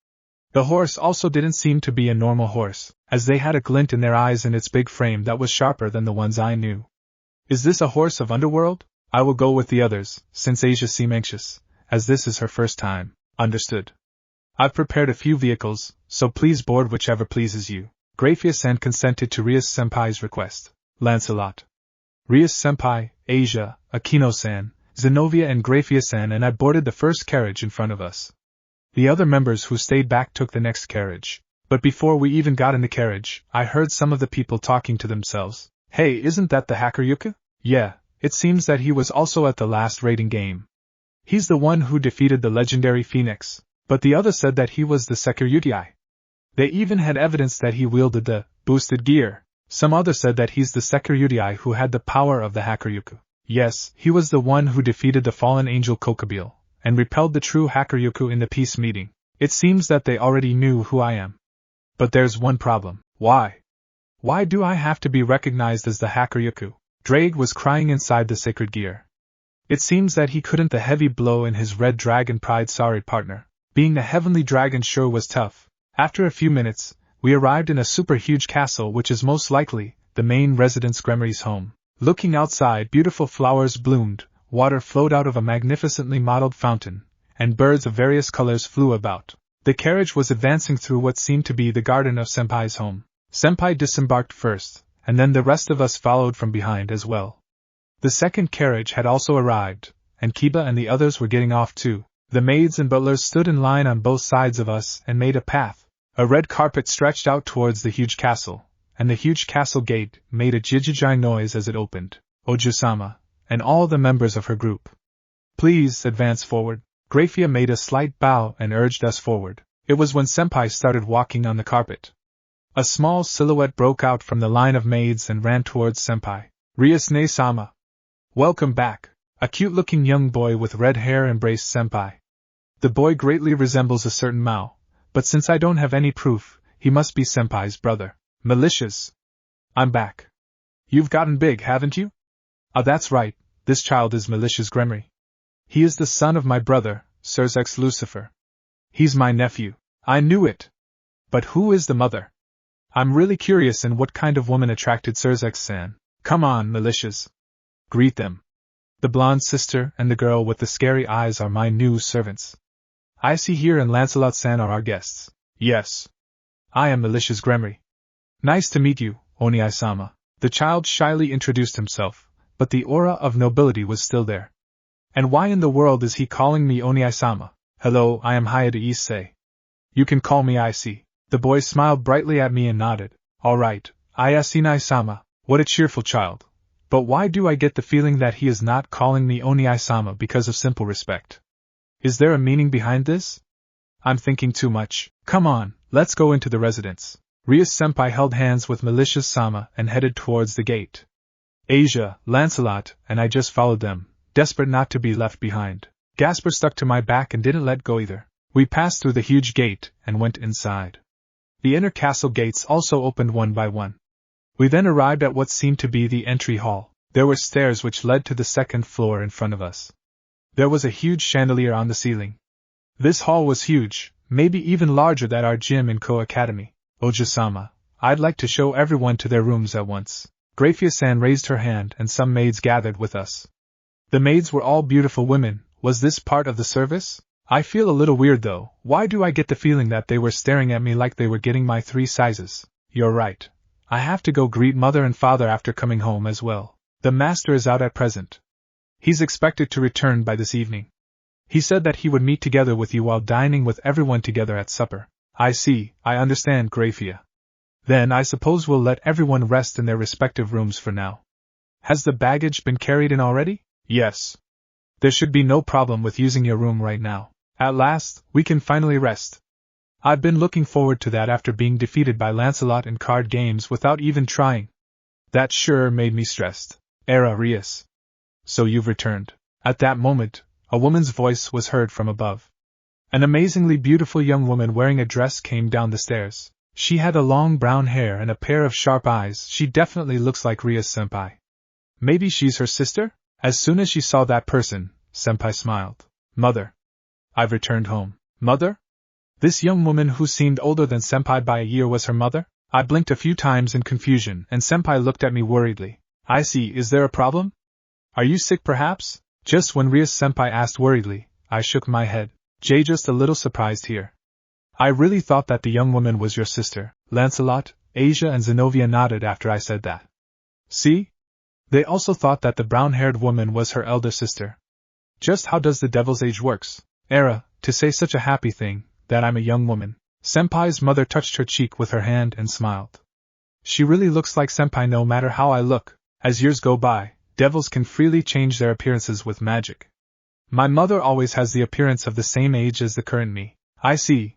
The horse also didn't seem to be a normal horse, as they had a glint in their eyes and its big frame that was sharper than the ones I knew. Is this a horse of underworld? I will go with the others, since Asia seemed anxious, as this is her first time. Understood. I've prepared a few vehicles, so please board whichever pleases you. Gabriel-san consented to Rias-senpai's request. Lancelot, Rias-senpai, Asia, Akino-san, Zenobia and Gabriel-san and I boarded the first carriage in front of us. The other members who stayed back took the next carriage. But before we even got in the carriage, I heard some of the people talking to themselves. Hey, isn't that the hacker Yuka? Yeah, it seems that he was also at the last raiding game. He's the one who defeated the legendary Phoenix, but the other said that he was the security. They even had evidence that he wielded the boosted gear. Some other said that he's the security who had the power of the hacker Yuka. Yes, he was the one who defeated the fallen angel Kokabiel, and repelled the true hacker Yuku in the peace meeting. It seems that they already knew who I am. But there's one problem. Why? Why do I have to be recognized as the hacker Yuku? Drake was crying inside the sacred gear. It seems that he couldn't the heavy blow in his red dragon pride sorry partner. Being the heavenly dragon sure was tough. After a few minutes, we arrived in a super huge castle which is most likely the main residence Gremory's home. Looking outside, beautiful flowers bloomed, water flowed out of a magnificently modeled fountain, and birds of various colors flew about. The carriage was advancing through what seemed to be the garden of Senpai's home. Senpai disembarked first, and then the rest of us followed from behind as well. The second carriage had also arrived, and Kiba and the others were getting off too. The maids and butlers stood in line on both sides of us and made a path. A red carpet stretched out towards the huge castle, and the huge castle gate made a jijiji noise as it opened. Oju-sama, and all the members of her group, please advance forward. Gabriel made a slight bow and urged us forward. It was when Senpai started walking on the carpet. A small silhouette broke out from the line of maids and ran towards Senpai. Rias-ne-sama. Welcome back. A cute-looking young boy with red hair embraced Senpai. The boy greatly resembles a certain Mao, but since I don't have any proof, he must be Senpai's brother. Malicious. I'm back. You've gotten big, haven't you? Ah, that's right, this child is Malicious Gremory. He is the son of my brother, Sir's Lucifer. He's my nephew. I knew it. But who is the mother? I'm really curious in what kind of woman attracted Sir's-san. Come on, Malicious. Greet them. The blonde sister and the girl with the scary eyes are my new servants. Issei here and Lancelot-san are our guests. Yes. I am Malicious Gremory. Nice to meet you, Oni-sama. The child shyly introduced himself, but the aura of nobility was still there. And why in the world is he calling me Oni-sama? Hello, I am Hayate Issei. You can call me Issei. The boy smiled brightly at me and nodded. All right, Issei-sama. What a cheerful child. But why do I get the feeling that he is not calling me Oni-sama because of simple respect? Is there a meaning behind this? I'm thinking too much. Come on, let's go into the residence. Rias-senpai held hands with Malicious-sama and headed towards the gate. Asia, Lancelot, and I just followed them, desperate not to be left behind. Gasper stuck to my back and didn't let go either. We passed through the huge gate and went inside. The inner castle gates also opened one by one. We then arrived at what seemed to be the entry hall. There were stairs which led to the second floor in front of us. There was a huge chandelier on the ceiling. This hall was huge, maybe even larger than our gym in Ko Academy. Oju-sama, I'd like to show everyone to their rooms at once. Gabriel-san raised her hand and some maids gathered with us. The maids were all beautiful women. Was this part of the service? I feel a little weird though. Why do I get the feeling that they were staring at me like they were getting my 3 sizes? You're right. I have to go greet mother and father after coming home as well. The master is out at present. He's expected to return by this evening. He said that he would meet together with you while dining with everyone together at supper. I see, I understand, Gabriel. Then I suppose we'll let everyone rest in their respective rooms for now. Has the baggage been carried in already? Yes. There should be no problem with using your room right now. At last, we can finally rest. I've been looking forward to that after being defeated by Lancelot in card games without even trying. That sure made me stressed. Era Rias. So you've returned. At that moment, a woman's voice was heard from above. An amazingly beautiful young woman wearing a dress came down the stairs. She had a long brown hair and a pair of sharp eyes. She definitely looks like Rias-senpai. Maybe she's her sister? As soon as she saw that person, senpai smiled. Mother. I've returned home. Mother? This young woman who seemed older than senpai by a year was her mother? I blinked a few times in confusion, and senpai looked at me worriedly. I see, is there a problem? Are you sick perhaps? Just when Rias-senpai asked worriedly, I shook my head. Just a little surprised here. I really thought that the young woman was your sister. Lancelot, Asia and Zenobia nodded after I said that. See? They also thought that the brown-haired woman was her elder sister. Just how does the devil's age works? Era, to say such a happy thing, that I'm a young woman. Senpai's mother touched her cheek with her hand and smiled. She really looks like senpai no matter how I look. As years go by, devils can freely change their appearances with magic. My mother always has the appearance of the same age as the current me. I see,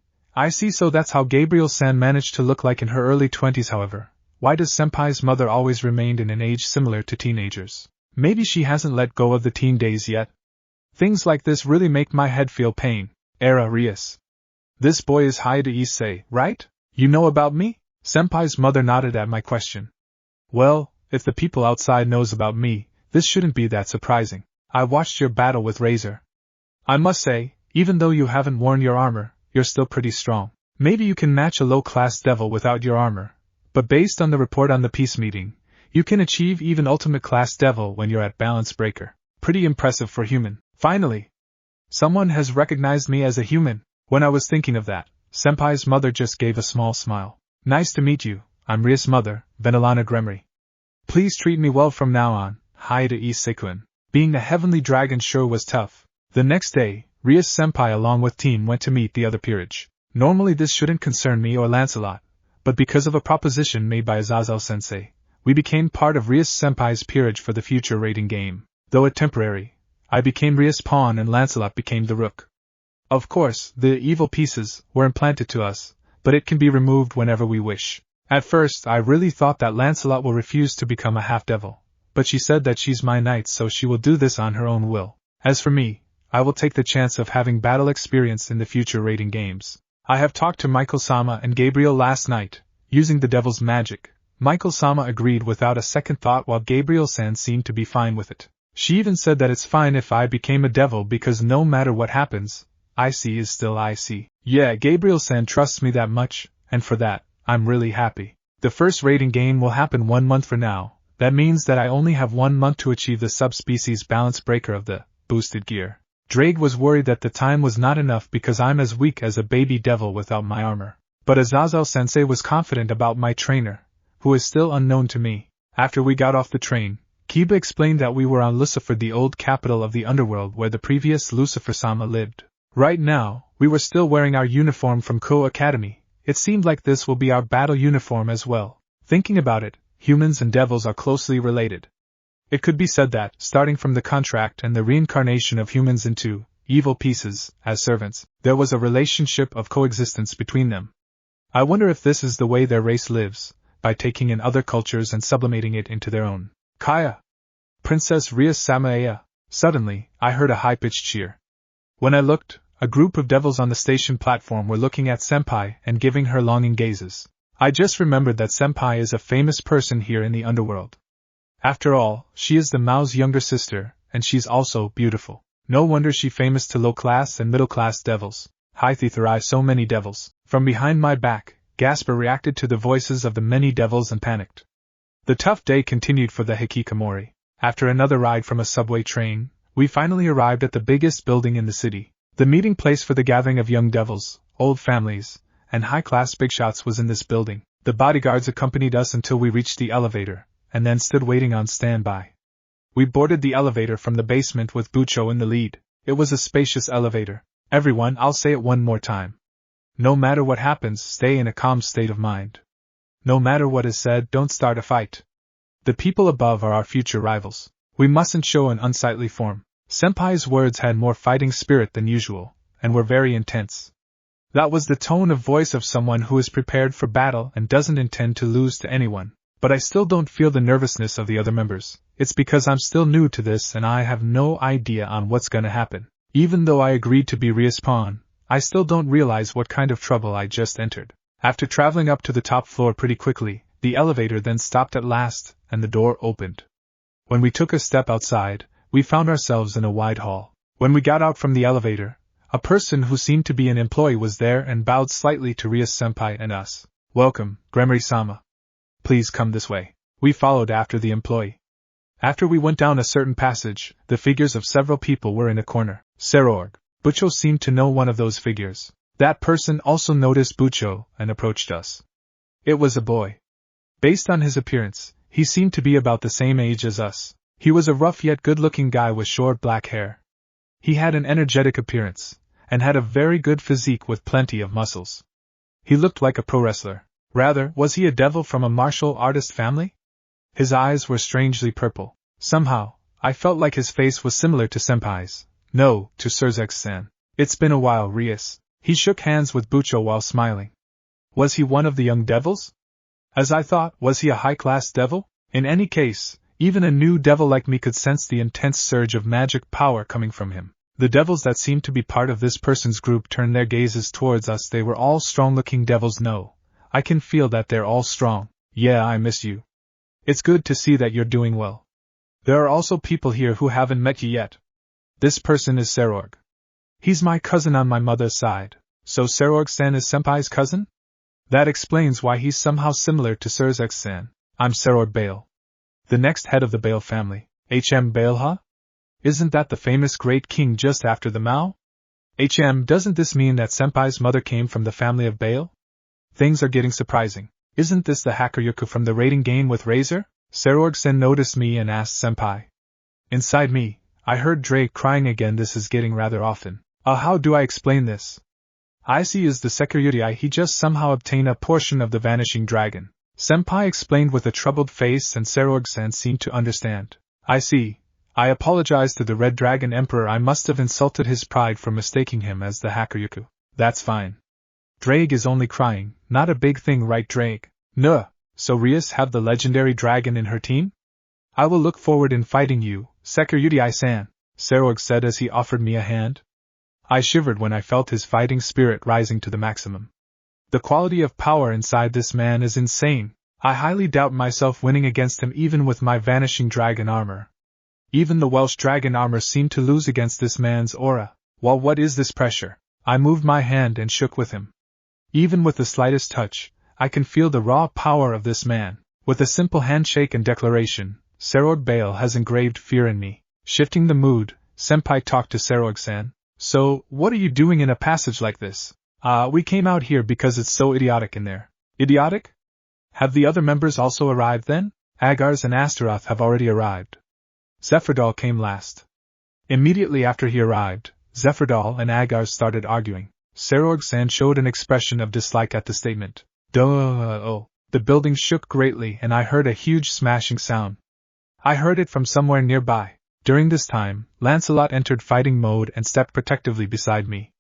so that's how Gabriel-san managed to look like in her early 20s. However, why does senpai's mother always remain in an age similar to teenagers? Maybe she hasn't let go of the teen days yet? Things like this really make my head feel pain. Era Rias. This boy is Haida Issei, right? You know about me? Senpai's mother nodded at my question. Well, if the people outside knows about me, this shouldn't be that surprising. I watched your battle with Razor. I must say, even though you haven't worn your armor, you're still pretty strong. Maybe you can match a low-class devil without your armor, but based on the report on the peace meeting, you can achieve even ultimate-class devil when you're at balance breaker. Pretty impressive for human. Finally, someone has recognized me as a human. When I was thinking of that, senpai's mother just gave a small smile. Nice to meet you, I'm Rias' mother, Venelana Gremry. Please treat me well from now on, Haida Issei-kun. Being a heavenly dragon sure was tough. The next day, Rias-senpai along with team went to meet the other peerage. Normally this shouldn't concern me or Lancelot, but because of a proposition made by Azazel-sensei, we became part of Rias-senpai's peerage for the future raiding game. Though a temporary, I became Rias' pawn and Lancelot became the rook. Of course, the evil pieces were implanted to us, but it can be removed whenever we wish. At first I really thought that Lancelot will refuse to become a half-devil. But she said that she's my knight, so she will do this on her own will. As for me, I will take the chance of having battle experience in the future raiding games. I have talked to Michael-sama and Gabriel last night, using the devil's magic. Michael-sama agreed without a second thought while Gabriel-san seemed to be fine with it. She even said that it's fine if I became a devil because no matter what happens, Issei is still Issei. Yeah, Gabriel-san trusts me that much, and for that, I'm really happy. The first raiding game will happen 1 month from now. That means that I only have 1 month to achieve the subspecies balance breaker of the boosted gear. Drake was worried that the time was not enough because I'm as weak as a baby devil without my armor. But Azazel-sensei was confident about my trainer, who is still unknown to me. After we got off the train, Kiba explained that we were on Lucifer, the old capital of the underworld where the previous Lucifer-sama lived. Right now, we were still wearing our uniform from Ko Academy. It seemed like this will be our battle uniform as well. Thinking about it, humans and devils are closely related. It could be said that, starting from the contract and the reincarnation of humans into evil pieces as servants, there was a relationship of coexistence between them. I wonder if this is the way their race lives, by taking in other cultures and sublimating it into their own. Kaya! Princess Rias-sama. Suddenly, I heard a high-pitched cheer. When I looked, a group of devils on the station platform were looking at senpai and giving her longing gazes. I just remembered that senpai is a famous person here in the underworld. After all, she is the Mao's younger sister, and she's also beautiful. No wonder she's famous to low-class and middle-class devils. Hi-thither, so many devils. From behind my back, Gasper reacted to the voices of the many devils and panicked. The tough day continued for the Hikikomori. After another ride from a subway train, we finally arrived at the biggest building in the city. The meeting place for the gathering of young devils, old families, and high-class big shots was in this building. The bodyguards accompanied us until we reached the elevator, and then stood waiting on standby. We boarded the elevator from the basement with Bucho in the lead. It was a spacious elevator. Everyone, I'll say it one more time. No matter what happens, stay in a calm state of mind. No matter what is said, don't start a fight. The people above are our future rivals. We mustn't show an unsightly form. Senpai's words had more fighting spirit than usual, and were very intense. That was the tone of voice of someone who is prepared for battle and doesn't intend to lose to anyone. But I still don't feel the nervousness of the other members. It's because I'm still new to this and I have no idea on what's gonna happen. Even though I agreed to be Ria's pawn, I still don't realize what kind of trouble I just entered. After traveling up to the top floor pretty quickly, the elevator then stopped at last, and the door opened. When we took a step outside, we found ourselves in a wide hall. When we got out from the elevator, a person who seemed to be an employee was there and bowed slightly to Rias-senpai and us. "Welcome, Gremory-sama. Please come this way." We followed after the employee. After we went down a certain passage, the figures of several people were in a corner. Serorg. Bucho seemed to know one of those figures. That person also noticed Bucho and approached us. It was a boy. Based on his appearance, he seemed to be about the same age as us. He was a rough yet good-looking guy with short black hair. He had an energetic appearance, and had a very good physique with plenty of muscles. He looked like a pro wrestler. Rather, was he a devil from a martial artist family? His eyes were strangely purple. Somehow, I felt like his face was similar to Senpai's. No, to Surzek-san. "It's been a while, Rias." He shook hands with Bucho while smiling. Was he one of the young devils? As I thought, was he a high-class devil? In any case, even a new devil like me could sense the intense surge of magic power coming from him. The devils that seemed to be part of this person's group turned their gazes towards us. They were all strong-looking devils. No, I can feel that they're all strong. "Yeah, I miss you. It's good to see that you're doing well. There are also people here who haven't met you yet. This person is Serorg. He's my cousin on my mother's side." "So Serorg-san is Senpai's cousin? That explains why he's somehow similar to Surzek-san." "I'm Serorg Bale, the next head of the Bale family." Bale, huh? Isn't that the famous great king just after the Mao? Doesn't this mean that Senpai's mother came from the family of Bale? Things are getting surprising. Isn't this the Hakuryuku from the rating game with Razor? Serorg-san noticed me and asked Senpai. Inside me, I heard Drake crying again. This is getting rather often. How do I explain this? Issei is the Sekiryuri. He just somehow obtained a portion of the Vanishing Dragon. Senpai explained with a troubled face, and Serorg-san seemed to understand. "I see. I apologize to the Red Dragon Emperor. I must have insulted his pride for mistaking him as the Hakuryuku." "That's fine. Drake is only crying, not a big thing, right, Drake?" "Nuh. So Rias have the legendary dragon in her team? I will look forward in fighting you, Sekiryuri-san," Serorg said as he offered me a hand. I shivered when I felt his fighting spirit rising to the maximum. The quality of power inside this man is insane. I highly doubt myself winning against him even with my Vanishing Dragon armor. Even the Welsh Dragon armor seemed to lose against this man's aura. Well, what is this pressure? I moved my hand and shook with him. Even with the slightest touch, I can feel the raw power of this man. With a simple handshake and declaration, Serorg Bale has engraved fear in me. Shifting the mood, Senpai talked to Serorg-san. "So, what are you doing in a passage like this?" We came out here because it's so idiotic in there." "Idiotic? Have the other members also arrived then?" "Agars and Astaroth have already arrived. Zephyrdal came last." Immediately after he arrived, Zephyrdal and Agars started arguing. Serorg-san showed an expression of dislike at the statement. The building shook greatly and I heard a huge smashing sound. I heard it from somewhere nearby. During this time, Lancelot entered fighting mode and stepped protectively beside me.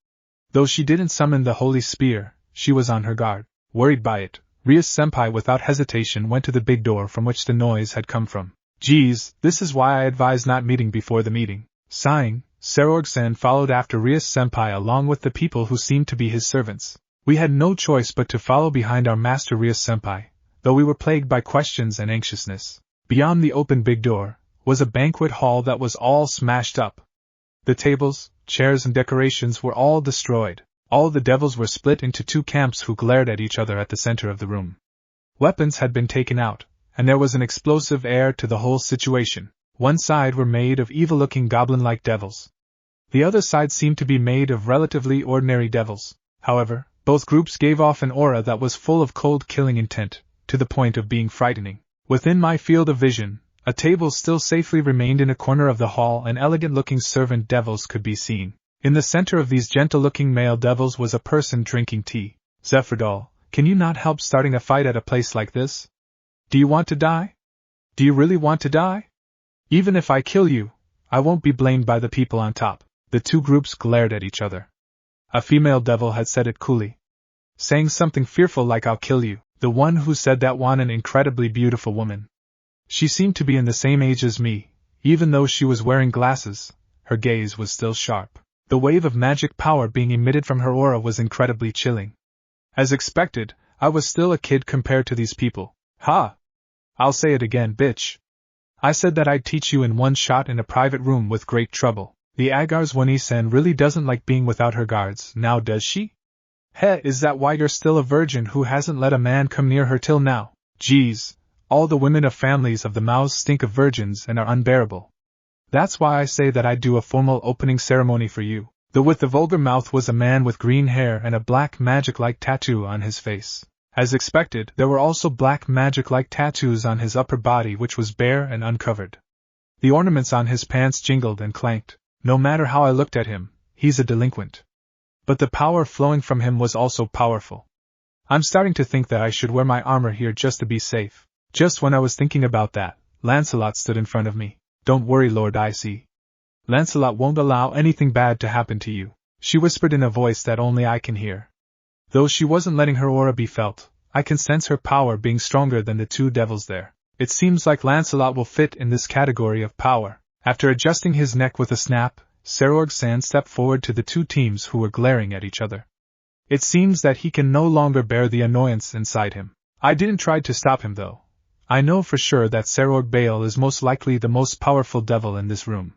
Though she didn't summon the Holy Spear, she was on her guard. Worried by it, Rias-senpai without hesitation went to the big door from which the noise had come from. "Geez, this is why I advise not meeting before the meeting." Sighing, Serorg-san followed after Rias-senpai along with the people who seemed to be his servants. We had no choice but to follow behind our master Rias-senpai, though we were plagued by questions and anxiousness. Beyond the open big door was a banquet hall that was all smashed up. The tables, chairs and decorations were all destroyed. All the devils were split into two camps who glared at each other at the center of the room. Weapons had been taken out, and there was an explosive air to the whole situation. One side were made of evil-looking goblin-like devils. The other side seemed to be made of relatively ordinary devils. However, both groups gave off an aura that was full of cold killing intent, to the point of being frightening. Within my field of vision, a table still safely remained in a corner of the hall, and elegant-looking servant devils could be seen. In the center of these gentle-looking male devils was a person drinking tea. "Zephyrdal, can you not help starting a fight at a place like this? Do you want to die? Do you really want to die? Even if I kill you, I won't be blamed by the people on top." The two groups glared at each other. A female devil had said it coolly, saying something fearful like "I'll kill you." The one who said that was an incredibly beautiful woman. She seemed to be in the same age as me, even though she was wearing glasses, her gaze was still sharp. The wave of magic power being emitted from her aura was incredibly chilling. As expected, I was still a kid compared to these people. Ha! I'll say it again, bitch. I said that I'd teach you in one shot in a private room with great trouble. The Agar's Issei really doesn't like being without her guards, now does she? Heh, is that why you're still a virgin who hasn't let a man come near her till now? Geez, all the women of families of the Maos stink of virgins and are unbearable. That's why I say that I'd do a formal opening ceremony for you. The with the vulgar mouth was a man with green hair and a black magic-like tattoo on his face. As expected, there were also black magic-like tattoos on his upper body which was bare and uncovered. The ornaments on his pants jingled and clanked. No matter how I looked at him, he's a delinquent. But the power flowing from him was also powerful. I'm starting to think that I should wear my armor here just to be safe. Just when I was thinking about that, Lancelot stood in front of me. Don't worry, Lord Issei. Lancelot won't allow anything bad to happen to you, she whispered in a voice that only I can hear. Though she wasn't letting her aura be felt, I can sense her power being stronger than the two devils there. It seems like Lancelot will fit in this category of power. After adjusting his neck with a snap, Serorg-san stepped forward to the two teams who were glaring at each other. It seems that he can no longer bear the annoyance inside him. I didn't try to stop him though. I know for sure that Serorg-Bael is most likely the most powerful devil in this room.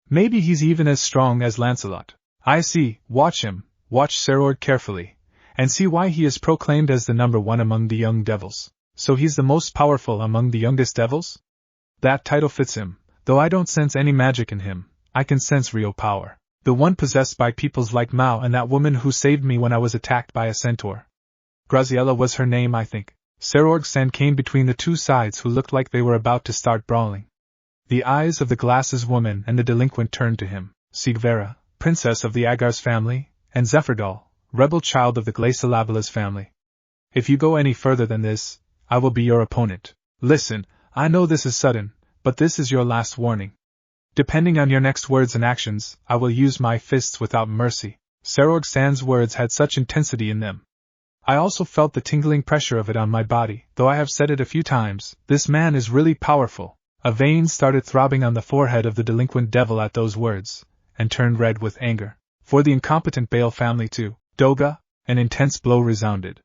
Maybe he's even as strong as Lancelot. I see, watch him, watch Serorg carefully, and see why he is proclaimed as the number one among the young devils. So he's the most powerful among the youngest devils? That title fits him, though I don't sense any magic in him, I can sense real power. The one possessed by peoples like Mao and that woman who saved me when I was attacked by a centaur. Graziella was her name, I think. Serorg-san came between the two sides who looked like they were about to start brawling. The eyes of the glasses woman and the delinquent turned to him. Sigvera, princess of the Agar's family, and Zephyrdal, rebel child of the Glacelabala's family. If you go any further than this, I will be your opponent. Listen, I know this is sudden, but this is your last warning. Depending on your next words and actions, I will use my fists without mercy. Serorg-san's words had such intensity in them. I also felt the tingling pressure of it on my body, though I have said it a few times, this man is really powerful. A vein started throbbing on the forehead of the delinquent devil at those words, and turned red with anger. For the incompetent Bael family too, Doga, an intense blow resounded.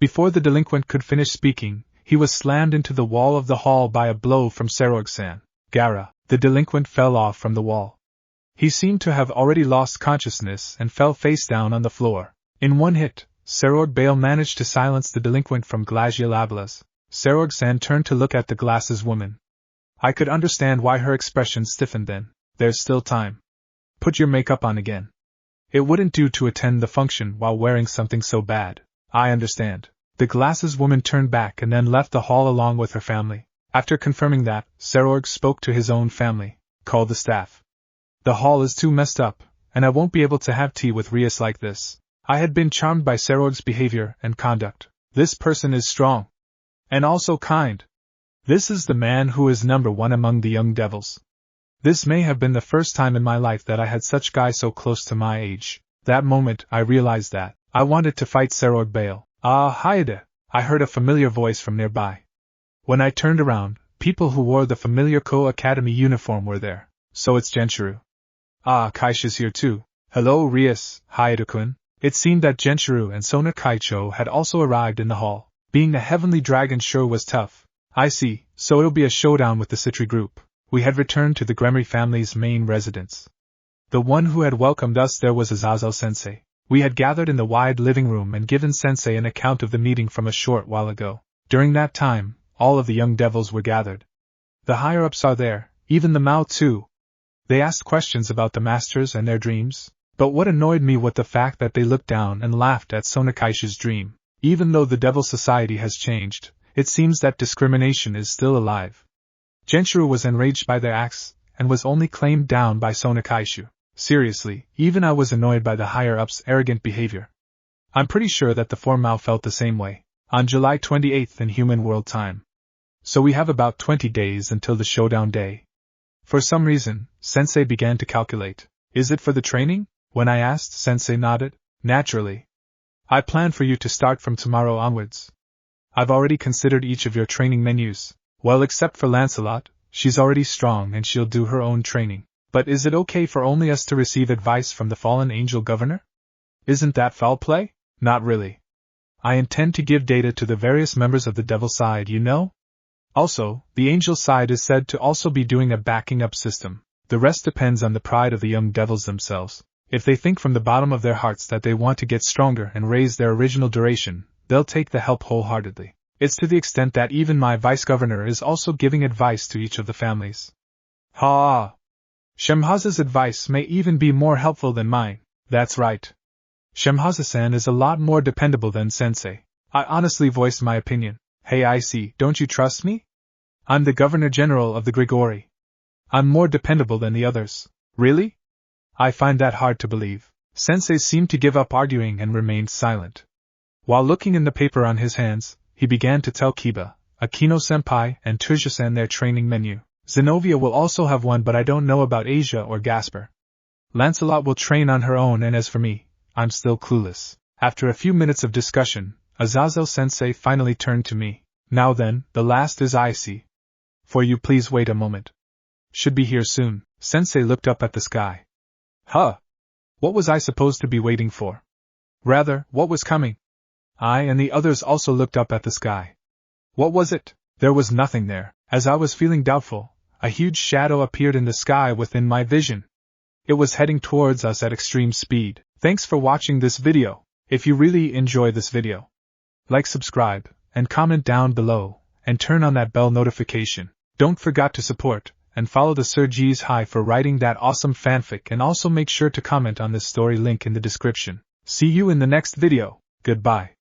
Before the delinquent could finish speaking, he was slammed into the wall of the hall by a blow from Serorg-san. Gara, the delinquent fell off from the wall. He seemed to have already lost consciousness and fell face down on the floor. In one hit, Serorg-Bael managed to silence the delinquent from Glacelabala's. Serorg-san turned to look at the glasses woman. I could understand why her expression stiffened then. There's still time. Put your makeup on again. It wouldn't do to attend the function while wearing something so bad. I understand. The glasses woman turned back and then left the hall along with her family. After confirming that, Serorg spoke to his own family. Call the staff. The hall is too messed up, and I won't be able to have tea with Rias like this. I had been charmed by Serorg's behavior and conduct. This person is strong. And also kind. This is the man who is number one among the young devils. This may have been the first time in my life that I had such guy so close to my age. That moment, I realized that I wanted to fight Serorg-Bael. Ah, Haide! I heard a familiar voice from nearby. When I turned around, people who wore the familiar Ko-Academy uniform were there. So it's Genshiru. Ah, Kaisha's here too. Hello, Rias, Haide-kun. It seemed that Genshiru and Sona Kaicho had also arrived in the hall. Being the heavenly dragon sure was tough. I see, so it'll be a showdown with the Citri group. We had returned to the Gremry family's main residence. The one who had welcomed us there was Azazel-sensei. We had gathered in the wide living room and given sensei an account of the meeting from a short while ago. During that time, all of the young devils were gathered. The higher-ups are there, even the Mao too. They asked questions about the masters and their dreams. But what annoyed me was the fact that they looked down and laughed at Sonakaishi's dream. Even though the Devil Society has changed, it seems that discrimination is still alive. Genshiru was enraged by their acts, and was only claimed down by Sonakaishu. Seriously, even I was annoyed by the higher-ups' arrogant behavior. I'm pretty sure that the four Mao felt the same way. On July 28th in Human World Time. So we have about 20 days until the showdown day. For some reason, Sensei began to calculate. Is it for the training? When I asked, Sensei nodded. Naturally. I plan for you to start from tomorrow onwards. I've already considered each of your training menus. Well, except for Lancelot, she's already strong and she'll do her own training. But is it okay for only us to receive advice from the fallen angel governor? Isn't that foul play? Not really. I intend to give data to the various members of the devil side, you know? Also, the angel side is said to also be doing a backing up system. The rest depends on the pride of the young devils themselves. If they think from the bottom of their hearts that they want to get stronger and raise their original duration, they'll take the help wholeheartedly. It's to the extent that even my vice-governor is also giving advice to each of the families. Ha! Shemhaza's advice may even be more helpful than mine. That's right. Shemhaza-san is a lot more dependable than Sensei. I honestly voiced my opinion. Hey Issei, don't you trust me? I'm the Governor-General of the Grigori. I'm more dependable than the others. Really? I find that hard to believe. Sensei seemed to give up arguing and remained silent. While looking in the paper on his hands, he began to tell Kiba, Akino-senpai, and Tuja-san their training menu. Zenobia will also have one, but I don't know about Asia or Gasper. Lancelot will train on her own, and as for me, I'm still clueless. After a few minutes of discussion, Azazel-sensei finally turned to me. Now then, the last is Issei. For you, please wait a moment. Should be here soon. Sensei looked up at the sky. Huh! What was I supposed to be waiting for? Rather, what was coming? I and the others also looked up at the sky. What was it? There was nothing there. As I was feeling doubtful, a huge shadow appeared in the sky within my vision. It was heading towards us at extreme speed. Thanks for watching this video. If you really enjoy this video, like, subscribe, and comment down below, and turn on that bell notification. Don't forget to support and follow the Sir Juis High for writing that awesome fanfic, and also make sure to comment on this story link in the description. See you in the next video. Goodbye.